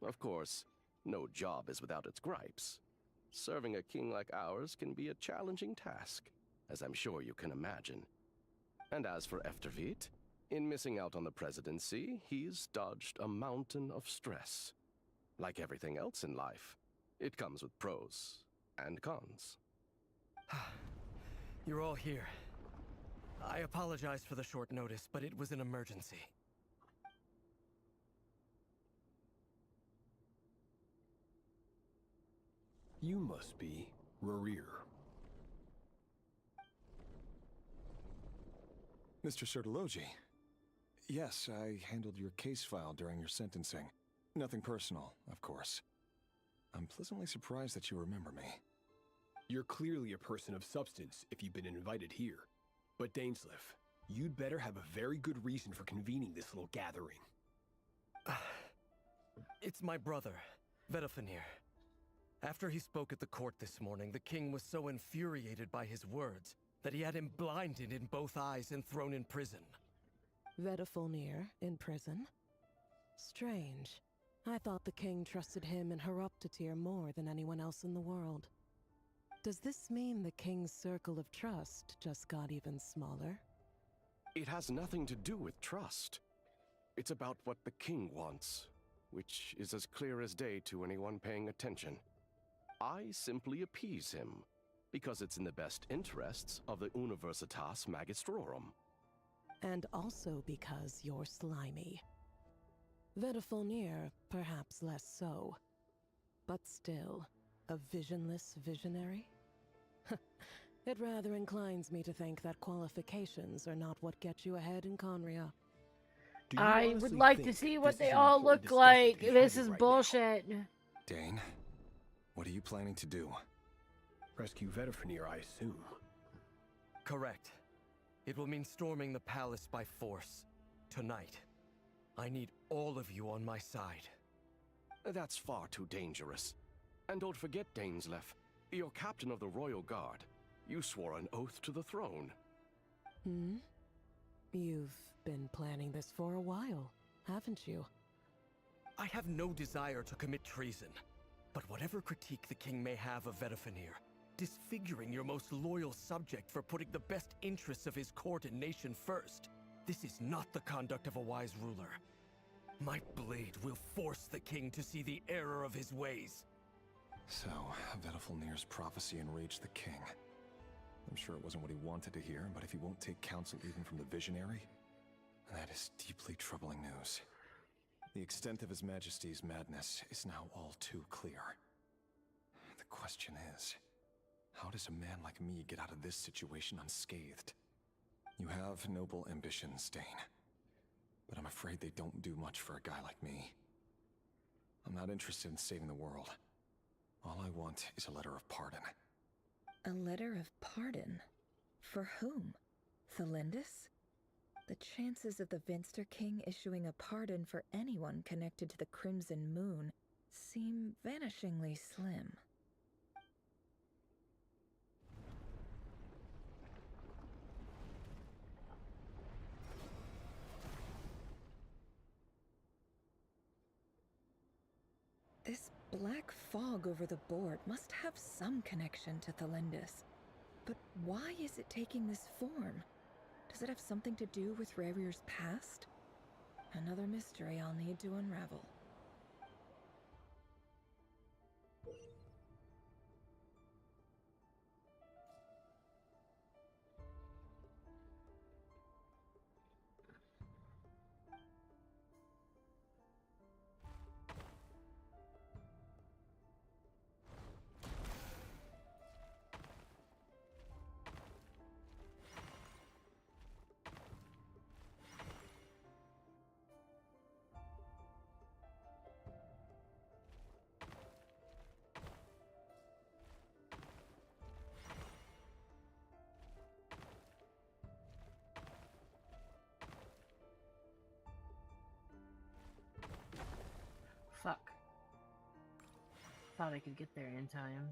S: Of course, no job is without its gripes. Serving a king like ours can be a challenging task, as I'm sure you can imagine. And as for Efterveit, in missing out on the presidency, he's dodged a mountain of stress. Like everything else in life, it comes with pros and cons.
R: You're all here. I apologize for the short notice, but it was an emergency.
M: You must be Rarir.
V: Mr. Sertologi. Yes, I handled your case file during your sentencing. Nothing personal, of course. I'm pleasantly surprised that you remember me.
M: You're clearly a person of substance if you've been invited here. But Dainsleif, you'd better have a very good reason for convening this little gathering.
R: It's my brother, Vedafenir. After he spoke at the court this morning, the king was so infuriated by his words that he had him blinded in both eyes and thrown in prison.
D: Vedafenir in prison? Strange. I thought the king trusted him and Heroptatir more than anyone else in the world. Does this mean the king's circle of trust just got even smaller?
S: It has nothing to do with trust. It's about what the king wants, which is as clear as day to anyone paying attention. I simply appease him, because it's in the best interests of the Universitas Magistrorum.
D: And also because you're slimy. Vedafenir, perhaps less so. But still, a visionless visionary? It rather inclines me to think that qualifications are not what get you ahead in Conria.
B: I would like to see what they all look like. This is bullshit.
V: Dane, what are you planning to do?
M: Rescue Vedafenir, I assume.
R: Correct. It will mean storming the palace by force. Tonight. I need all of you on my side.
S: That's far too dangerous. And don't forget, Dainsleif, you're captain of the Royal Guard. You swore an oath to the throne.
D: Hmm? You've been planning this for a while, haven't you?
R: I have no desire to commit treason. But whatever critique the king may have of Vedafenir, disfiguring your most loyal subject for putting the best interests of his court and nation first, this is not the conduct of a wise ruler. My blade will force the king to see the error of his ways.
V: So, Vedafenir's prophecy enraged the king. I'm sure it wasn't what he wanted to hear, but if he won't take counsel even from the visionary, that is deeply troubling news. The extent of His Majesty's madness is now all too clear. The question is, how does a man like me get out of this situation unscathed? You have noble ambitions, Dane, but I'm afraid they don't do much for a guy like me. I'm not interested in saving the world. All I want is a letter of pardon.
G: A letter of pardon? For whom? Thelindis? The chances of the Vinster King issuing a pardon for anyone connected to the Crimson Moon seem vanishingly slim. This black fog over the board must have some connection to Thelindis. But why is it taking this form? Does it have something to do with Rarir's past? Another mystery I'll need to unravel.
B: Fuck. Thought I could get there in time.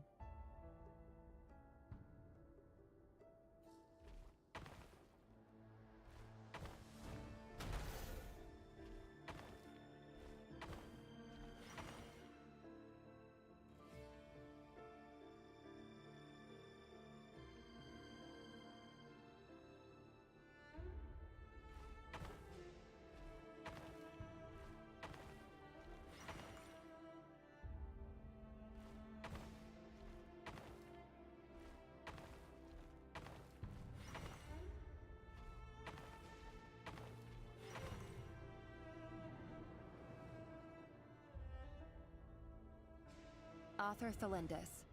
O: Author Thelindis.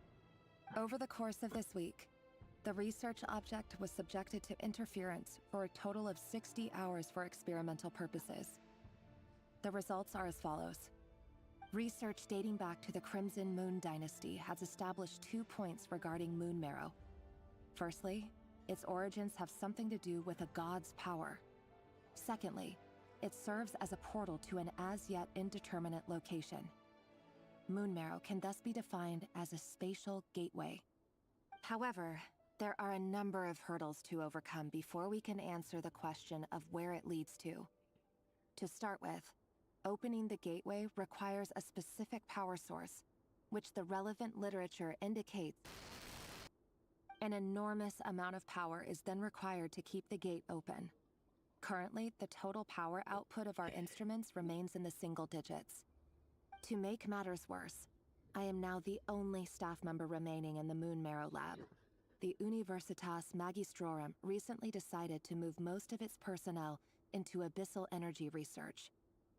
O: Over the course of this week, the research object was subjected to interference for a total of 60 hours for experimental purposes. The results are as follows. Research dating back to the Crimson Moon Dynasty has established 2 points regarding moon marrow. Firstly, its origins have something to do with a god's power. Secondly, it serves as a portal to an as-yet indeterminate location. Moon marrow can thus be defined as a spatial gateway. However, there are a number of hurdles to overcome before we can answer the question of where it leads to. To start with, opening the gateway requires a specific power source, which the relevant literature indicates. An enormous amount of power is then required to keep the gate open. Currently, the total power output of our instruments remains in the single digits. To make matters worse, I am now the only staff member remaining in the Moon Marrow lab. The Universitas Magistrorum recently decided to move most of its personnel into abyssal energy research,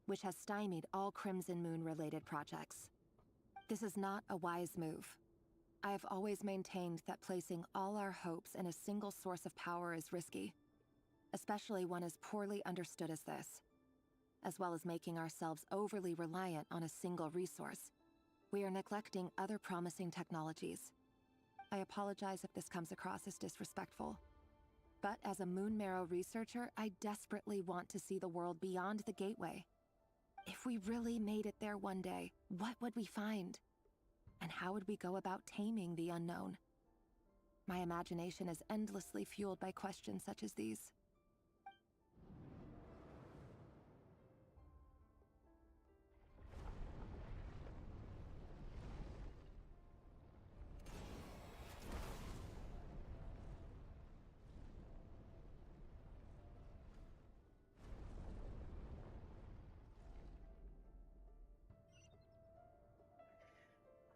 O: which has stymied all Crimson Moon-related projects. This is not a wise move. I have always maintained that placing all our hopes in a single source of power is risky, especially one as poorly understood as this. As well as making ourselves overly reliant on a single resource, we are neglecting other promising technologies. I apologize if this comes across as disrespectful, but as a Moon Marrow researcher, I desperately want to see the world beyond the gateway. If we really made it there one day, what would we find? And how would we go about taming the unknown? My imagination is endlessly fueled by questions such as these.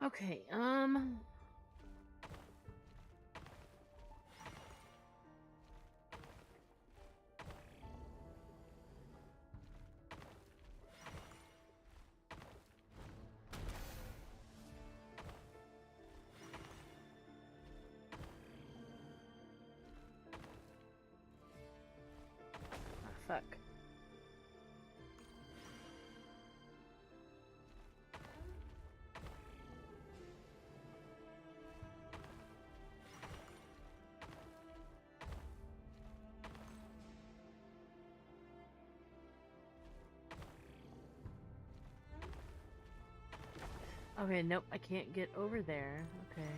B: Okay, fuck. Okay, nope, I can't get over there. Okay.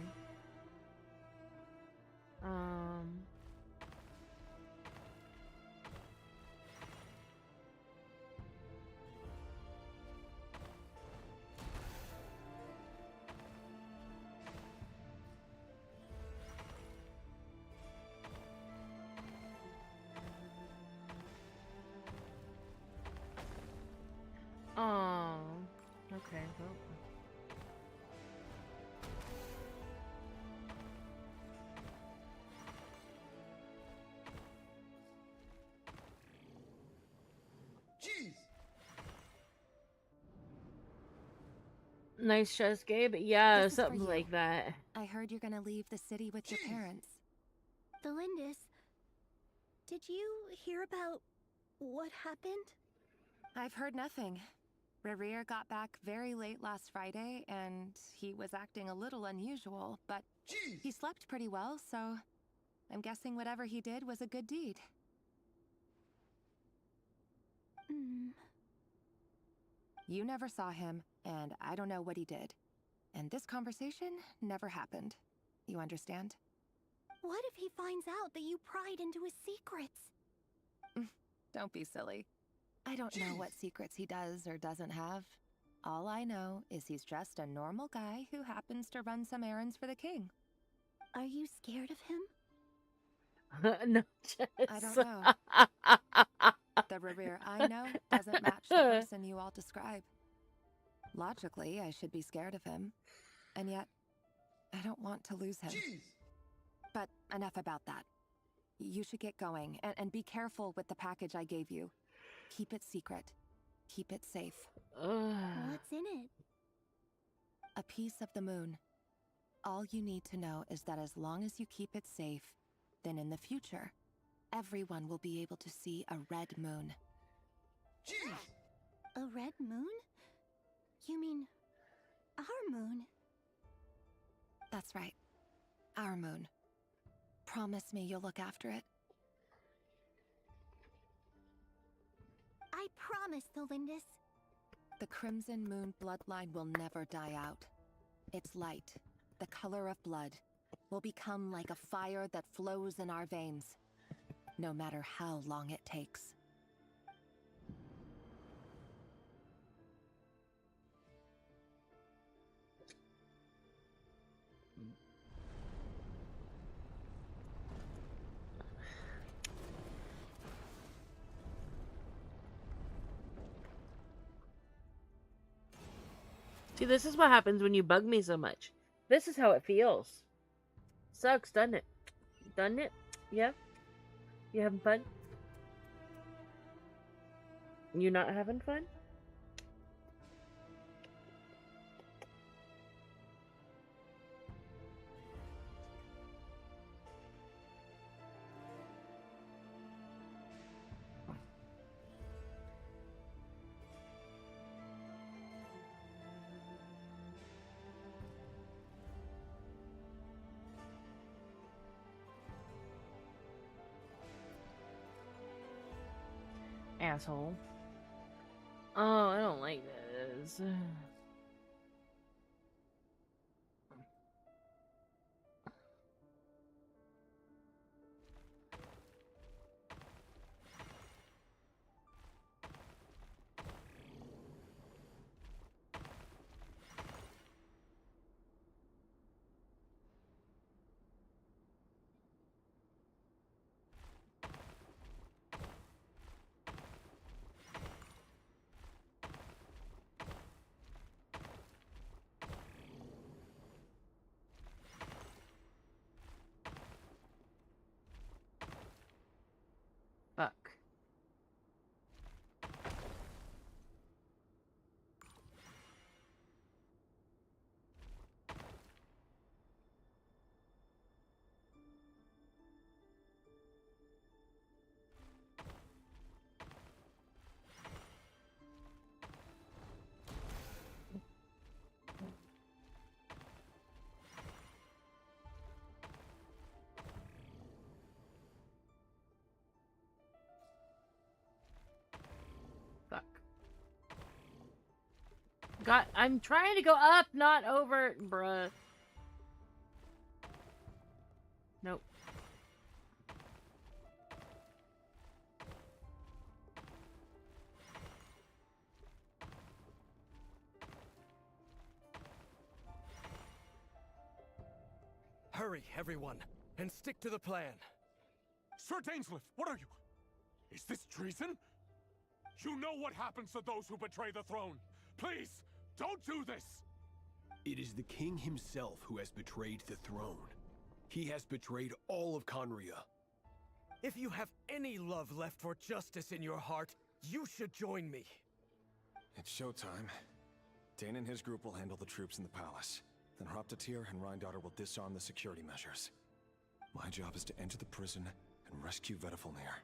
B: Oh, okay, well.
E: Jeez.
B: Nice chest, Gabe. Yeah,
F: This is for
B: something
F: you.
B: like that.
F: I heard you're gonna leave the city with your parents.
A: Thelindis, did you hear about what happened?
O: I've heard nothing. Rerir got back very late last Friday, and he was acting a little unusual, but he slept pretty well, so I'm guessing whatever he did was a good deed. You never saw him, and I don't know what he did. And this conversation never happened. You understand?
A: What if he finds out that you pried into his secrets?
O: Don't be silly. I don't know what secrets he does or doesn't have. All I know is he's just a normal guy who happens to run some errands for the king.
A: Are you scared of him?
B: No, Jess.
O: I don't know. The Rerir I know doesn't match the person you all describe. Logically, I should be scared of him. And yet, I don't want to lose him. But enough about that. You should get going, and be careful with the package I gave you. Keep it secret. Keep it safe.
A: What's in it?
O: A piece of the moon. All you need to know is that as long as you keep it safe, then in the future, everyone will be able to see a red moon.
A: A red moon? You mean our moon?
O: That's right. Our moon. Promise me you'll look after it.
A: I promise, Thelindis.
O: The Crimson Moon bloodline will never die out. Its light, the color of blood, will become like a fire that flows in our veins, no matter how long it takes.
B: See, this is what happens when you bug me so much. This is how it feels. Sucks, doesn't it? Doesn't it? Yeah? You having fun? You not having fun? Asshole. Oh, I don't like this. Fuck. Fuck. God, I'm trying to go up, not over, bruh. Nope.
R: Hurry, everyone, and stick to the plan.
I: Sir Dainsleif, what are you? Is this treason? You know what happens to those who betray the throne. Please, don't do this!
M: It is the king himself who has betrayed the throne. He has betrayed all of Conria.
R: If you have any love left for justice in your heart, you should join me.
T: It's showtime. Dane and his group will handle the troops in the palace. Then Hraptatir and Rhindaughter will disarm the security measures. My job is to enter the prison and rescue Vedifalnir.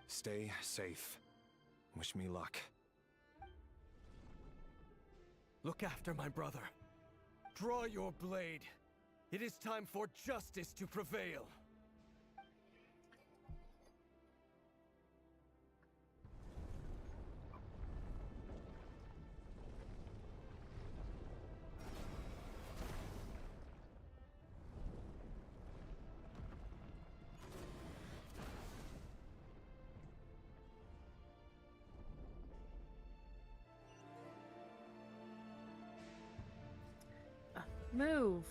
T: Stay safe. Wish me luck.
R: Look after my brother. Draw your blade. It is time for justice to prevail.
B: Move.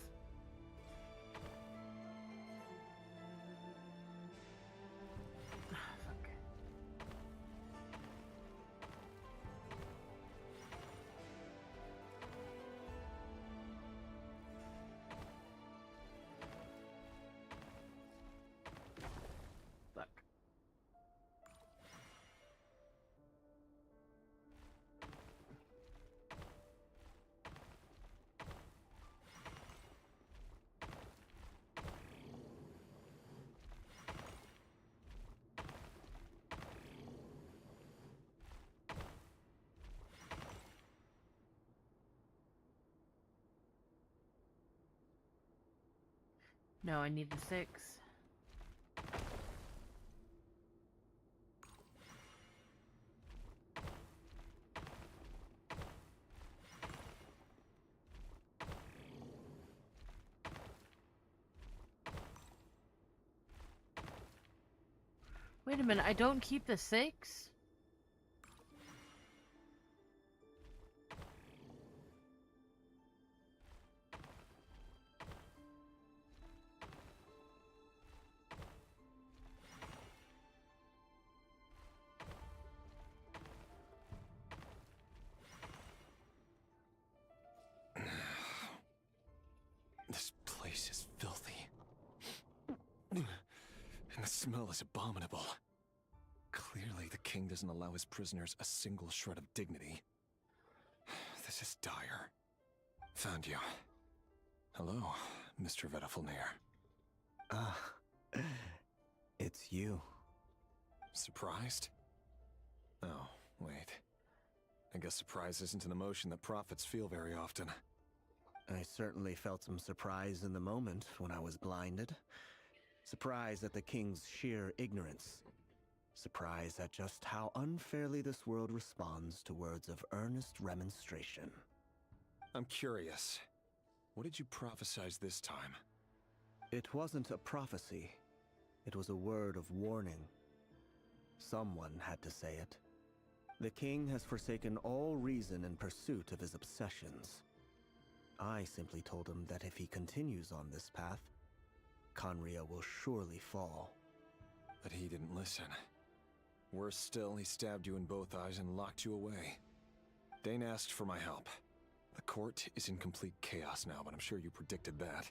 B: Fuck. No, I need the 6. Wait a minute, I don't keep the 6?
T: This place is filthy. And the smell is abominable. Clearly, the king doesn't allow his prisoners a single shred of dignity. This is dire. Found you. Hello, Mr. Vedafilnir.
U: Ah, it's you.
T: Surprised? Oh, wait. I guess surprise isn't an emotion that prophets feel very often.
U: I certainly felt some surprise in the moment when I was blinded. Surprise at the king's sheer ignorance. Surprise at just how unfairly this world responds to words of earnest remonstration.
T: I'm curious. What did you prophesize this time?
U: It wasn't a prophecy. It was a word of warning. Someone had to say it. The king has forsaken all reason in pursuit of his obsessions. I simply told him that if he continues on this path, Conria will surely fall.
T: But he didn't listen. Worse still, he stabbed you in both eyes and locked you away. Dane asked for my help. The court is in complete chaos now, but I'm sure you predicted that.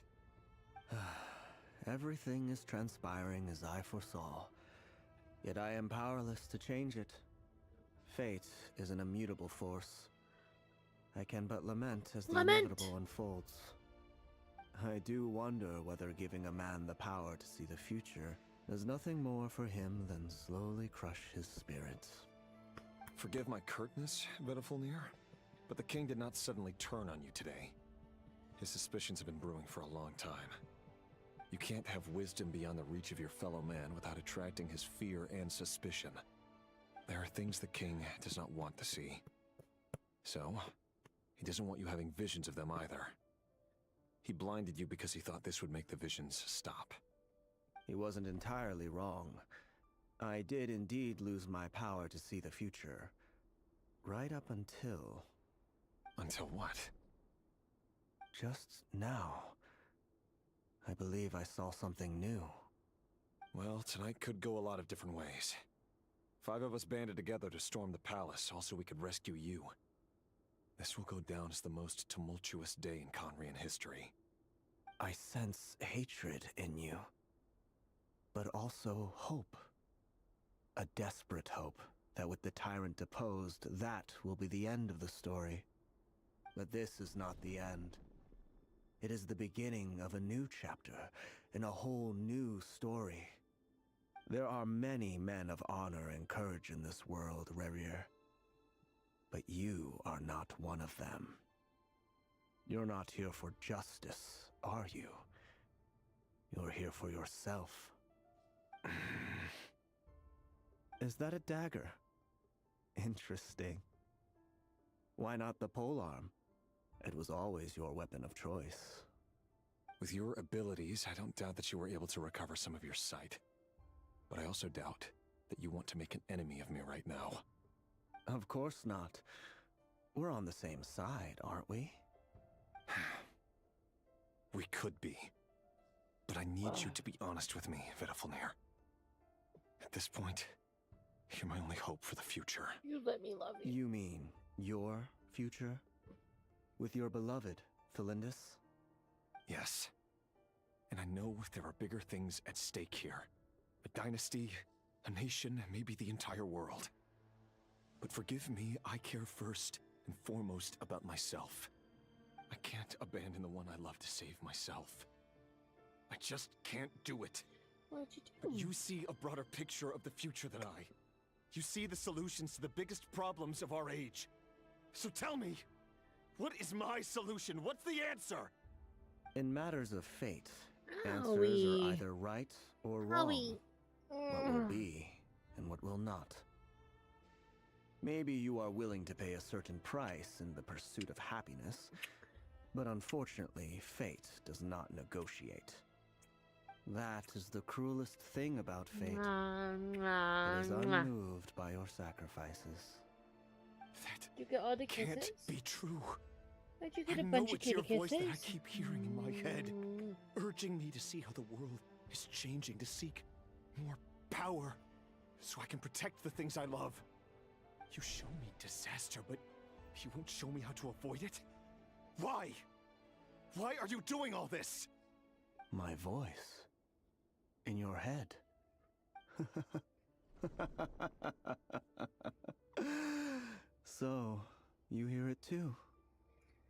U: Everything is transpiring as I foresaw, yet I am powerless to change it. Fate is an immutable force. I can but lament as the inevitable unfolds. I do wonder whether giving a man the power to see the future does nothing more for him than slowly crush his spirit.
T: Forgive my curtness, Vedafilnir, but the king did not suddenly turn on you today. His suspicions have been brewing for a long time. You can't have wisdom beyond the reach of your fellow man without attracting his fear and suspicion. There are things the king does not want to see. So, he doesn't want you having visions of them either. He blinded you because he thought this would make the visions stop.
U: He wasn't entirely wrong. I did indeed lose my power to see the future. Right up until...
T: Until what?
U: Just now. I believe I saw something new.
T: Well, tonight could go a lot of different ways. 5 of us banded together to storm the palace, also we could rescue you. This will go down as the most tumultuous day in Conrian history.
U: I sense hatred in you. But also hope. A desperate hope that with the tyrant deposed, that will be the end of the story. But this is not the end. It is the beginning of a new chapter, in a whole new story. There are many men of honor and courage in this world, Rerir. But you are not one of them. You're not here for justice, are you? You're here for yourself. Is that a dagger? Interesting. Why not the polearm? It was always your weapon of choice.
T: With your abilities, I don't doubt that you were able to recover some of your sight. But I also doubt that you want to make an enemy of me right now.
U: Of course not. We're on the same side, aren't we?
T: We could be. But I need you to be honest with me, Vedafilnir. At this point, you're my only hope for the future.
B: You let me love you.
U: You mean your future? With your beloved, Felindis?
T: Yes. And I know there are bigger things at stake here. A dynasty, a nation, maybe the entire world. But forgive me, I care first and foremost about myself. I can't abandon the one I love to save myself. I just can't do it.
B: What'd you do?
T: But you see a broader picture of the future than I. You see the solutions to the biggest problems of our age. So tell me, what is my solution? What's the answer?
U: In matters of fate, Answers are either right or wrong.
B: Howie.
U: What will be and what will not. Maybe you are willing to pay a certain price in the pursuit of happiness, but unfortunately, fate does not negotiate. That is the cruelest thing about fate. It is unmoved by your sacrifices.
B: Did you get all the kisses?
I: Can't be true.
B: How'd you get
I: I
B: a
I: know
B: bunch of
I: it's your
B: kitty
I: voice that I
B: kisses?
I: keep hearing in my head, urging me to see how the world is changing, to seek more power, so I can protect the things I love. You show me disaster, but you won't show me how to avoid it? Why? Why are you doing all this?
U: My voice. In your head. So, you hear it too.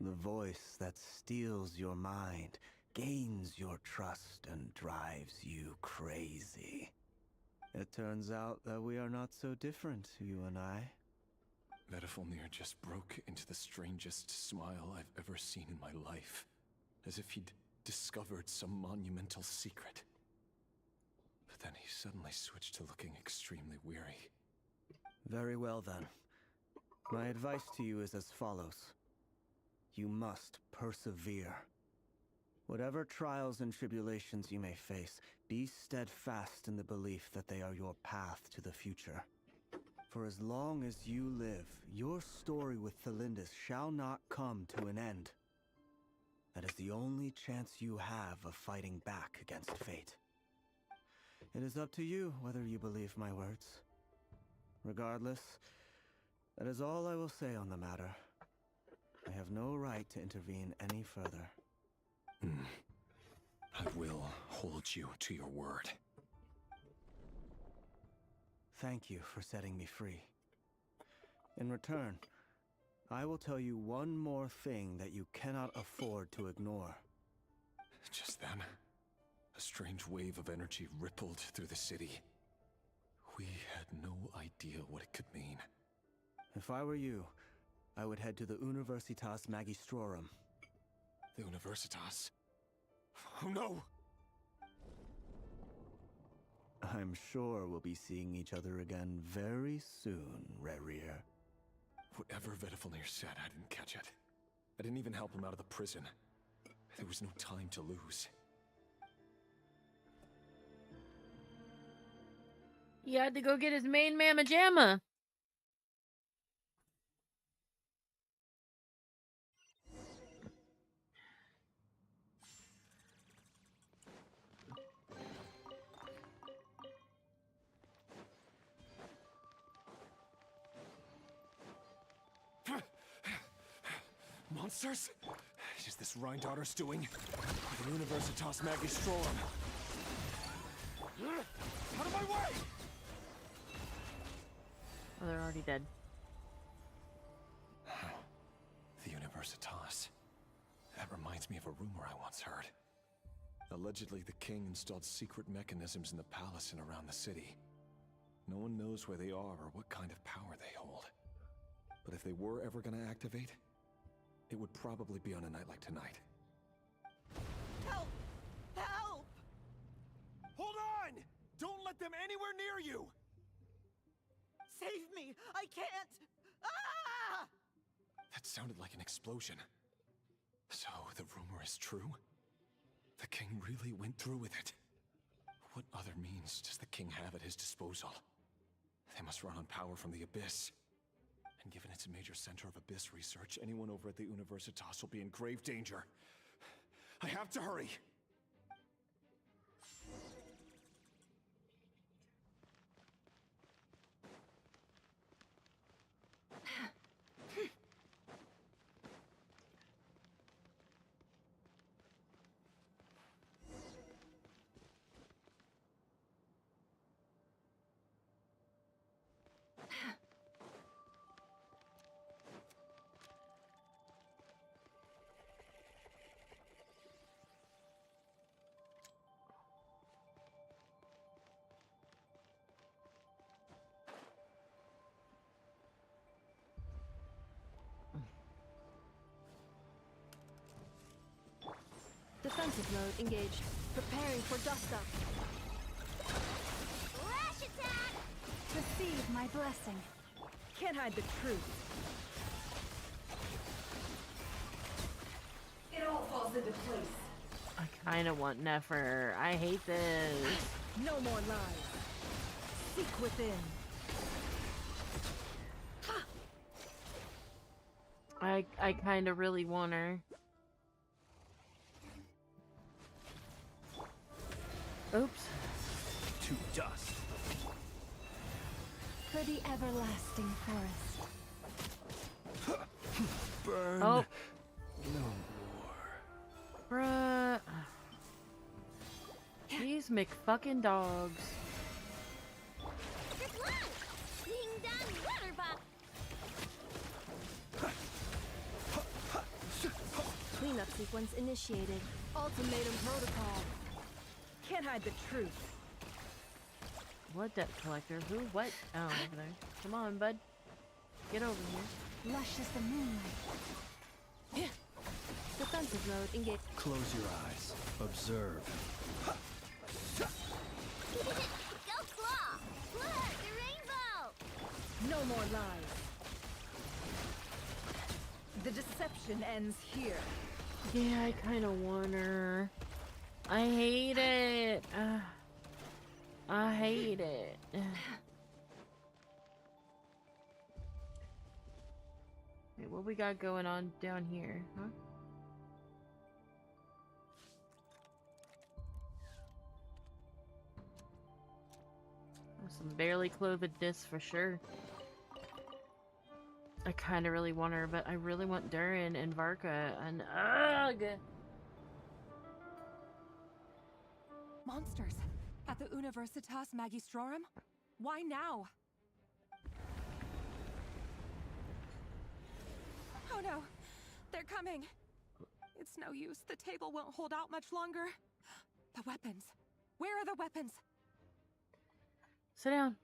U: The voice that steals your mind, gains your trust, and drives you crazy. It turns out that we are not so different, you and I.
I: Vedifalnir just broke into the strangest smile I've ever seen in my life, as if he'd discovered some monumental secret. But then he suddenly switched to looking extremely weary.
U: Very well then. My advice to you is as follows. You must persevere. Whatever trials and tribulations you may face, be steadfast in the belief that they are your path to the future. For as long as you live, your story with Thelindis shall not come to an end. That is the only chance you have of fighting back against fate. It is up to you whether you believe my words. Regardless, that is all I will say on the matter. I have no right to intervene any further.
I: I will hold you to your word.
U: Thank you for setting me free. In return, I will tell you one more thing that you cannot afford to ignore.
I: Just then, a strange wave of energy rippled through the city. We had no idea what it could mean.
U: If I were you, I would head to the Universitas Magistrorum.
I: The Universitas? Oh no!
U: I'm sure we'll be seeing each other again very soon, Rerir.
I: Whatever Vedifalnir said, I didn't catch it. I didn't even help him out of the prison. There was no time to lose.
B: He had to go get his main mamma jamma.
I: Monsters? Is this Rheindarter's doing? The Universitas Magistrorum. Out of my way!
B: Oh, they're already dead.
I: The Universitas. That reminds me of a rumor I once heard. Allegedly, the king installed secret mechanisms in the palace and around the city. No one knows where they are or what kind of power they hold. But if they were ever going to activate, it would probably be on a night like tonight.
E: Help! Help! Hold on! Don't let them anywhere near you! Save me! I can't! Ah!
I: That sounded like an explosion. So, the rumor is true? The king really went through with it. What other means does the king have at his disposal? They must run on power from the Abyss. And given it's a major center of Abyss research, anyone over at the Universitas will be in grave danger. I have to hurry!
J: Defensive mode engaged.
K: Preparing for dust-up.
J: Lash attack!
K: Receive my blessing.
G: Can't hide the truth. It all falls into place.
B: I kind of want Nefer. I hate this.
G: No more lies. Seek within.
B: I kind of really want her. Oops.
I: To dust.
K: For the everlasting forest.
I: Burn.
B: Oh.
I: No more.
B: Bruh. These McFucking dogs.
J: Ding dong water buck!
A: Cleanup sequence initiated.
G: Ultimatum protocol. Can't hide the truth.
B: What debt collector? Who? What? Oh, over there. Come on, bud. Get over here.
K: Lush as the moonlight.
A: Defensive mode engaged.
I: Close your eyes. Observe.
J: Go claw! Look, the rainbow!
G: No more lies. The deception ends here.
B: Yeah, I kind of want her. I hate it. I hate it. Wait, what we got going on down here, huh? Some barely clothedness for sure. I kind of really want her, but I really want Durin and Varka and ugh!
O: Monsters! At the Universitas Magistrorum? Why now? Oh no! They're coming! It's no use. The table won't hold out much longer. The weapons. Where are the weapons?
B: Sit down.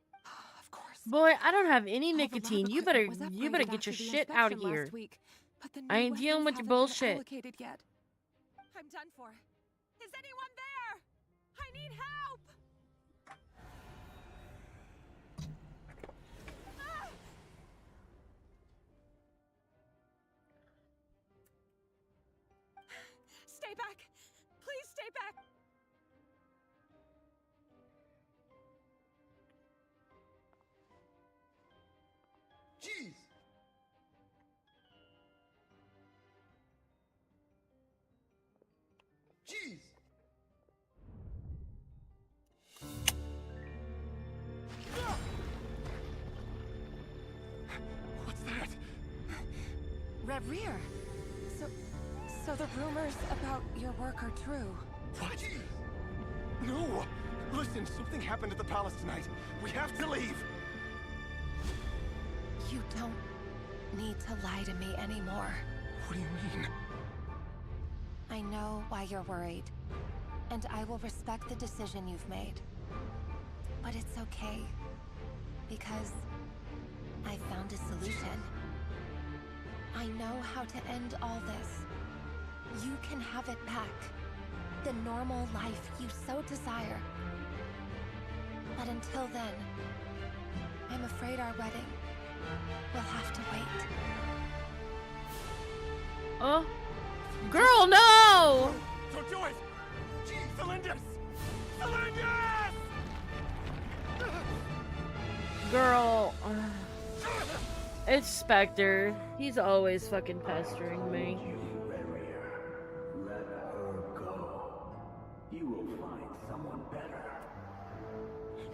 O: Of course.
B: Boy, I don't have any
O: All the
B: nicotine.
O: lab
B: You better
O: equipment was upgraded
B: get your
O: after the
B: shit out of
O: inspection
B: here.
O: last week, but the
B: I
O: new
B: ain't dealing with
O: weapons
B: your
O: haven't been
B: bullshit.
O: allocated yet. I'm done for. Is anyone there? I need help! Ah! Stay back! Please stay back!
E: Jeez! Jeez!
I: What's that?
O: Rear. So the rumors about your work are true.
I: What? No! Listen, something happened at the palace tonight. We have to leave!
O: You don't need to lie to me anymore.
I: What do you mean?
O: I know why you're worried, and I will respect the decision you've made. But it's okay, because I found a solution. I know how to end all this. You can have it back. The normal life you so desire. But until then, I'm afraid our wedding will have to wait.
B: Oh. Girl, no!
I: Don't do it! Cylinders! Cylinders!
B: Girl. It's Spectre. He's always fucking pestering me.
W: Let her go. You will find someone better.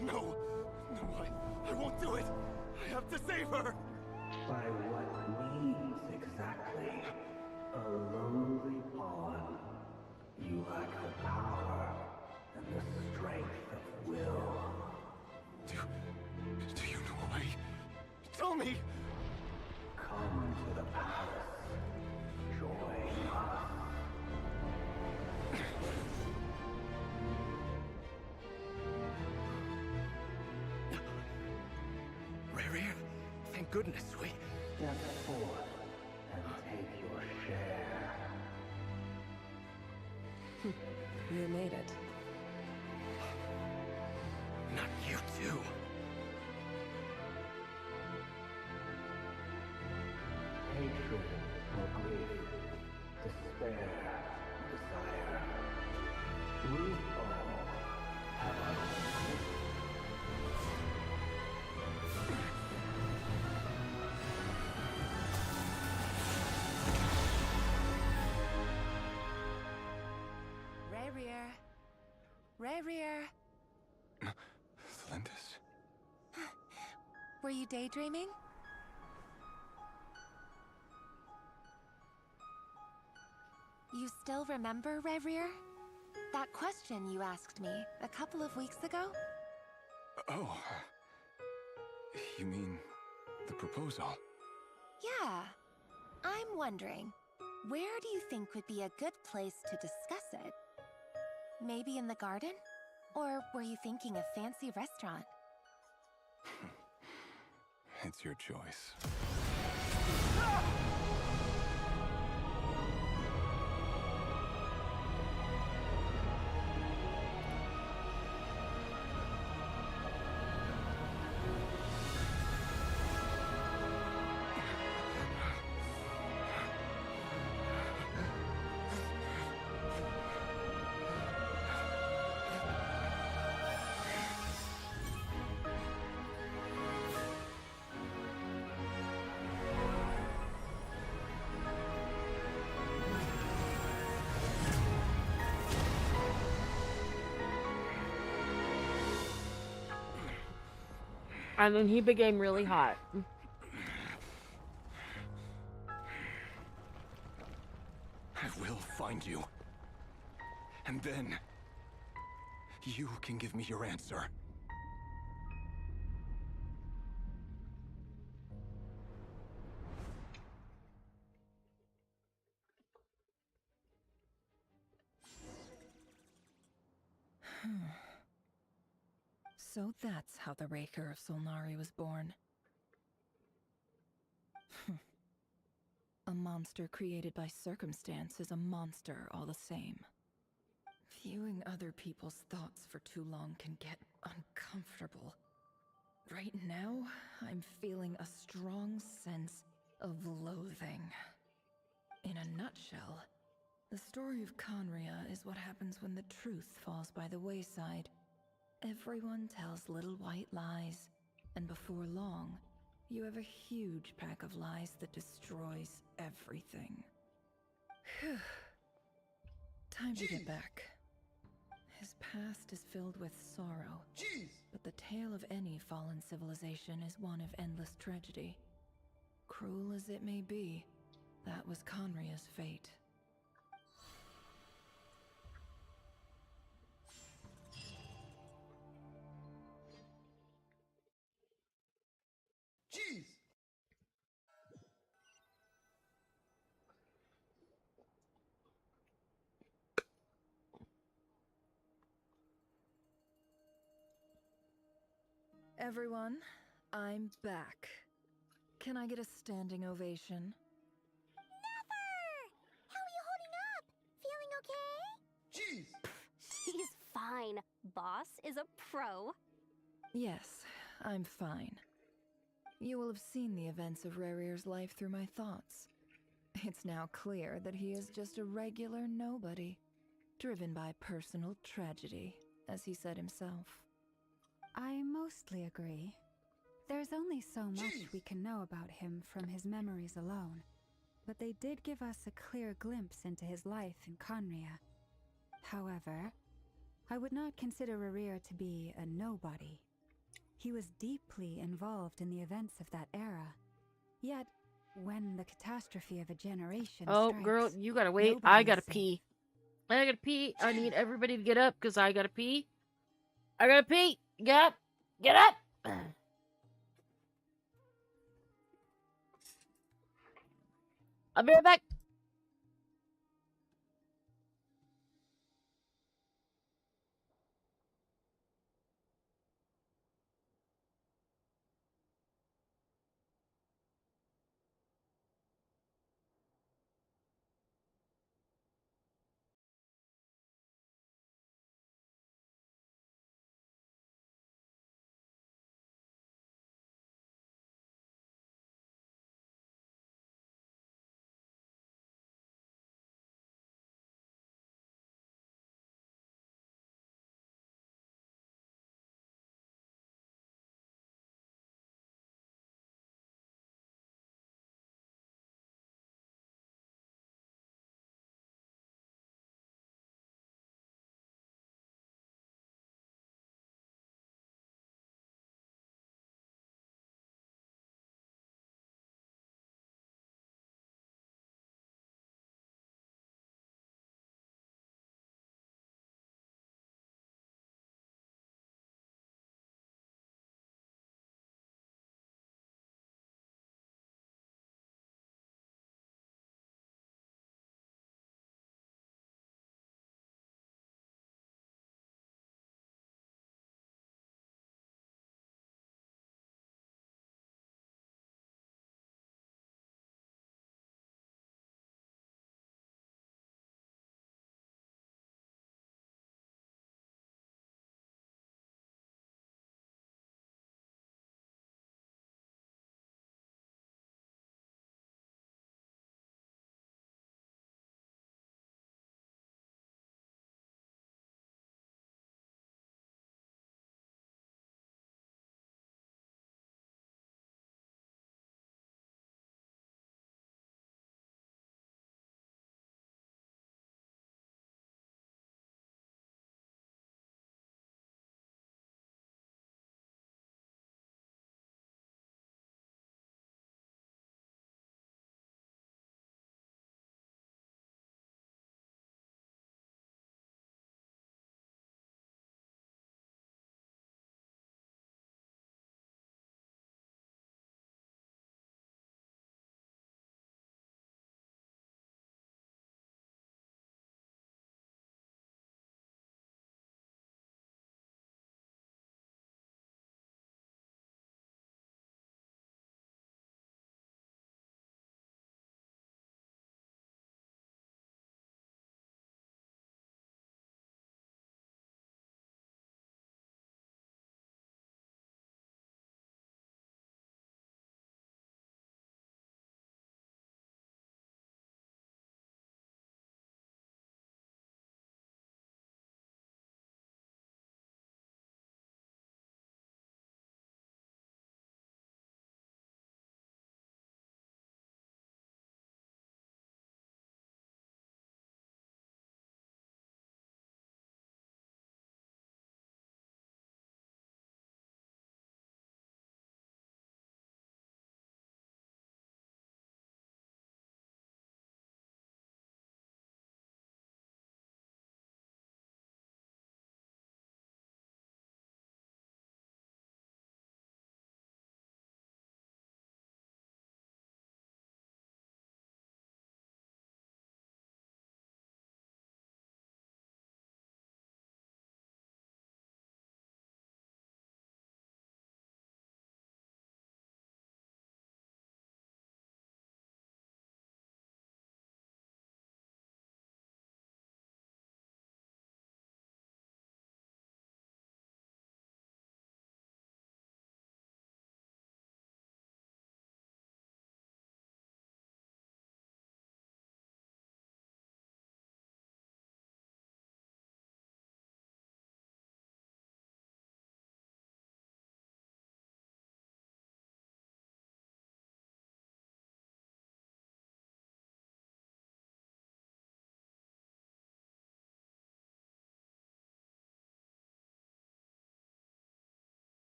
I: No! No, I won't do it! I have to save her!
W: By what means exactly? A lowly pawn. You lack the power and the strength of will.
I: Do you know a way? Tell me!
W: Come to the palace. Join us.
I: Rare, thank goodness we...
W: Step forth and take your share.
D: You made it.
M: Not you too.
W: Hatred or grief, despair, desire. We all have our own.
O: Rayrear. Rayrear.
T: Lindis?
O: Were you daydreaming? You still remember, Rayrear? That question you asked me a couple of weeks ago?
T: Oh. You mean the proposal?
O: Yeah. I'm wondering, where do you think would be a good place to discuss it? Maybe in the garden? Or were you thinking a fancy restaurant?
T: It's your choice.
B: And then he became really hot.
T: I will find you. And then you can give me your answer.
G: So that's how the Raker of Solnari was born. A monster created by circumstance is a monster all the same. Viewing other people's thoughts for too long can get uncomfortable. Right now, I'm feeling a strong sense of loathing. In a nutshell, the story of Conria is what happens when the truth falls by the wayside. Everyone tells little white lies, and before long, you have a huge pack of lies that destroys everything. Phew. Time to get back. His past is filled with sorrow, but the tale of any fallen civilization is one of endless tragedy. Cruel as it may be, that was Conria's fate.
E: Jeez!
G: Everyone, I'm back. Can I get a standing ovation?
J: How are you holding up? Feeling okay?
E: Jeez!
J: She's fine. Boss is a pro.
G: Yes, I'm fine. You will have seen the events of Rarir's life through my thoughts. It's now clear that he is just a regular nobody, driven by personal tragedy, as he said himself.
K: I mostly agree. There's only so much we can know about him from his memories alone, but they did give us a clear glimpse into his life in Conria. However, I would not consider Rarir to be a nobody. He was deeply involved in the events of that era. Yet, when the catastrophe of a generation strikes,
B: Girl, you gotta wait.
K: nobody
B: I
K: is
B: gotta
K: safe.
B: pee. I gotta pee. I need everybody to get up because I gotta pee. I gotta pee. Get up. Get up. I'll be right back.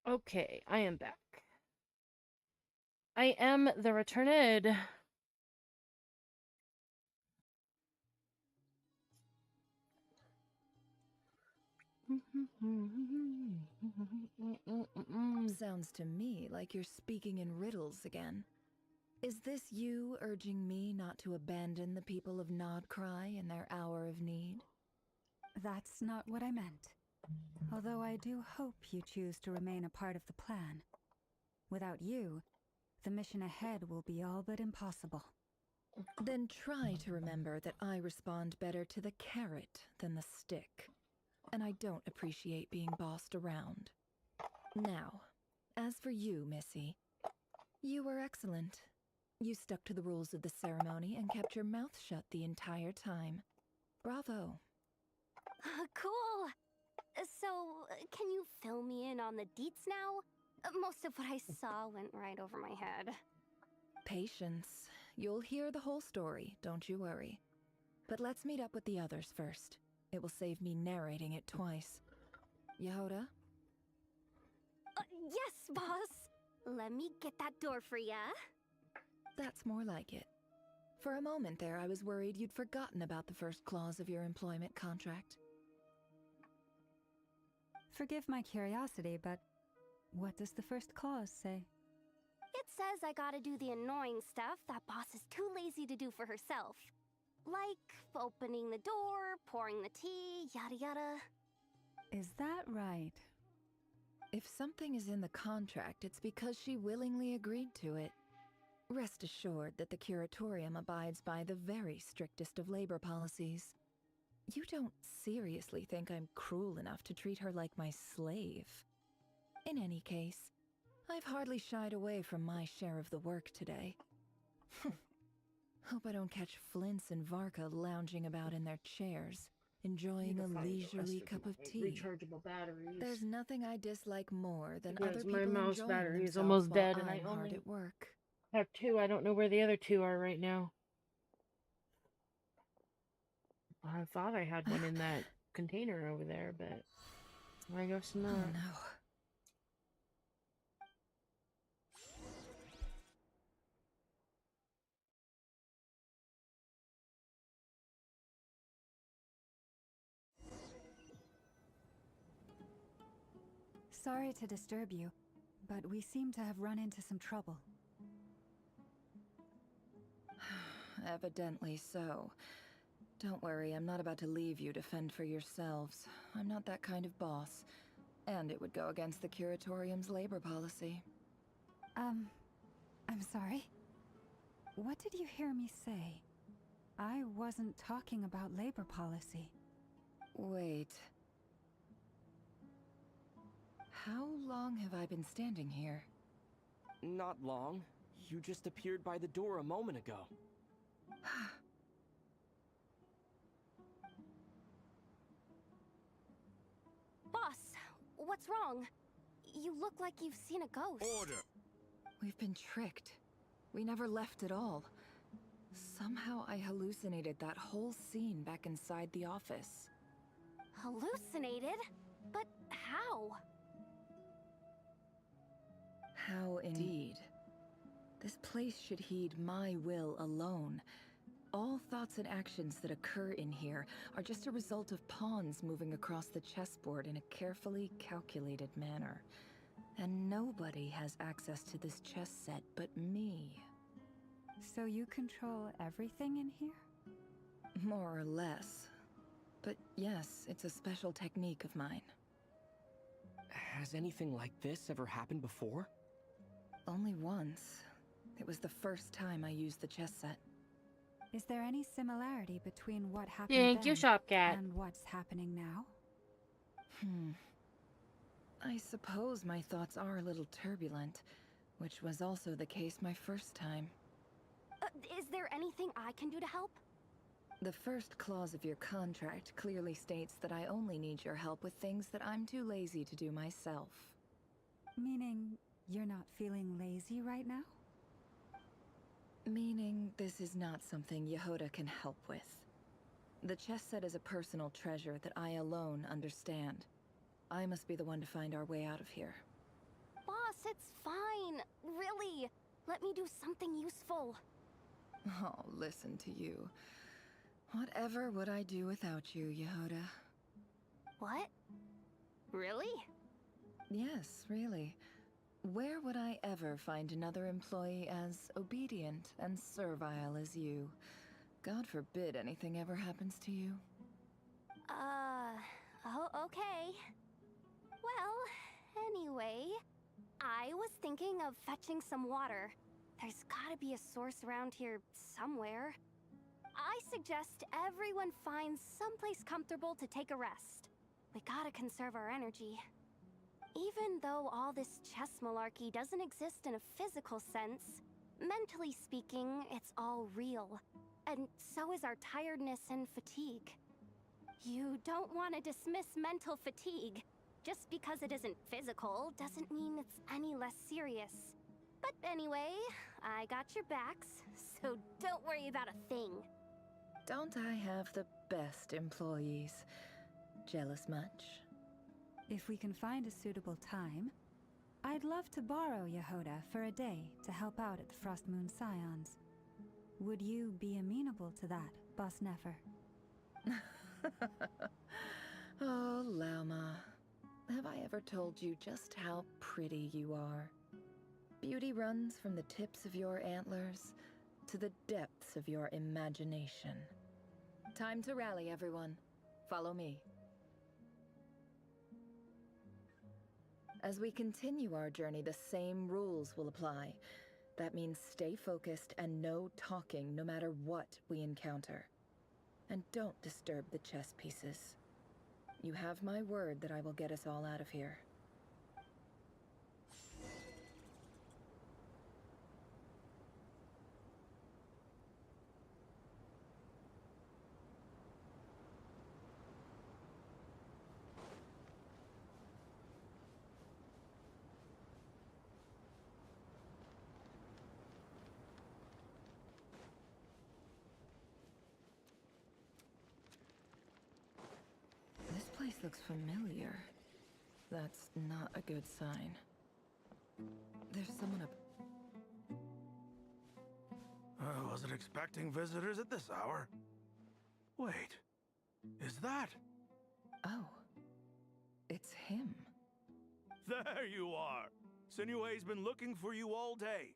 B: Okay, I am back. I am the returned.
G: Sounds to me like you're speaking in riddles again. Is this you urging me not to abandon the people of Nodcry in their hour of need?
K: That's not what I meant. Although I do hope you choose to remain a part of the plan. Without you, the mission ahead will be all but impossible.
G: Then try to remember that I respond better to the carrot than the stick. And I don't appreciate being bossed around. Now, as for you, Missy, you were excellent. You stuck to the rules of the ceremony and kept your mouth shut the entire time. Bravo.
J: Cool! So, can you fill me in on the deets now? Most of what I saw went right over my head.
G: Patience. You'll hear the whole story, don't you worry. But let's meet up with the others first. It will save me narrating it twice. Yehoda?
J: Yes, boss! Let me get that door for ya.
G: That's more like it. For a moment there, I was worried you'd forgotten about the first clause of your employment contract.
K: Forgive my curiosity, but what does the first clause say?
J: It says I gotta do the annoying stuff that boss is too lazy to do for herself. Like opening the door, pouring the tea, yada yada.
K: Is that right?
G: If something is in the contract, it's because she willingly agreed to it. Rest assured that the Curatorium abides by the very strictest of labor policies. You don't seriously think I'm cruel enough to treat her like my slave? In any case, I've hardly shied away from my share of the work today. Hope I don't catch Flints and Varka lounging about in their chairs, enjoying a leisurely cup of tea.
B: Rechargeable batteries.
G: There's nothing I dislike more than
B: Because
G: other
B: my
G: people
B: mouse
G: enjoying
B: battery is
G: themselves
B: almost
G: while
B: dead, and I
G: I'm hard
B: only
G: at work.
B: have 2. I don't know where the other 2 are right now. I thought I had one in that container over there, but I guess not.
G: Oh no.
K: Sorry to disturb you, but we seem to have run into some trouble.
G: Evidently so. Don't worry, I'm not about to leave you to fend for yourselves. I'm not that kind of boss. And it would go against the Curatorium's labor policy.
K: I'm sorry? What did you hear me say? I wasn't talking about labor policy.
G: Wait. How long have I been standing here?
C: Not long. You just appeared by the door a moment ago.
J: Boss, what's wrong? You look like you've seen a ghost.
T: Order!
G: We've been tricked. We never left at all. Somehow I hallucinated that whole scene back inside the office.
J: Hallucinated? But how?
G: How indeed. This place should heed my will alone. All thoughts and actions that occur in here are just a result of pawns moving across the chessboard in a carefully calculated manner. And nobody has access to this chess set but me.
K: So you control everything in here?
G: More or less. But yes, it's a special technique of mine.
C: Has anything like this ever happened before?
G: Only once. It was the first time I used the chess set.
K: Is there any similarity between what happened
B: Thank you,
K: then
B: Shopcat.
K: and what's happening now?
G: I suppose my thoughts are a little turbulent, which was also the case my first time.
J: Is there anything I can do to help?
G: The first clause of your contract clearly states that I only need your help with things that I'm too lazy to do myself.
K: Meaning, you're not feeling lazy right now?
G: Meaning, this is not something Yehoda can help with. The chess set is a personal treasure that I alone understand. I must be the one to find our way out of here.
J: it's fine. Really. Let me do something useful.
G: Oh, listen to you. Whatever would I do without you, Yehoda?
J: What? Really?
G: Yes, really. Where would I ever find another employee as obedient and servile as you? God forbid anything ever happens to you.
J: Oh, okay. Well, anyway, I was thinking of fetching some water. There's gotta be a source around here somewhere. I suggest everyone finds someplace comfortable to take a rest. We gotta conserve our energy. Even though all this chess malarkey doesn't exist in a physical sense, mentally speaking, it's all real. And so is our tiredness and fatigue. You don't want to dismiss mental fatigue. Just because it isn't physical doesn't mean it's any less serious. But anyway, I got your backs, so don't worry about a thing.
G: Don't I have the best employees? Jealous much?
K: If we can find a suitable time, I'd love to borrow Yehoda for a day to help out at the Frost Moon Scions. Would you be amenable to that, Boss Nefer?
G: Oh, Lauma. Have I ever told you just how pretty you are? Beauty runs from the tips of your antlers to the depths of your imagination. Time to rally, everyone. Follow me. As we continue our journey, the same rules will apply. That means stay focused and no talking no matter what we encounter. And don't disturb the chess pieces. You have my word that I will get us all out of here. This place looks familiar. That's not a good sign. There's someone up.
L: I wasn't expecting visitors at this hour. Wait, is that?
G: Oh, it's him.
L: There you are! Sinue's been looking for you all day.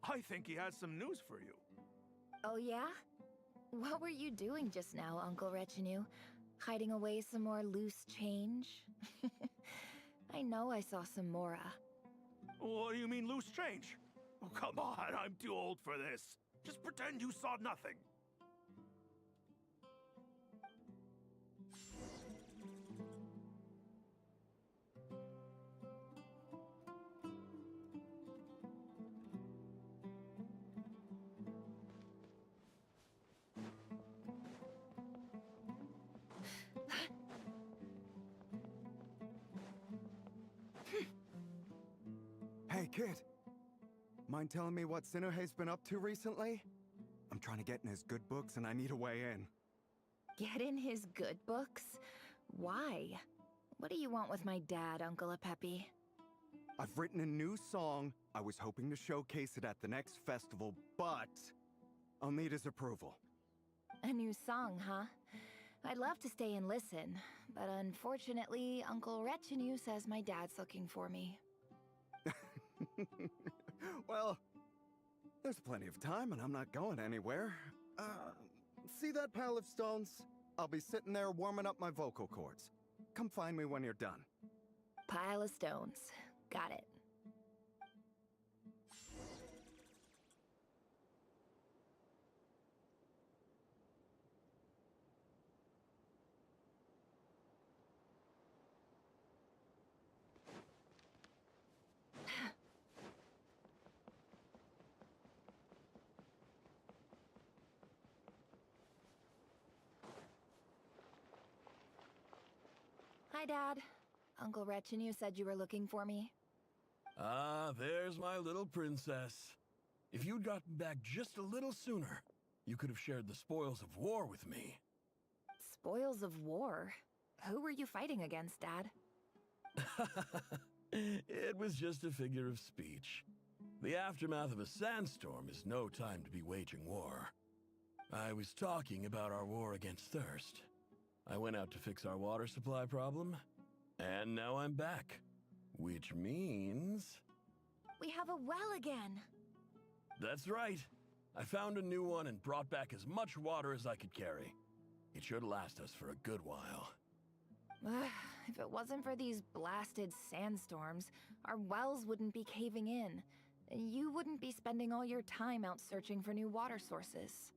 L: I think he has some news for you.
F: Oh yeah? What were you doing just now, Uncle Retinue? Hiding away some more loose change? I know I saw some Mora.
L: What do you mean loose change? Oh, come on, I'm too old for this. Just pretend you saw nothing.
N: Hey, kid. Mind telling me what Sinuhe's been up to recently? I'm trying to get in his good books and I need a way in.
F: Get in his good books? Why? What do you want with my dad, Uncle Apepi?
N: I've written a new song. I was hoping to showcase it at the next festival, but I'll need his approval.
F: A new song, huh? I'd love to stay and listen, but unfortunately, Uncle Retinue says my dad's looking for me.
N: Well, there's plenty of time and I'm not going anywhere. See that pile of stones? I'll be sitting there warming up my vocal cords. Come find me when you're done.
F: Pile of stones. Got it. Hi, Dad. Uncle Retinue said you were looking for me.
L: Ah, there's my little princess. If you'd gotten back just a little sooner, you could have shared the spoils of war with me.
F: Spoils of war? Who were you fighting against, Dad?
L: It was just a figure of speech. The aftermath of a sandstorm is no time to be waging war. I was talking about our war against thirst. I went out to fix our water supply problem, and now I'm back. Which means...
O: We have a well again.
L: That's right. I found a new one and brought back as much water as I could carry. It should last us for a good while.
O: If it wasn't for these blasted sandstorms, our wells wouldn't be caving in. You wouldn't be spending all your time out searching for new water sources.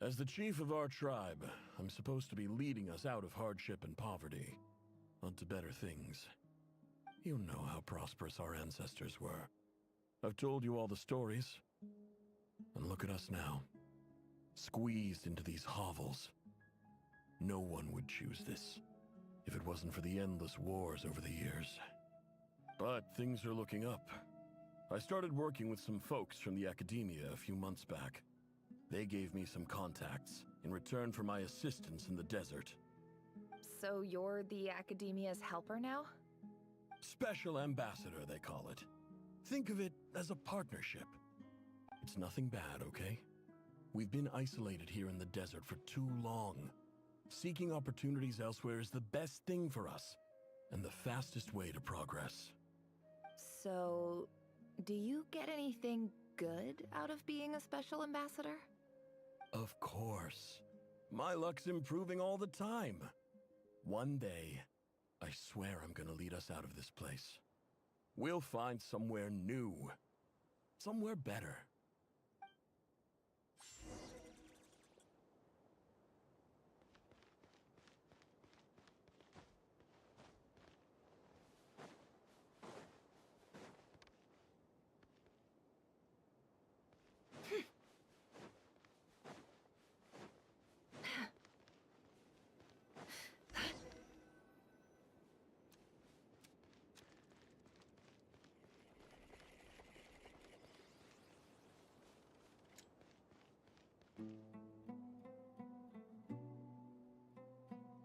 L: As the chief of our tribe, I'm supposed to be leading us out of hardship and poverty, onto better things. You know how prosperous our ancestors were. I've told you all the stories. And look at us now, squeezed into these hovels. No one would choose this, if it wasn't for the endless wars over the years. But things are looking up. I started working with some folks from the academia a few months back. They gave me some contacts in return for my assistance in the desert.
O: So you're the academia's helper now?
L: Special ambassador, they call it. Think of it as a partnership. It's nothing bad, okay? We've been isolated here in the desert for too long. Seeking opportunities elsewhere is the best thing for us, and the fastest way to progress.
O: So, do you get anything good out of being a special ambassador?
L: Of course. My luck's improving all the time. One day, I swear I'm gonna lead us out of this place. We'll find somewhere new. Somewhere better.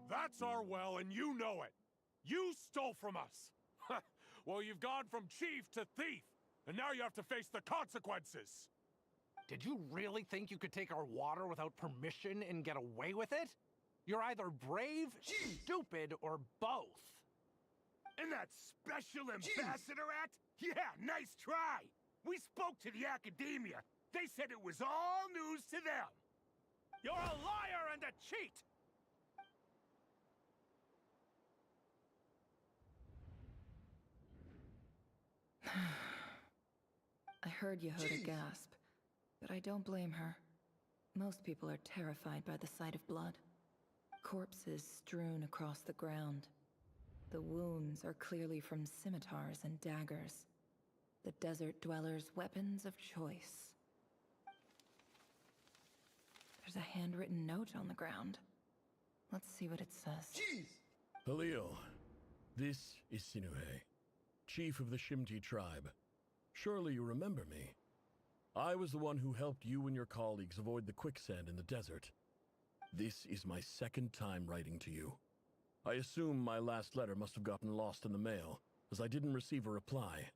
H: That's our well, and you know it. You stole from us. Well, you've gone from chief to thief, and now you have to face the consequences.
P: Did you really think you could take our water without permission and get away with it? You're either brave, stupid, or both.
H: And that special ambassador act? Yeah, nice try. We spoke to the academia. They said it was all news to them. You're a liar and a cheat.
G: I heard Yehuda gasp, but I don't blame her. Most people are terrified by the sight of blood. Corpses strewn across the ground. The wounds are clearly from scimitars and daggers. The desert dwellers' weapons of choice. There's a handwritten note on the ground. Let's see what it says.
L: Halil, this is Sinuhe, chief of the Shimti tribe. Surely you remember me. I was the one who helped you and your colleagues avoid the quicksand in the desert. This is my second time writing to you. I assume my last letter must have gotten lost in the mail, as I didn't receive a reply.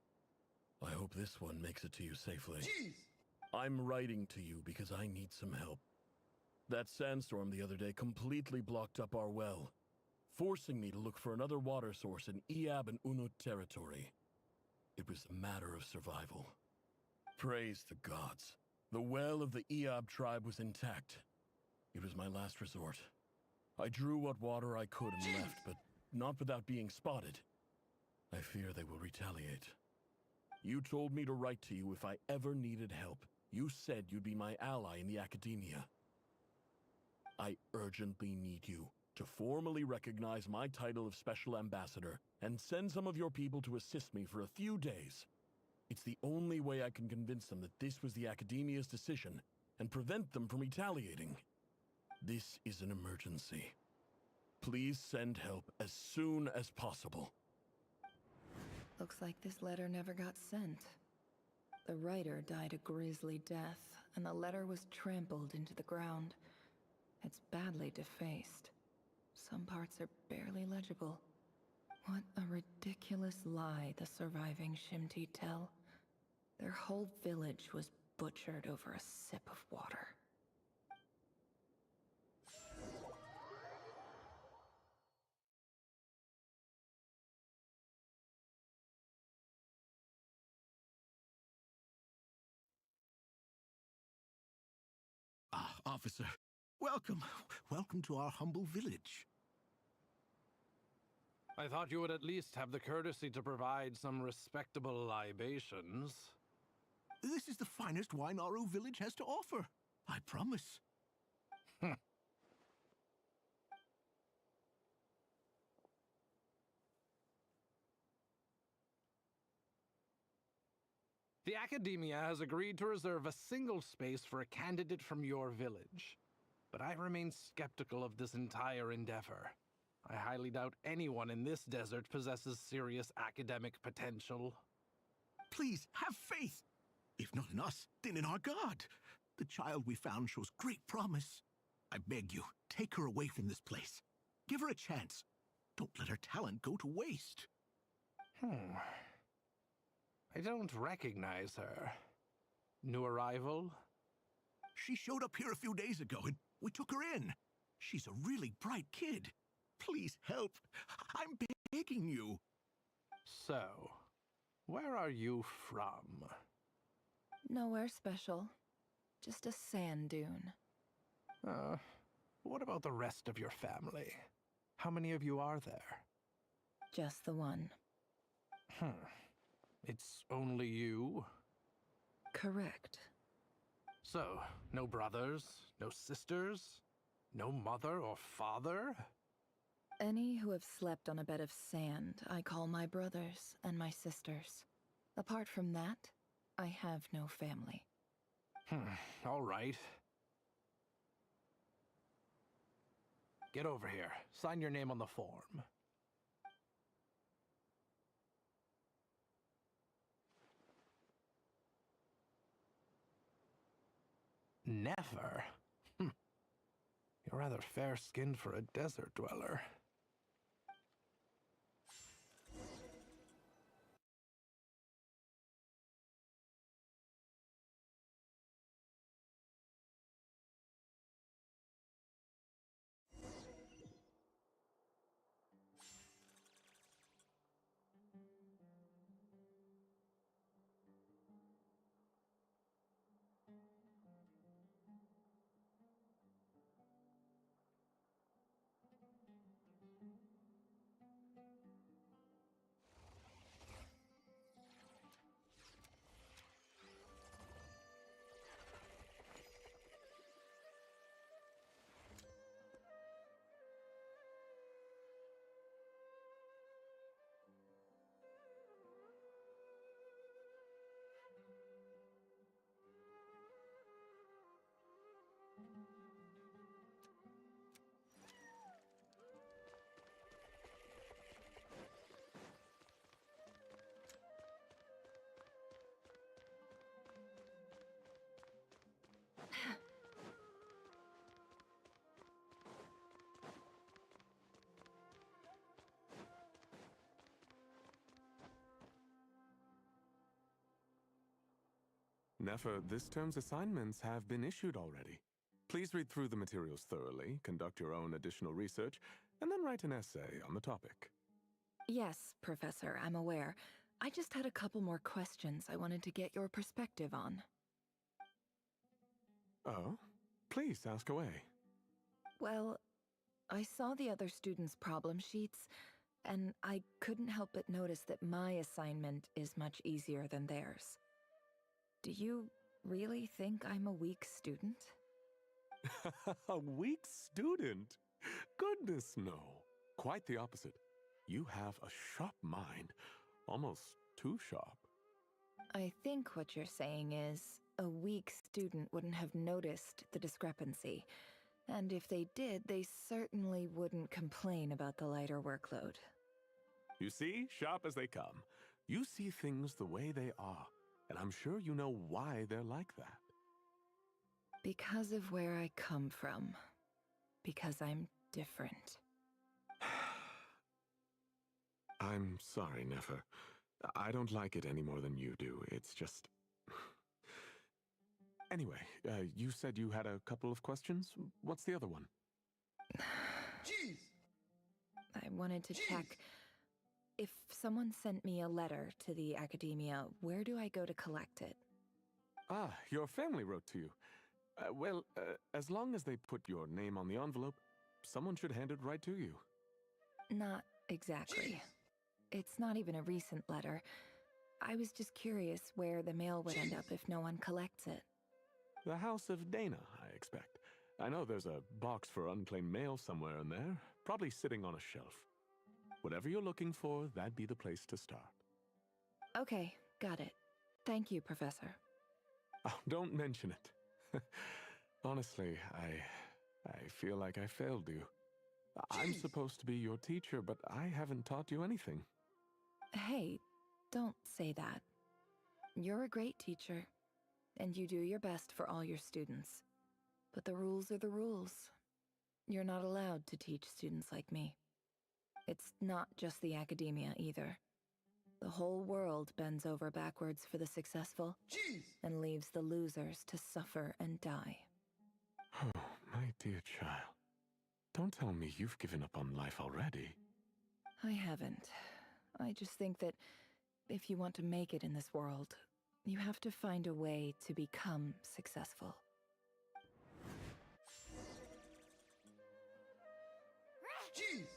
L: I hope this one makes it to you safely. I'm writing to you because I need some help. That sandstorm the other day completely blocked up our well, forcing me to look for another water source in Iab and Unut territory. It was a matter of survival. Praise the gods. The well of the Iab tribe was intact. It was my last resort. I drew what water I could and left, but not without being spotted. I fear they will retaliate. You told me to write to you if I ever needed help. You said you'd be my ally in the academia. I urgently need you to formally recognize my title of Special Ambassador and send some of your people to assist me for a few days. It's the only way I can convince them that this was the Academia's decision and prevent them from retaliating. This is an emergency. Please send help as soon as possible.
G: Looks like this letter never got sent. The writer died a grisly death, and the letter was trampled into the ground. It's badly defaced. Some parts are barely legible. What a ridiculous lie the surviving Shimti tell. Their whole village was butchered over a sip of water.
Q: Ah, officer. Welcome. Welcome to our humble village.
P: I thought you would at least have the courtesy to provide some respectable libations.
Q: This is the finest wine Aru village has to offer. I promise.
P: The Academia has agreed to reserve a single space for a candidate from your village. But I remain skeptical of this entire endeavor. I highly doubt anyone in this desert possesses serious academic potential.
Q: Please, have faith. If not in us, then in our God. The child we found shows great promise. I beg you, take her away from this place. Give her a chance. Don't let her talent go to waste.
P: I don't recognize her. New arrival?
Q: She showed up here a few days ago, and we took her in. She's a really bright kid. Please help. I'm begging you.
P: So, where are you from?
G: Nowhere special. Just a sand dune.
P: What about the rest of your family? How many of you are there?
G: Just the one.
P: It's only you?
G: Correct.
P: So, no brothers, no sisters, no mother or father?
G: Any who have slept on a bed of sand, I call my brothers and my sisters. Apart from that, I have no family.
P: All right. Get over here. Sign your name on the form. Never? You're rather fair-skinned for a desert dweller.
S: Nefer, this term's assignments have been issued already. Please read through the materials thoroughly, conduct your own additional research, and then write an essay on the topic.
G: Yes, Professor, I'm aware. I just had a couple more questions I wanted to get your perspective on.
S: Oh? Please ask away.
G: Well, I saw the other students' problem sheets, and I couldn't help but notice that my assignment is much easier than theirs. Do you really think I'm a weak student?
S: A weak student? Goodness, no. Quite the opposite. You have a sharp mind. Almost too sharp.
G: I think what you're saying is, a weak student wouldn't have noticed the discrepancy. And if they did, they certainly wouldn't complain about the lighter workload.
S: You see, sharp as they come. You see things the way they are. And I'm sure you know why they're like that.
G: Because of where I come from. Because I'm different.
S: I'm sorry, Nefer. I don't like it any more than you do. It's just... Anyway, you said you had a couple of questions. What's the other one?
G: Jeez! I wanted to check. If someone sent me a letter to the Academia, where do I go to collect it?
S: Ah, your family wrote to you. Well, as long as they put your name on the envelope, someone should hand it right to you.
G: Not exactly. It's not even a recent letter. I was just curious where the mail would end up if no one collects it.
S: The House of Dana, I expect. I know there's a box for unclaimed mail somewhere in there, probably sitting on a shelf. Whatever you're looking for, that'd be the place to start.
G: Okay, got it. Thank you, Professor.
S: Oh, don't mention it. Honestly, I feel like I failed you. I'm supposed to be your teacher, but I haven't taught you anything.
G: Hey, don't say that. You're a great teacher, and you do your best for all your students. But the rules are the rules. You're not allowed to teach students like me. It's not just the Academia, either. The whole world bends over backwards for the successful, and leaves the losers to suffer and die.
S: Oh, my dear child. Don't tell me you've given up on life already.
G: I haven't. I just think that if you want to make it in this world, you have to find a way to become successful.
E: Jeez!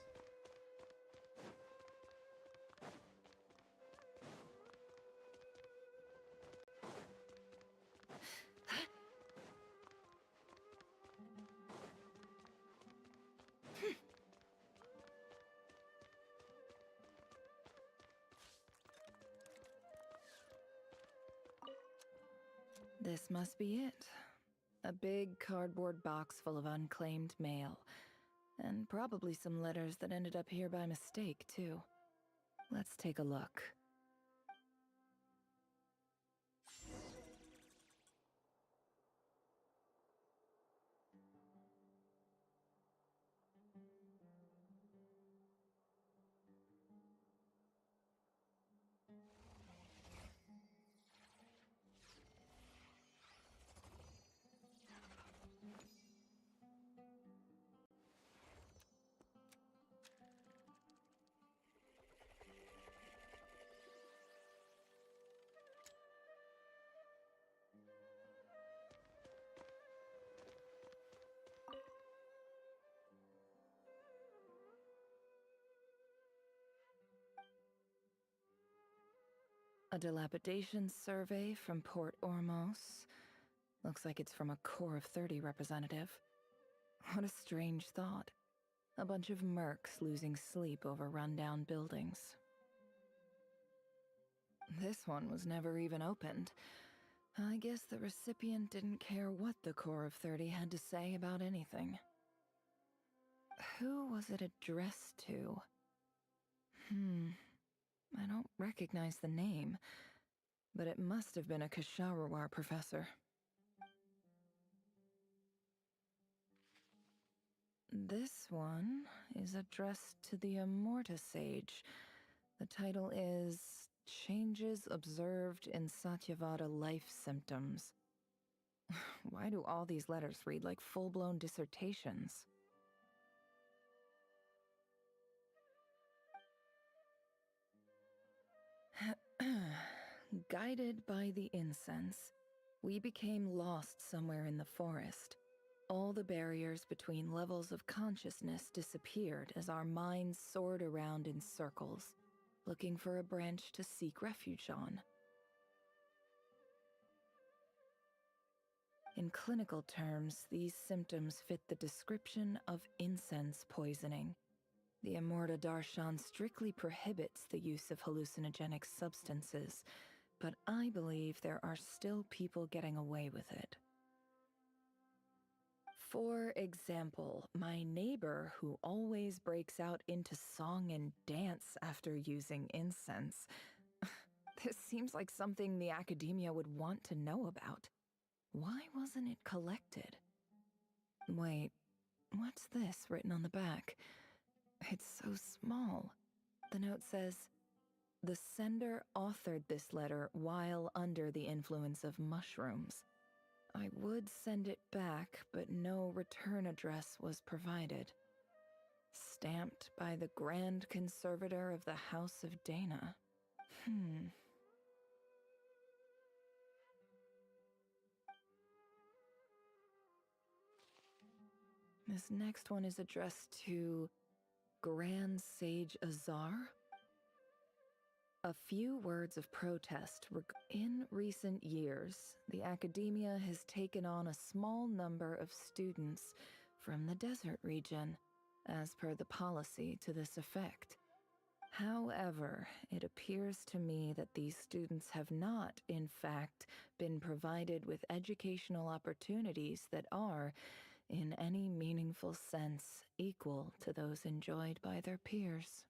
G: This must be it. A big cardboard box full of unclaimed mail. And probably some letters that ended up here by mistake, too. Let's take a look. A dilapidation survey from Port Ormos. Looks like it's from a Core of 30 representative. What a strange thought. A bunch of mercs losing sleep over rundown buildings. This one was never even opened. I guess the recipient didn't care what the Core of 30 had to say about anything. Who was it addressed to? I don't recognize the name, but it must have been a Kasharawar professor. This one is addressed to the Immorta Sage. The title is Changes Observed in Satyavada Life Symptoms. Why do all these letters read like full-blown dissertations? Guided by the incense, we became lost somewhere in the forest. All the barriers between levels of consciousness disappeared as our minds soared around in circles, looking for a branch to seek refuge on. In clinical terms, these symptoms fit the description of incense poisoning. The Immorta Darshan strictly prohibits the use of hallucinogenic substances, but I believe there are still people getting away with it. For example, my neighbor who always breaks out into song and dance after using incense. This seems like something the Academia would want to know about. Why wasn't it collected? Wait, what's this written on the back? It's so small. The note says, "The sender authored this letter while under the influence of mushrooms. I would send it back, but no return address was provided. Stamped by the Grand Conservator of the House of Dana. This next one is addressed to Grand Sage Azar. A few words of protest. In recent years, the academia has taken on a small number of students from the desert region, as per the policy to this effect. However, it appears to me that these students have not, in fact, been provided with educational opportunities that are, in any meaningful sense, equal to those enjoyed by their peers.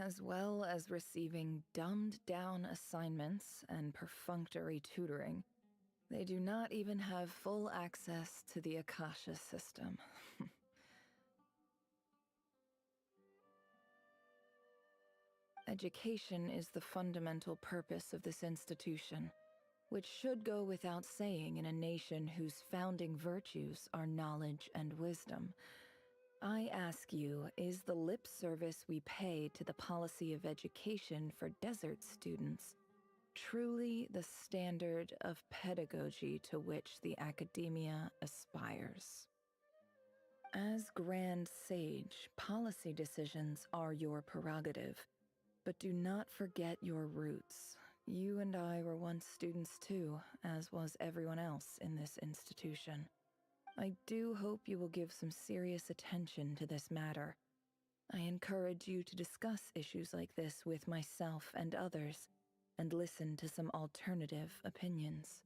G: As well as receiving dumbed-down assignments and perfunctory tutoring, they do not even have full access to the Akasha system. Education is the fundamental purpose of this institution, which should go without saying in a nation whose founding virtues are knowledge and wisdom. I ask you, is the lip service we pay to the policy of education for desert students truly the standard of pedagogy to which the academia aspires? As Grand Sage, policy decisions are your prerogative, but do not forget your roots. You and I were once students too, as was everyone else in this institution. I do hope you will give some serious attention to this matter. I encourage you to discuss issues like this with myself and others, and listen to some alternative opinions.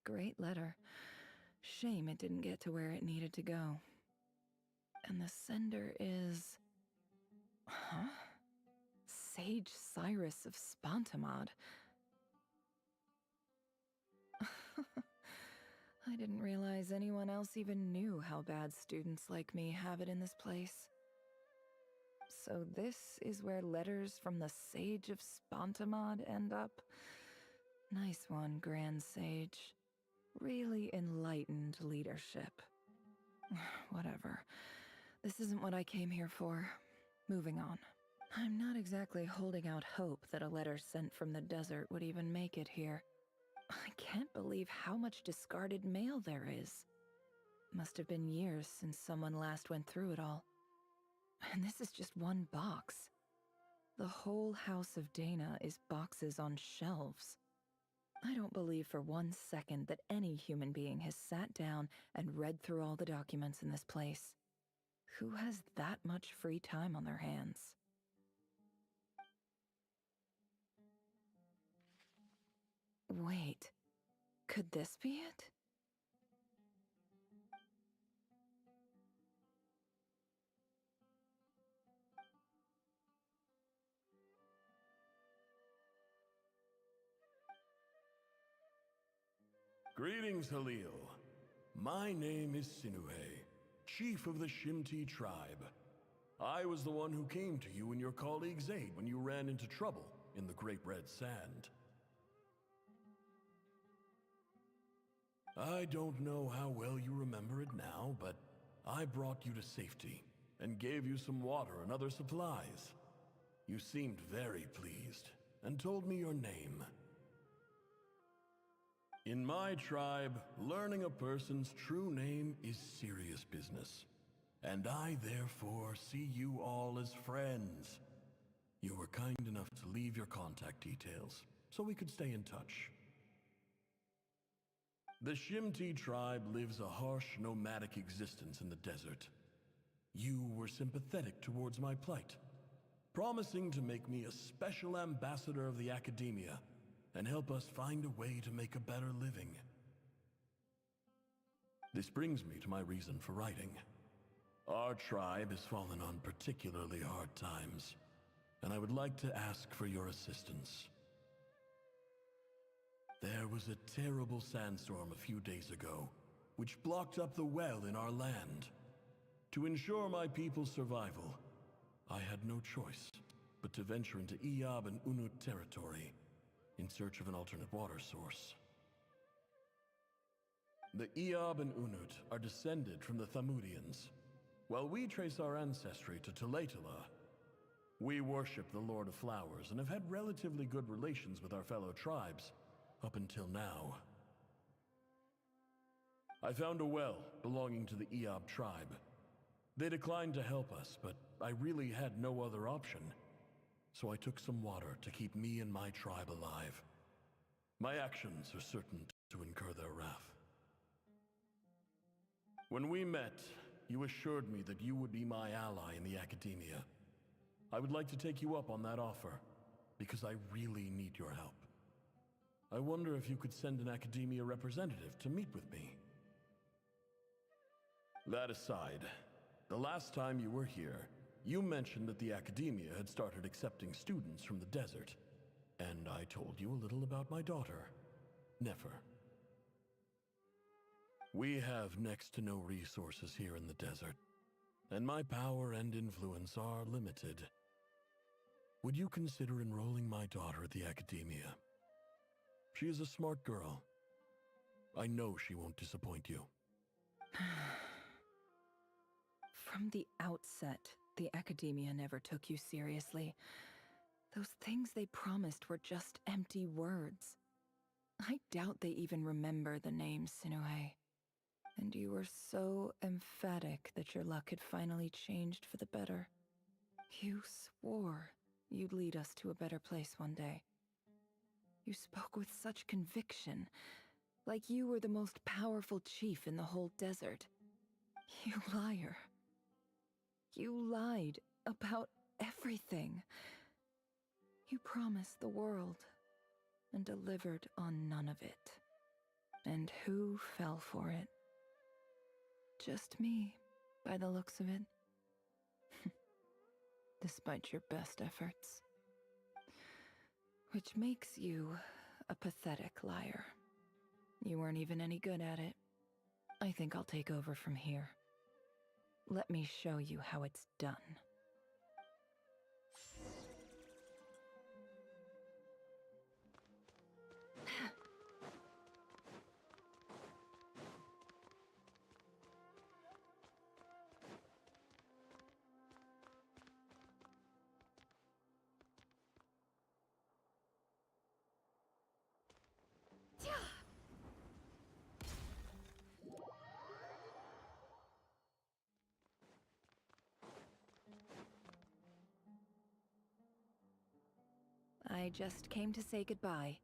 G: Great letter. Shame it didn't get to where it needed to go. And the sender is... Huh? Sage Cyrus of Spontamod. I didn't realize anyone else even knew how bad students like me have it in this place. So this is where letters from the Sage of Spontamod end up? Nice one, Grand Sage. Really enlightened leadership. Whatever. This isn't what I came here for. Moving on. I'm not exactly holding out hope that a letter sent from the desert would even make it here. I can't believe how much discarded mail there is. Must have been years since someone last went through it all. And this is just one box. The whole House of Dana is boxes on shelves. I don't believe for 1 second that any human being has sat down and read through all the documents in this place. Who has that much free time on their hands? Wait, could this be it?
L: Greetings, Halil. My name is Sinuhe, chief of the Shimti tribe. I was the one who came to you and your colleague Zaid when you ran into trouble in the Great Red Sand. I don't know how well you remember it now, but I brought you to safety and gave you some water and other supplies. You seemed very pleased and told me your name. In my tribe, learning a person's true name is serious business, and I therefore see you all as friends. You were kind enough to leave your contact details so we could stay in touch. The Shimti tribe lives a harsh, nomadic existence in the desert. You were sympathetic towards my plight, promising to make me a special ambassador of the academia and help us find a way to make a better living. This brings me to my reason for writing. Our tribe has fallen on particularly hard times, and I would like to ask for your assistance. There was a terrible sandstorm a few days ago, which blocked up the well in our land. To ensure my people's survival, I had no choice but to venture into Iyab and Unut territory in search of an alternate water source. The Iyab and Unut are descended from the Thamudians, while we trace our ancestry to Tulatala. We worship the Lord of Flowers and have had relatively good relations with our fellow tribes up until now. I found a well belonging to the Iyab tribe. They declined to help us, but I really had no other option, so I took some water to keep me and my tribe alive. My actions are certain to incur their wrath. When we met, you assured me that you would be my ally in the academia. I would like to take you up on that offer, because I really need your help. I wonder if you could send an academia representative to meet with me. That aside, the last time you were here, you mentioned that the academia had started accepting students from the desert, and I told you a little about my daughter, Nefer. We have next to no resources here in the desert, and my power and influence are limited. Would you consider enrolling my daughter at the academia? She is a smart girl. I know she won't disappoint you.
G: From the outset, the academia never took you seriously. Those things they promised were just empty words. I doubt they even remember the name Sinuhe. And you were so emphatic that your luck had finally changed for the better. You swore you'd lead us to a better place one day. You spoke with such conviction, like you were the most powerful chief in the whole desert. You liar. You lied about everything. You promised the world and delivered on none of it. And who fell for it? Just me, by the looks of it. Despite your best efforts. Which makes you a pathetic liar. You weren't even any good at it. I think I'll take over from here. Let me show you how it's done. I just came to say goodbye.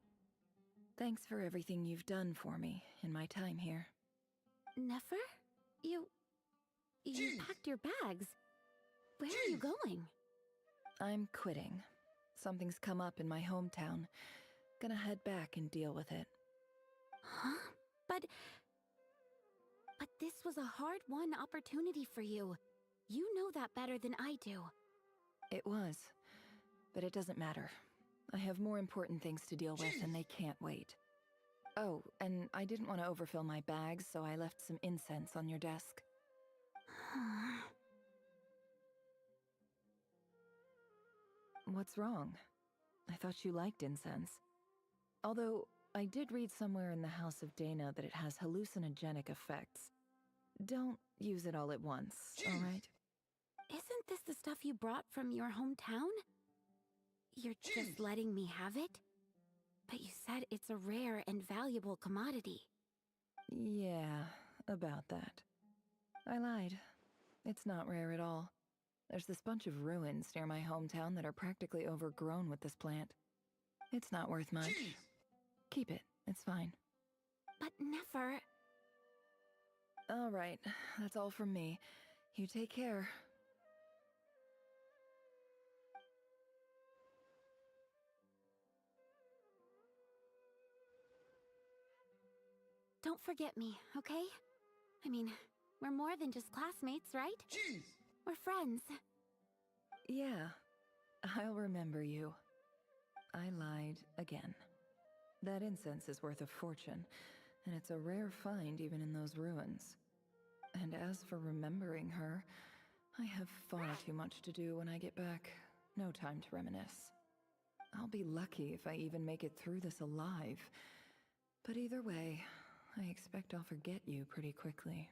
G: Thanks for everything you've done for me in my time here.
J: Nefer? You packed your bags. Where are you going?
G: I'm quitting. Something's come up in my hometown. Gonna head back and deal with it.
J: Huh? But this was a hard-won opportunity for you. You know that better than I do.
G: It was. But it doesn't matter. I have more important things to deal with, and they can't wait. Oh, and I didn't want to overfill my bags, so I left some incense on your desk. What's wrong? I thought you liked incense. Although, I did read somewhere in the House of Dana that it has hallucinogenic effects. Don't use it all at once, alright?
J: Isn't this the stuff you brought from your hometown? You're just letting me have it? But you said it's a rare and valuable commodity.
G: Yeah, about that. I lied. It's not rare at all. There's this bunch of ruins near my hometown that are practically overgrown with this plant. It's not worth much. Keep it, it's fine.
J: But Nefer...
G: Alright, that's all from me. You take care.
J: Don't forget me, okay? I mean, we're more than just classmates, right?
E: Jeez!
J: We're friends.
G: Yeah, I'll remember you. I lied again. That incense is worth a fortune, and it's a rare find even in those ruins. And as for remembering her, I have far too much to do when I get back. No time to reminisce. I'll be lucky if I even make it through this alive. But either way, I expect I'll forget you pretty quickly.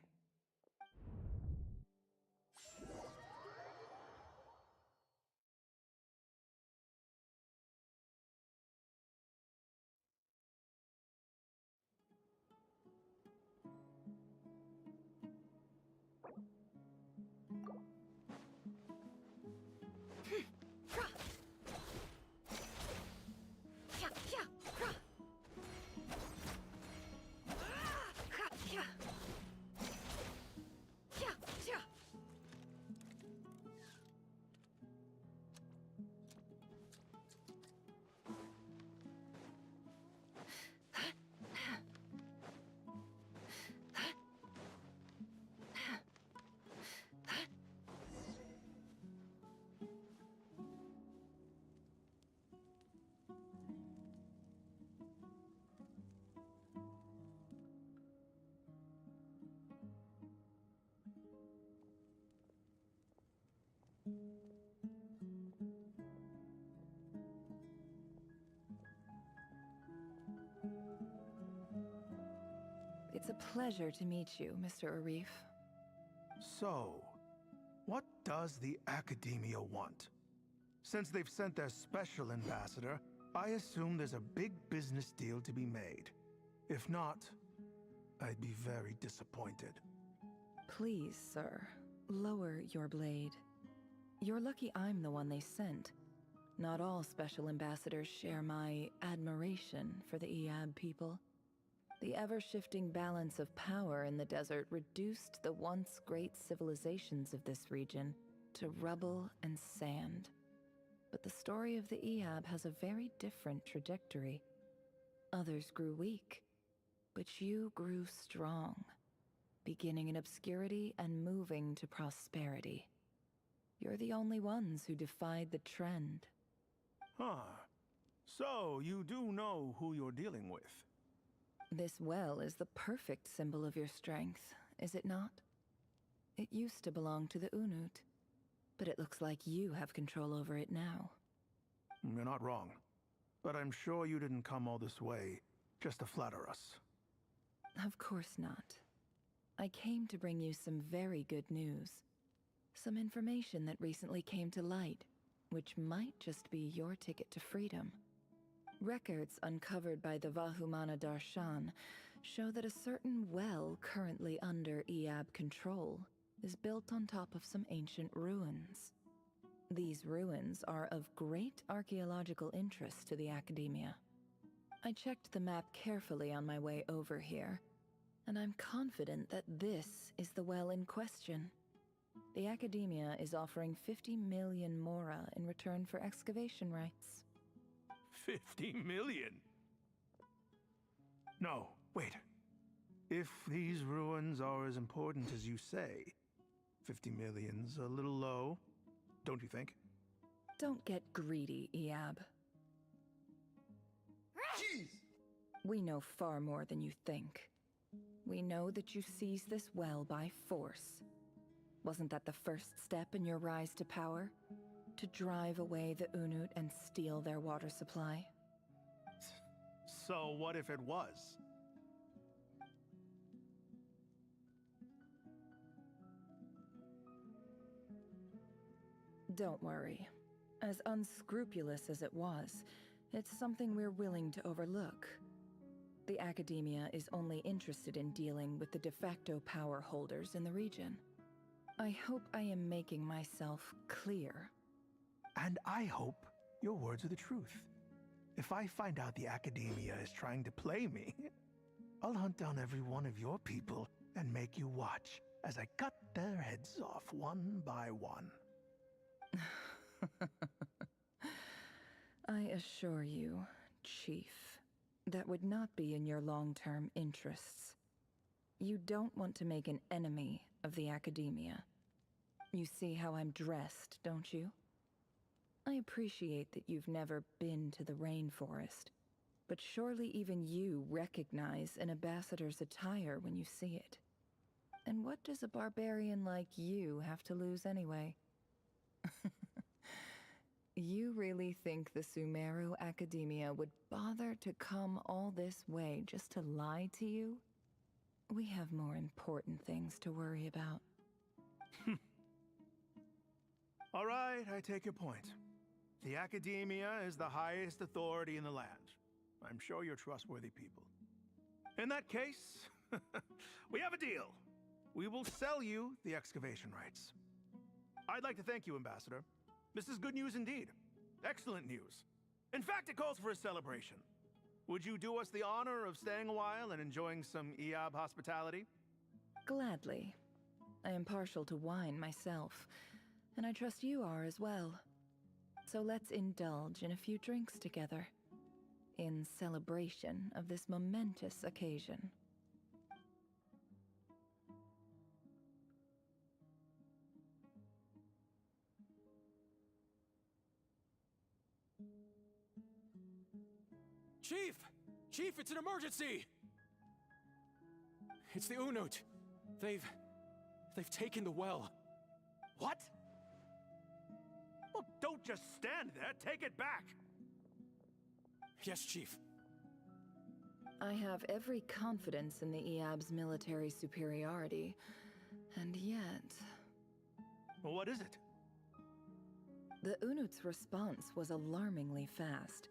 G: It's a pleasure to meet you, Mr. Arif.
H: So, what does the Academia want? Since they've sent their special ambassador, I assume there's a big business deal to be made. If not, I'd be very disappointed.
G: Please, sir, lower your blade. You're lucky I'm the one they sent. Not all special ambassadors share my admiration for the Eab people. The ever-shifting balance of power in the desert reduced the once great civilizations of this region to rubble and sand. But the story of the Eab has a very different trajectory. Others grew weak, but you grew strong, beginning in obscurity and moving to prosperity. You're the only ones who defied the trend.
H: Huh. So, you do know who you're dealing with?
G: This well is the perfect symbol of your strength, is it not? It used to belong to the Unut, but it looks like you have control over it now.
H: You're not wrong. But I'm sure you didn't come all this way just to flatter us.
G: Of course not. I came to bring you some very good news. Some information that recently came to light, which might just be your ticket to freedom. Records uncovered by the Vahumana Darshan show that a certain well currently under Eab control is built on top of some ancient ruins. These ruins are of great archaeological interest to the Academia. I checked the map carefully on my way over here, and I'm confident that this is the well in question. The Academia is offering 50 million mora in return for excavation rights.
H: 50 million? No, wait. If these ruins are as important as you say, 50 million's a little low, don't you think?
G: Don't get greedy, Eab.
E: Jeez!
G: We know far more than you think. We know that you seized this well by force. Wasn't that the first step in your rise to power? To drive away the Unut and steal their water supply?
H: So what if it was?
G: Don't worry. As unscrupulous as it was, it's something we're willing to overlook. The Academia is only interested in dealing with the de facto power holders in the region. I hope I am making myself clear.
H: And I hope your words are the truth. If I find out the Academia is trying to play me, I'll hunt down every one of your people and make you watch as I cut their heads off one by one.
G: I assure you, Chief, that would not be in your long-term interests. You don't want to make an enemy of the Academia. You see how I'm dressed, don't you? I appreciate that you've never been to the rainforest, but surely even you recognize an ambassador's attire when you see it. And what does a barbarian like you have to lose anyway? You really think the Sumeru Academia would bother to come all this way just to lie to you? We have more important things to worry about.
R: All right, I take your point. The Academia is the highest authority in the land. I'm sure you're trustworthy people. In that case, we have a deal. We will sell you the excavation rights. I'd like to thank you, Ambassador. This is good news indeed. Excellent news. In fact, it calls for a celebration. Would you do us the honor of staying a while and enjoying some Eab hospitality?
G: Gladly. I am partial to wine myself, and I trust you are as well. So let's indulge in a few drinks together, in celebration of this momentous occasion.
C: Chief! Chief, it's an emergency! It's the Unut. They've taken the well.
R: What? Well, don't just stand there. Take it back.
C: Yes, Chief.
G: I have every confidence in the Eab's military superiority, and yet...
R: Well, what is it?
G: The Unut's response was alarmingly fast.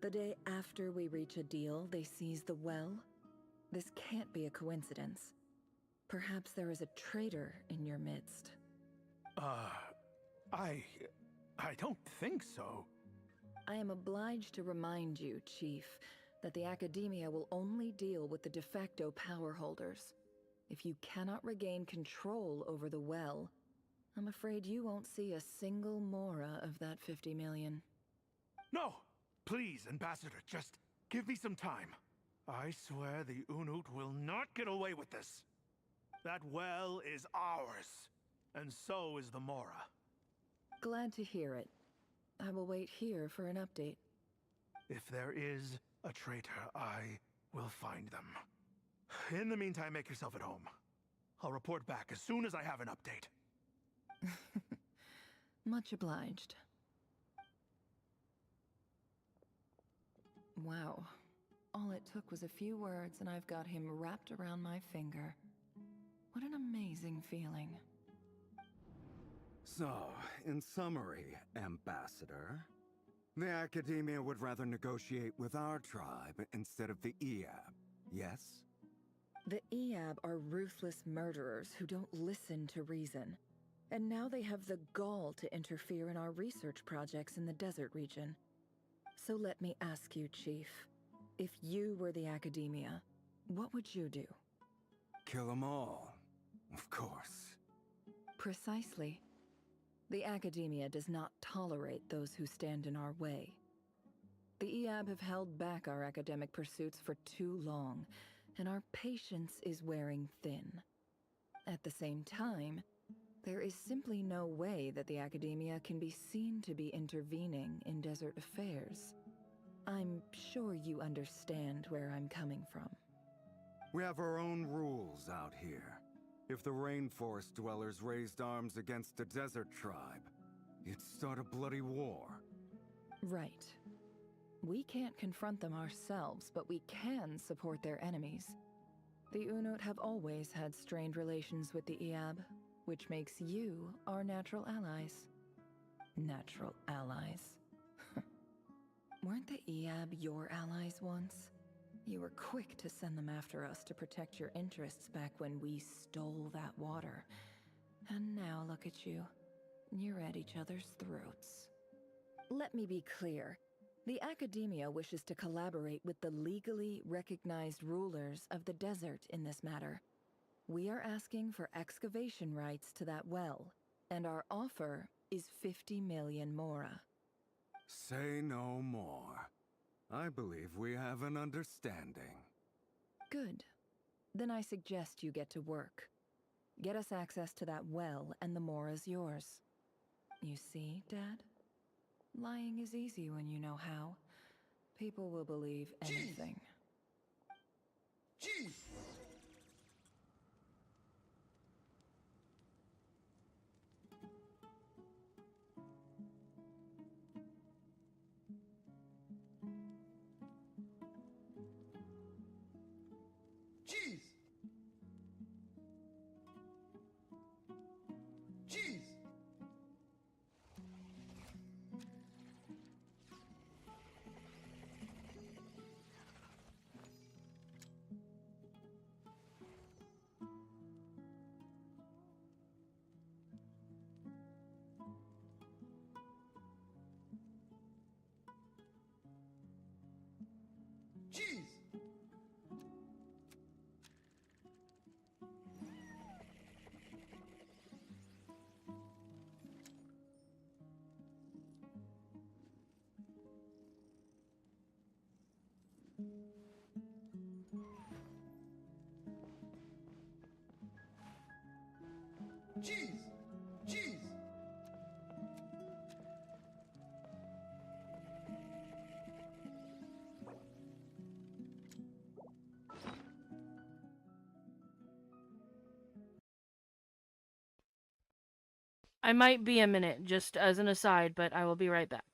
G: The day after we reach a deal, they seize the well. This can't be a coincidence. Perhaps there is a traitor in your midst.
R: I don't think so.
G: I am obliged to remind you, Chief, that the Academia will only deal with the de facto power holders. If you cannot regain control over the well, I'm afraid you won't see a single mora of that 50 million.
R: No! Please, Ambassador, just give me some time. I swear the Unut will not get away with this. That well is ours, and so is the mora.
G: Glad to hear it. I will wait here for an update.
R: If there is a traitor, I will find them. In the meantime, make yourself at home. I'll report back as soon as I have an update.
G: Much obliged. Wow. All it took was a few words and I've got him wrapped around my finger. What an amazing feeling.
N: So, in summary, Ambassador, the Academia would rather negotiate with our tribe instead of the Eab, yes?
G: The Eab are ruthless murderers who don't listen to reason. And now they have the gall to interfere in our research projects in the desert region. So let me ask you, Chief, if you were the Academia, what would you do?
N: Kill them all, of course.
G: Precisely. The Academia does not tolerate those who stand in our way. The Eab have held back our academic pursuits for too long, and our patience is wearing thin. At the same time, there is simply no way that the Academia can be seen to be intervening in desert affairs. I'm sure you understand where I'm coming from.
N: We have our own rules out here. If the rainforest dwellers raised arms against a desert tribe, it'd start a bloody war.
G: Right. We can't confront them ourselves, but we can support their enemies. The Unut have always had strained relations with the Eab, which makes you our natural allies. Natural allies. Weren't the Eab your allies once? You were quick to send them after us to protect your interests back when we stole that water. And now look at you. You're at each other's throats. Let me be clear. The Academia wishes to collaborate with the legally recognized rulers of the desert in this matter. We are asking for excavation rights to that well, and our offer is 50 million mora.
N: Say no more. I believe we have an understanding.
G: Good. Then I suggest you get to work. Get us access to that well, and the mora's yours. You see, Dad? Lying is easy when you know how. People will believe anything.
E: Jeez! Jeez! Jeez! Jeez! Jeez! Jeez!
B: I might be a minute, just as an aside, but I will be right back.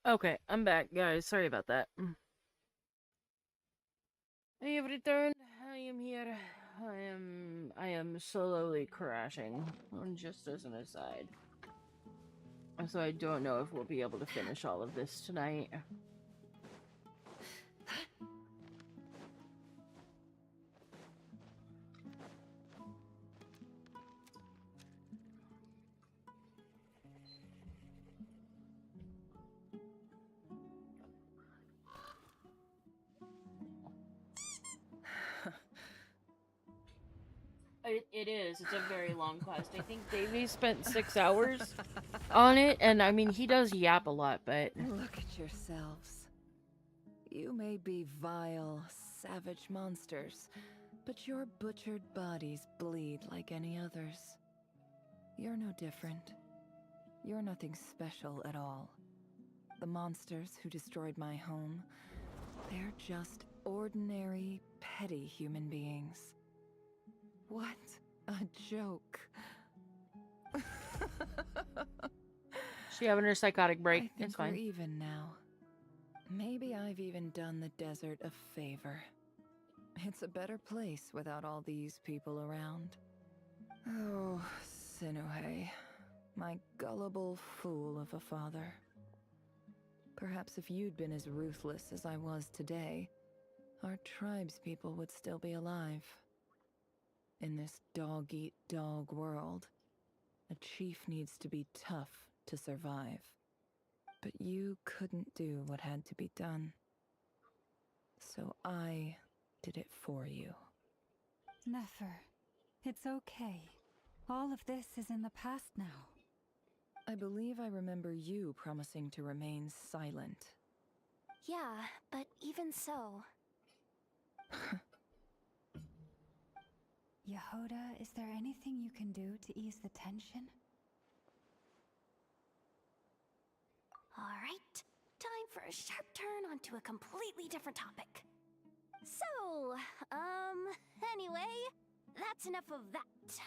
B: Okay, I'm back, guys. Sorry about that. I have returned. I am here. I am slowly crashing. Just as an aside. So I don't know if we'll be able to finish all of this tonight. It is. It's a very long quest. I think Davey spent 6 hours on it, and I mean, he does yap a lot, but...
G: Look at yourselves. You may be vile, savage monsters, but your butchered bodies bleed like any others. You're no different. You're nothing special at all. The monsters who destroyed my home, they're just ordinary, petty human beings. What a joke.
B: She having her psychotic break.
G: I think
B: It's fine.
G: we're even now. Maybe I've even done the desert a favor. It's a better place without all these people around. Oh, Sinuhe, my gullible fool of a father. Perhaps if you'd been as ruthless as I was today, our tribespeople would still be alive. In this dog-eat-dog world, a chief needs to be tough to survive. But you couldn't do what had to be done. So I did it for you.
K: Nefer, it's okay. All of this is in the past now.
G: I believe I remember you promising to remain silent.
J: Yeah, but even so...
K: Yehoda, is there anything you can do to ease the tension?
J: Alright, time for a sharp turn onto a completely different topic. So, anyway, that's enough of that.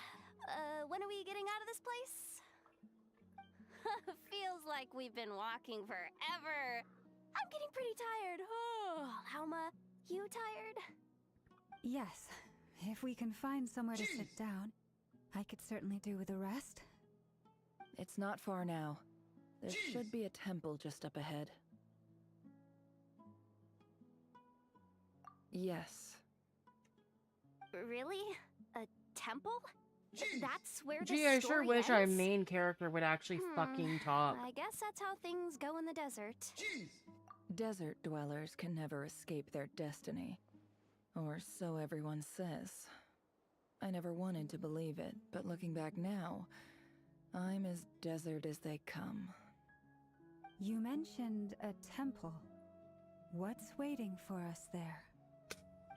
J: When are we getting out of this place? Feels like we've been walking forever. I'm getting pretty tired. Oh, Lauma, you tired?
K: Yes. If we can find somewhere to sit down, I could certainly do with a rest.
G: It's not far now. There should be a temple just up ahead. Yes.
J: Really? A temple? That's where the
B: Gee, I sure
J: story
B: wish our
J: ends?
B: main character would actually fucking talk.
J: I guess that's how things go in the desert.
G: Desert dwellers can never escape their destiny. Or so everyone says. I never wanted to believe it, but looking back now, I'm as desert as they come.
K: You mentioned a temple. What's waiting for us there?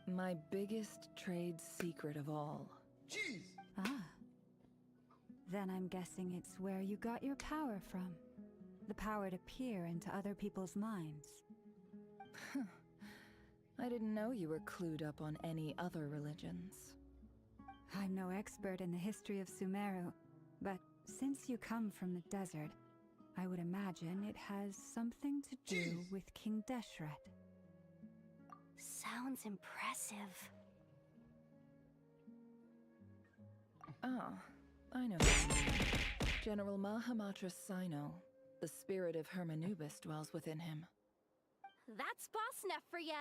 G: My biggest trade secret of all.
K: Ah. Then I'm guessing it's where you got your power from. The power to peer into other people's minds.
G: I didn't know you were clued up on any other religions.
K: I'm no expert in the history of Sumeru, but since you come from the desert, I would imagine it has something to do with King Deshret.
J: Sounds impressive.
G: Ah, I know who you mean. General Mahamatra Sino. The spirit of Hermanubis dwells within him.
J: That's Boss Neff for ya.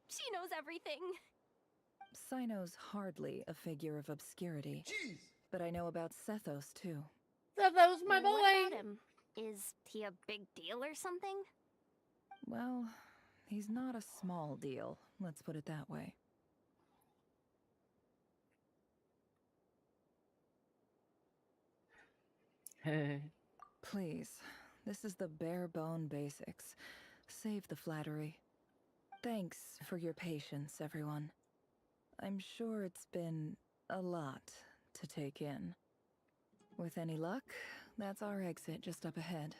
J: She knows everything.
G: Sino's hardly a figure of obscurity. But I know about Sethos, too.
B: Sethos, my boy!
J: What about him? Is he a big deal or something?
G: Well, he's not a small deal, let's put it that way. Please, this is the bare-bone basics. Save the flattery. Thanks for your patience, everyone. I'm sure it's been a lot to take in. With any luck, that's our exit just up ahead.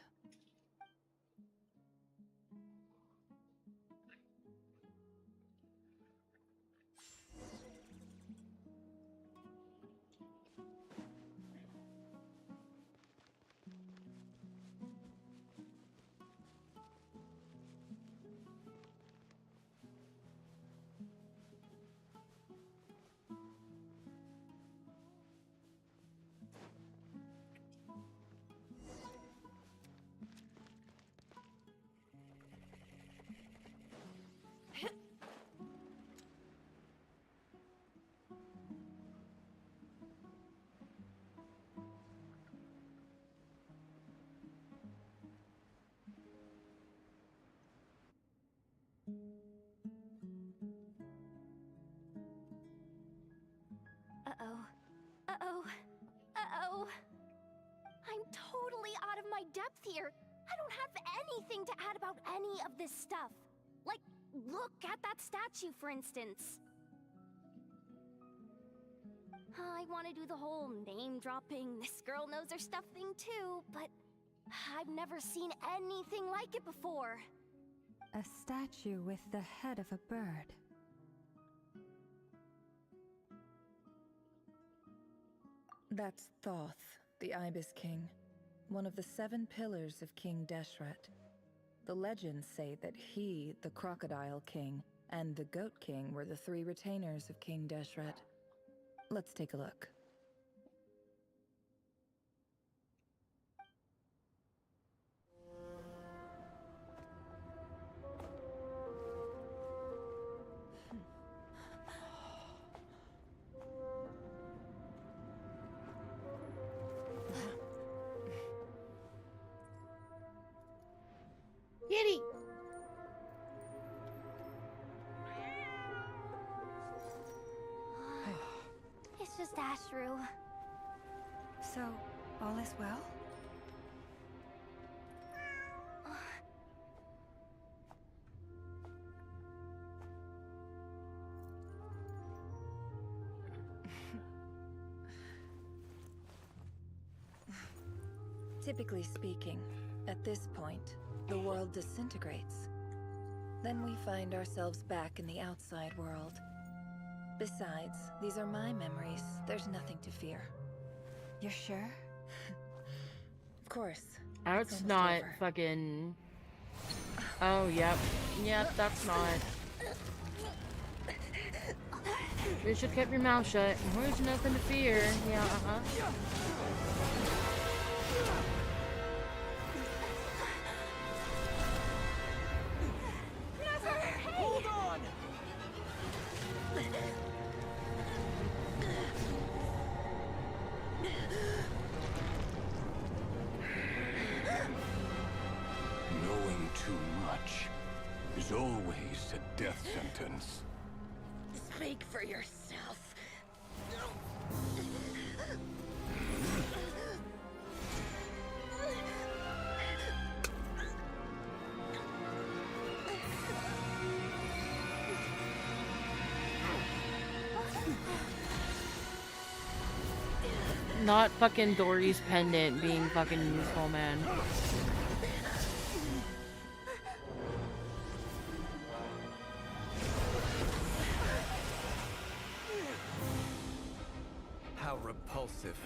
J: my depth here. I don't have anything to add about any of this stuff. Like, look at that statue, for instance. I want to do the whole name-dropping, this girl knows her stuff thing too, but I've never seen anything like it before.
K: A statue with the head of a bird.
G: That's Thoth, the Ibis King, one of the 7 pillars of King Deshret. The legends say that he, the Crocodile King, and the Goat King were the 3 retainers of King Deshret. Let's take a look.
B: Kitty!
J: It's just Ashru.
K: So, all is well?
G: Typically speaking, at this point, the world disintegrates. Then we find ourselves back in the outside world. Besides, these are my memories. There's nothing to fear.
K: You're sure?
G: Of course.
B: That's
G: It's
B: not
G: almost over.
B: fucking... Oh, yep. Yep, that's not... You should keep your mouth shut. There's nothing to fear. Yeah,
H: Hold on!
T: Knowing too much is always a death sentence.
G: Speak for yourself.
B: Not fucking Dory's pendant being fucking useful, man.
C: How repulsive.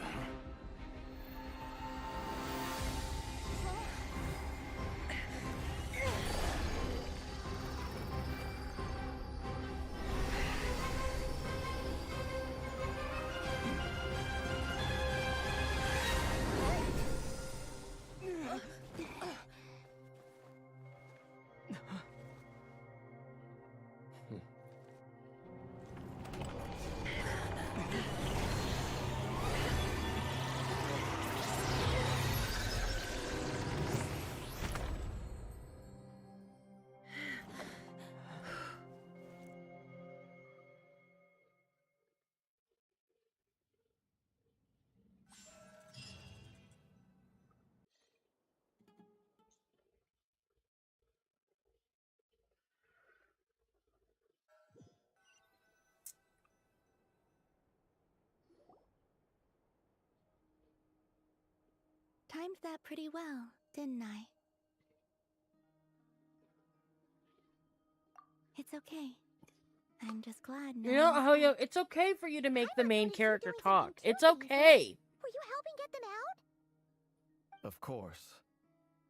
J: Timed that pretty well, didn't I? It's okay. I'm just glad no
B: You know,
J: one-
B: Hoyo, it's okay for you to make the main character talk. It's okay.
F: Were you helping get them out?
C: Of course.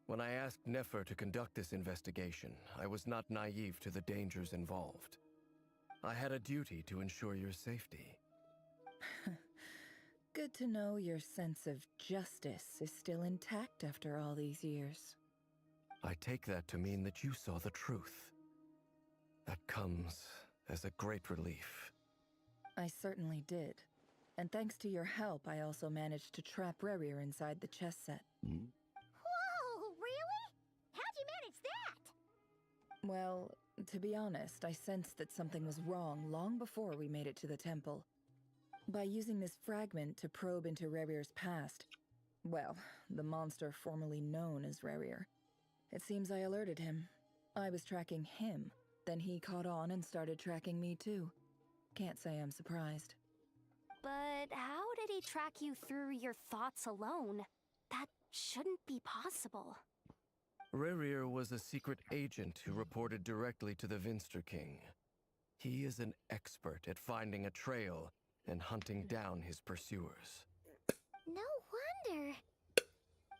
C: When I asked Nefer to conduct this investigation, I was not naive to the dangers involved. I had a duty to ensure your safety.
G: Good to know your sense of justice is still intact after all these years.
C: I take that to mean that you saw the truth. That comes as a great relief.
G: I certainly did. And thanks to your help, I also managed to trap Rerir inside the chess set.
F: Whoa, really? How'd you manage that?
G: Well, to be honest, I sensed that something was wrong long before we made it to the temple. By using this fragment to probe into Rerir's past, Well, the monster formerly known as Rarier. It seems I alerted him. I was tracking him, then he caught on and started tracking me too. Can't say I'm surprised.
J: But how did he track you through your thoughts alone? That shouldn't be possible.
C: Rarier was a secret agent who reported directly to the Vinster King. He is an expert at finding a trail and hunting down his pursuers.
J: No wonder.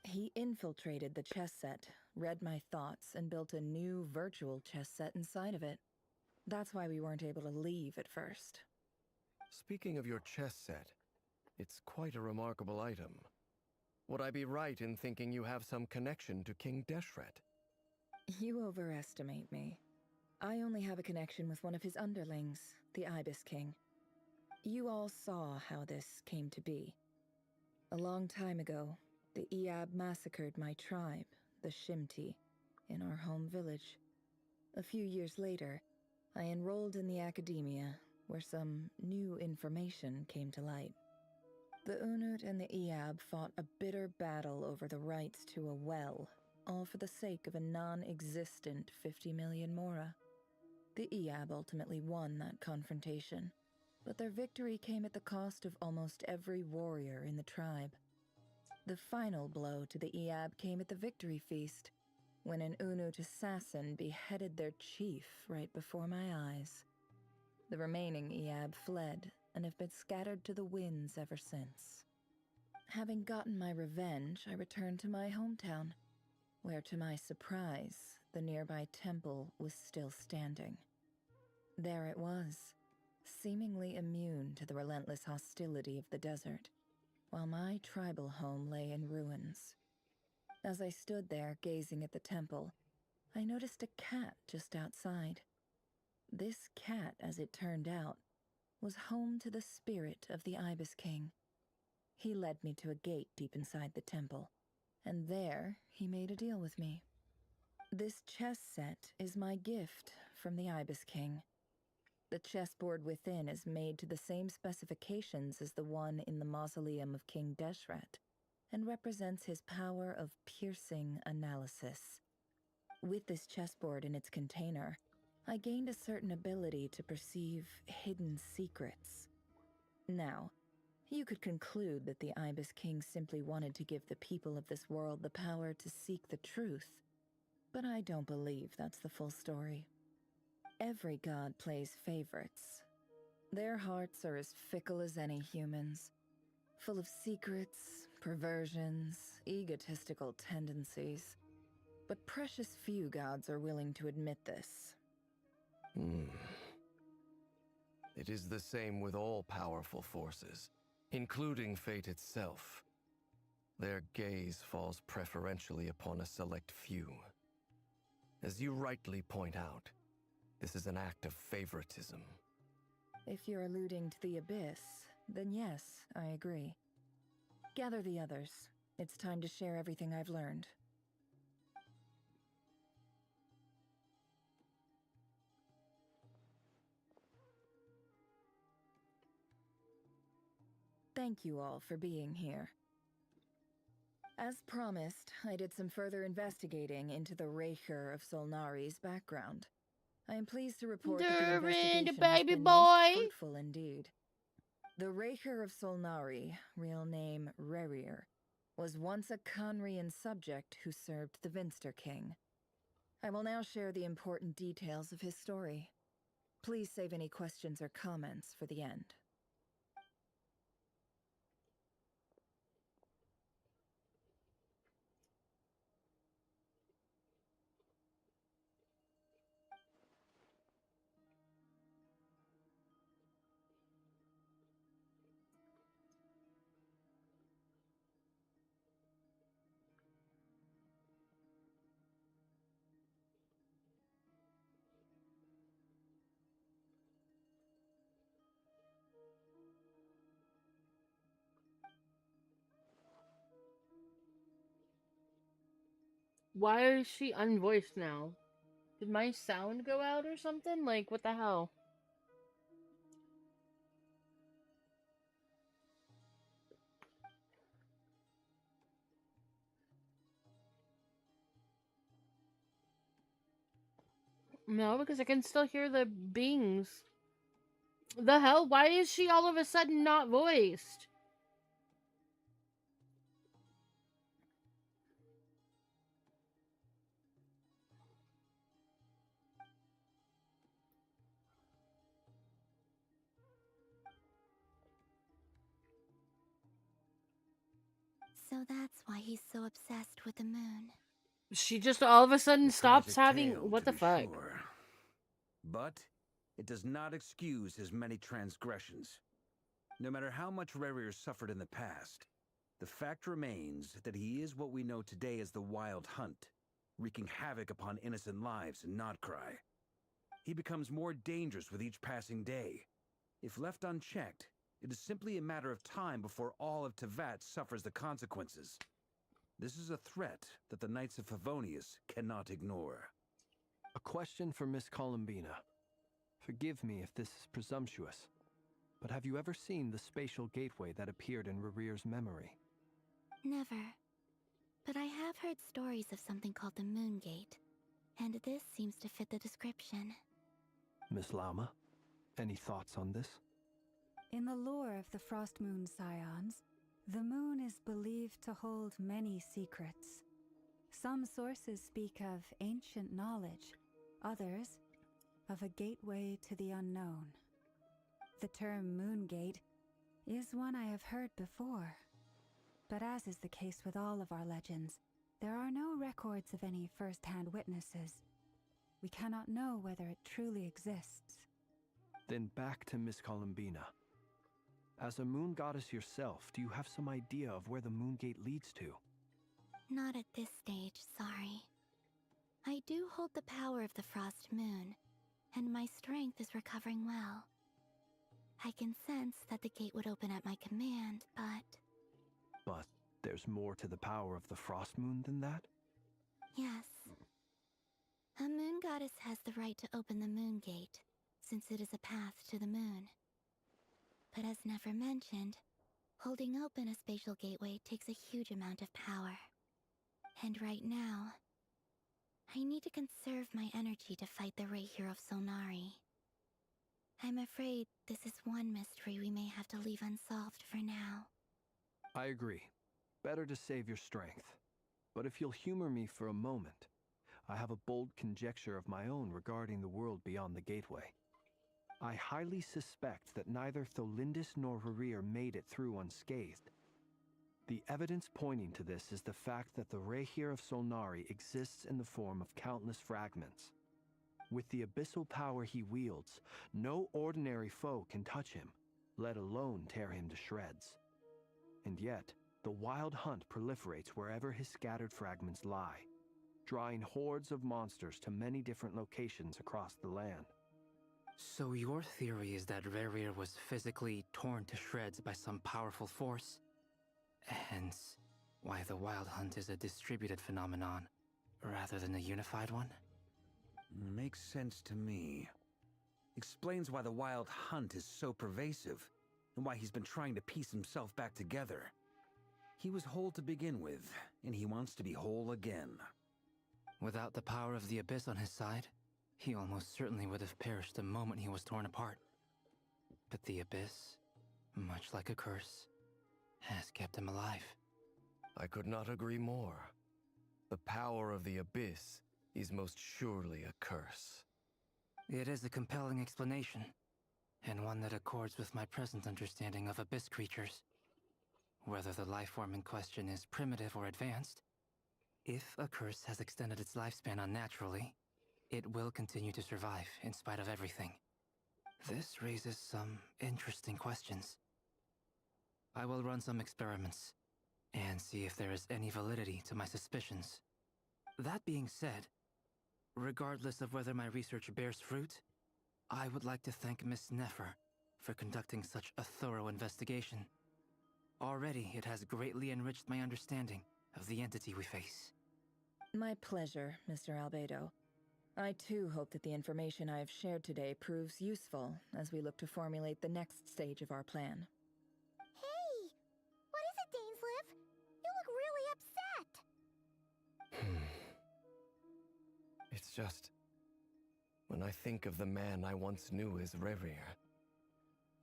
G: He infiltrated the chess set, read my thoughts, and built a new virtual chess set inside of it. That's why we weren't able to leave at first.
C: Speaking of your chess set, it's quite a remarkable item. Would I be right in thinking you have some connection to King Deshret?
G: You overestimate me. I only have a connection with one of his underlings, the Ibis King. You all saw how this came to be. A long time ago, the Eab massacred my tribe, the Shimti, in our home village. A few years later, I enrolled in the academia, where some new information came to light. The Unut and the Eab fought a bitter battle over the rights to a well, all for the sake of a non-existent 50 million mora. The Eab ultimately won that confrontation, but their victory came at the cost of almost every warrior in the tribe. The final blow to the Eab came at the victory feast, when an Unut assassin beheaded their chief right before my eyes. The remaining Eab fled and have been scattered to the winds ever since. Having gotten my revenge, I returned to my hometown, where to my surprise, the nearby temple was still standing. There it was, seemingly immune to the relentless hostility of the desert, while my tribal home lay in ruins. As I stood there gazing at the temple, I noticed a cat just outside. This cat, as it turned out, was home to the spirit of the Ibis King. He led me to a gate deep inside the temple, and there he made a deal with me. This chess set is my gift from the Ibis King. The chessboard within is made to the same specifications as the one in the mausoleum of King Deshret, and represents his power of piercing analysis. With this chessboard in its container, I gained a certain ability to perceive hidden secrets. Now, you could conclude that the Ibis King simply wanted to give the people of this world the power to seek the truth, but I don't believe that's the full story. Every god plays favorites. Their hearts are as fickle as any human's, full of secrets, perversions, egotistical tendencies. But precious few gods are willing to admit this.
C: It is the same with all powerful forces, including fate itself. Their gaze falls preferentially upon a select few. As you rightly point out, this is an act of favoritism.
G: If you're alluding to the Abyss, then yes, I agree. Gather the others. It's time to share everything I've learned. Thank you all for being here. As promised, I did some further investigating into the Raker of Solnari's background. I am pleased to report that the investigation has been most fruitful indeed. The Raker of Solnari, real name Rarier, was once a Conrian subject who served the Vinster King. I will now share the important details of his story. Please save any questions or comments for the end.
B: Why is she unvoiced now? Did my sound go out or something? Like, what the hell? No, because I can still hear the bings. The hell? Why is she all of a sudden not voiced?
J: So that's why he's so obsessed with the moon.
B: She just all of a sudden stops
A: Tragic
B: having...
A: tale,
B: What
A: to
B: the
A: be
B: fuck?
A: sure. But it does not excuse his many transgressions. No matter how much Rerir suffered in the past, the fact remains that he is what we know today as the Wild Hunt, wreaking havoc upon innocent lives in Nodcry. He becomes more dangerous with each passing day. If left unchecked, it is simply a matter of time before all of Tevat suffers the consequences. This is a threat that the Knights of Favonius cannot ignore.
M: A question for Miss Columbina. Forgive me if this is presumptuous, but have you ever seen the spatial gateway that appeared in Rerir's memory?
J: Never. But I have heard stories of something called the Moon Gate, and this seems to fit the description.
M: Miss Lauma, any thoughts on this?
K: In the lore of the Frost Moon Scions, the moon is believed to hold many secrets. Some sources speak of ancient knowledge, others of a gateway to the unknown. The term Moon Gate is one I have heard before, but as is the case with all of our legends, there are no records of any first-hand witnesses. We cannot know whether it truly exists.
M: Then back to Miss Columbina. As a moon goddess yourself, do you have some idea of where the Moon Gate leads to?
J: Not at this stage, sorry. I do hold the power of the Frost Moon, and my strength is recovering well. I can sense that the gate would open at my command, but...
M: But there's more to the power of the Frost Moon than that?
J: Yes. A moon goddess has the right to open the Moon Gate, since it is a path to the moon. But as never mentioned, holding open a spatial gateway takes a huge amount of power. And right now, I need to conserve my energy to fight the Rahier of Solnari. I'm afraid this is one mystery we may have to leave unsolved for now.
M: I agree. Better to save your strength. But if you'll humor me for a moment, I have a bold conjecture of my own regarding the world beyond the gateway. I highly suspect that neither Tholindis nor Rerir made it through unscathed. The evidence pointing to this is the fact that the Rahier of Solnari exists in the form of countless fragments. With the abyssal power he wields, no ordinary foe can touch him, let alone tear him to shreds. And yet, the Wild Hunt proliferates wherever his scattered fragments lie, drawing hordes of monsters to many different locations across the land.
U: So your theory is that Rerir was physically torn to shreds by some powerful force? Hence, why the Wild Hunt is a distributed phenomenon, rather than a unified one?
A: Makes sense to me. Explains why the Wild Hunt is so pervasive, and why he's been trying to piece himself back together. He was whole to begin with, and he wants to be whole again.
U: Without the power of the Abyss on his side, he almost certainly would have perished the moment he was torn apart. But the Abyss, much like a curse, has kept him alive.
C: I could not agree more. The power of the Abyss is most surely a curse.
U: It is a compelling explanation, and one that accords with my present understanding of Abyss creatures. Whether the life form in question is primitive or advanced, if a curse has extended its lifespan unnaturally, it will continue to survive in spite of everything. This raises some interesting questions. I will run some experiments and see if there is any validity to my suspicions. That being said, regardless of whether my research bears fruit, I would like to thank Miss Nefer for conducting such a thorough investigation. Already, it has greatly enriched my understanding of the entity we face.
G: My pleasure, Mr. Albedo. I too hope that the information I have shared today proves useful as we look to formulate the next stage of our plan.
J: Hey! What is it, Dainsleif? You look really upset!
C: It's just... When I think of the man I once knew as Rerir,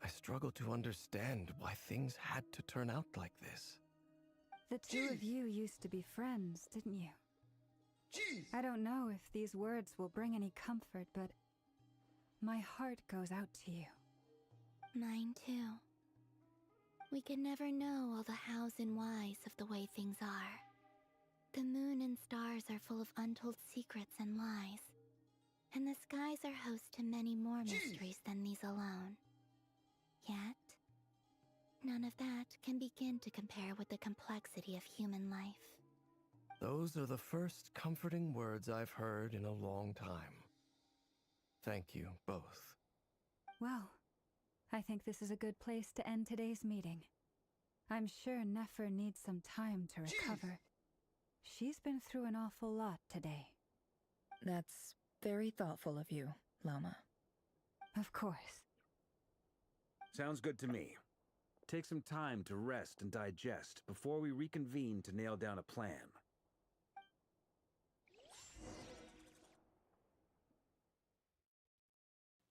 C: I struggle to understand why things had to turn out like this.
K: The two of you used to be friends, didn't you? I don't know if these words will bring any comfort, but my heart goes out to you.
J: Mine too. We can never know all the hows and whys of the way things are. The moon and stars are full of untold secrets and lies. And the skies are host to many more mysteries than these alone. Yet, none of that can begin to compare with the complexity of human life.
C: Those are the first comforting words I've heard in a long time. Thank you both.
K: Well, I think this is a good place to end today's meeting. I'm sure Nefer needs some time to recover. She's been through an awful lot today.
G: That's very thoughtful of you, Lama.
K: Of course.
A: Sounds good to me. Take some time to rest and digest before we reconvene to nail down a plan.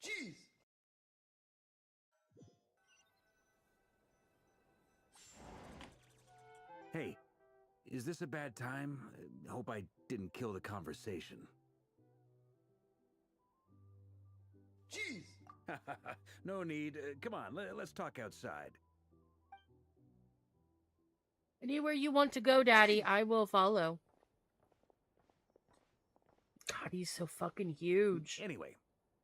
E: Jeez!
A: Hey, is this a bad time? Hope I didn't kill the conversation.
E: Jeez!
A: No need. Come on, let's talk outside.
B: Anywhere you want to go, Daddy, I will follow. God, he's so fucking huge.
A: Anyway,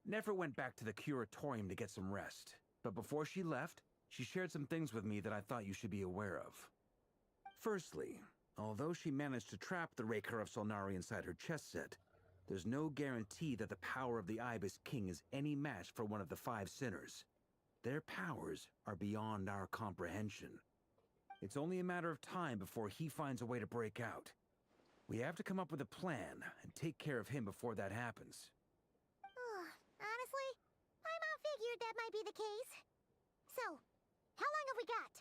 A: Nefer went back to the curatorium to get some rest. But before she left, she shared some things with me that I thought you should be aware of. Firstly, although she managed to trap the Raker of Solnari inside her chess set, there's no guarantee that the power of the Ibis King is any match for one of the 5 sinners. Their powers are beyond our comprehension. It's only a matter of time before he finds a way to break out. We have to come up with a plan and take care of him before that happens.
F: Honestly, my mom figured that might be the case. So, how long have we got?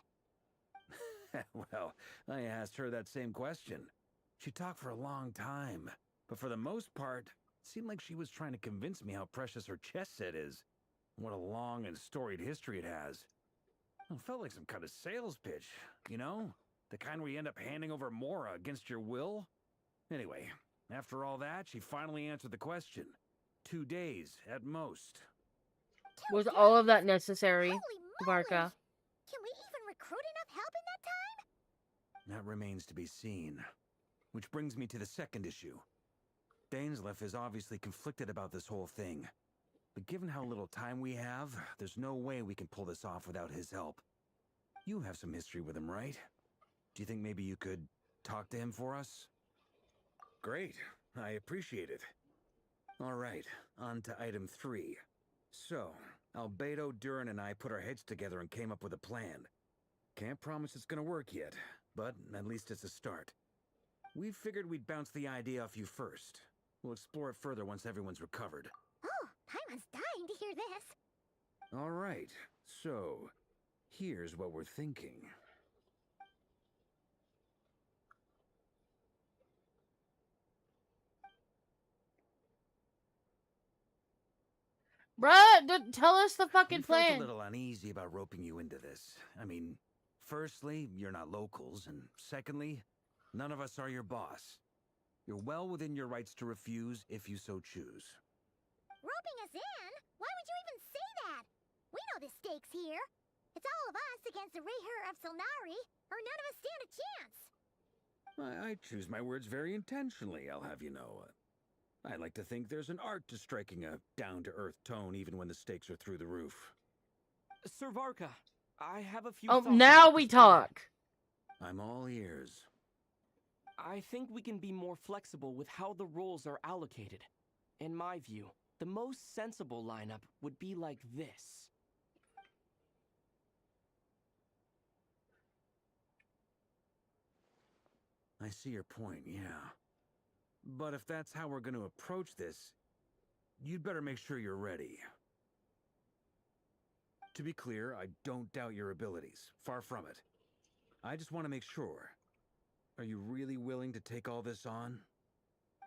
A: Well, I asked her that same question. She talked for a long time, but for the most part, it seemed like she was trying to convince me how precious her chess set is, and what a long and storied history it has. It felt like some kind of sales pitch, you know? The kind where you end up handing over Mora against your will? Anyway, after all that, she finally answered the question. 2 days, at most.
B: Was all of that necessary, Varka?
F: Can we even recruit enough help in that time?
A: That remains to be seen. Which brings me to the second issue. Dainsleif is obviously conflicted about this whole thing. But given how little time we have, there's no way we can pull this off without his help. You have some history with him, right? Do you think maybe you could talk to him for us? Great. I appreciate it. All right, on to item 3. So, Albedo, Durin, and I put our heads together and came up with a plan. Can't promise it's gonna work yet, but at least it's a start. We figured we'd bounce the idea off you first. We'll explore it further once everyone's recovered.
F: Oh, Paimon's dying to hear this.
A: All right, so here's what we're thinking.
B: Bruh, tell us the fucking
A: We felt
B: plan.
A: a little uneasy about roping you into this. I mean, firstly, you're not locals, and secondly, none of us are your boss. You're well within your rights to refuse if you so choose.
F: Roping us in? Why would you even say that? We know the stakes here. It's all of us against the Reher of Solnari, or none of us stand a chance.
A: I choose my words very intentionally, I'll have you know. I like to think there's an art to striking a down-to-earth tone even when the stakes are through the roof.
D: Sir Varka, I have a few
B: Oh,
D: thoughts
B: now
D: about
B: we
D: this plan.
B: talk.
A: I'm all ears.
D: I think we can be more flexible with how the roles are allocated. In my view, the most sensible lineup would be like this.
A: I see your point, yeah. But if that's how we're going to approach this, you'd better make sure you're ready. To be clear, I don't doubt your abilities. Far from it. I just want to make sure. Are you really willing to take all this on?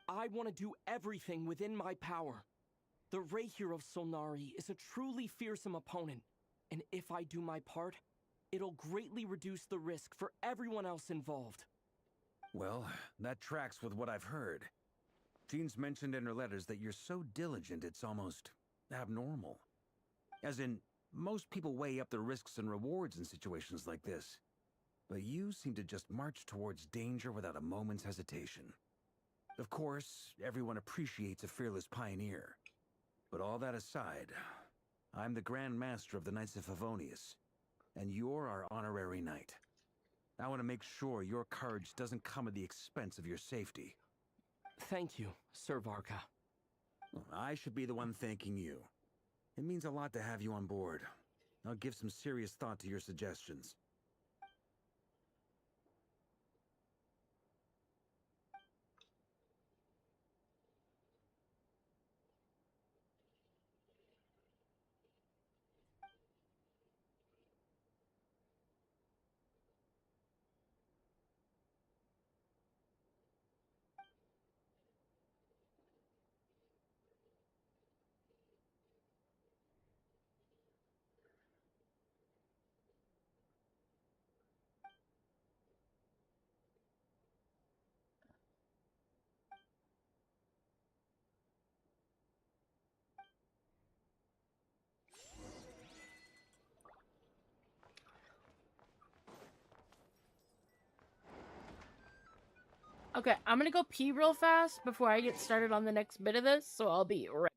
D: I want to do everything within my power. The Rahier of Solnari is a truly fearsome opponent, and if I do my part, it'll greatly reduce the risk for everyone else involved.
A: Well, that tracks with what I've heard. Jean's mentioned in her letters that you're so diligent it's almost abnormal. As in, most people weigh up the risks and rewards in situations like this. But you seem to just march towards danger without a moment's hesitation. Of course, everyone appreciates a fearless pioneer. But all that aside, I'm the Grand Master of the Knights of Favonius, and you're our honorary knight. I want to make sure your courage doesn't come at the expense of your safety.
D: Thank you, Sir Varka.
A: Well, I should be the one thanking you. It means a lot to have you on board. I'll give some serious thought to your suggestions.
B: Okay, I'm gonna go pee real fast before I get started on the next bit of this, so I'll be right back.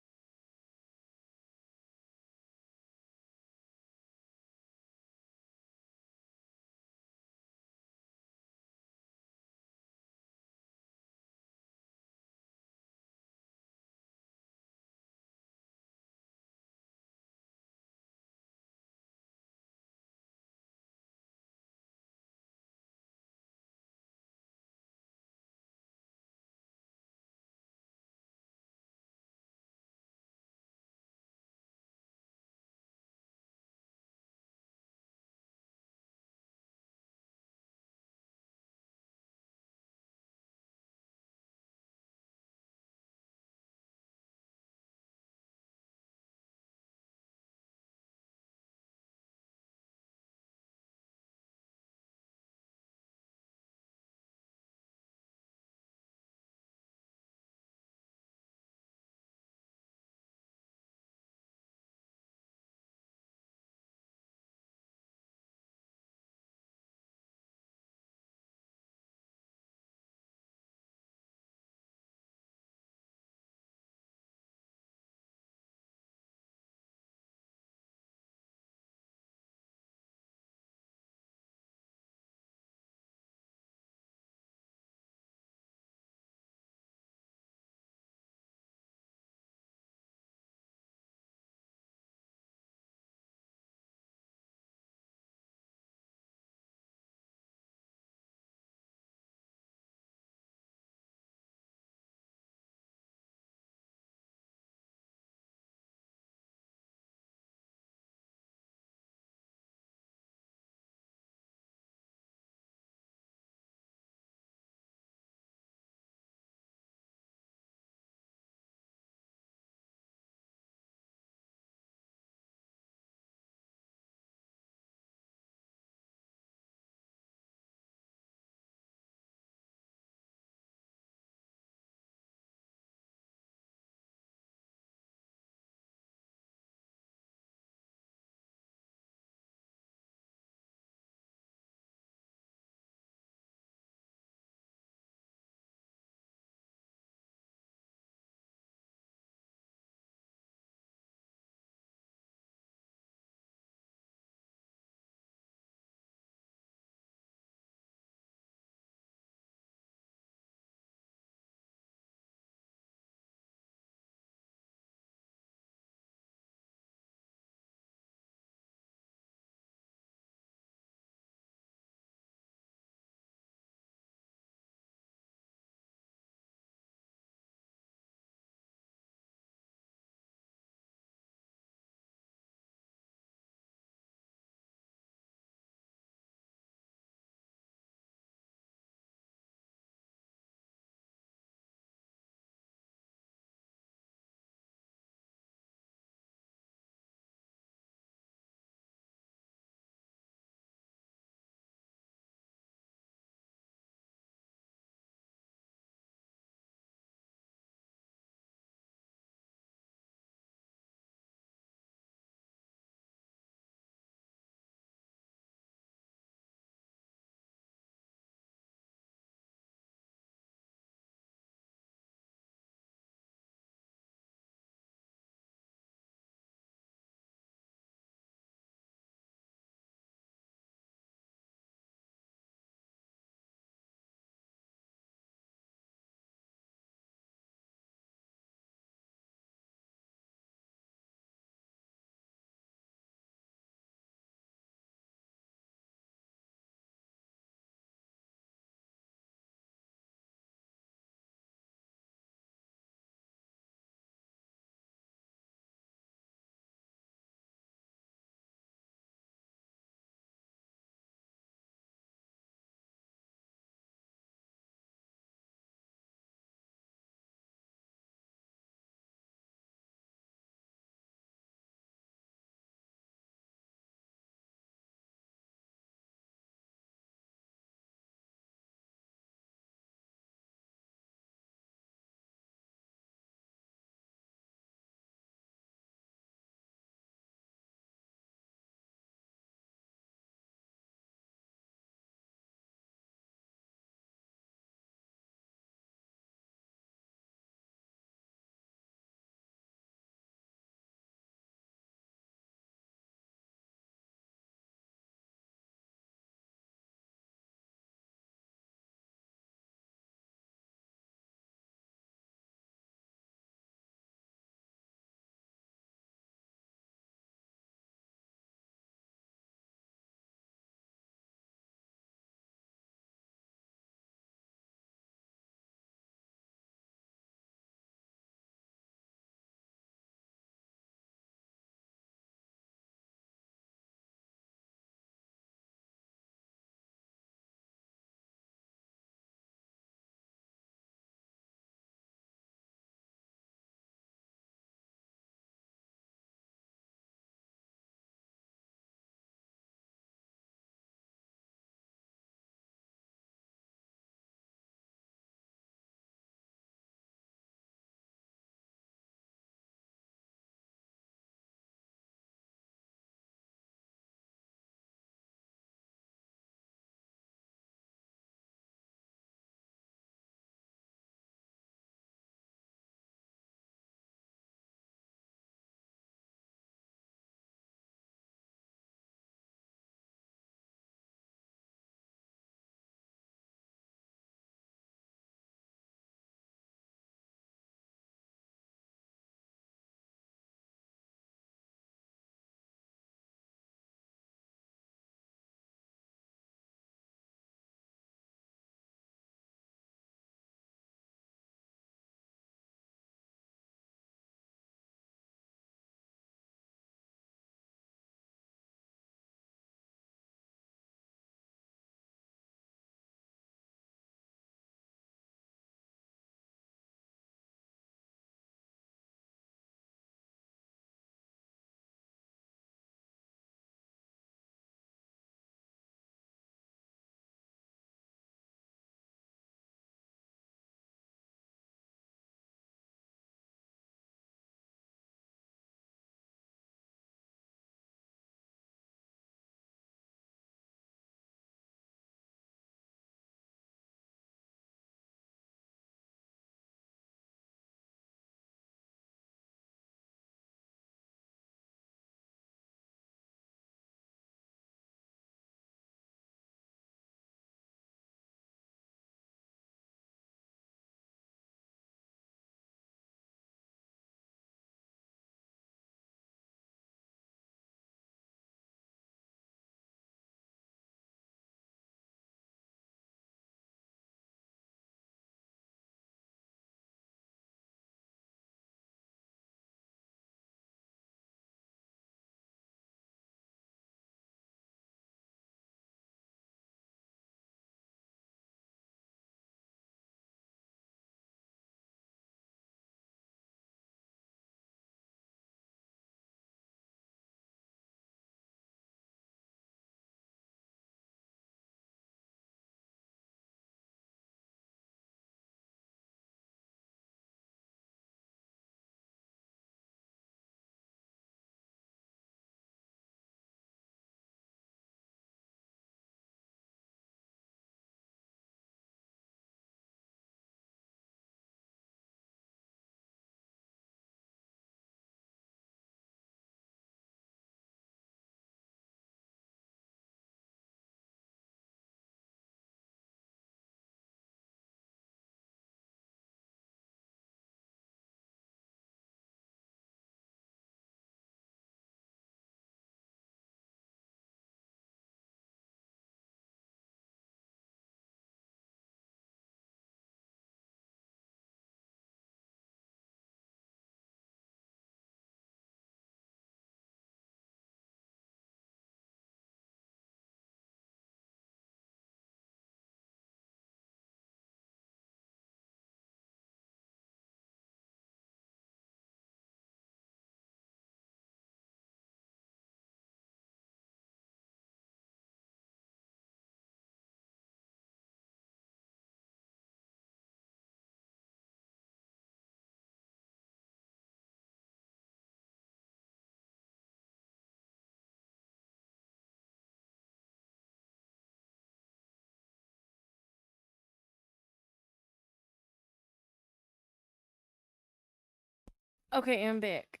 B: Okay, I'm back.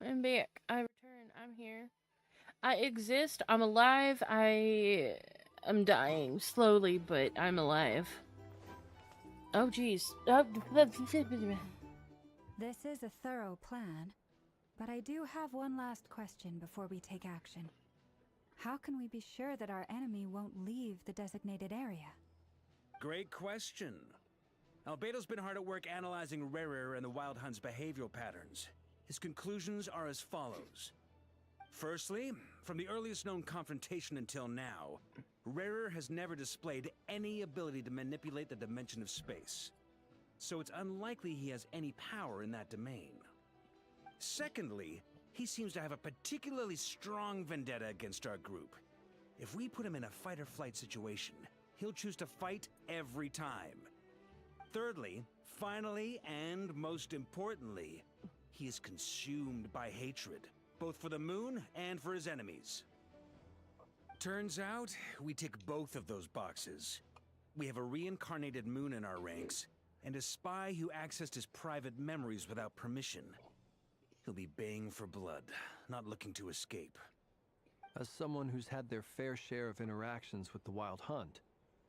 B: I'm back. I return. I'm here. I exist. I'm alive. I'm dying slowly, but I'm alive. Oh, jeez.
K: This is a thorough plan, but I do have one last question before we take action. How can we be sure that our enemy won't leave the designated area?
A: Great question. Albedo's been hard at work analyzing Rerir and the Wild Hunt's behavioral patterns. His conclusions are as follows. Firstly, from the earliest known confrontation until now, Rerir has never displayed any ability to manipulate the dimension of space. So it's unlikely he has any power in that domain. Secondly, he seems to have a particularly strong vendetta against our group. If we put him in a fight-or-flight situation, he'll choose to fight every time. Thirdly, finally, and most importantly, he is consumed by hatred, both for the moon and for his enemies. Turns out, we tick both of those boxes. We have a reincarnated moon in our ranks, and a spy who accessed his private memories without permission. He'll be baying for blood, not looking to escape.
M: As someone who's had their fair share of interactions with the Wild Hunt,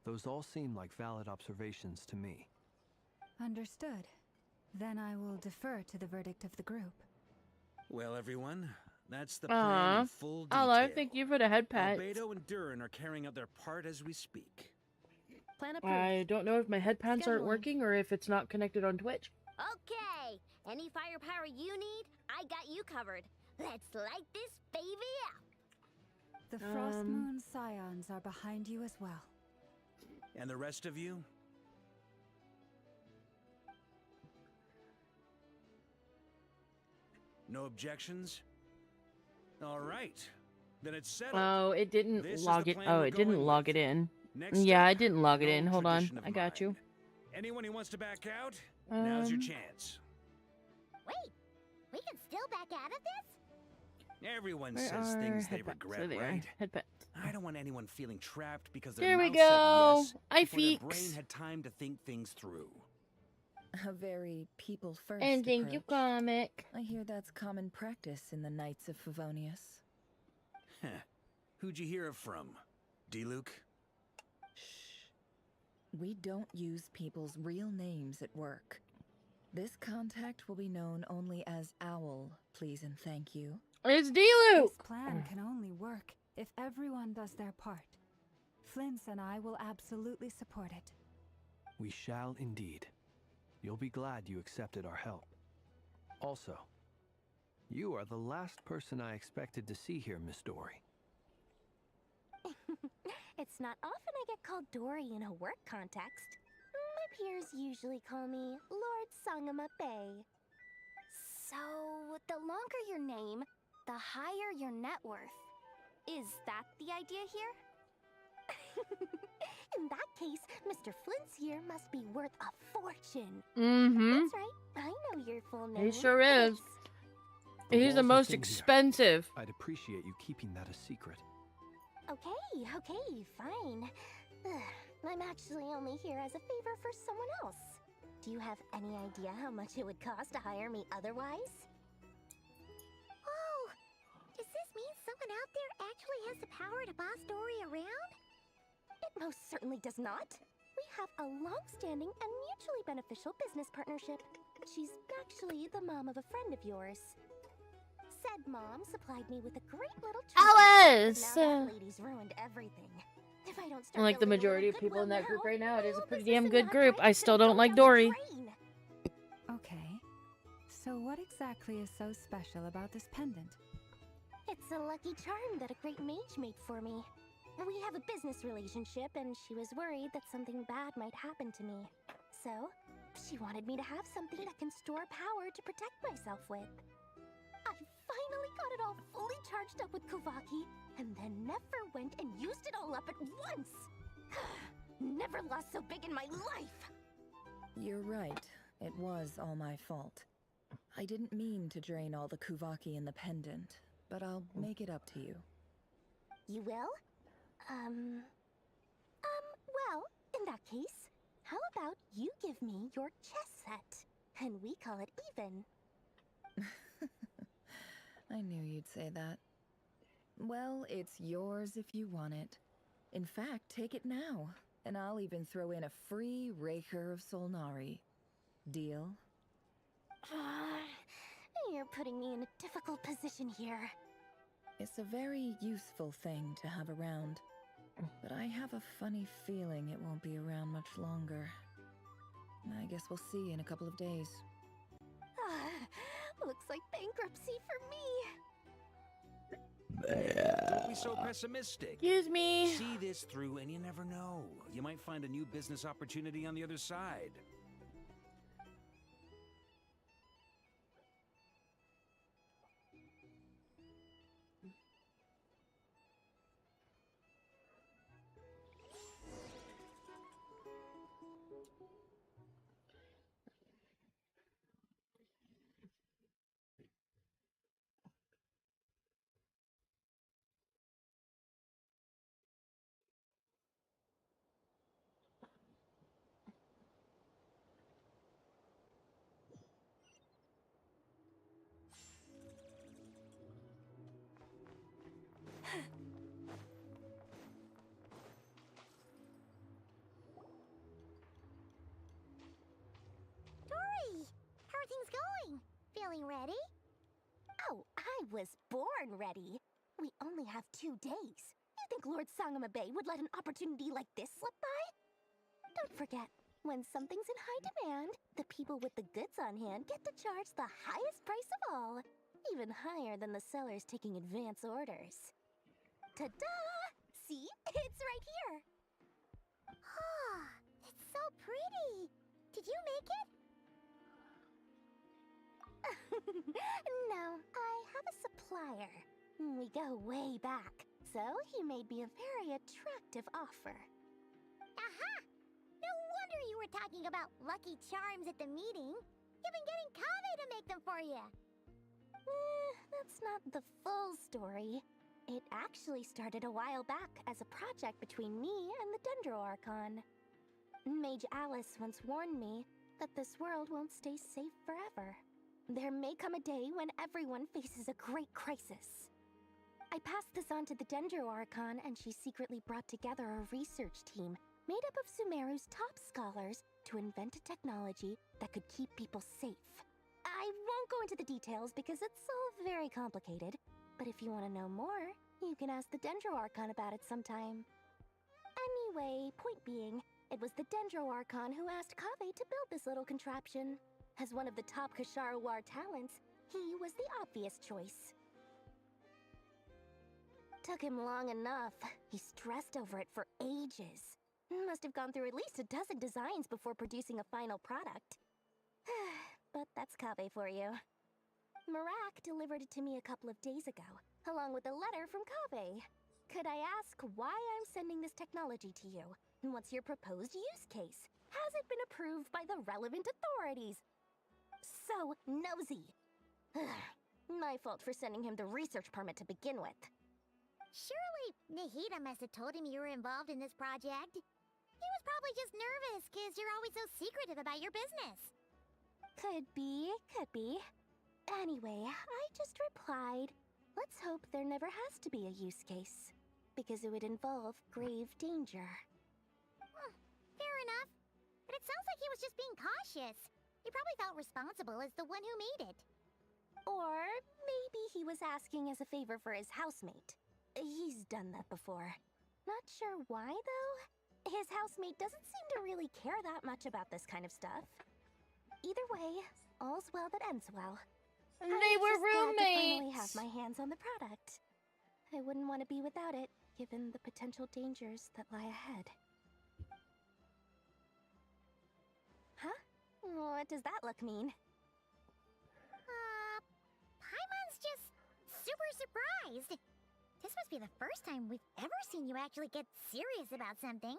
M: those all seem like valid observations to me.
K: Understood. Then I will defer to the verdict of the group.
A: Well, everyone, that's the plan in full detail.
B: Hello, thank you for the head pat.
A: Albedo and Durin are carrying out their part as we speak.
F: Plan approved.
B: I don't know if my head pats aren't
F: Scheduling.
B: working or if it's not connected on Twitch.
F: Okay, any firepower you need, I got you covered. Let's light this baby up.
K: The Frost Moon Scions are behind you as well.
A: And the rest of you? No objections? All right. Then it's settled.
B: Oh, it didn't
A: This is
B: log
A: the
B: it.
A: plan
B: Oh,
A: we're
B: it didn't
A: going
B: log
A: with.
B: it in.
A: Next
B: Yeah,
A: up,
B: I didn't log it
A: an
B: in.
A: old
B: Hold on.
A: tradition of
B: I got you.
A: Anyone who wants to back out, now's your chance.
F: Wait, we can still back out of this?
A: Everyone
B: Where
A: says
B: are
A: things they
B: head pats?
A: regret,
B: There they are.
A: right?
B: Head pat.
A: I don't want anyone feeling trapped because
B: There
A: their
B: we
A: mouth
B: go.
A: said yes
B: I
A: before their
B: feeks.
A: brain had time to think things through.
G: A very people-first
B: And thank you,
G: approach.
B: comic.
G: I hear that's common practice in the Knights of Favonius.
A: Heh. Who'd you hear it from? D-Luke?
G: We don't use people's real names at work. This contact will be known only as Owl, please and thank you.
B: It's D-Luke!
K: This plan can only work if everyone does their part. Flint's and I will absolutely support it.
M: We shall indeed. You'll be glad you accepted our help. Also, you are the last person I expected to see here, Miss Dory.
J: It's not often I get called Dory in a work context. My peers usually call me Lord Sangamabe. So, the longer your name, the higher your net worth. Is that the idea here? In that case, Mr. Flint's here must be worth a fortune.
B: Mm-hmm.
J: That's right. I know your full name.
B: He sure is. He's the
M: walls are
B: most
M: thin here.
B: expensive.
M: I'd appreciate you keeping that a secret.
J: Okay, fine. I'm actually only here as a favor for someone else. Do you have any idea how much it would cost to hire me otherwise? Oh, does this mean someone out there actually has the power to boss Dory around? It most certainly does not. We have a long-standing and mutually beneficial business partnership. She's actually the mom of a friend of yours. Said mom supplied me with a great little treat.
B: Alice!
J: Now that lady's ruined everything. If I don't start
B: Like the
J: building a
B: majority of
J: little
B: people in that
J: goodwill
B: group right now, it is a
J: now,
B: pretty
J: this
B: damn
J: isn't
B: good
J: enough
B: group.
J: time
B: I
J: to
B: still
J: go
B: don't like
J: down the
B: Dory.
J: drain.
K: Okay. So what exactly is so special about this pendant?
J: It's a lucky charm that a great mage made for me. We have a business relationship, and she was worried that something bad might happen to me. So, she wanted me to have something that can store power to protect myself with. I finally got it all fully charged up with Kuvaki, and then never went and used it all up at once! Never lost so big in my life!
G: You're right. It was all my fault. I didn't mean to drain all the Kuvaki in the pendant, but I'll make it up to you.
J: You will? Well, in that case, how about you give me your chess set, and we call it even?
G: I knew you'd say that. Well, it's yours if you want it. In fact, take it now, and I'll even throw in a free Raker of Solnari. Deal?
J: You're putting me in a difficult position here.
G: It's a very useful thing to have around, but I have a funny feeling it won't be around much longer. I guess we'll see in a couple of days.
J: Looks like bankruptcy for me.
A: Don't be so pessimistic.
B: Excuse me.
A: See this through and you never know. You might find a new business opportunity on the other side.
F: Dory, how are things going? Feeling ready? Oh, I was born ready. We only have 2 days. You think Lord Sangamabe would let an opportunity like this slip by? Don't forget, when something's in high demand, the people with the goods on hand get to charge the highest price of all, even higher than the sellers taking advance orders. Ta-da! See? It's right here! Ah, it's so pretty! Did you make it? No, I have a supplier. We go way back, so he made me a very attractive offer. Aha! No wonder you were talking about Lucky Charms at the meeting. You've been getting Kave to make them for you. That's not the full story. It actually started a while back as a project between me and the Dendro Archon. Mage Alice once warned me that this world won't stay safe forever. There may come a day when everyone faces a great crisis. I passed this on to the Dendro Archon, and she secretly brought together a research team made up of Sumeru's top scholars to invent a technology that could keep people safe. I won't go into the details because it's all very complicated, but if you want to know more, you can ask the Dendro Archon about it sometime. Anyway, point being, it was the Dendro Archon who asked Kave to build this little contraption. As one of the top Kashara War talents, he was the obvious choice. Took him long enough. He stressed over it for ages. Must have gone through at least a dozen designs before producing a final product. But that's Kave for you. Marak delivered it to me a couple of days ago, along with a letter from Kave. Could I ask why I'm sending this technology to you? What's your proposed use case? Has it been approved by the relevant authorities? So nosy. My fault for sending him the research permit to begin with.
I: Surely Nahida must have told him you were involved in this project. He was probably just nervous because you're always so secretive about your business.
F: Could be, could be. Anyway, I just replied, let's hope there never has to be a use case, because it would involve grave danger.
I: Fair enough. But it sounds like he was just being cautious. He probably felt responsible as the one who made it.
F: Or maybe he was asking as a favor for his housemate. He's done that before. Not sure why, though. His housemate doesn't seem to really care that much about this kind of stuff. Either way, all's well that ends well.
B: They were roommates!
F: I finally have my hands on the product. I wouldn't want to be without it, given the potential dangers that lie ahead. Huh? What does that look mean?
I: Paimon's just super surprised. This must be the first time we've ever seen you actually get serious about something.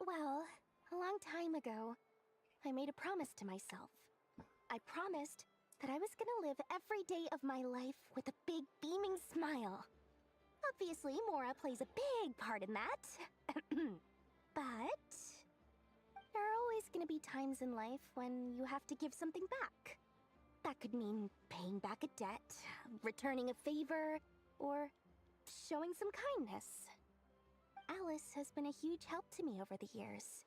F: Well, a long time ago, I made a promise to myself. I promised that I was gonna live every day of my life with a big beaming smile. Obviously, Mora plays a big part in that. But there are always
J: gonna be times in life when you have to give something back. That could mean paying back a debt, returning a favor, or showing some kindness. Alice has been a huge help to me over the years.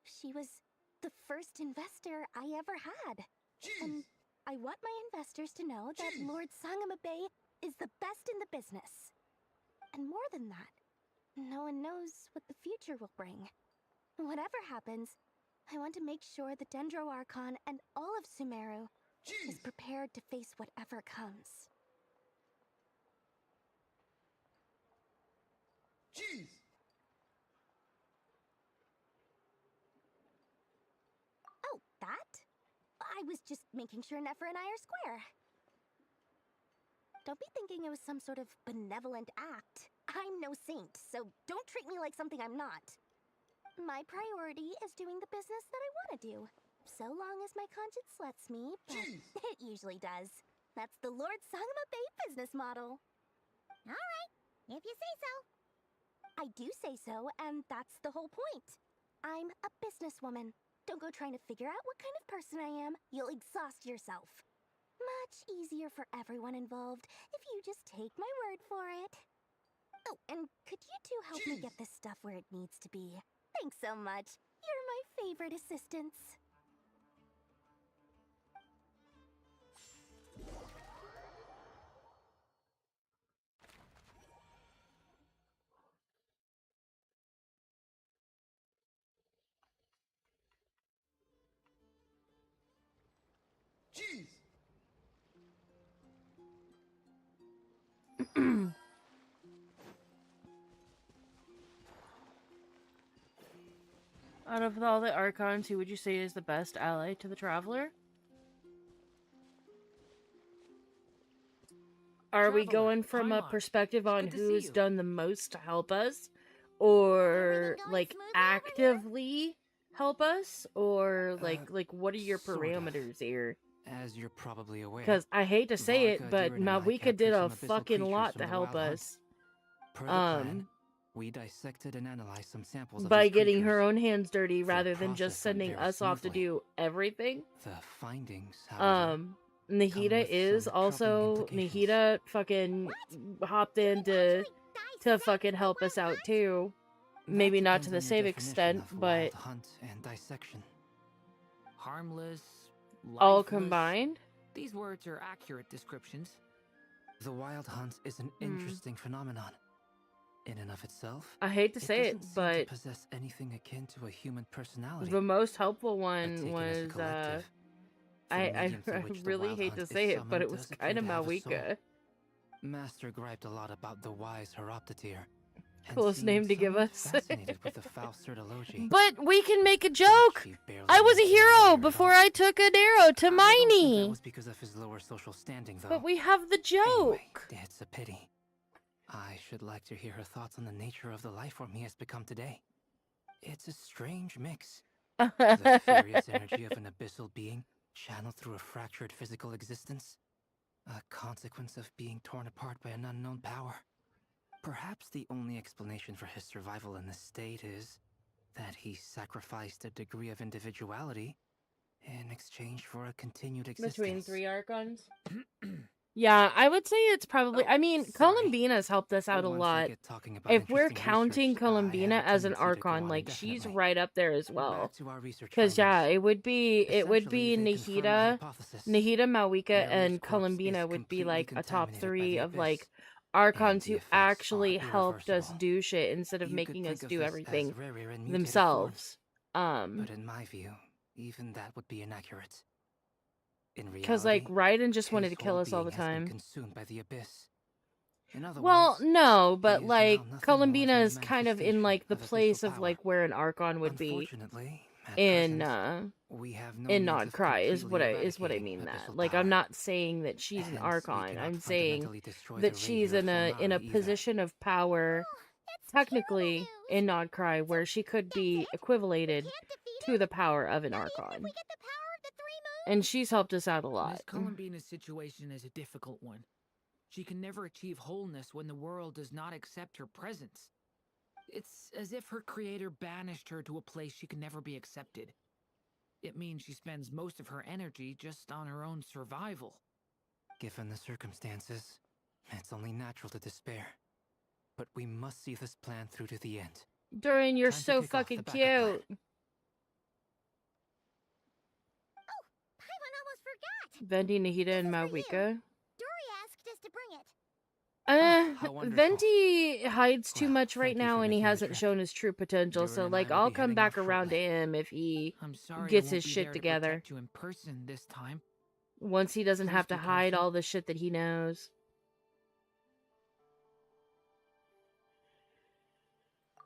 J: She was the first investor I ever had.
E: Jeez.
J: And I want my investors to know that Lord Sangama Bay is the best in the business. And more than that, no one knows what the future will bring. Whatever happens, I want to make sure the Dendro Archon and all of Sumeru is prepared to face whatever comes.
E: Jeez.
J: Oh, that? I was just making sure Nefer and I are square. Don't be thinking it was some sort of benevolent act. I'm no saint, so don't treat me like something I'm not. My priority is doing the business that I want to do. So long as my conscience lets me, but it usually does. That's the Lord Sangama Bay business model.
I: Alright, if you say so.
J: I do say so, and that's the whole point. I'm a businesswoman. Don't go trying to figure out what kind of person I am. You'll exhaust yourself. Much easier for everyone involved if you just take my word for it. Oh, and could you two help me get this stuff where it needs to be? Thanks so much. You're my favorite assistants.
E: Jeez.
B: Out of all the Archons, who would you say is the best ally to the Traveler? Are we going from a perspective on who's done the most to help us? Or, like, actively help us? Or, like, what are your parameters here?
U: As you're probably aware.
B: Because I hate to say it,
U: Varka,
B: but
U: Durin, and I
B: Malwika
U: captured
B: did a
U: some abyssal
B: fucking
U: creatures
B: lot
U: from
B: to
U: the
B: help
U: Wild Hunt.
B: us.
U: Per the plan, we dissected and analyzed some samples of
B: By
U: these
B: getting her
U: creatures.
B: own hands dirty rather than
U: process
B: just
U: went
B: sending
U: very
B: us off to
U: smoothly.
B: do everything.
U: The findings, however,
B: Nahida is also Nahida fucking hopped in to fucking help us out too. Maybe not to the
U: depends on your
B: same
U: definition
B: extent,
U: of
B: but
U: wild hunt and dissection.
O: Harmless,
B: all
O: lifeless.
B: combined.
O: These words are accurate descriptions.
U: The wild hunt is an interesting phenomenon. In and of itself,
B: I hate to say it,
U: doesn't seem
B: but
U: to possess anything akin to a human personality.
B: the most helpful one
U: taken as a
B: was
U: collective, the
B: I
U: medium through which the
B: really
U: wild
B: hate
U: hunt
B: to
U: is
B: say it, but
U: summoned
B: it was
U: does appear
B: kind of
U: to have a soul.
B: Malwika.
U: Master griped a lot about the wise Horoptatyr. and
B: Coolest name
U: seemed
B: to give
U: somewhat
B: us.
U: fascinated with the foul certology.
B: But we can make a joke. I was a hero before I took an arrow to
U: I don't think that
B: Miney.
U: was because of his lower social standing, though.
B: But we have the joke.
U: It's a pity. I should like to hear her thoughts on the nature of the life form he has become today. It's a strange mix. The furious energy of an abyssal being channeled through a fractured physical existence. A consequence of being torn apart by an unknown power. Perhaps the only explanation for his survival in this state is that he sacrificed a degree of individuality in exchange for a continued existence.
B: Between 3 Archons? Yeah, I would say it's probably... I mean, Columbina's helped us out a
U: Once we
B: lot.
U: get talking about
B: If we're
U: interesting
B: counting
U: research, I have
B: Columbina
U: a
B: as an
U: tendency to go
B: Archon,
U: on
B: like, she's
U: indefinitely.
B: right up there as well.
U: Back to our research
B: Because, yeah,
U: findings.
B: it would be
U: Essentially, they confirm my
B: Nahida,
U: hypothesis.
B: Malwika,
U: Area's
B: and
U: corpse
B: Columbina
U: is
B: would be,
U: completely
B: like, a top
U: contaminated by
B: 3
U: the
B: of,
U: abyss,
B: like, Archons
U: the
B: who
U: effects
B: actually
U: are
B: helped us
U: irreversible.
B: do shit instead of
U: You
B: making
U: could
B: us
U: think of
B: do
U: this
B: everything
U: as rarer and mutated
B: themselves.
U: But in my view, even that would be inaccurate. In
B: Because, like,
U: reality,
B: Raiden just wanted to
U: his
B: kill
U: whole
B: us all the
U: being has been
B: time.
U: consumed by the abyss. In other
B: Well,
U: words,
B: no, but,
U: he is
B: like,
U: now nothing more
B: Columbina
U: than a
B: is kind of in, like, the
U: manifestation of
B: place
U: abyssal
B: of,
U: power.
B: like, where an Archon would be
U: Unfortunately, at
B: in,
U: present, we have no
B: in
U: means
B: Nod
U: of
B: Cry, is
U: completely
B: what I
U: eradicating
B: mean that.
U: abyssal
B: Like,
U: power.
B: I'm not saying that she's an
U: Hence, we
B: Archon.
U: cannot
B: I'm saying
U: fundamentally destroy
B: that
U: the
B: she's
U: Rapier
B: in a
U: Fulmari either.
B: position of power, technically, in Nod Cry, where she could be equivalated to the power of an Archon. And she's helped us out a lot.
O: Miss Columbina's situation is a difficult one. She can never achieve wholeness when the world does not accept her presence. It's as if her creator banished her to a place she can never be accepted. it means she spends most of her energy just on her own survival.
U: Given the circumstances, it's only natural to despair. But we must see this plan through to the end.
B: Durin, you're
U: Time to
B: so
U: kick off
B: fucking
U: the backup plan.
B: cute.
I: Paimon almost forgot!
B: Venti, Nahida, and Mawika.
I: Dory asked us to bring it.
U: how wonderful.
B: Venti hides too much right
U: thank you
B: now,
U: for
B: and he
U: making the
B: hasn't
U: trip.
B: shown his true potential.
U: Durin
B: So,
U: and I
B: like,
U: will
B: I'll
U: be
B: come
U: heading
B: back
U: off
B: around to
U: shortly.
B: him if he
O: I'm sorry
B: gets
O: I won't
B: his
O: be
B: shit
O: there
B: together.
O: to protect you in person this time.
B: Once he doesn't
O: Please
B: have to
O: be
B: hide
O: careful.
B: all the shit that he knows.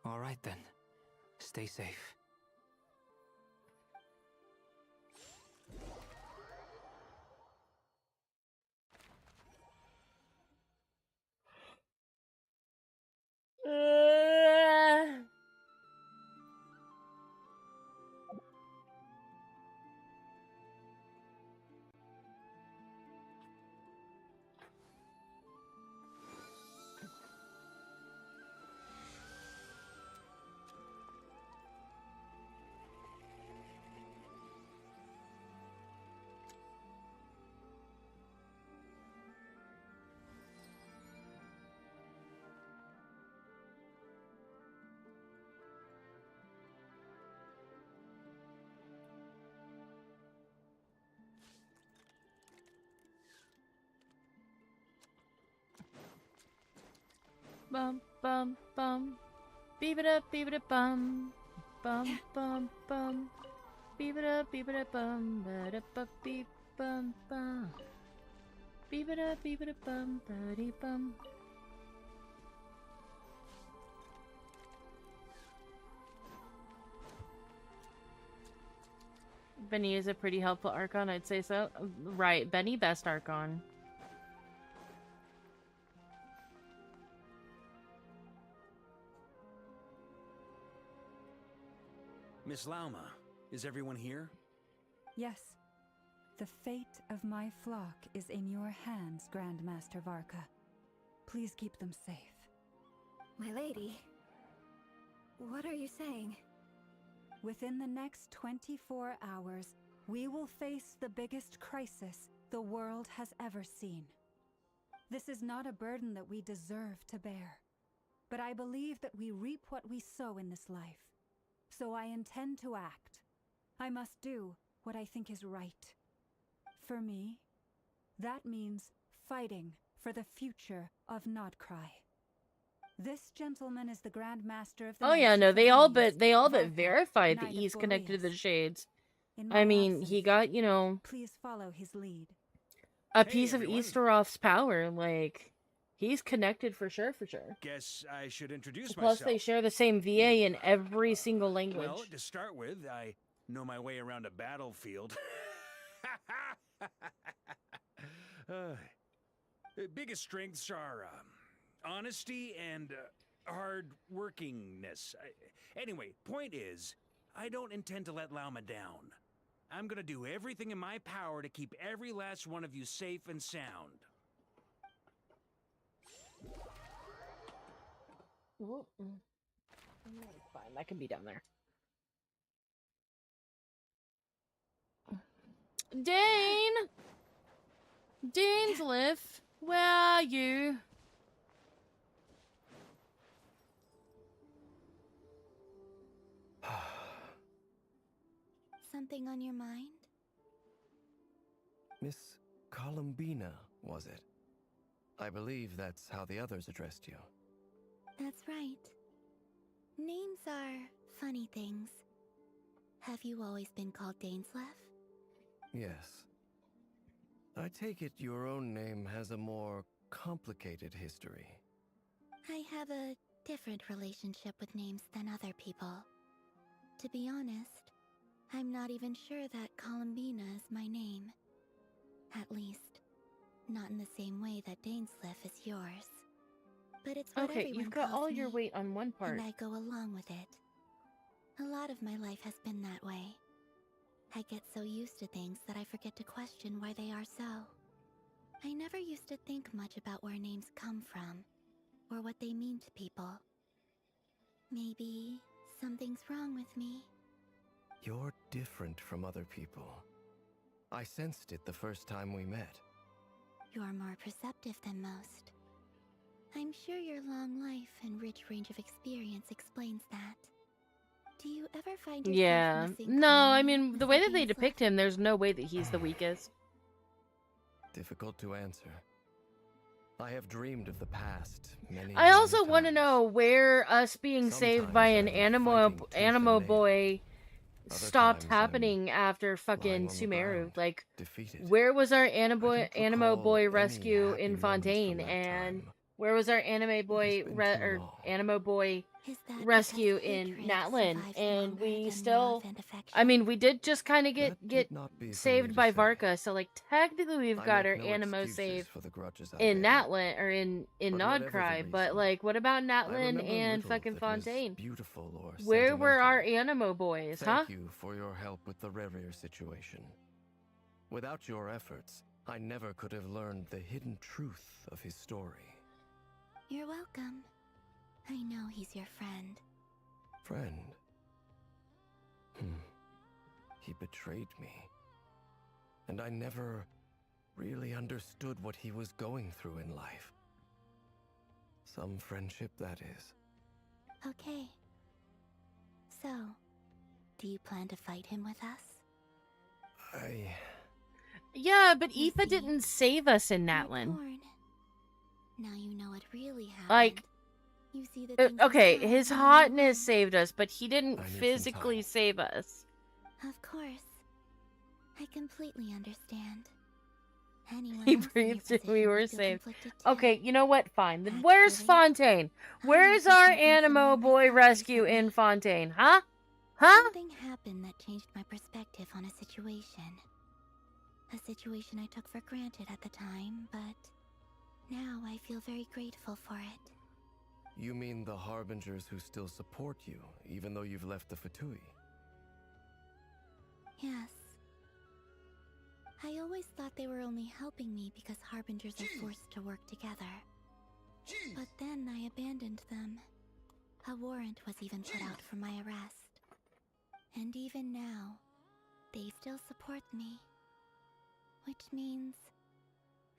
U: All right then. Stay safe.
B: Bum bum bum, beep it up, bum, bum bum bum, beep it up, bum, ba da ba beep bum bum, beep it up, bum, ba dee bum. Benny is a pretty helpful Archon, I'd say so. Right, Benny best Archon.
A: Miss Lauma, is everyone here?
K: Yes. The fate of my flock is in your hands, Grandmaster Varka. Please keep them safe.
J: My lady, what are you saying?
K: Within the next 24 hours, we will face the biggest crisis the world has ever seen. This is not a burden that we deserve to bear, but I believe that we reap what we sow in this life. So I intend to act. I must do what I think is right. For me, that means fighting for the future of Nodcry. This gentleman is the Grand Master of the
B: Oh yeah,
K: Knights
B: no,
K: of
B: they all
K: Vermilius,
B: but
K: Varka, Knight
B: verified that
K: of
B: he's connected to the
K: Boreas.
B: Shades.
K: In
B: I
K: my
B: mean, he
K: absence,
B: got, you know,
K: please follow his lead.
B: a piece of Easteroth's power. Like, he's connected for sure, for sure.
A: Guess I should introduce
B: Plus,
A: myself.
B: they share the same VA in every single language.
A: Well, to start with, I know my way around a battlefield. Biggest strengths are honesty and hard workingness. Anyway, point is, I don't intend to let Lauma down. I'm gonna do everything in my power to keep every last one of you safe and sound.
B: It's fine, that can be down there. Dane! Dainsliff, where are you?
J: Something on your mind?
C: Miss Columbina, was it? I believe that's how the others addressed you.
J: That's right. Names are funny things. Have you always been called Dainsleff?
C: Yes. I take it your own name has a more complicated history.
J: I have a different relationship with names than other people. To be honest, I'm not even sure that Columbina is my name. At least, not in the same way that Dainsleff is yours. But it's what
B: Okay,
J: everyone
B: you've got
J: calls
B: all your
J: me,
B: weight on one part.
J: and I go along with it. A lot of my life has been that way. I get so used to things that I forget to question why they are so. I never used to think much about where names come from, or what they mean to people. Maybe something's wrong with me.
C: You're different from other people. I sensed it the first time we met.
I: You're more perceptive than most. I'm sure your long life and rich range of experience explains that. Do you ever find yourself
B: Yeah.
I: missing
B: No, I
I: calm
B: mean,
I: when
B: the way that
I: something
B: they
I: is
B: depict him, there's no way that he's the weakest.
C: Difficult to answer. I have dreamed of the past many,
B: I also
C: many
B: want to
C: times.
B: know where us being saved by an Animo boy stopped happening after fucking Sumeru. Like, where was our Animo boy rescue in Fontaine, and where was our Animo boy rescue in Natlin? And we still, I mean, we did just kind of get saved by Varka, so like technically we've got our Animo saved in Natlin or in Nodcry, but like, what about Natlin and fucking Fontaine?
C: Beautiful or
B: Where were our
C: sentimental.
B: Animo boys, huh?
C: Thank you for your help with the Rerir situation. Without your efforts, I never could have learned the hidden truth of his story.
I: You're welcome. I know he's your friend.
C: Friend? He betrayed me. And I never really understood what he was going through in life. Some friendship, that is.
I: Okay. So, do you plan to fight him with us?
B: Yeah, but Aoife didn't save us in Natlin.
I: Torn. Now you know what really happened.
B: Like,
I: you see the things
B: okay,
I: inside
B: his
I: when you
B: hotness saved us, but he didn't physically save us.
I: Of course. I completely understand. Anyone
B: He
I: else in your
B: breathed and we
I: position
B: were
I: would feel
B: saved.
I: conflicted
B: Okay, you know what? Fine. Then where's Fontaine? Where's our Animo boy rescue in Fontaine? Huh? Huh?
I: Something happened that changed my perspective on a situation. A situation I took for granted at the time, but now I feel very grateful for it.
C: You mean the Harbingers who still support you, even though you've left the Fatui?
I: Yes. I always thought they were only helping me because Harbingers are forced to work together. But then I abandoned them. A warrant was even put out for my arrest. And even now, they still support me. Which means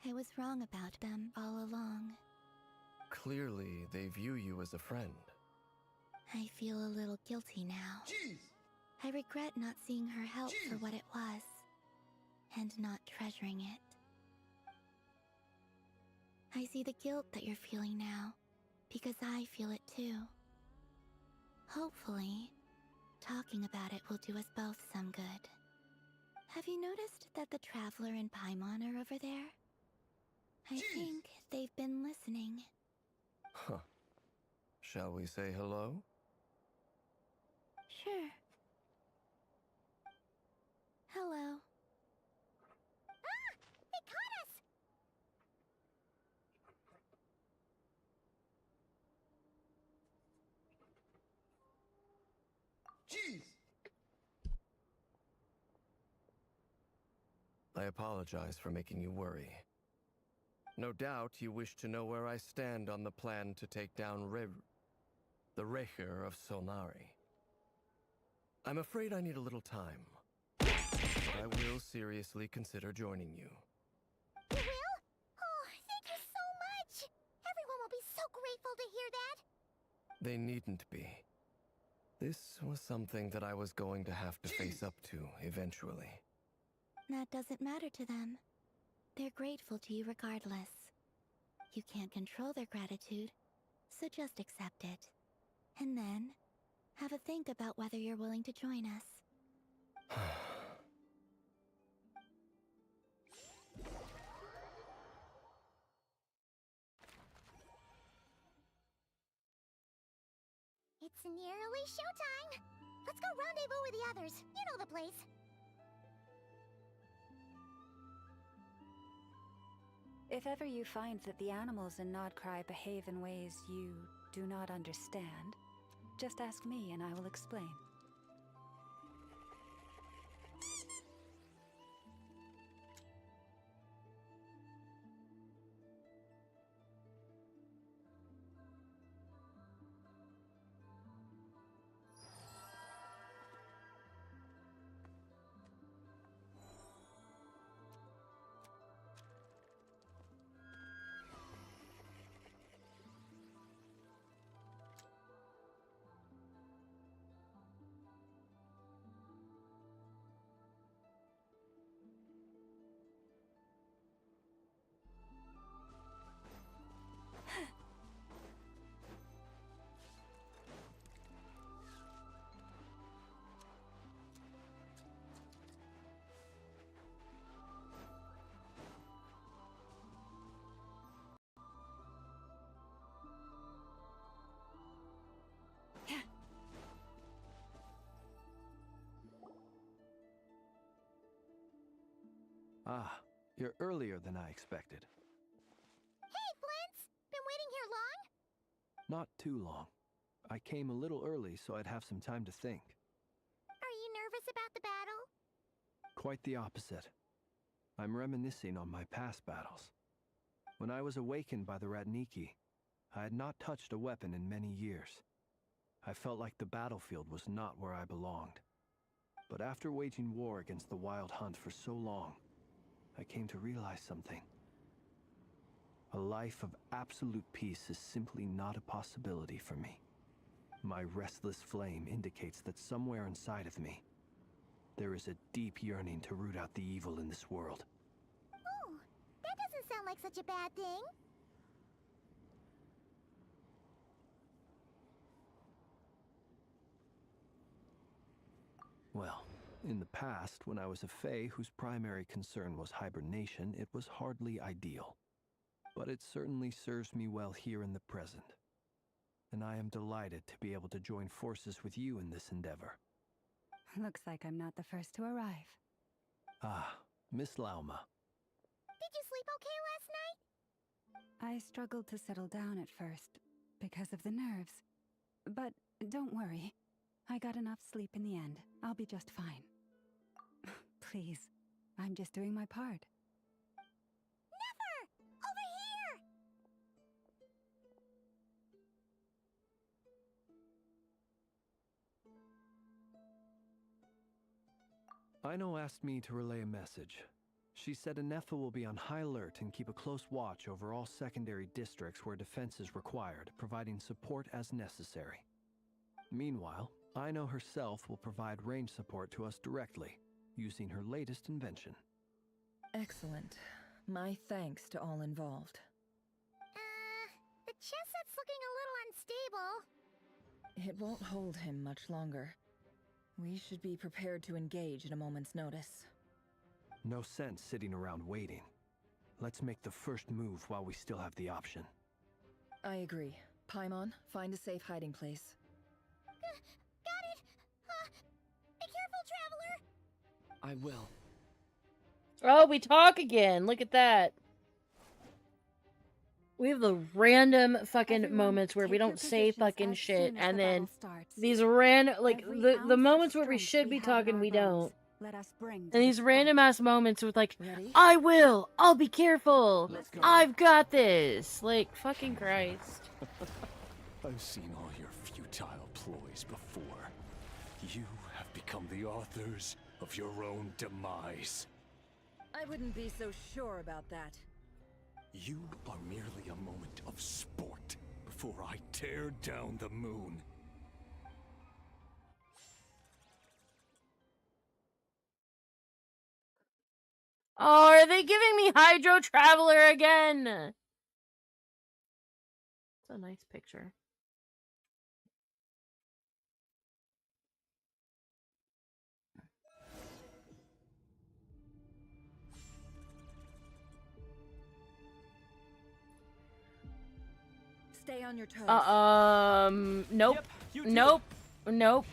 I: I was wrong about them all along.
C: Clearly, they view you as a friend.
I: I feel a little guilty now. I regret not seeing her help for what it was, and not treasuring it. I see the guilt that you're feeling now, because I feel it too. Hopefully, talking about it will do us both some good. Have you noticed that the Traveler and Paimon are over there? I think they've been listening.
C: Huh. Shall we say hello?
I: Sure. Hello.
J: Ah! They caught us!
E: Jeez!
C: I apologize for making you worry. No doubt you wish to know where I stand on the plan to take down the Rerir of Solnari. I'm afraid I need a little time, but I will seriously consider joining you.
I: You will? Oh, thank you so much! Everyone will be so grateful to hear that!
C: They needn't be. This was something that I was going to have to face up to eventually.
I: That doesn't matter to them. They're grateful to you regardless. You can't control their gratitude, so just accept it. And then, have a think about whether you're willing to join us.
J: It's nearly showtime! Let's go rendezvous with the others. You know the place.
K: If ever you find that the animals in Nodcry behave in ways you do not understand, just ask me and I will explain.
M: Ah, you're earlier than I expected.
F: Hey, Flint! Been waiting here long?
M: Not too long. I came a little early so I'd have some time to think.
F: Are you nervous about the battle?
M: Quite the opposite. I'm reminiscing on my past battles. When I was awakened by the Ratniki, I had not touched a weapon in many years. I felt like the battlefield was not where I belonged. But after waging war against the Wild Hunt for so long, I came to realize something. A life of absolute peace is simply not a possibility for me. My restless flame indicates that somewhere inside of me, there is a deep yearning to root out the evil in this world.
F: Oh, that doesn't sound like such a bad thing.
M: Well, in the past, when I was a Fae whose primary concern was hibernation, it was hardly ideal. But it certainly serves me well here in the present. And I am delighted to be able to join forces with you in this endeavor.
K: Looks like I'm not the first to arrive.
M: Ah, Miss Lauma.
F: Did you sleep okay last night?
K: I struggled to settle down at first because of the nerves. But don't worry. I got enough sleep in the end. I'll be just fine. Please, I'm just doing my part.
F: Never! Over here!
M: Aino asked me to relay a message. She said Anefa will be on high alert and keep a close watch over all secondary districts where defense is required, providing support as necessary. Meanwhile, Aino herself will provide range support to us directly, using her latest invention.
G: Excellent. My thanks to all involved.
F: The chess set's looking a little unstable.
G: It won't hold him much longer. We should be prepared to engage at a moment's notice.
M: No sense sitting around waiting. Let's make the first move while we still have the option.
G: I agree. Paimon, find a safe hiding place.
F: Got it! Be careful, Traveler!
C: I will.
B: Oh, we talk again. Look at that. We have the random fucking moments where we don't say fucking shit, and then these random, like, the moments where we should be talking, we don't. And these random ass moments with, like, I will, I'll be careful, I've got this. Like, fucking Christ.
Q: I've seen all your futile ploys before. You have become the authors of your own demise.
G: I wouldn't be so sure about that.
Q: You are merely a moment of sport before I tear down the moon.
B: Oh, are they giving me Hydro Traveler again? It's a nice picture.
G: Stay on your toes.
B: Nope.
Q: Yep,
B: nope. Nope.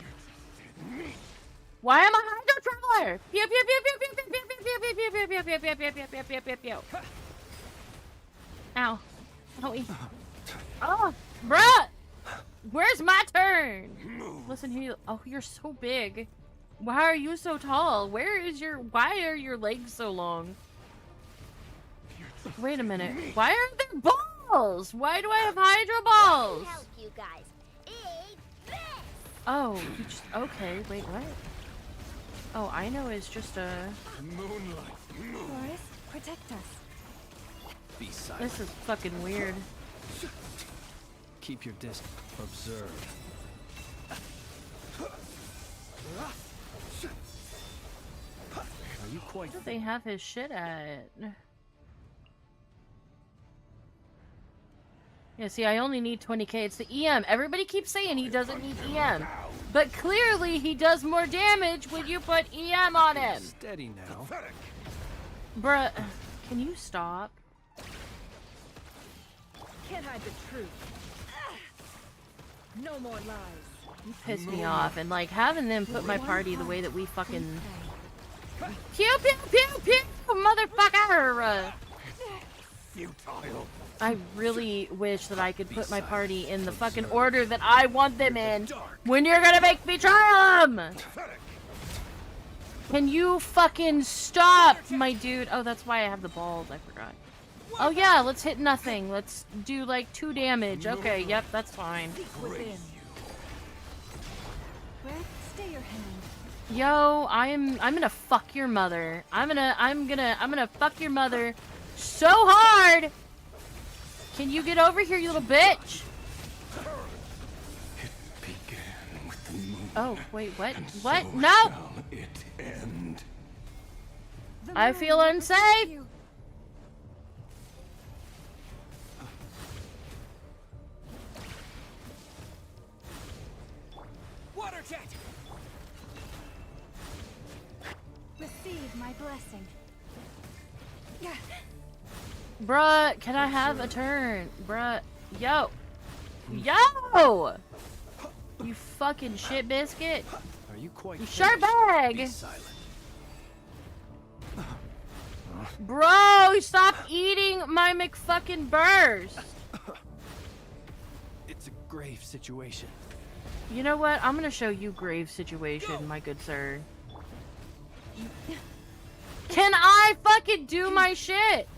B: Why am I Hydro Traveler? Pew pew pew pew pew pew pew pew pew pew pew pew pew pew pew pew pew pew pew. Ow. Owie. Oh, bruh! Where's my turn? Listen here. Oh, you're so big. Why are you so tall? Why are your legs so long? Wait a minute. Why are there balls? Why do I have Hydro balls?
F: Help you guys.
B: Oh, you just, okay, wait, what? Oh, I know it's just a...
Q: Moonlight.
K: Forest, protect us.
M: Be silent.
B: This is fucking weird.
M: Keep your distance. Observe. Are you quite...
B: Where do they have his shit at? Yeah, see, I only need 20k. It's the EM. Everybody keeps saying he doesn't need EM. But clearly he does more damage when you put EM on him.
M: Steady now.
B: Bruh, can you stop?
G: Can't hide the truth. No more lies.
B: You piss me off. And like having them put my party the way that we fucking... Pew pew pew pew! motherfucker!
H: Futile.
B: I really wish that I could put my party in the fucking order that I want them in. When you're gonna make me try them? Can you fucking stop, my dude? Oh, that's why I have the balls. I forgot. Oh yeah, let's hit nothing. Let's do like 2 damage. Okay, yep, that's fine.
K: Stay your hand.
B: Yo, I'm gonna fuck your mother. I'm gonna fuck your mother so hard. Can you get over here, you little bitch? Oh, wait, what? What? No! I feel unsafe.
J: Water jet.
K: Receive my blessing.
B: Bruh, can I have a turn? Bruh, yo. Yo! You fucking shit biscuit.
M: Are you quite
B: You sharp
M: finished?
B: bag.
M: Be silent.
B: Bro, stop eating my McFucking burst.
M: It's a grave situation.
B: You know what? I'm gonna show you grave situation, my good sir. Can I fucking do my shit?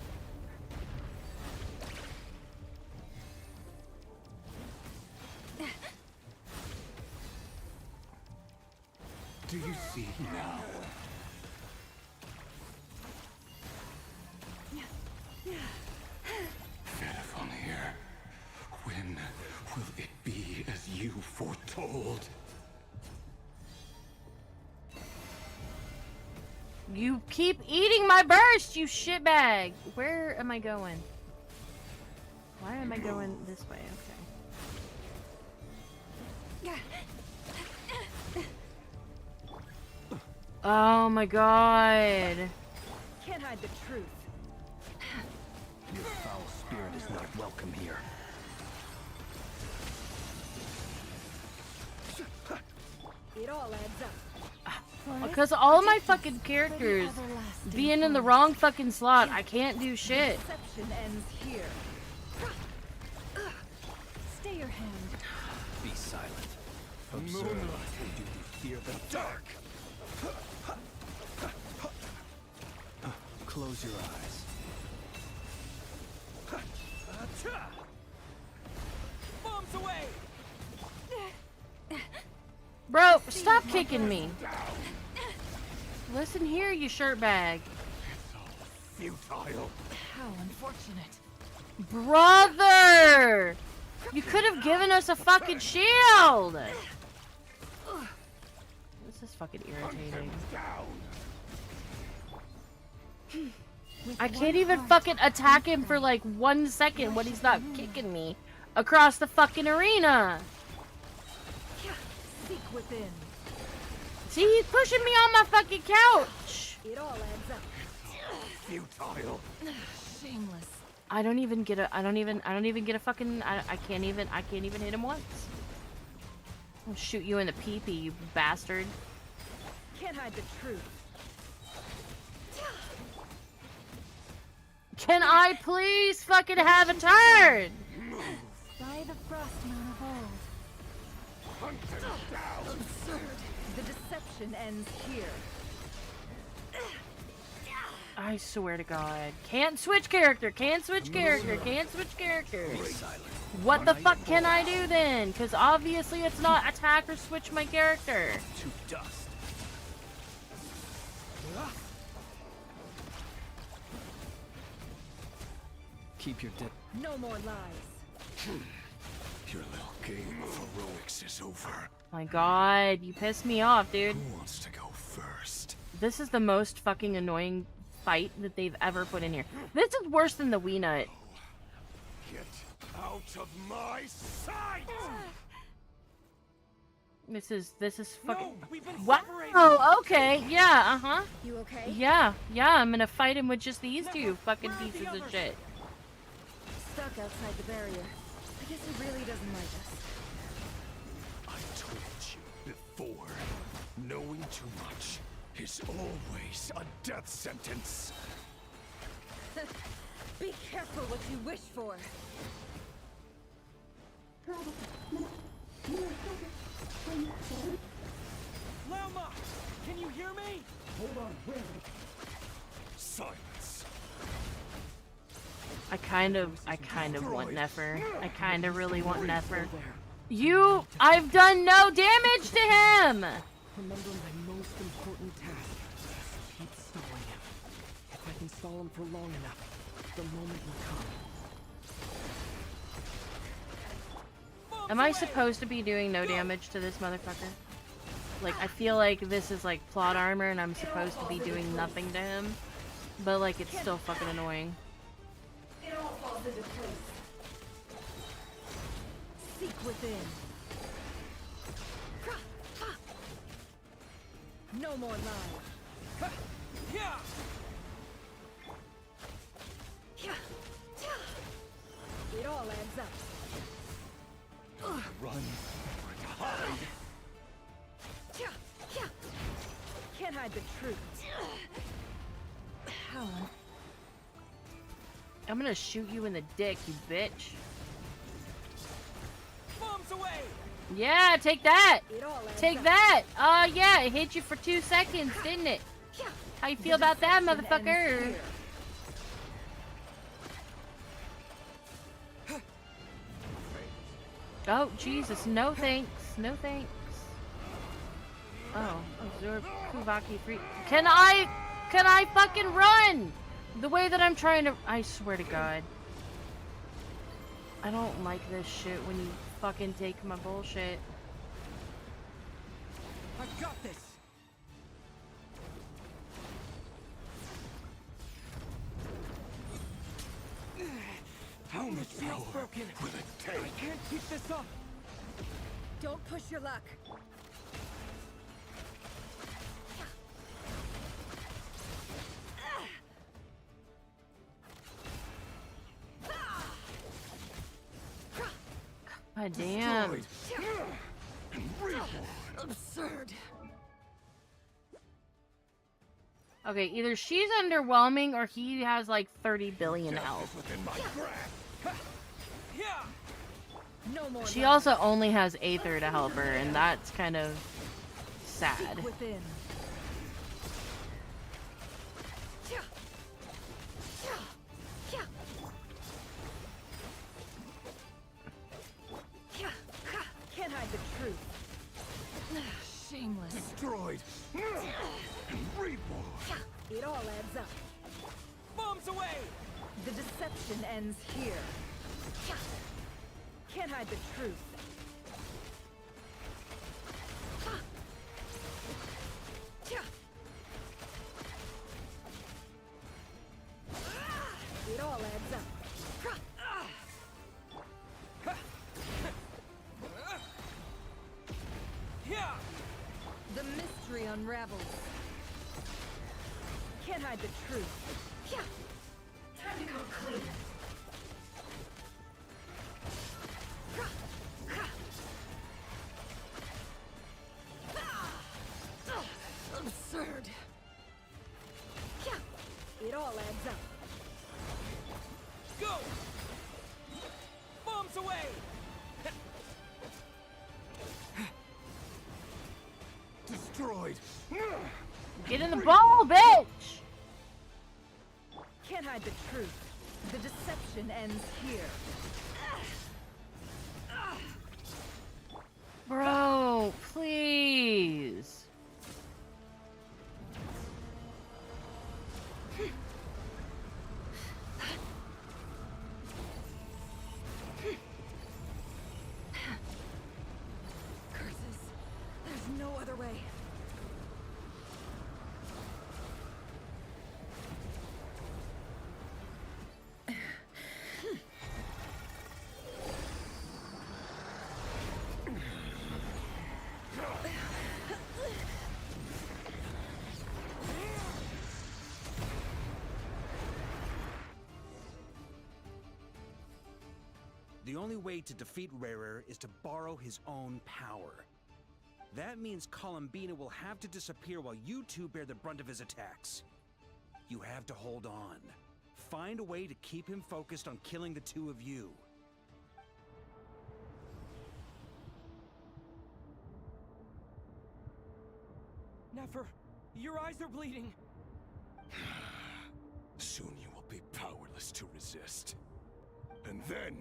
Q: Do you see now? Fairphone here. When will it be as you foretold?
B: You keep eating my burst, you shitbag. Where am I going? Why am I going this way? Okay. Oh my god.
G: Can't hide the truth.
M: Your foul spirit is not welcome here.
G: It all adds up.
B: Because all my fucking characters being in the wrong fucking slot, I can't do shit.
G: Deception ends here.
K: Stay your hand.
M: Be silent. Observe. Do you fear the dark? Close your eyes.
J: Bombs away.
B: Bro, stop kicking me. Listen here, you shirtbag.
H: Futile.
G: How unfortunate.
B: Brother! You could have given us a fucking shield! This is fucking irritating. I can't even fucking attack him for like 1 second when he's not kicking me across the fucking arena.
G: Seek within.
B: See, he's pushing me on my fucking couch.
G: It all adds up.
H: Futile.
G: Shameless.
B: I don't even get a fucking, I can't even hit him once. I'll shoot you in the pee-pee, you bastard.
G: Can't hide the truth.
B: Can I please fucking have a turn?
K: By the Frostmoon of old.
G: Absurd. The deception ends here.
B: I swear to God. Can't switch character, can't switch character, can't switch character. What the fuck can I do then? Because obviously it's not attack or switch my character.
M: To dust. Keep your dip.
G: No more lies.
Q: Your little game of heroics is over.
B: My God, you pissed me off, dude.
Q: Who wants to go first?
B: This is the most fucking annoying fight that they've ever put in here. This is worse than the Wii Nut.
H: Get out of my sight!
B: This is fucking.
J: No, we've been
B: Wow.
J: separated.
B: Oh, okay. Yeah.
G: You okay?
B: Yeah. I'm gonna fight him with just these two fucking pieces of shit.
G: Stuck outside the barrier. I guess he really doesn't like us.
Q: I told you before, knowing too much is always a death sentence.
G: careful what you wish for.
D: Lama! Can you hear me?
E: Hold on, wait.
S: Silence.
B: I kind of want Nefer. I kind of really want Nefer. I've done no damage to him!
D: Remember my most important task. Just keep stalling him. If I can stall him for long enough, the moment will come.
B: Am I supposed to be doing no damage to this motherfucker? Like, I feel like this is like plot armor and I'm supposed to be doing nothing to him. But like, it's still fucking annoying.
G: It all falls into place. Seek within. No more lies. It all adds up.
S: Run or hide.
G: Can't hide the truth. Helen.
B: I'm gonna shoot you in the dick, you bitch.
D: Bombs away!
B: Yeah, take that!
G: It all adds
B: Take
G: up.
B: that! Yeah, it hit you for 2 seconds, didn't it? How you feel about that, motherfucker? Oh, Jesus, no thanks. No thanks. Oh, absorb Kuvaki 3. Can I fucking run? The way that I'm trying to, I swear to God. I don't like this shit when you fucking take my bullshit.
D: I've got this!
S: How much power
D: broken.
S: will it take?
D: I can't keep this up!
G: Don't push your luck.
B: God damn.
G: Absurd.
B: Okay, either she's underwhelming or he has like 30 billion health.
S: Within my grasp.
G: No more
B: She
G: lies.
B: also only has Aether to help her, and that's kind of sad.
G: Seek within. Can't hide the truth. Shameless.
S: Destroyed. Reborn.
G: It all adds up.
D: Bombs away!
G: The deception ends here. Can't hide the truth. It all adds up. The mystery unravels. Can't hide the truth. Time to come clean. Absurd. It all adds up.
D: Go! Bombs away!
S: Destroyed.
B: Get in the ball, bitch!
G: Can't hide the truth. The deception ends here.
B: Bro, please.
G: Curses. There's no other way.
A: The only way to defeat Rarer is to borrow his own power. That means Columbina will have to disappear while you two bear the brunt of his attacks. You have to hold on. find a way to keep him focused on killing the two of you.
D: Nefer, your eyes are bleeding.
Q: Soon you will be powerless to resist. And then,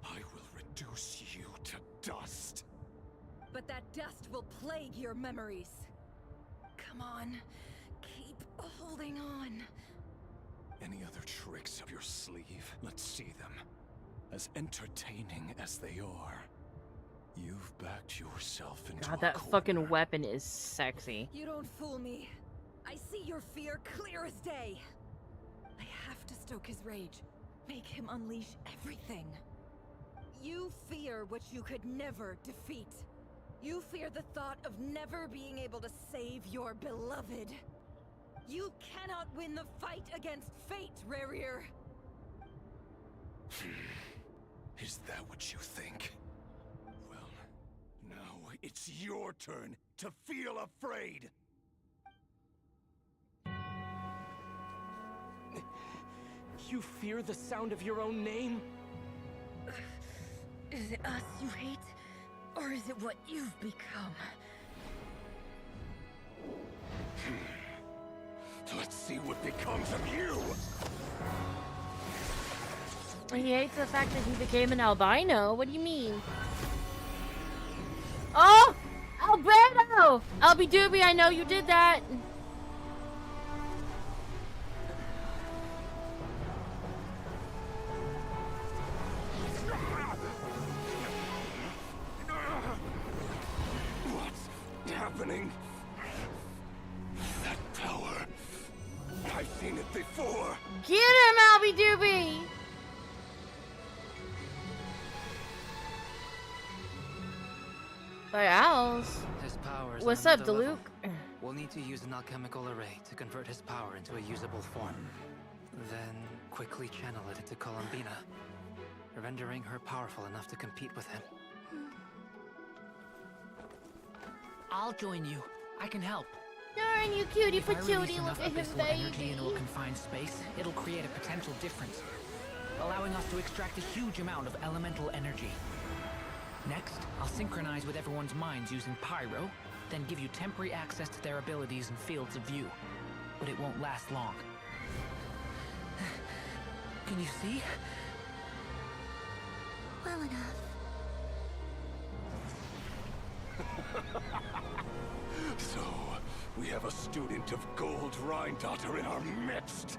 Q: I will reduce you to dust.
G: But that dust will plague your memories. Come on, keep holding on.
Q: Any other tricks up your sleeve? Let's see them. As entertaining as they are, you've backed yourself into
B: God,
Q: a
B: that
Q: corner.
B: fucking weapon is sexy.
G: You don't fool me. I see your fear clear as day. I have to stoke his rage. Make him unleash everything. You fear what you could never defeat. You fear the thought of never being able to save your beloved. You cannot win the fight against fate, Rerir.
Q: Is that what you think? Well, now it's your turn to feel afraid!
D: You fear the sound of your own name?
G: Is it us you hate? Or is it what you've become?
Q: Let's see what becomes of you!
B: He hates the fact that he became an albino. What do you mean? Oh! Alberto! Albie Doobie, I know you did that.
Q: What's happening? That power. I've seen it before.
B: Get him, Albie Doobie! By owls.
U: His powers.
B: What's
U: on
B: up,
U: another level.
B: Deluke?
U: We'll need to use an alchemical array to convert his power into a usable form. Then quickly channel it into Columbina, rendering her powerful enough to compete with him.
O: I'll join you. I can help.
B: Darn you, cutie
O: If I release
B: patootie.
O: enough
B: Look at him,
O: abyssal energy
B: baby.
O: into a confined space, it'll create a potential difference, allowing us to extract a huge amount of elemental energy. Next, I'll synchronize with everyone's minds using Pyro, then give you temporary access to their abilities and fields of view. But it won't last long. Can you see?
I: Well enough.
Q: So, we have a student of Gold Rheindotter in our midst.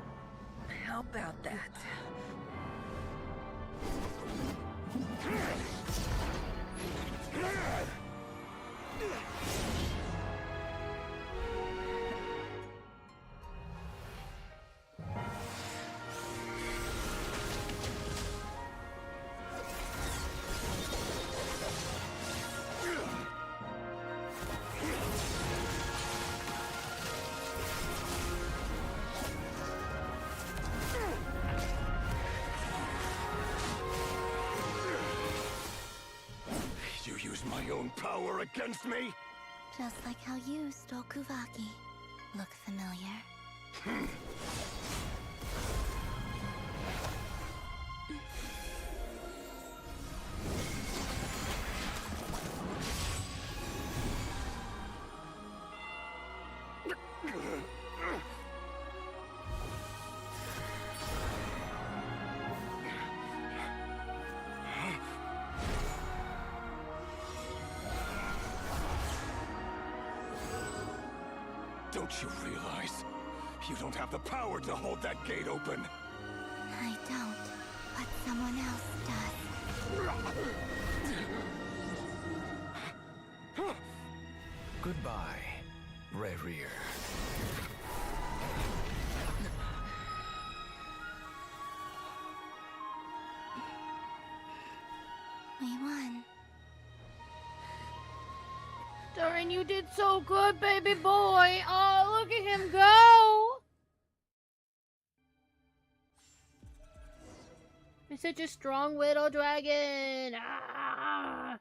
G: How about that?
Q: You use my own power against me?
I: Just like how you stole Kuvaki. Look familiar?
Q: Don't you realize? You don't have the power to hold that gate open.
I: I don't, but someone else does.
C: Goodbye, Rerir.
I: We won.
B: Darn, you did so good, baby boy. Oh, look at him go. You're such a strong widow dragon. Ah.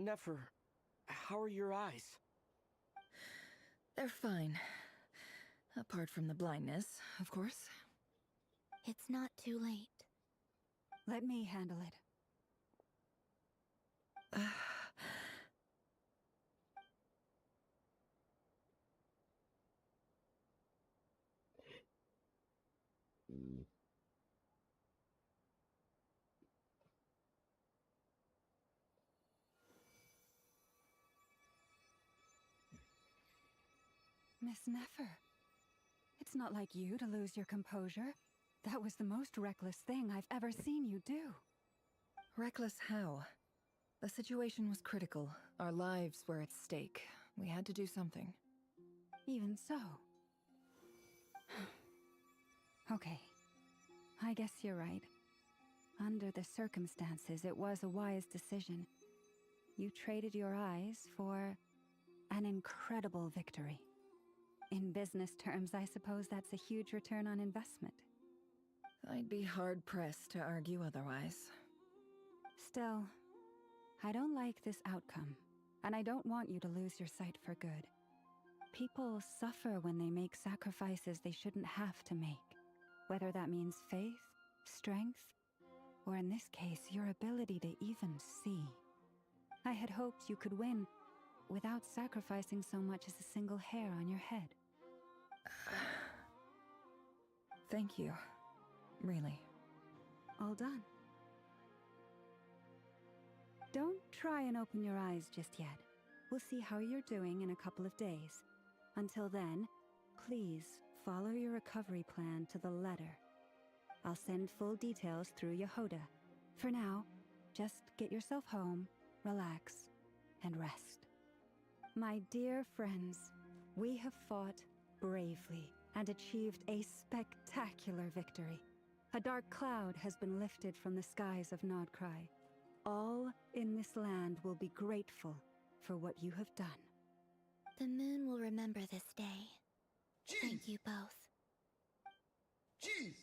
D: Nefer, how are your eyes?
G: They're fine. Apart from the blindness, of course.
I: It's not too late.
K: Let me handle it. Miss Nefer, it's not like you to lose your composure. That was the most reckless thing I've ever seen you do.
G: Reckless how? The situation was critical. Our lives were at stake. We had to do something.
K: Even so. Okay. I guess you're right. Under the circumstances, it was a wise decision. You traded your eyes for an incredible victory. In business terms, I suppose that's a huge return on investment.
G: I'd be hard-pressed to argue otherwise.
K: Still, I don't like this outcome, and I don't want you to lose your sight for good. People suffer when they make sacrifices they shouldn't have to make, whether that means faith, strength, or in this case, your ability to even see. I had hoped you could win without sacrificing so much as a single hair on your head.
G: Thank you. Really.
K: All done. Don't try and open your eyes just yet. We'll see how you're doing in a couple of days. Until then, please follow your recovery plan to the letter. I'll send full details through Yehoda. For now, just get yourself home, relax, and rest. My dear friends, we have fought bravely and achieved a spectacular victory. A dark cloud has been lifted from the skies of Nodcry. All in this land will be grateful for what you have done.
I: The moon will remember this day.
E: Jeez.
I: Thank you both.
E: Jeez!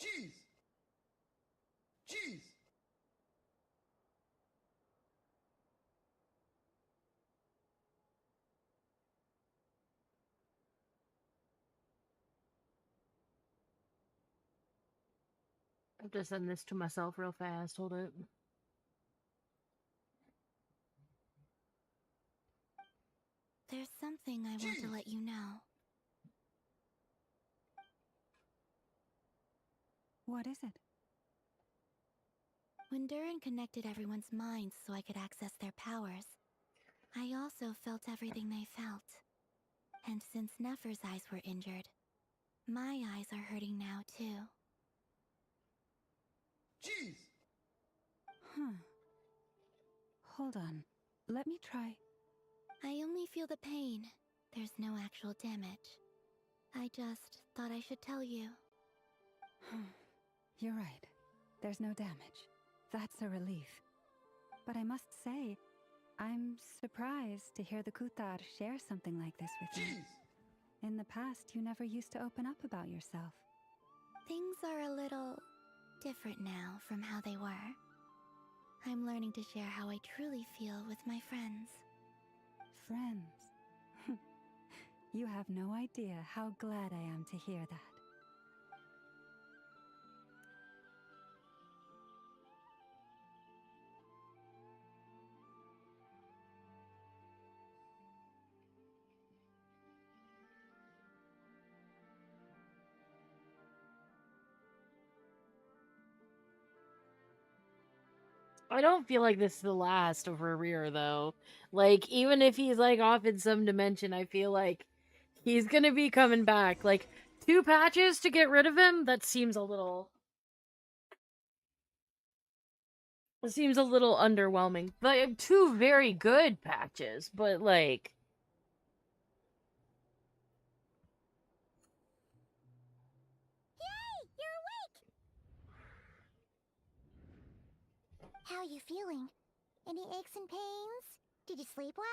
E: Jeez! Jeez!
B: I have to send this to myself real fast. Hold it.
I: There's something I want to let you know.
K: What is it?
I: When Durin connected everyone's minds so I could access their powers, I also felt everything they felt. And since Nefer's eyes were injured, my eyes are hurting now too.
E: Jeez!
K: Huh. Hold on. Let me try.
I: I only feel the pain. There's no actual damage. I just thought I should tell you.
K: You're right. There's no damage. That's a relief. But I must say, I'm surprised to hear the Kuthar share something like this with you. In the past, you never used to open up about yourself.
I: Things are a little different now from how they were. I'm learning to share how I truly feel with my friends.
K: Friends? You have no idea how glad I am to hear that.
B: I don't feel like this is the last of Rear though. Like, even if he's like off in some dimension, I feel like he's gonna be coming back. Like, 2 patches to get rid of him? That seems a little... It seems a little underwhelming. Like, 2 very good patches, but like...
F: Yay! You're awake!
J: How you feeling? Any aches and pains? Did you sleep well?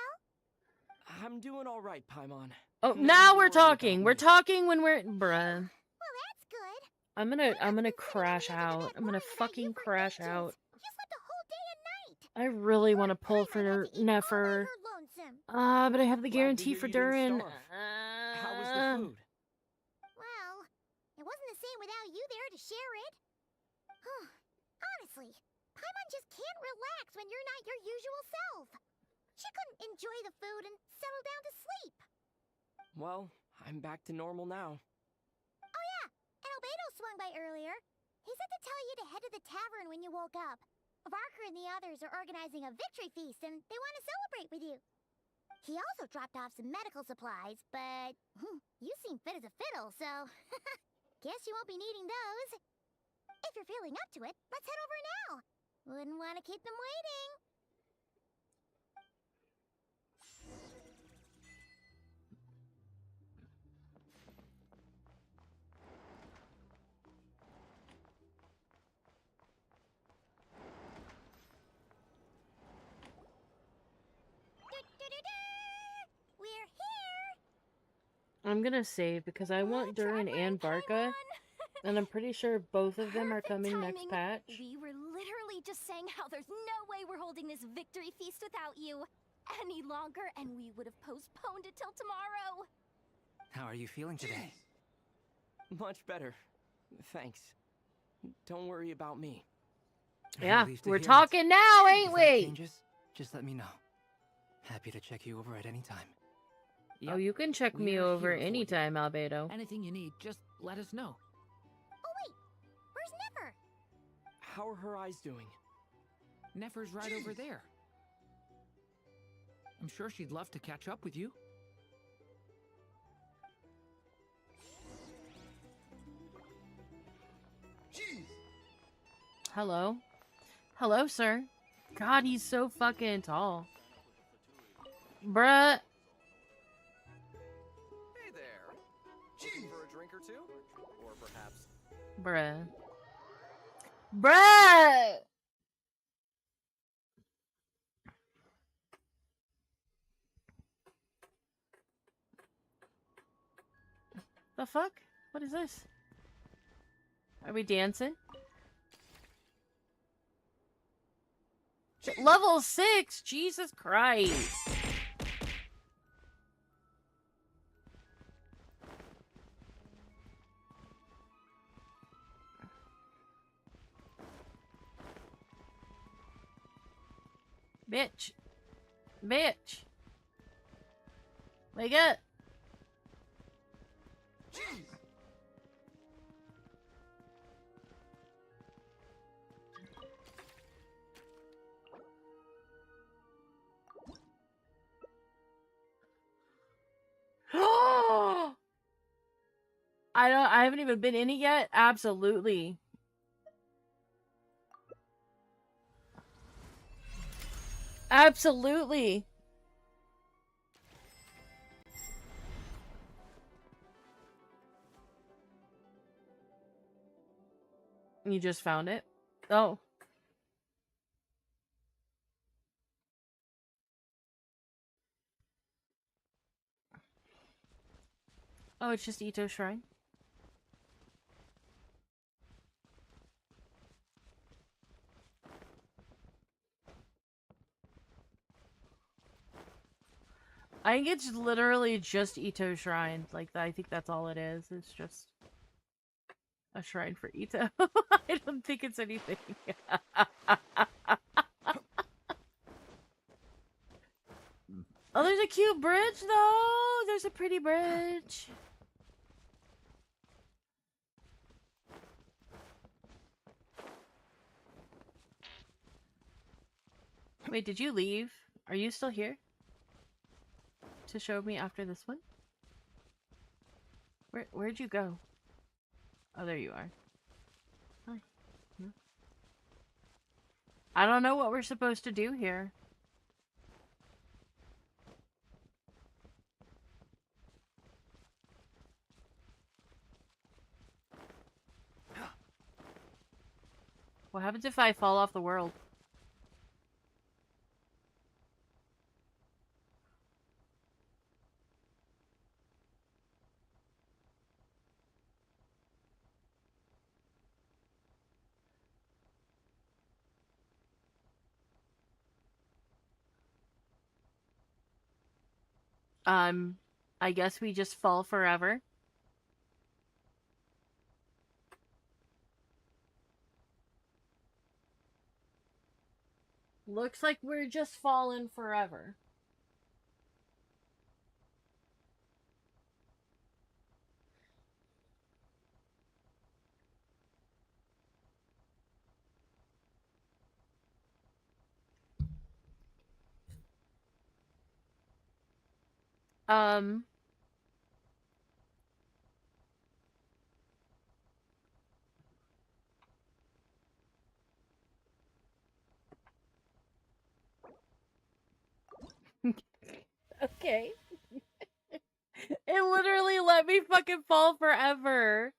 D: I'm doing all right, Paimon.
B: Oh,
D: No
B: now
D: need to
B: we're
D: worry
B: talking.
D: about
B: We're
D: me.
B: talking when we're... Bruh.
J: Well, that's good.
B: I'm gonna crash out. I'm gonna fucking crash out.
J: You slept a whole day and night.
B: I really want to pull for Nefer. But I have the
D: Glad to
B: guarantee
D: hear
B: for
D: you didn't
B: Durin.
D: starve. How was the food?
J: Well, it wasn't the same without you there to share it. Honestly, Paimon just can't relax when you're not your usual self. She couldn't enjoy the food and settle down to sleep.
D: Well, I'm back to normal now.
J: Oh yeah, and Albedo swung by earlier. He said to tell you to head to the tavern when you woke up. Varker and the others are organizing a victory feast and they want to celebrate with you. He also dropped off some medical supplies, but you seem fit as a fiddle, so guess you won't be needing those. If you're feeling up to it, let's head over now. Wouldn't want to keep them waiting. We're here.
B: I'm gonna save because I want Durin and Barca. And I'm pretty sure both of them are coming next patch.
J: We were literally just saying how there's no way we're holding this victory feast without you any longer, and we would have postponed it till tomorrow.
U: How are you feeling today?
D: Much better. Thanks. Don't worry about me.
B: Yeah,
U: Relieved to
B: we're
U: hear it.
B: talking now, ain't
U: If that
B: we?
U: changes, just let me know. Happy to check you over at any time.
B: Oh, you can check me
O: We're
B: over
O: here for you.
B: anytime, Albedo.
O: Anything you need, just let us know.
J: Oh wait, where's Nefer?
D: How are her eyes doing?
O: Nefer's right over there. I'm sure she'd love to catch up with you.
B: Hello? Hello, sir. God, he's so fucking tall. Bruh.
C: Hey there. Looking for a drink or two? Or perhaps...
B: Bruh. Bruh! The fuck? What is this? Are we dancing? Level 6! Jesus Christ! Bitch. Bitch. Wake up. I haven't even been in it yet. Absolutely. Absolutely. You just found it? Oh. Oh, it's just Ito Shrine. I think it's literally just Ito Shrine. Like, I think that's all it is. It's just a shrine for Ito. I don't think it's anything. Oh, there's a cute bridge, though! There's a pretty bridge. Wait, did you leave? Are you still here? To show me after this one? Where'd you go? Oh, there you are. Hi. Yeah. I don't know what we're supposed to do here. What happens if I fall off the world? I guess we just fall forever. Looks like we're just falling forever. Okay. It literally let me fucking fall forever.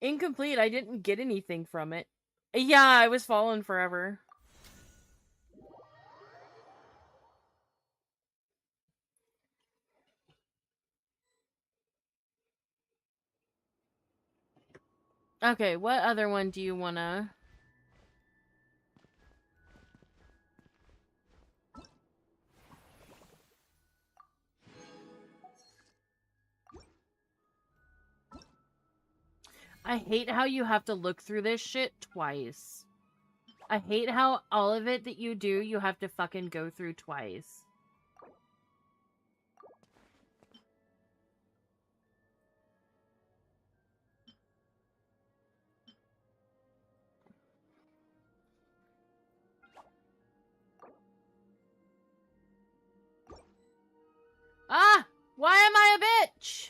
B: Incomplete. I didn't get anything from it. Yeah, I was falling forever. Okay, what other one do you wanna... I hate how you have to look through this shit twice. I hate how all of it that you do, you have to fucking go through twice. Ah! Why am I a bitch?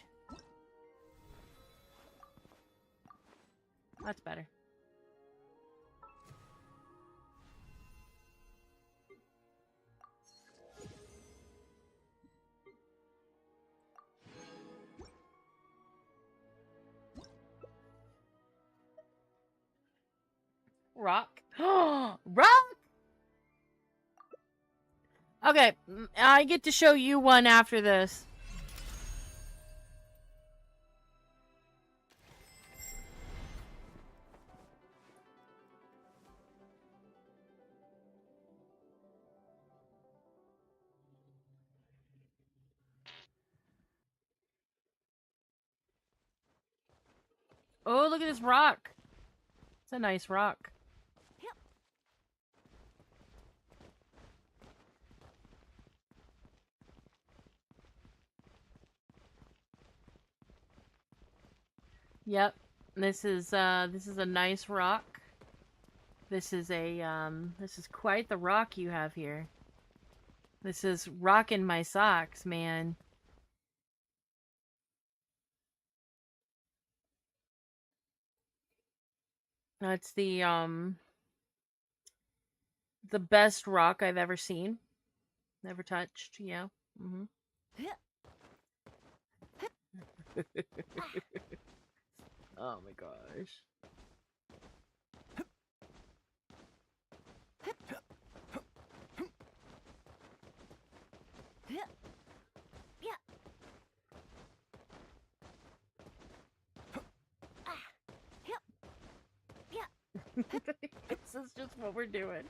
B: That's better. Rock. Rock! Okay, I get to show you one after this. Oh, look at this rock. It's a nice rock. Yep. This is a nice rock. This is quite the rock you have here. This is rocking my socks, man. That's the best rock I've ever seen. Never touched, yeah. Mm-hmm. Oh my gosh. This is just what we're doing.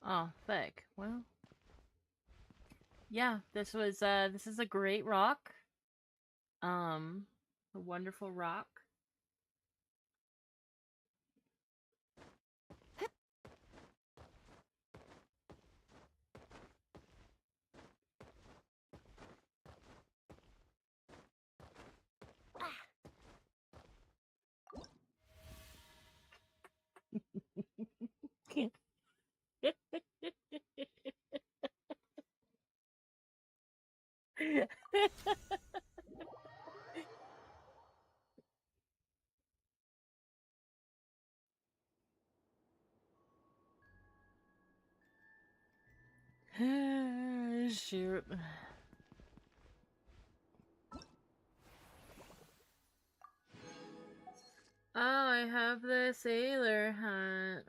B: Oh, thick. Well, yeah, this is a great rock. A wonderful rock. Shoot. Oh, I have the sailor hat.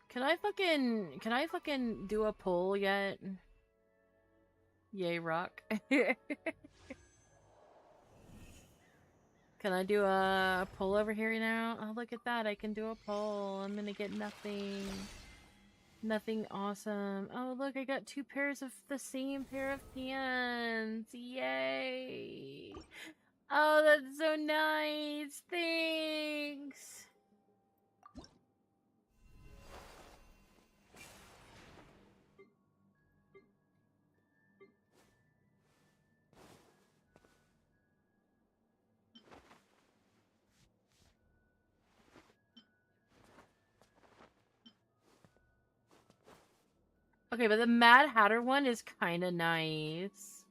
B: Can I fucking do a poll yet? Yay, rock. Can I do a poll over here now? Oh, look at that. I can do a poll. I'm gonna get nothing. Nothing awesome. Oh, look, I got 2 pairs of the same pair of pants. Yay. Oh, that's so nice. Thanks. Okay, but the Mad Hatter one is kind of nice.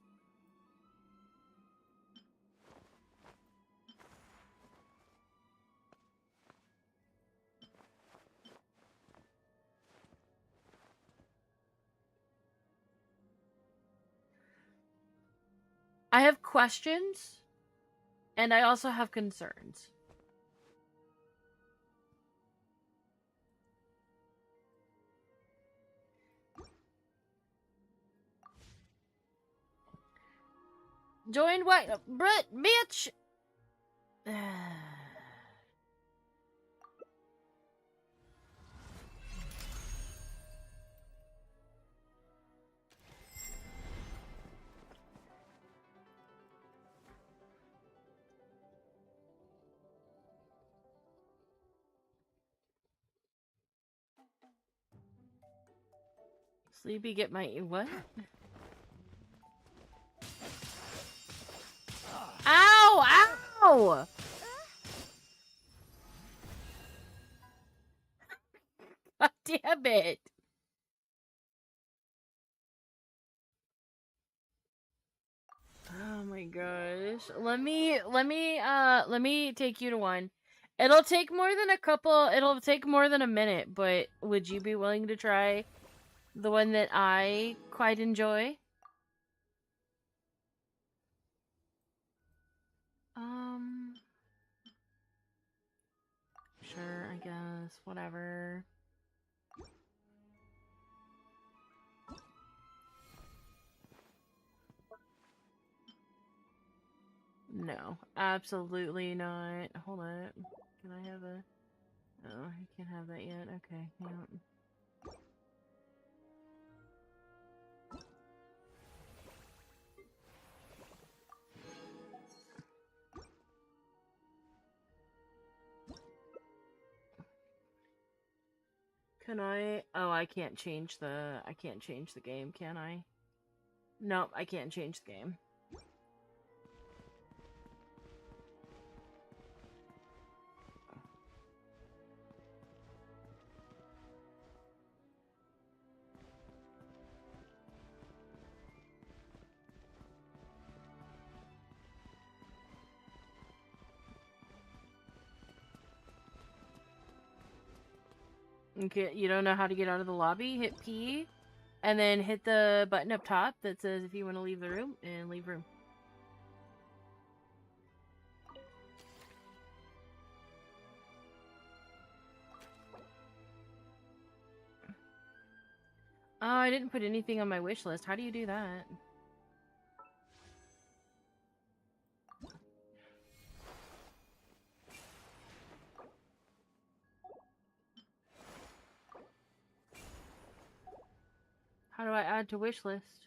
B: I have questions, and I also have concerns. Join what? Brett, bitch! Sleepy, get my... What? Ow! Ow! God damn it. Oh my gosh. Let me take you to one. It'll take more than a minute, but would you be willing to try the one that I quite enjoy? Sure, I guess. Whatever. No, absolutely not. Hold up. Can I have a... Oh, I can't have that yet. Okay, yeah. Can I... Oh, I can't change the game, can I? Nope, I can't change the game. Okay, you don't know how to get out of the lobby? Hit P, and then hit the button up top that says if you want to leave the room, and leave room. Oh, I didn't put anything on my wish list. How do you do that? How do I add to wish list?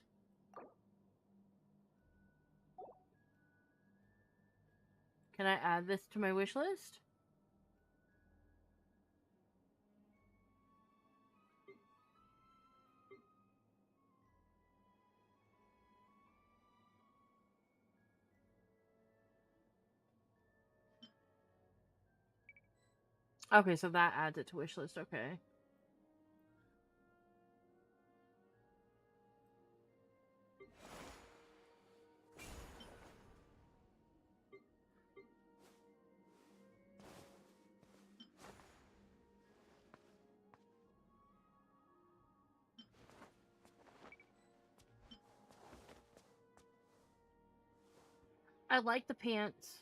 B: Can I add this to my wish list? Okay, so that adds it to wish list. Okay. I like the pants.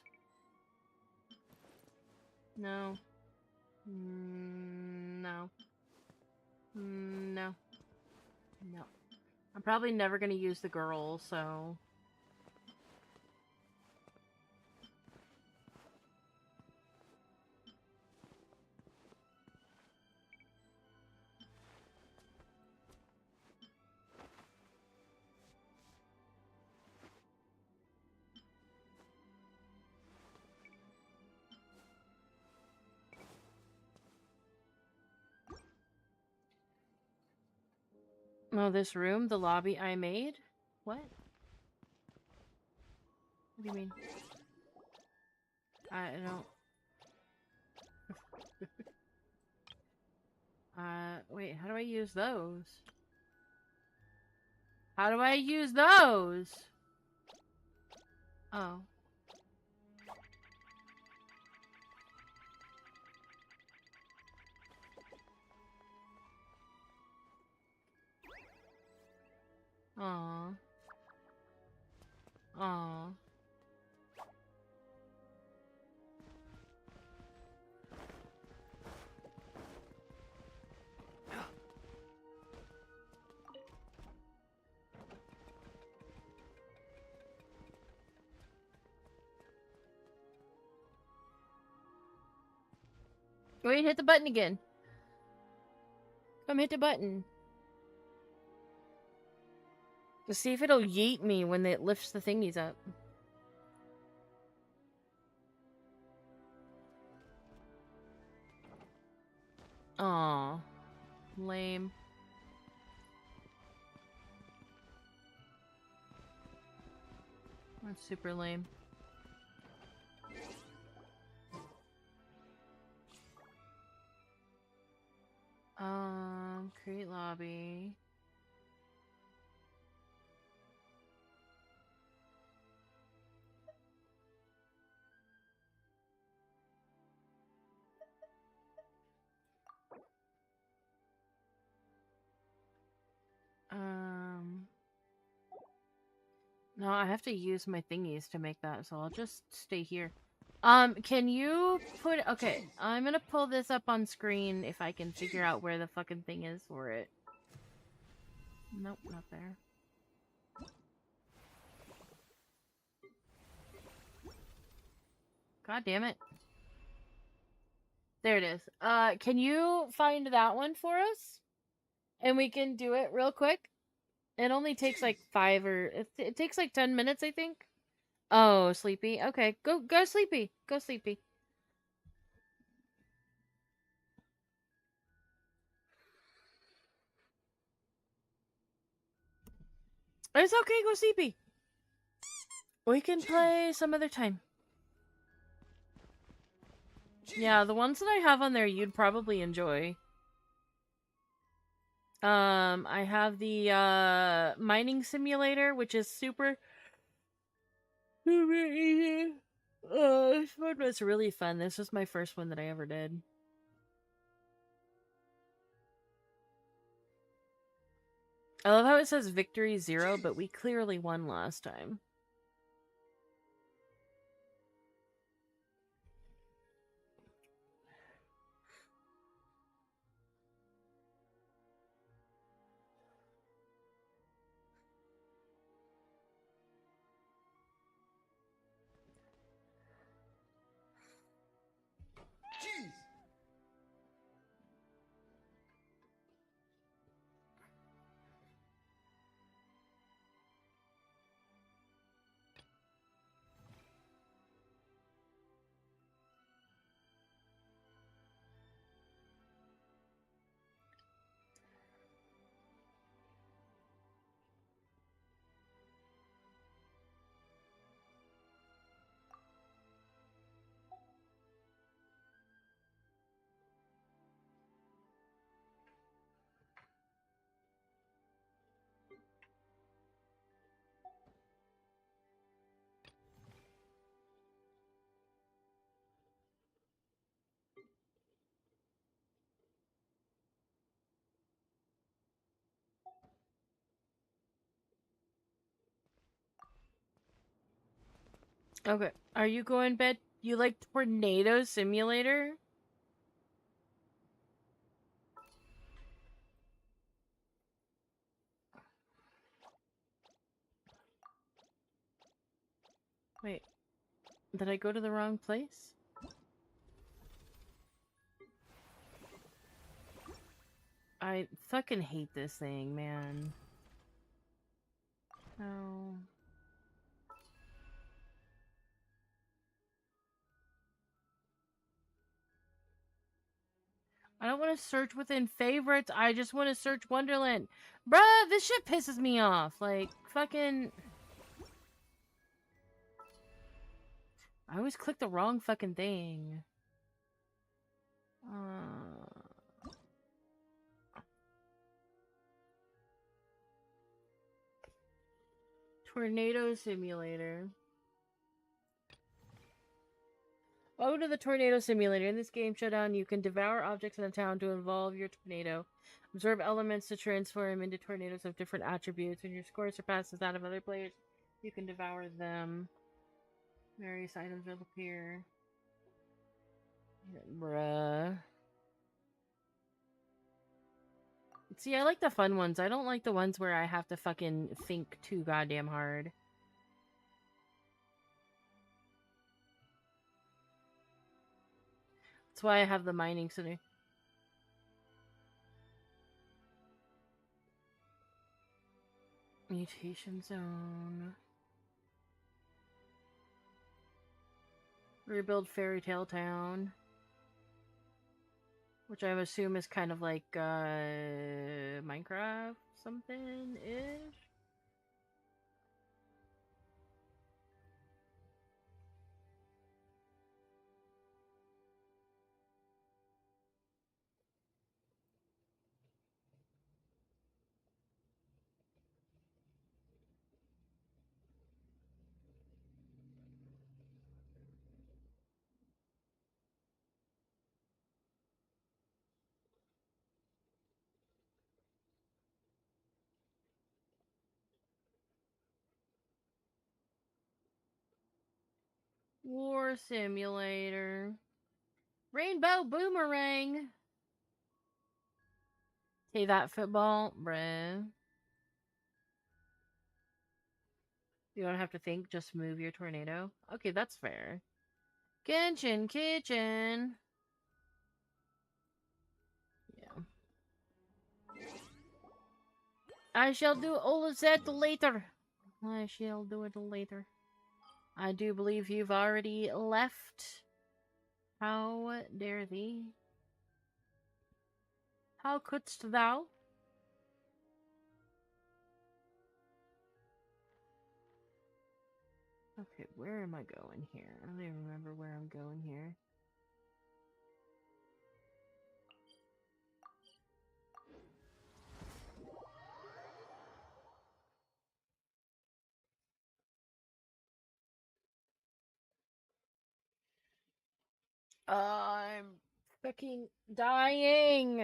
B: No. No. No. No. I'm probably never gonna use the girl, so... Oh, this room? The lobby I made? What? What do you mean? I don't... wait, how do I use those? How do I use those? Oh. Aw. Aw. Wait, hit the button again. Come hit the button. Let's see if it'll yeet me when it lifts the thingies up. Aw. Lame. That's super lame. Create lobby. No, I have to use my thingies to make that, so I'll just stay here. Can you put... Okay, I'm gonna pull this up on screen if I can figure out where the fucking thing is for it. Nope, not there. God damn it. There it is. Can you find that one for us? And we can do it real quick? It only takes like 5 or... It takes like 10 minutes, I think. Oh, Sleepy. Okay, go Sleepy. Go Sleepy. It's okay, go Sleepy. We can play some other time. Yeah, the ones that I have on there you'd probably enjoy. I have the mining simulator, which is super easy. This one was really fun. This was my first one that I ever did. I love how it says victory 0, but we clearly won last time.
E: Jeez.
B: Okay. Are you going bed? You like Tornado Simulator? Wait. Did I go to the wrong place? I fucking hate this thing, man. Oh. I don't want to search within favorites. I just want to search Wonderland. Bruh, this shit pisses me off. Like, fucking... I always click the wrong fucking thing. Tornado Simulator. Welcome to the Tornado Simulator. In this game showdown, you can devour objects in a town to involve your tornado. Absorb elements to transform into tornadoes of different attributes. When your score surpasses that of other players, you can devour them. Various items will appear. Bruh. See, I like the fun ones. I don't like the ones where I have to fucking think too goddamn hard. That's why I have the mining center. Mutation zone. Rebuild Fairy Tale Town. Which I assume is kind of like, Minecraft something-ish? War Simulator. Rainbow Boomerang. Hey, that football, bruh. You don't have to think, just move your tornado. Okay, that's fair. Kitchen. Yeah. I shall do all of that later. I shall do it later. I do believe you've already left. How dare thee? How couldst thou? Okay, where am I going here? I don't even remember where I'm going here. I'm fucking dying.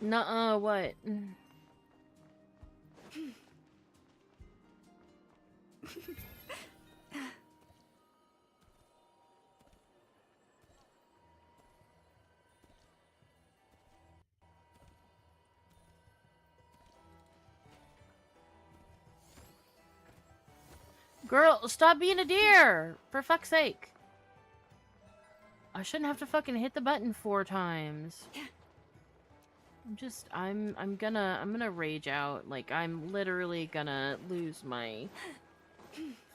B: Nuh-uh, what? Girl, stop being a deer! For fuck's sake. I shouldn't have to fucking hit the button 4 times. I'm gonna rage out. Like, I'm literally gonna lose my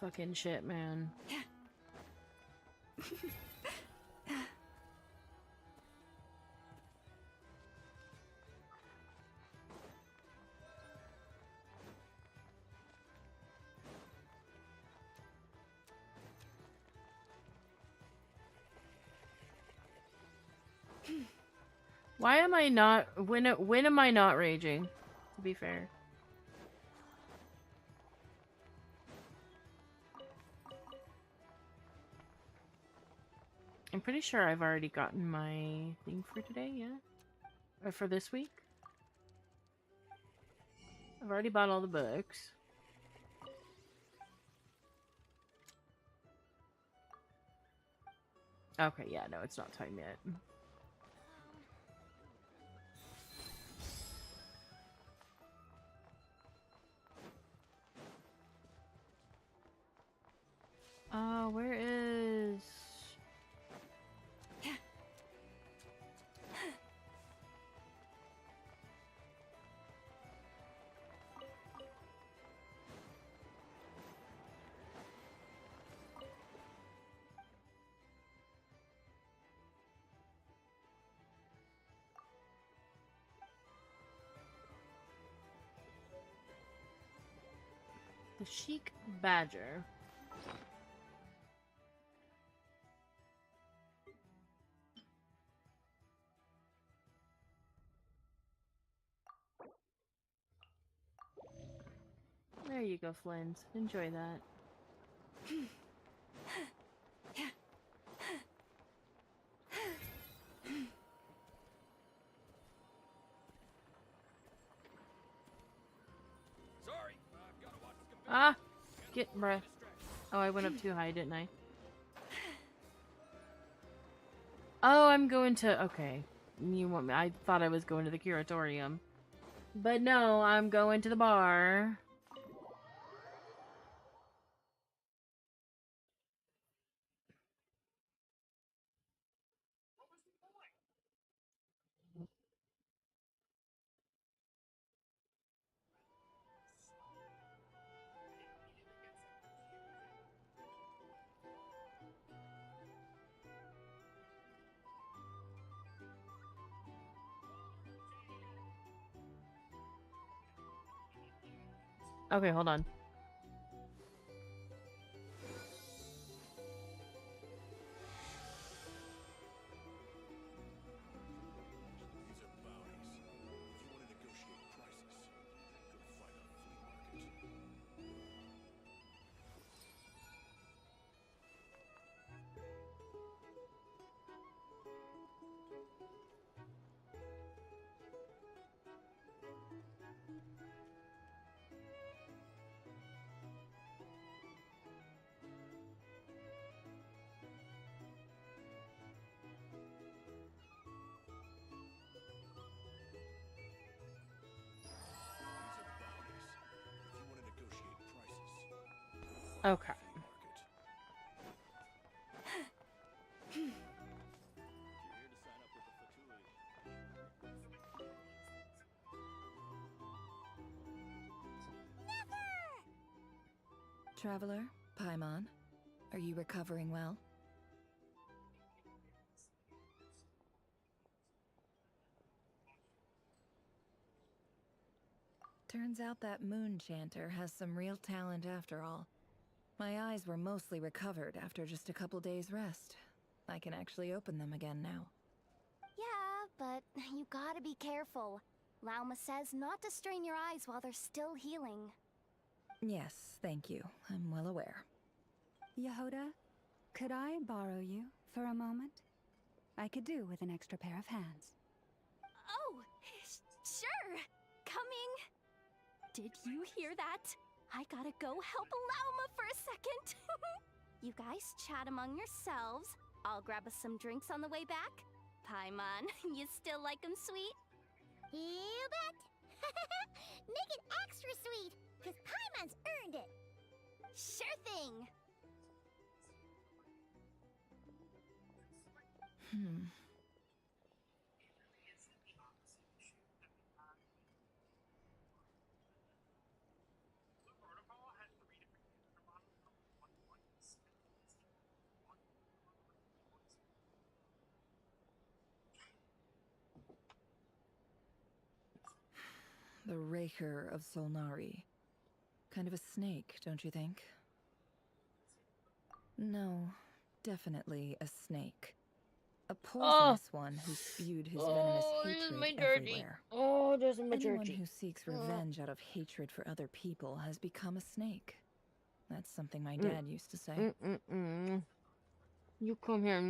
B: fucking shit, man. Why am I not... When am I not raging? To be fair. I'm pretty sure I've already gotten my thing for today, yeah? Or for this week? I've already bought all the books. Okay, yeah, no, it's not time yet. Where is... The Chic Badger. There you go, Flins. Enjoy that. Ah! Get, bruh. Oh, I went up too high, didn't I? Oh, I'm going to... Okay. You want me... I thought I was going to the curatorium. But no, I'm going to the bar. Okay, hold on. Okay.
G: Traveler, Paimon, are you recovering well? Turns out that moon chanter has some real talent after all. My eyes were mostly recovered after just a couple days rest. I can actually open them again now.
J: Yeah, but you gotta be careful. Lauma says not to strain your eyes while they're still healing.
G: Yes, thank you. I'm well aware.
K: Yehoda, could I borrow you for a moment? I could do with an extra pair of hands.
J: Oh, sure. Coming. Did you hear that? I gotta go help Lauma for a second. You guys chat among yourselves. I'll grab us some drinks on the way back. Paimon, you still like them sweet?
P: You bet! Make it extra sweet, because Paimon's earned it!
J: Sure thing!
G: The Raker of Solnari. Kind of a snake, don't you think? No, definitely a snake. A poisonous one who spewed his venomous hatred everywhere.
B: Oh, there's my
G: Anyone
B: dirty.
G: who seeks revenge out of hatred for other people has become a snake. That's something my dad used to say.
B: You come here.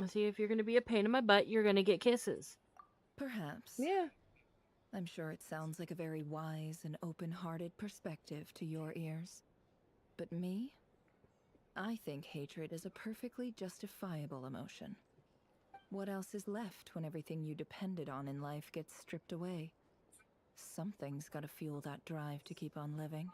B: See, if you're gonna be a pain in my butt, you're gonna get kisses.
G: Perhaps.
B: Yeah.
G: I'm sure it sounds like a very wise and open-hearted perspective to your ears. But me? I think hatred is a perfectly justifiable emotion. What else is left when everything you depended on in life gets stripped away? Something's gotta fuel that drive to keep on living.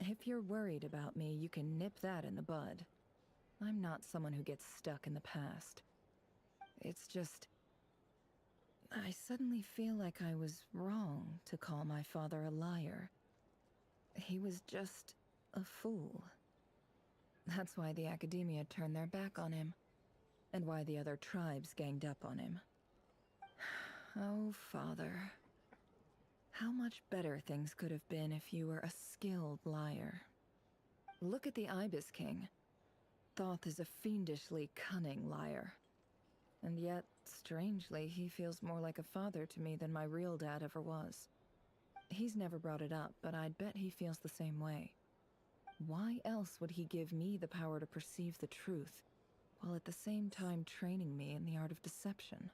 G: If you're worried about me, you can nip that in the bud. I'm not someone who gets stuck in the past. It's just... I suddenly feel like I was wrong to call my father a liar. He was just a fool. That's why the academia turned their back on him, and why the other tribes ganged up on him. Oh, Father. How much better things could have been if you were a skilled liar. Look at the Ibis King. Thoth is a fiendishly cunning liar. And yet, strangely, he feels more like a father to me than my real dad ever was. He's never brought it up, but I'd bet he feels the same way. Why else would he give me the power to perceive the truth, while at the same time training me in the art of deception?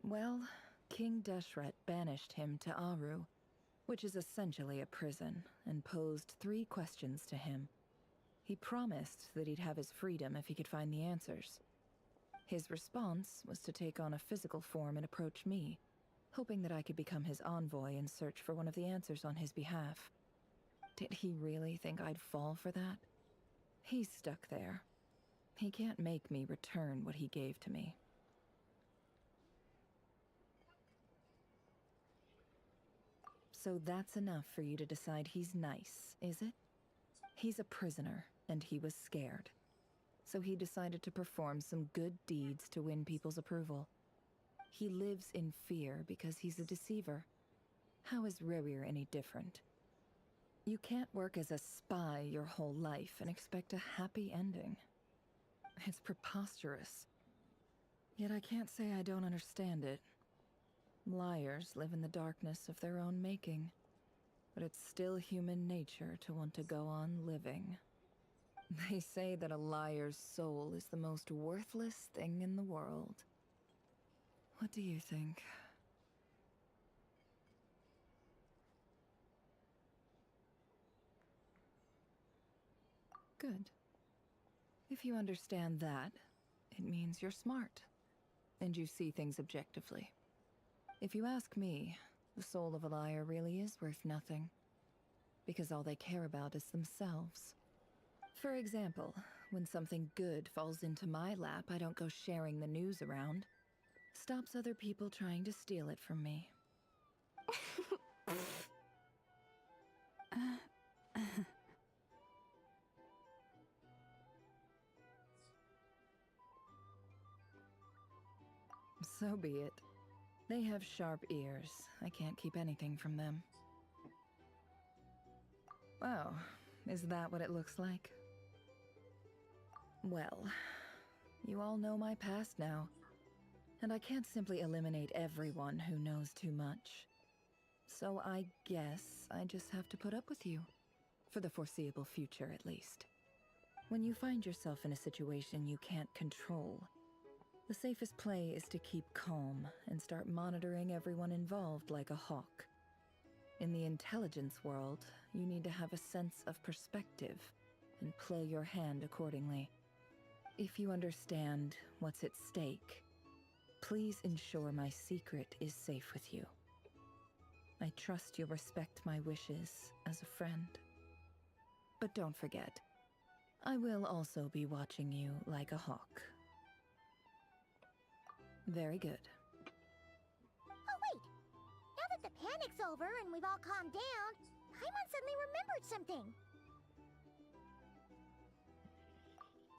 G: Well, King Deshret banished him to Aru, which is essentially a prison, and posed 3 questions to him. He promised that he'd have his freedom if he could find the answers. His response was to take on a physical form and approach me, hoping that I could become his envoy and search for one of the answers on his behalf. Did he really think I'd fall for that? He's stuck there. He can't make me return what he gave to me. So that's enough for you to decide he's nice, is it? He's a prisoner, and he was scared. So he decided to perform some good deeds to win people's approval. He lives in fear because he's a deceiver. How is Rerir any different? You can't work as a spy your whole life and expect a happy ending. It's preposterous. Yet I can't say I don't understand it. Liars live in the darkness of their own making, but it's still human nature to want to go on living. They say that a liar's soul is the most worthless thing in the world. What do you think? Good. If you understand that, it means you're smart, and you see things objectively. If you ask me, the soul of a liar really is worth nothing, because all they care about is themselves. For example, when something good falls into my lap, I don't go sharing the news around. Stops other people trying to steal it from me. So be it. They have sharp ears. I can't keep anything from them. Oh, is that what it looks like? Well, you all know my past now, and I can't simply eliminate everyone who knows too much. So I guess I just have to put up with you, for the foreseeable future at least. When you find yourself in a situation you can't control, the safest play is to keep calm and start monitoring everyone involved like a hawk. In the intelligence world, you need to have a sense of perspective and play your hand accordingly. If you understand what's at stake, please ensure my secret is safe with you. I trust you'll respect my wishes as a friend. But don't forget, I will also be watching you like a hawk. Very good.
P: Oh, wait! panic's over and we've all calmed down, Paimon suddenly remembered something.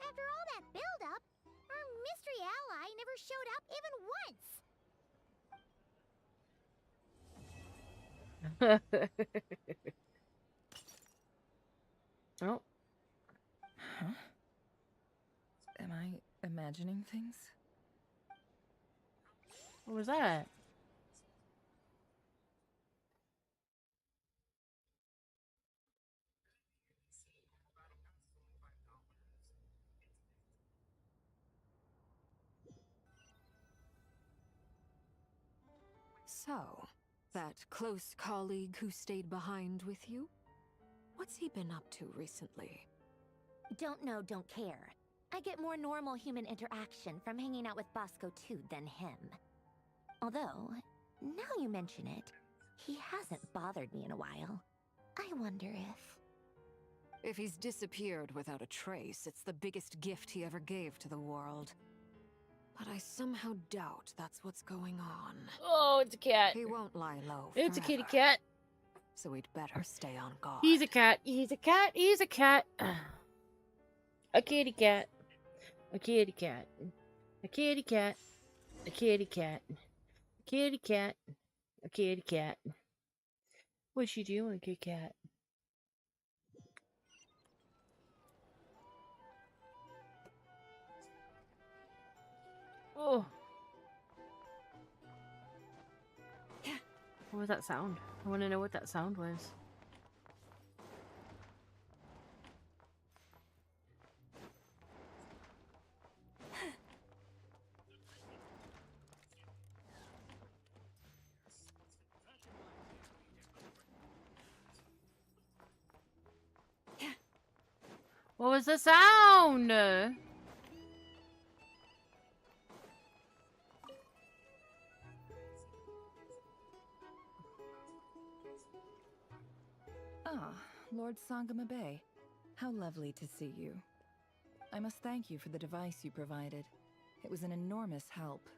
P: After all that build-up, our mystery ally never showed up even once.
B: Oh.
G: Huh? Am I imagining things?
B: What was that?
L: So, that close colleague who stayed behind with you? What's he been up to recently?
F: Don't know, don't care. I get more normal human interaction from hanging out with Bosco too than him. Although, now you mention it, he hasn't bothered me in a while. I wonder if...
L: If he's disappeared without a trace, it's the biggest gift he ever gave to the world. But I somehow doubt that's what's going on.
B: Oh, it's a cat.
L: He won't lie low
B: It's a kitty
L: forever.
B: cat.
L: So we'd better stay on guard.
B: He's a cat. He's a cat. He's a cat. A kitty cat. A kitty cat. A kitty cat. A kitty cat. A kitty cat. A kitty cat. What you doing, good cat? Oh. What was that sound? I want to know what that sound was. What was the sound?
G: Ah, Lord Sangama Bay. How lovely to see you. I must thank you for the device you provided. It was an enormous help.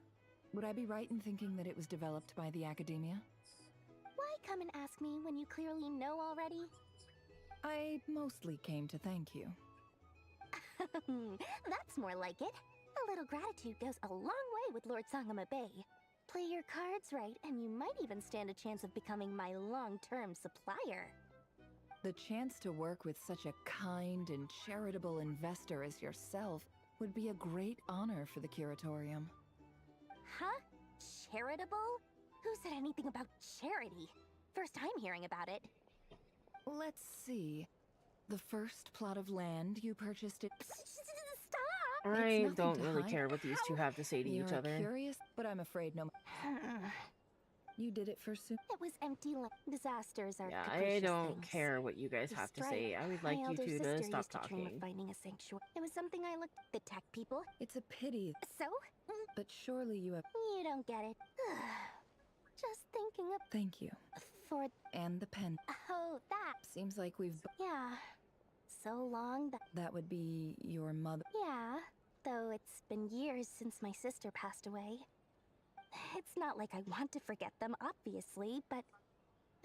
G: Would I be right in thinking that it was developed by the Academia?
J: Why come and ask me when you clearly know already?
G: I mostly came to thank you.
J: That's more like it. A little gratitude goes a long way with Lord Sangama Bay. Play your cards right, and you might even stand a chance of becoming my long-term supplier.
G: The chance to work with such a kind and charitable investor as yourself would be a great honor for the Curatorium.
J: Huh? Charitable? Who said anything about charity? First time hearing about it.
G: Let's see. The first plot of land you purchased it.
J: Stop!
B: I don't really care what these two have to say to each
G: You're
B: other.
G: curious, but I'm afraid no. You did it for soup.
J: It was empty land. Disasters are
B: Yeah, I
J: capricious
B: don't
J: things.
B: care what you guys have to say. I would like
J: My
B: you
J: elder
B: two to
J: sister
B: stop
J: used to dream of
B: talking.
J: finding a sanctuary. It was something I looked the tech people.
G: It's a pity.
J: So?
G: But surely you have.
J: You don't get it. Just thinking of
G: Thank you.
J: for
G: And the pen.
J: oh that.
G: Seems like we've.
J: Yeah. So long that
G: That would be your mother.
J: yeah. Though it's been years since my sister passed away. It's not like I want to forget them, obviously, but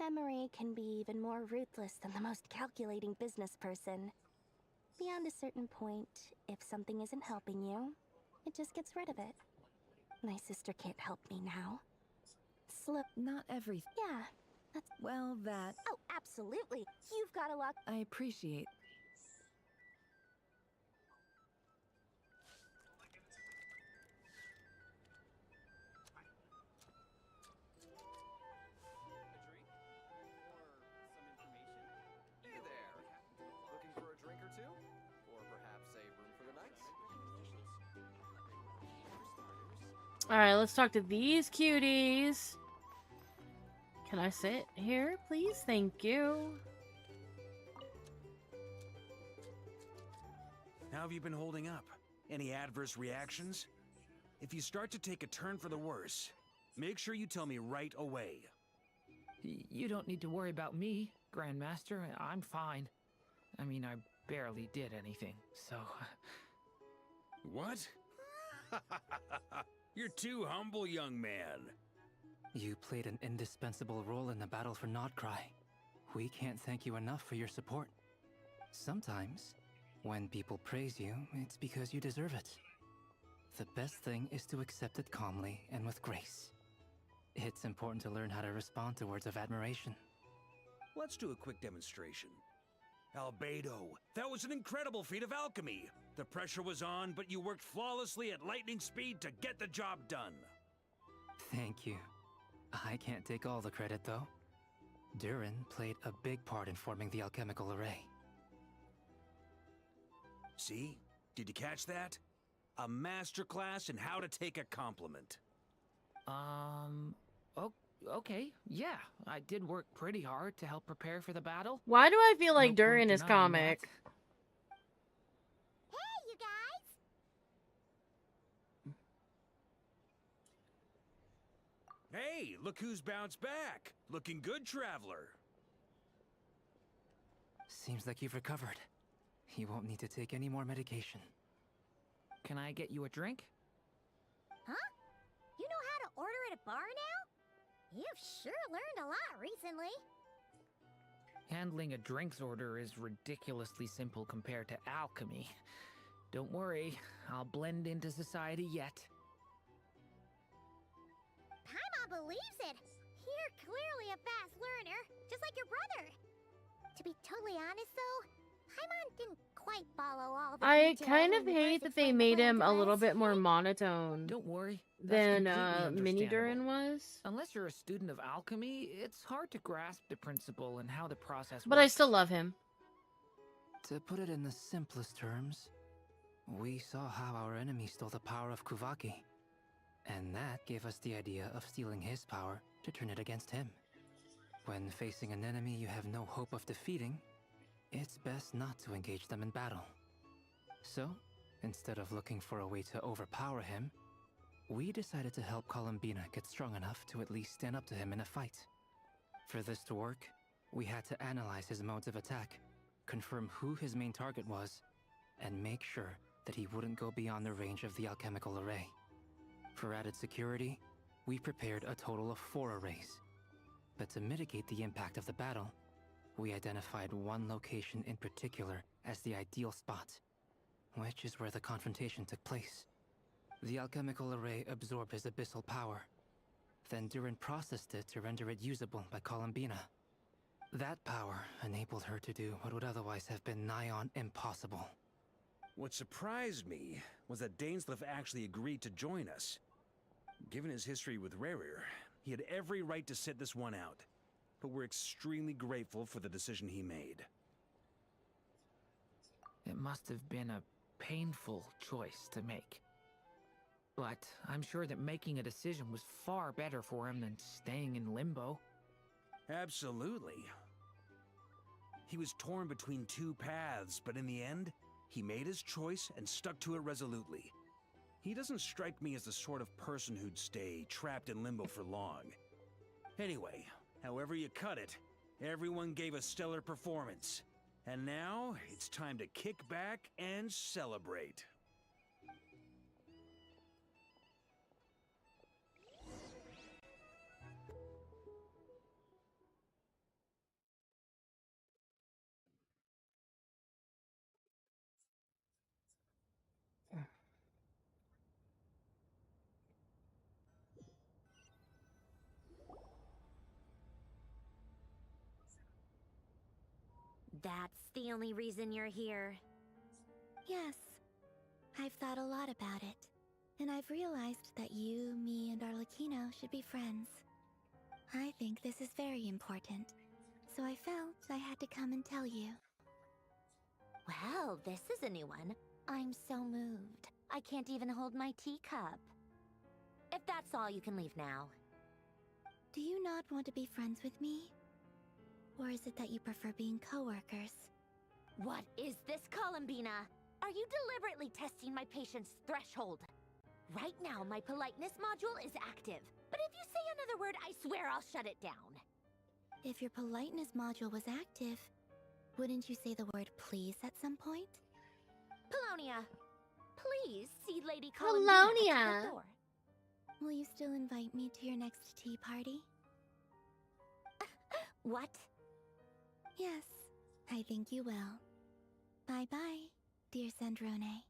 J: memory can be even more ruthless than the most calculating business person. Beyond a certain point, if something isn't helping you, it just gets rid of it. My sister can't help me now.
G: Not everything.
J: Yeah, that's...
G: Well, that.
J: Oh, absolutely. You've got a lot...
G: I appreciate.
C: Hey there! Looking for a drink or two? Or perhaps a room for the night?
B: Alright, let's talk to these cuties. Can I sit here, please? Thank you.
A: How have you been holding up? Any adverse reactions? If you start to take a turn for the worse, make sure you tell me right away.
O: You don't need to worry about me, Grandmaster. I'm fine. I mean, I barely did anything, so...
A: What? You're too humble, young man.
U: You played an indispensable role in the battle for Nodcry. We can't thank you enough for your support. Sometimes, when people praise you, it's because you deserve it. The best thing is to accept it calmly and with grace. It's important to learn how to respond to words of admiration.
A: Let's do a quick demonstration. Albedo, that was an incredible feat of alchemy. The pressure was on, but you worked flawlessly at lightning speed to get the job done.
U: Thank you. I can't take all the credit, though. Durin played a big part in forming the alchemical array.
A: See? Did you catch that? A masterclass in how to take a compliment.
O: Okay, yeah. I did work pretty hard to help prepare for the battle.
B: Why do I feel like
O: No
B: Durin
O: point
B: is
O: denying
B: comic?
P: Hey, you guys!
A: Hey, look who's bounced back. Looking good, traveler.
U: Seems like you've recovered. You won't need to take any more medication.
O: Can I get you a drink?
P: Huh? You know how to order at a bar now? You've sure learned a lot recently.
O: Handling a drinks order is ridiculously simple compared to alchemy. Don't worry, I'll blend into society yet.
P: Paimon believes it. You're clearly a fast learner, just like your brother. To be totally honest, though, Paimon didn't quite follow all the
B: I
P: details
B: kind of
P: when you
B: hate
P: first
B: that they
P: explained the
B: made
P: plan
B: him
P: to
B: a little
P: us.
B: bit more monotone
O: Don't worry.
B: than
O: That's
B: Mini
O: completely
B: Durin
O: understandable.
B: was.
O: Unless you're a student of alchemy, it's hard to grasp the principle and how the process
B: But I
O: works.
B: still love him.
U: To put it in the simplest terms, we saw how our enemy stole the power of Kuvaki. And that gave us the idea of stealing his power to turn it against him. When facing an enemy you have no hope of defeating, it's best not to engage them in battle. So, instead of looking for a way to overpower him, we decided to help Columbina get strong enough to at least stand up to him in a fight. For this to work, we had to analyze his modes of attack, confirm who his main target was, and make sure that he wouldn't go beyond the range of the alchemical array. For added security, we prepared a total of 4 arrays. But to mitigate the impact of the battle, we identified one location in particular as the ideal spot, which is where the confrontation took place. The alchemical array absorbed his abyssal power. Then Durin processed it to render it usable by Columbina. That power enabled her to do what would otherwise have been nigh on impossible.
A: What surprised me was that Dainsleif actually agreed to join us. Given his history with Rerir, he had every right to sit this one out. But we're extremely grateful for the decision he made.
O: It must have been a painful choice to make. But I'm sure that making a decision was far better for him than staying in limbo.
A: Absolutely. He was torn between 2 paths, but in the end, he made his choice and stuck to it resolutely. He doesn't strike me as the sort of person who'd stay trapped in limbo for long. Anyway, however you cut it, everyone gave a stellar performance. And now, it's time to kick back and celebrate.
F: That's the only reason you're here.
I: Yes, I've thought a lot about it. And I've realized that you, me, and Arlecchino should be friends. I think this is very important. So I felt I had to come and tell you.
F: Well, this is a new one. I'm so moved. I can't even hold my teacup. If that's all, you can leave now.
I: Do you not want to be friends with me? Or is it that you prefer being co-workers?
F: What is this, Columbina? Are you deliberately testing my patience threshold? Right now, my politeness module is active. But if you say another word, I swear I'll shut it down.
I: If your politeness module was active, wouldn't you say the word please at some point?
F: Polonia, please see Lady Columbina at the door.
I: Will you still invite me to your next tea party?
F: What?
I: Yes, I think you will. Bye-bye, dear Sandrone.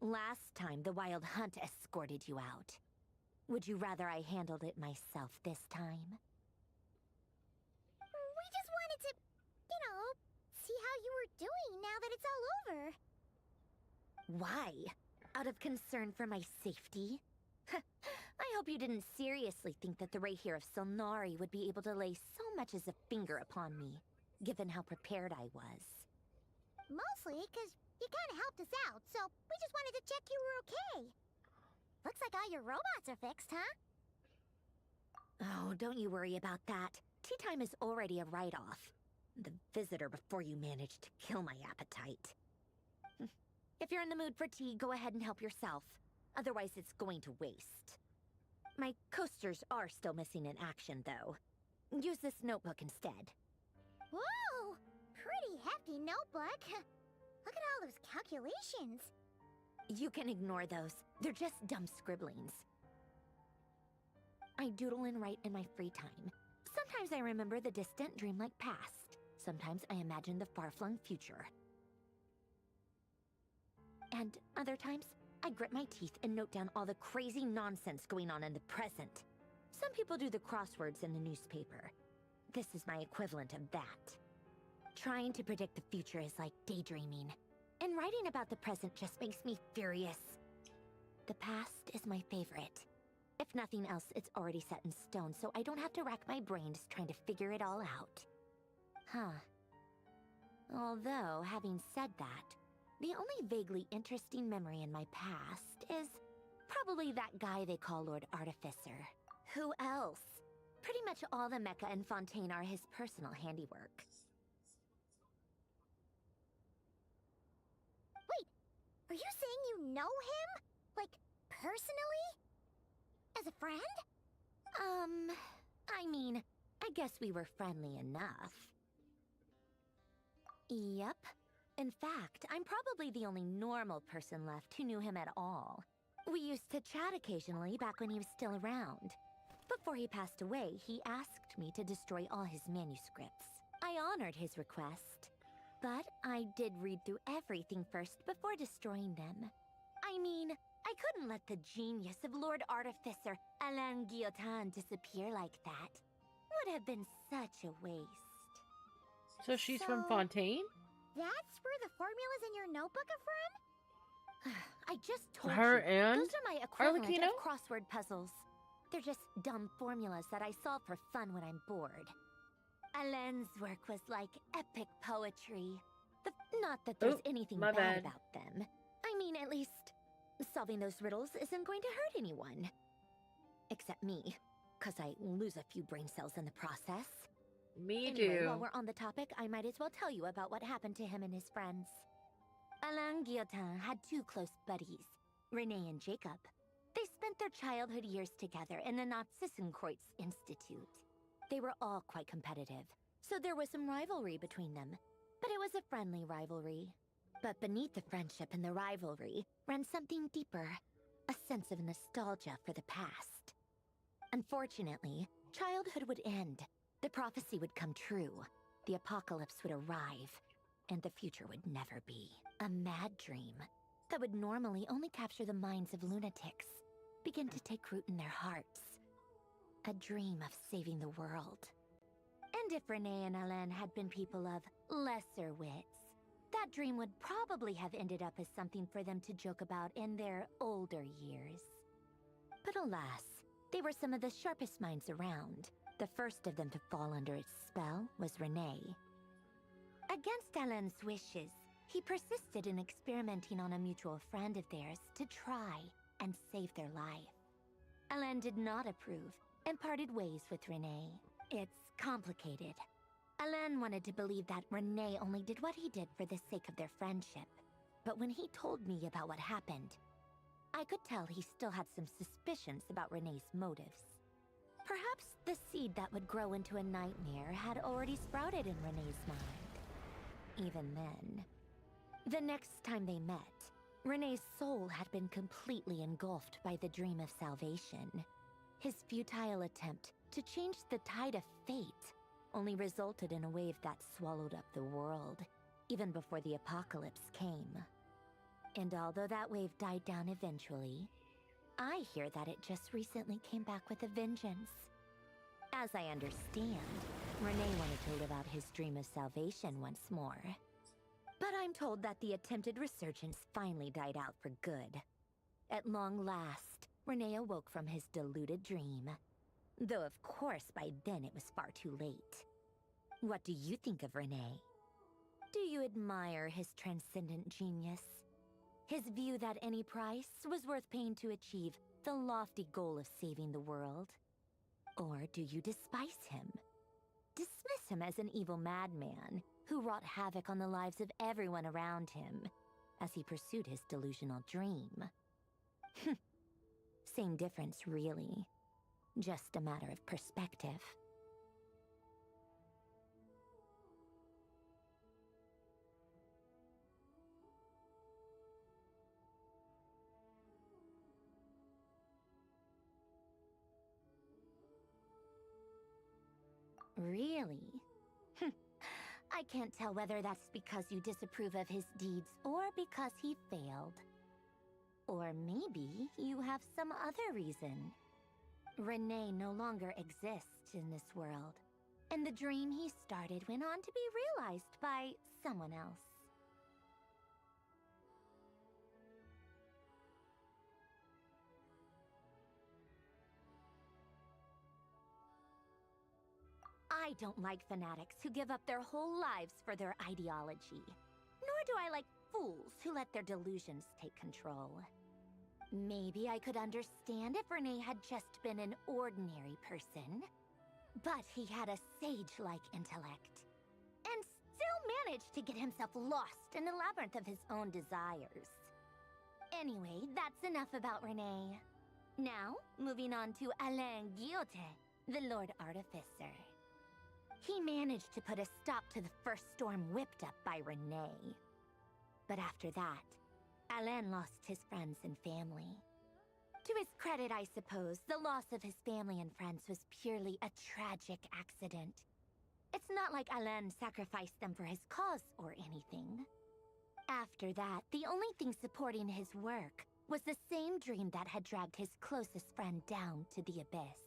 F: Last time, the Wild Hunt escorted you out. Would you rather I handled it myself this time?
P: We just wanted to, see how you were doing now that it's all over.
F: Why? Out of concern for my safety? I hope you didn't seriously think that the Rayhir of Silnari would be able to lay so much as a finger upon me, given how prepared I was.
P: Mostly because you kind of helped us out, so we just wanted to check you were okay. Looks like all your robots are fixed, huh?
F: Oh, don't you worry about that. Tea time is already a write-off. The visitor before you managed to kill my appetite. If you're in the mood for tea, go ahead and help yourself. Otherwise, it's going to waste. My coasters are still missing in action, though. Use this notebook instead.
P: Whoa! Pretty hefty notebook. Look at all those calculations.
F: You can ignore those. They're just dumb scribblings. I doodle and write in my free time. Sometimes I remember the distant, dreamlike past. Sometimes I imagine the far-flung future. And other times, I grit my teeth and note down all the crazy nonsense going on in the present. Some people do the crosswords in the newspaper. This is my equivalent of that. Trying to predict the future is like daydreaming. And writing about the present just makes me furious. The past is my favorite. If nothing else, it's already set in stone, so I don't have to rack my brains trying to figure it all out. Huh. Although, having said that, the only vaguely interesting memory in my past is probably that guy they call Lord Artificer. Who else? Pretty much all the mecha and Fontaine are his personal handiwork.
P: Wait, are you saying you know him? Like, personally? As a friend?
F: I mean, I guess we were friendly enough. Yep. In fact, I'm probably the only normal person left who knew him at all. We used to chat occasionally back when he was still around. Before he passed away, he asked me to destroy all his manuscripts. I honored his request, but I did read through everything first before destroying them. I mean, I couldn't let the genius of Lord Artificer Alain Guillotin disappear like that. Would have been such a waste.
B: So she's from Fontaine?
P: That's where the formulas in your notebook are from?
F: I just told
B: Her
F: you.
B: and
F: Those are my equivalent
B: Arlecchino?
F: of crossword puzzles. They're just dumb formulas that I solve for fun when I'm bored. Alain's work was like epic poetry. Not that there's anything
B: my
F: bad
B: bad.
F: about them. I mean, at least solving those riddles isn't going to hurt anyone. Except me, because I lose a few brain cells in the process.
B: Me
F: Anyway,
B: too.
F: while we're on the topic, I might as well tell you about what happened to him and his friends. Alain Guillotin had two close buddies, Renee and Jacob. They spent their childhood years together in the Nazissenkreuz Institute. They were all quite competitive, so there was some rivalry between them. But it was a friendly rivalry. But beneath the friendship and the rivalry ran something deeper, a sense of nostalgia for the past. Unfortunately, childhood would end. The prophecy would come true. The apocalypse would arrive, and the future would never be. A mad dream that would normally only capture the minds of lunatics begin to take root in their hearts. A dream of saving the world. And if Renee and Alain had been people of lesser wits, that dream would probably have ended up as something for them to joke about in their older years. But alas, they were some of the sharpest minds around. The first of them to fall under its spell was Renee. Against Alain's wishes, he persisted in experimenting on a mutual friend of theirs to try and save their life. Alain did not approve and parted ways with Renee. It's complicated. Alain wanted to believe that Renee only did what he did for the sake of their friendship. But when he told me about what happened, I could tell he still had some suspicions about Renee's motives. Perhaps the seed that would grow into a nightmare had already sprouted in Renee's mind. Even then. The next time they met, Renee's soul had been completely engulfed by the dream of salvation. His futile attempt to change the tide of fate only resulted in a wave that swallowed up the world, even before the apocalypse came. And although that wave died down eventually, I hear that it just recently came back with a vengeance. As I understand, Renee wanted to live out his dream of salvation once more. But I'm told that the attempted resurgence finally died out for good. At long last, Renee awoke from his deluded dream. Though of course by then it was far too late. What do you think of Renee? Do you admire his transcendent genius? His view that any price was worth paying to achieve the lofty goal of saving the world? Or do you despise him? Dismiss him as an evil madman who wrought havoc on the lives of everyone around him as he pursued his delusional dream? Same difference, really. Just a matter of perspective. Really? I can't tell whether that's because you disapprove of his deeds or because he failed. Or maybe you have some other reason. Renee no longer exists in this world, and the dream he started went on to be realized by someone else. I don't like fanatics who give up their whole lives for their ideology. Nor do I like fools who let their delusions take control. Maybe I could understand if Renee had just been an ordinary person. But he had a sage-like intellect. And still managed to get himself lost in the labyrinth of his own desires. Anyway, that's enough about Renee. Now, moving on to advancedgg, the Lord Artificer. He managed to put a stop to the first storm whipped up by Renee. But after that, Alain lost his friends and family. To his credit, I suppose, the loss of his family and friends was purely a tragic accident. It's not like Alain sacrificed them for his cause or anything. After that, the only thing supporting his work was the same dream that had dragged his closest friend down to the abyss.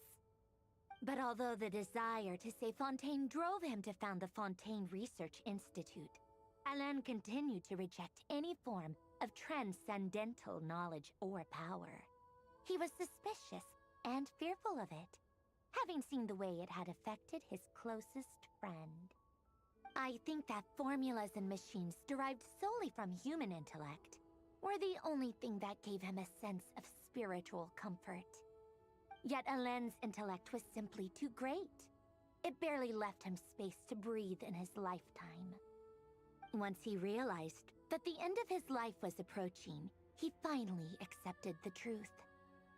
F: But although the desire to save Fontaine drove him to found the Fontaine Research Institute, Alain continued to reject any form of transcendental knowledge or power. He was suspicious and fearful of it, having seen the way it had affected his closest friend. I think that formulas and machines derived solely from human intellect were the only thing that gave him a sense of spiritual comfort. Yet Alain's intellect was simply too great. It barely left him space to breathe in his lifetime. Once he realized that the end of his life was approaching, he finally accepted the truth.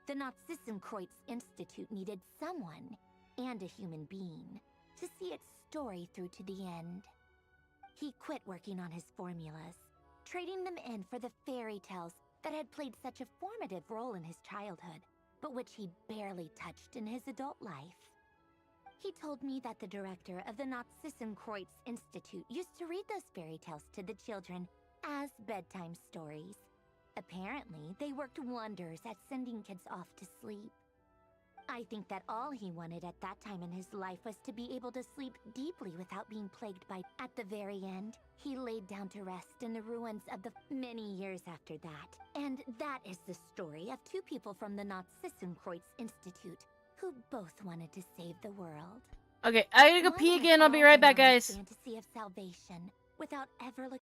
F: The Nazissenkreuz Institute needed someone, and a human being, to see its story through to the end. He quit working on his formulas, trading them in for the fairy tales that had played such a formative role in his childhood, but which he'd barely touched in his adult life. He told me that the director of the Nazissenkreuz Institute used to read those fairy tales to the children as bedtime stories. Apparently, they worked wonders at sending kids off to sleep. I think that all he wanted at that time in his life was to be able to sleep deeply without being plagued by... At the very end, he laid down to rest in the ruins of the... Many years after that. And that is the story of two people from the Nazissenkreuz Institute who both wanted to save the world.
B: Okay, I gotta go pee again. I'll be right back, guys.
F: Fantasy of salvation without ever looking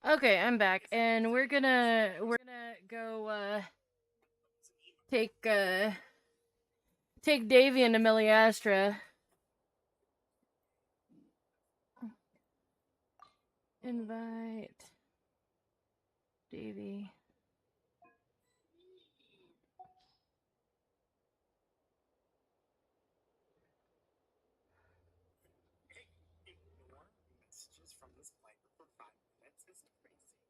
B: Okay, I'm back, and we're gonna go take Davian to Meliastra. Invite Davy.
R: Messages from this blanket for 5 minutes is crazy.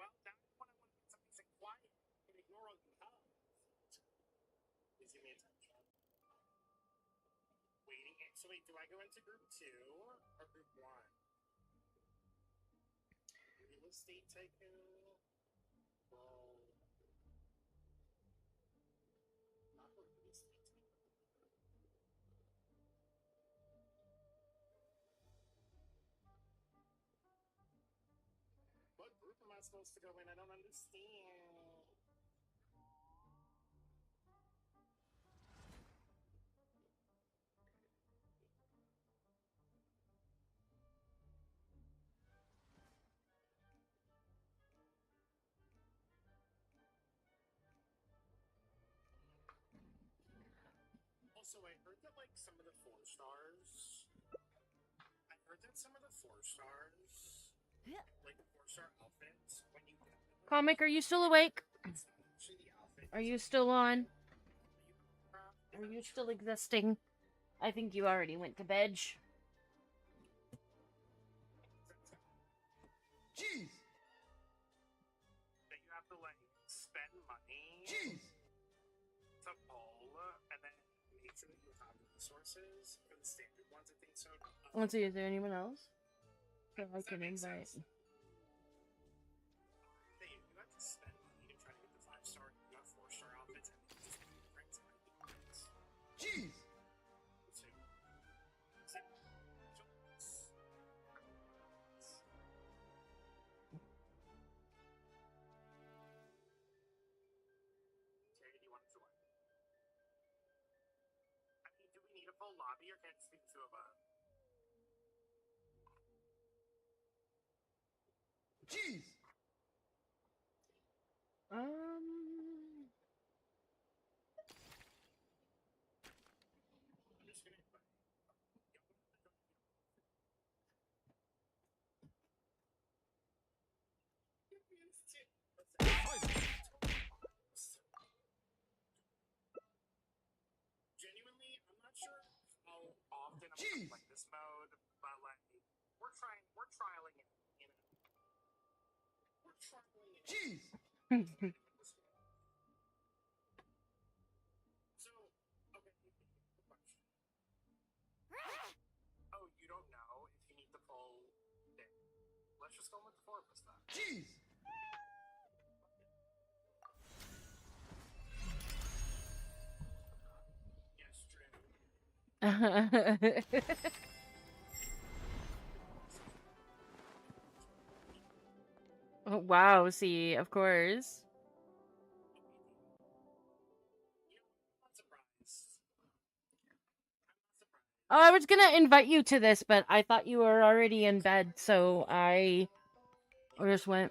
R: Well, now when I want to get something quiet and ignore all you have. Please give me attention. Waiting. So wait, do I go into group 2 or group 1? Real estate tycoon? Well, not a real estate tycoon. What group am I supposed to go in? I don't understand. Also, I heard that like some of the 4 stars. I heard that some of the 4 stars, like the 4-star outfits, when you get them,
B: Comic, are you still awake?
R: it's not actually the outfit.
B: Are you still on? Are you still existing? I think you already went to bed.
E: Jeez.
R: That you have to like spend money
E: Jeez.
R: to pull, and then make sure that you have resources for the standard ones. I think so.
B: Let's see, is there anyone else? So I
R: Does that
B: can
R: make
B: invite.
R: sense? Hey, you have to spend money to try to get the 5-star, you got 4-star outfits, and you just bring some outfits.
E: Jeez.
R: Terry, do you want to join? I mean, do we need a full lobby or can it just be the 2 of us?
E: Jeez.
R: I'm just gonna invite. Genuinely, I'm not sure how often I'm gonna play this mode, but like we're trialing it, you know. We're trialing it.
E: Jeez.
R: So, okay, question. Oh, you don't know if you need the full thing. Let's just go with the 4 of us then.
E: Jeez.
R: Yes, true.
B: Oh, wow, see, of course. Oh, I was gonna invite you to this, but I thought you were already in bed, so I just went.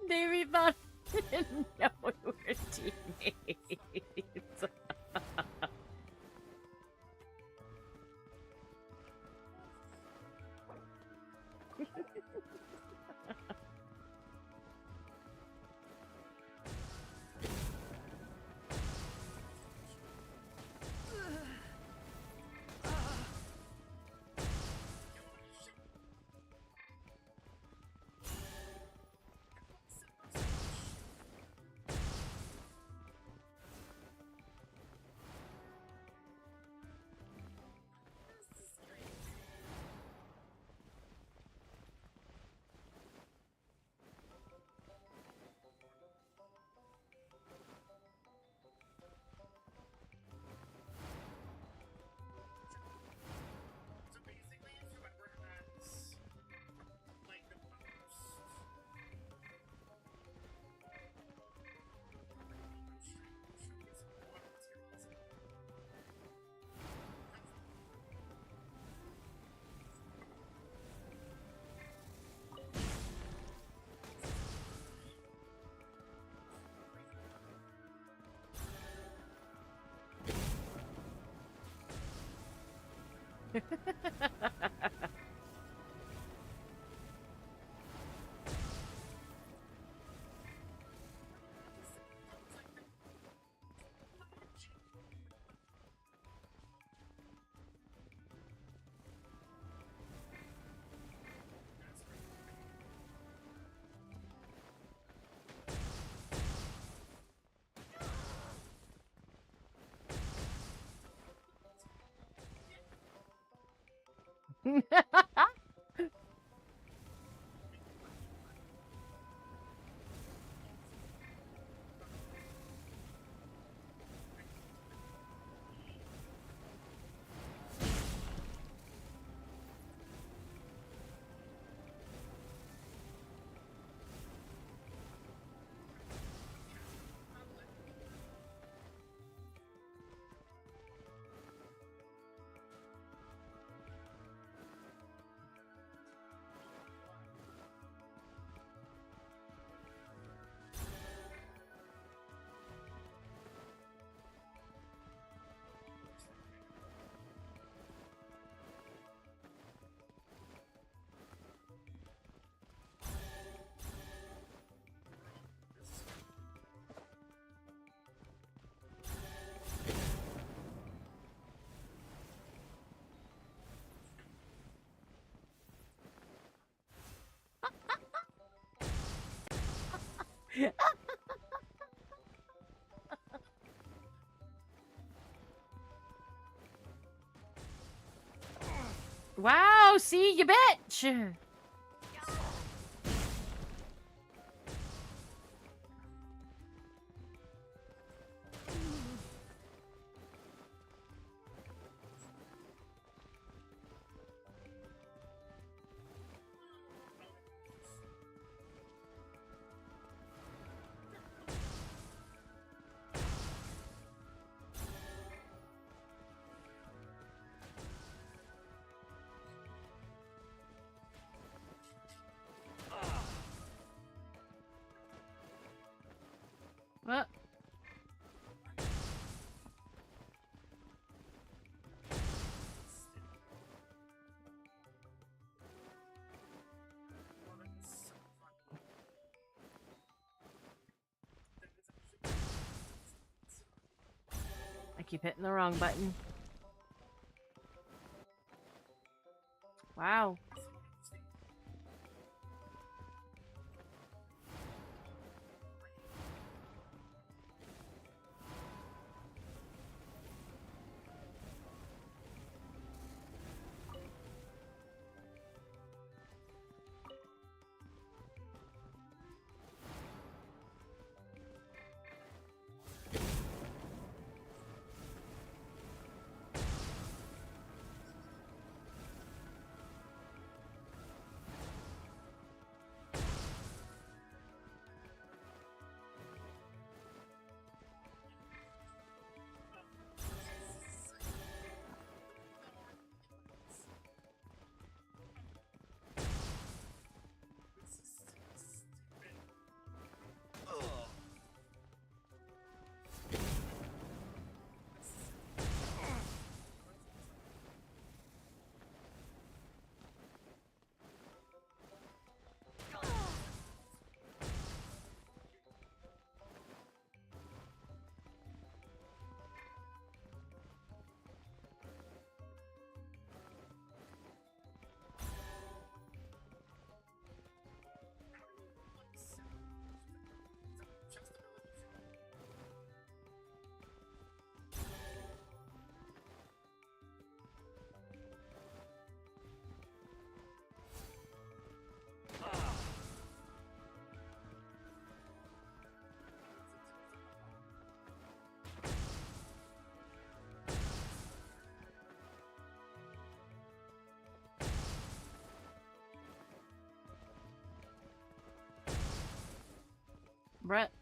B: Davey thought I didn't know we were teammates. Wow, see, you bitch! keep hitting the wrong button. Wow. Brett.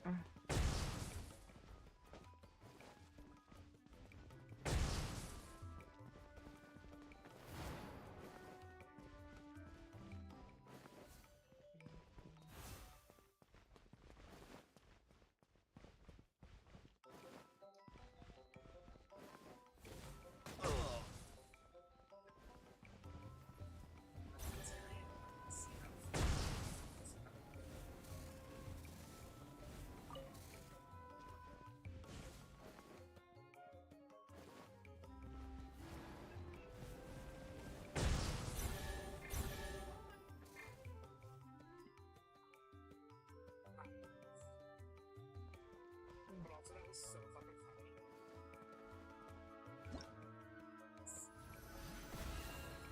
R: But also, that was so fucking funny.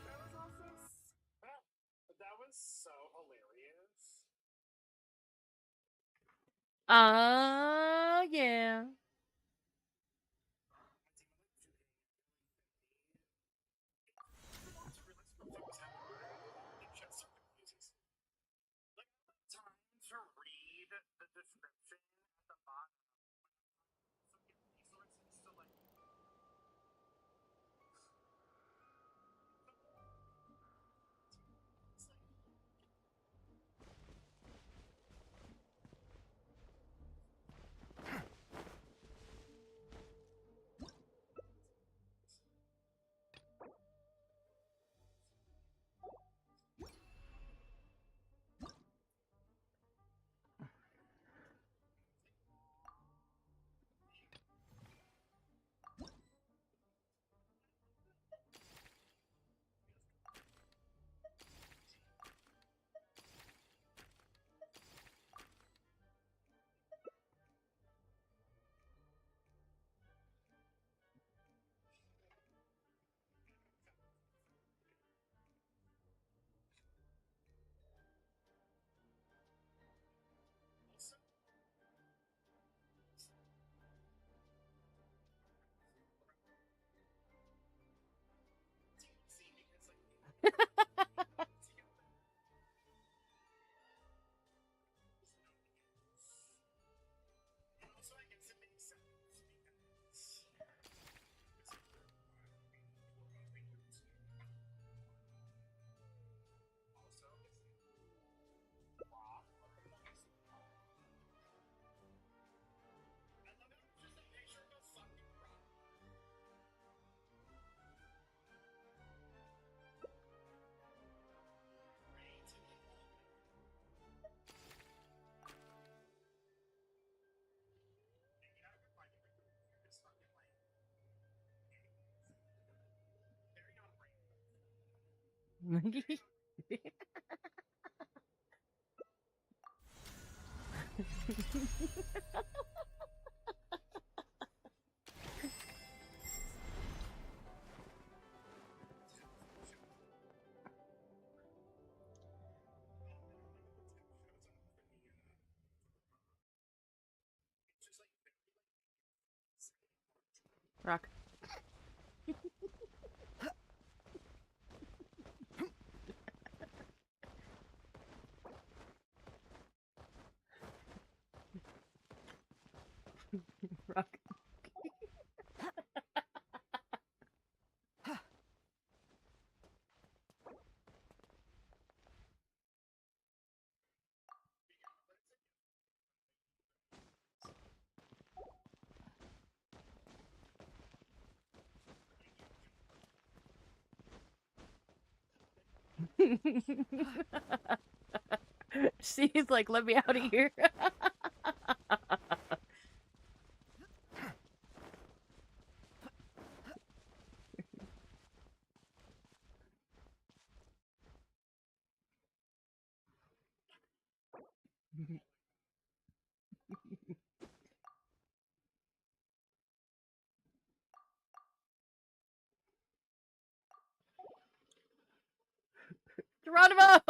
R: That was also that was so hilarious.
B: Yeah.
R: Time to read the description at the bottom. Some resources to like.
B: Rock. Rock. She's like, let me out of here. Geronimo!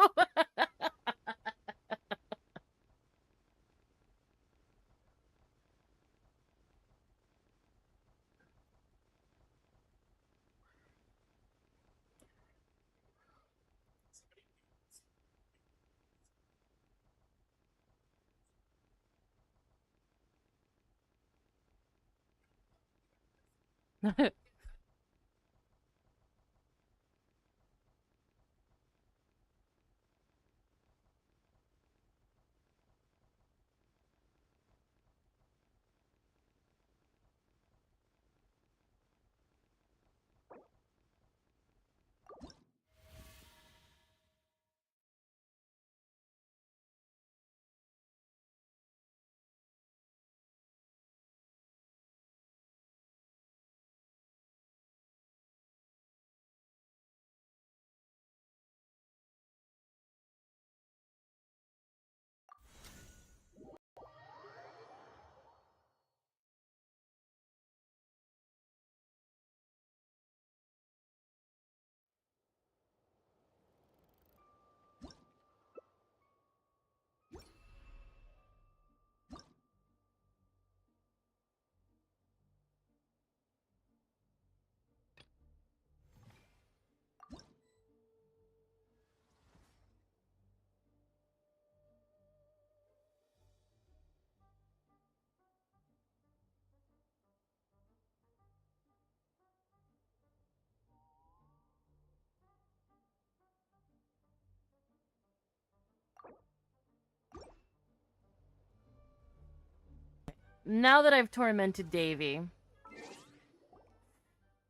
B: Now that I've tormented Davy,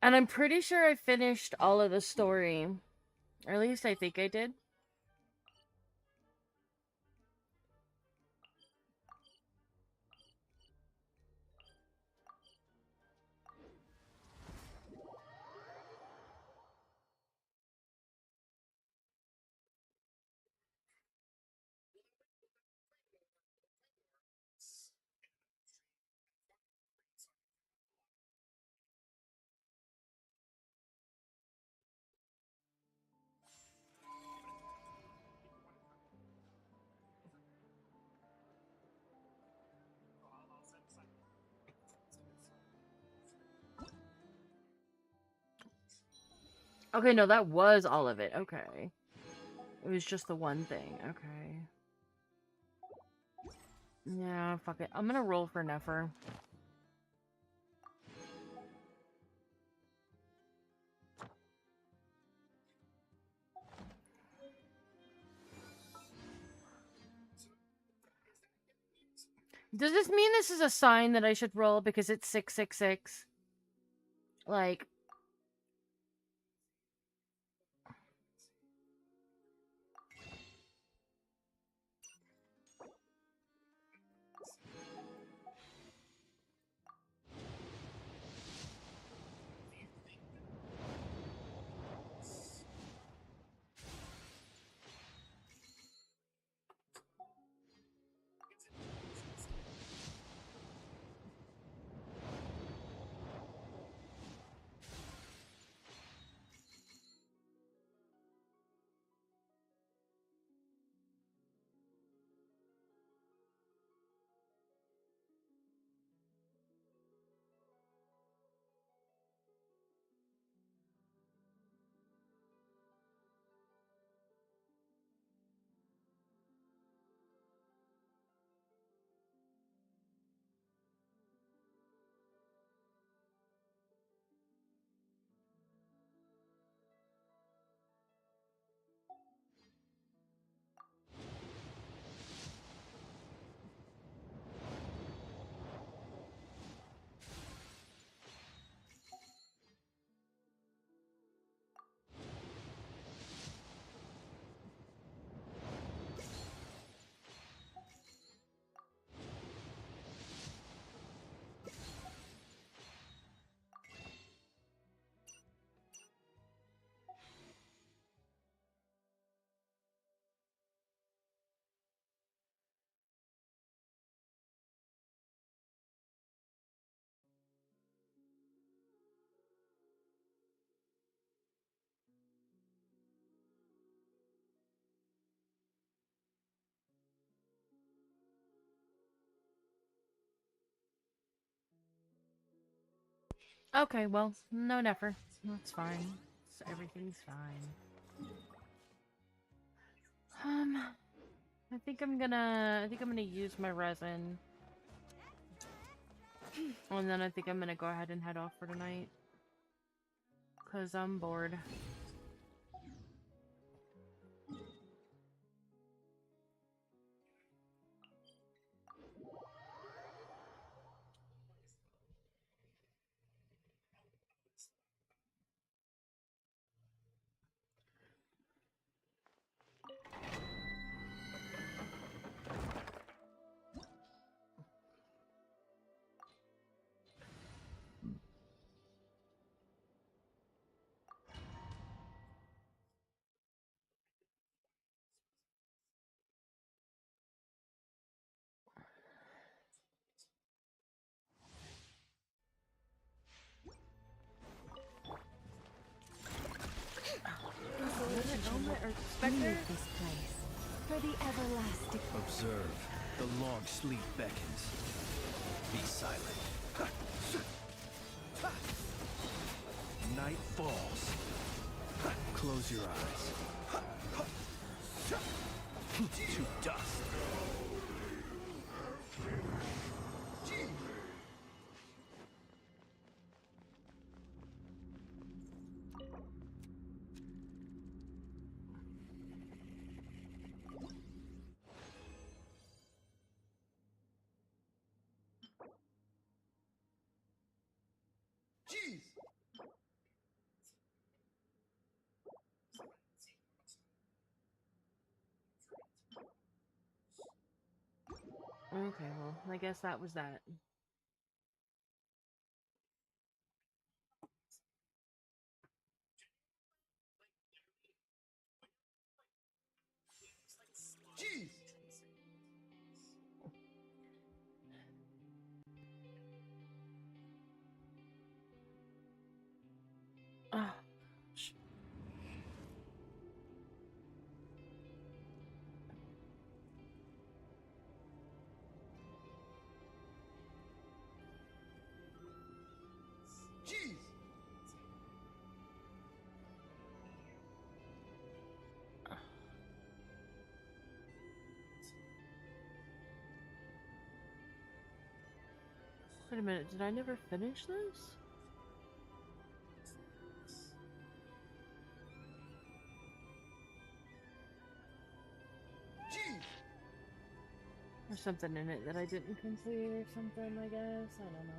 B: and I'm pretty sure I finished all of the story, or at least I think I did. Okay, no, that was all of it. Okay. It was just the one thing. Okay. Yeah, fuck it. I'm gonna roll for Nefer. Does this mean this is a sign that I should roll because it's 666? Like... Okay, well, no never. That's fine. Everything's fine. I think I'm gonna use my resin. And then I think I'm gonna go ahead and head off for tonight. 'Cause I'm bored.
K: Leave this place for the everlasting.
N: Observe. The long sleep beckons. Be silent. Night falls. Close your eyes. To dust.
E: Jeez!
B: Okay, well, I guess that was that.
E: Jeez!
B: Oh.
E: Jeez!
B: Wait a minute, did I never finish this?
E: Jeez!
B: There's something in it that I didn't complete or something, I guess. I don't know.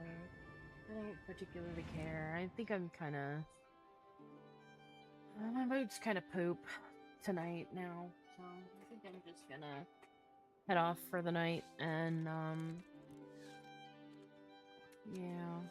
B: I don't particularly care. I think I'm kinda... my mood's kinda poop tonight now. So I think I'm just gonna head off for the night and, yeah.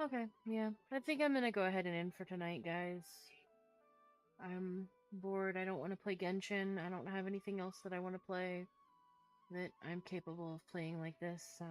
B: Okay, yeah. I think I'm gonna go ahead and end for tonight, guys. I'm bored. I don't want to play Genshin. I don't have anything else that I want to play that I'm capable of playing like this, so...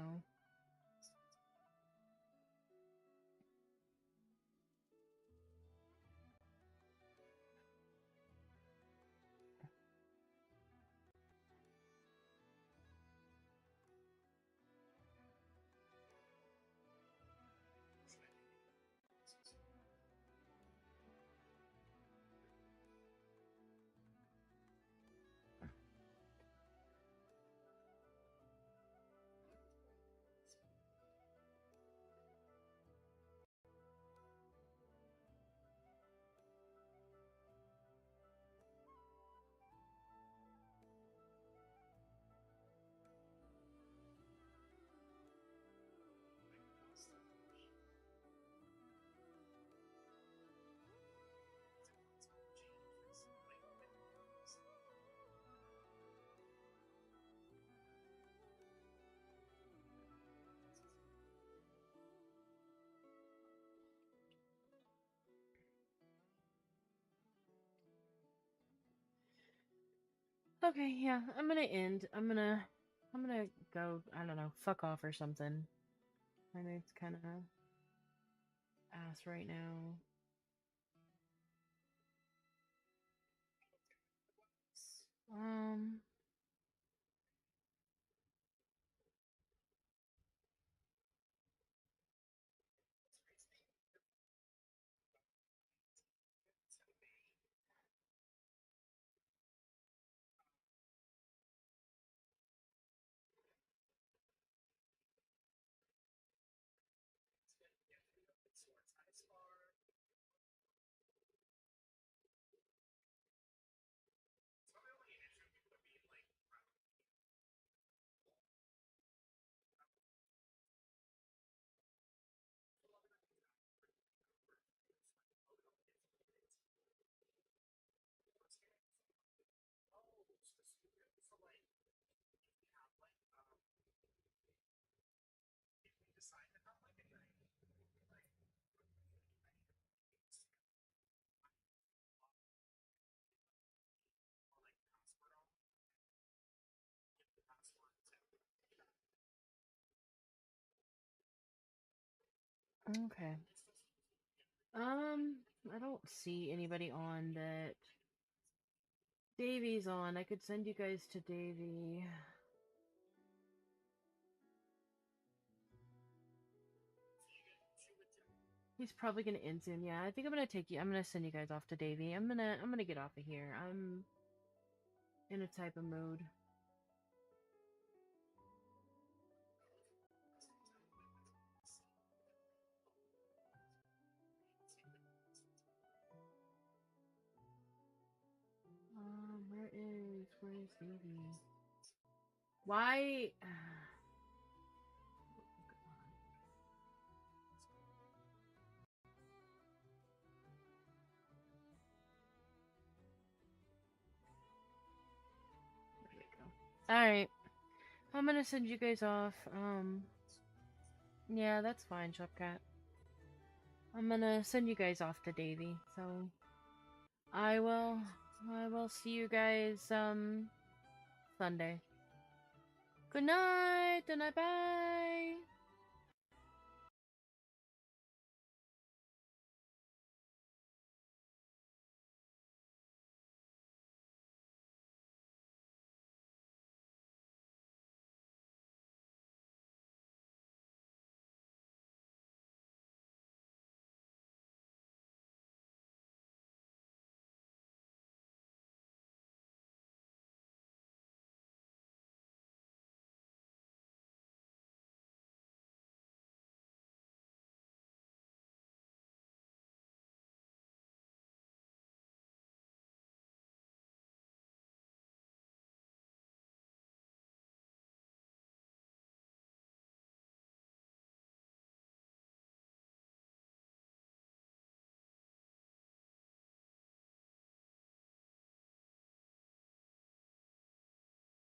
B: Okay, yeah, I'm gonna end. I'm gonna go, I don't know, fuck off or something. I know it's kind of ass right now. Um, okay. I don't see anybody on that. Davy's on. I could send you guys to Davy. He's probably gonna end soon. Yeah, I think I'm gonna take you. I'm gonna send you guys off to Davy. I'm gonna get off of here. I'm in a type of mood. Where's Davy? Why? There we go. All right, I'm gonna send you guys off. Yeah, that's fine, Shopcat. I'm gonna send you guys off to Davy. So I will see you guys Sunday. Good night, bye.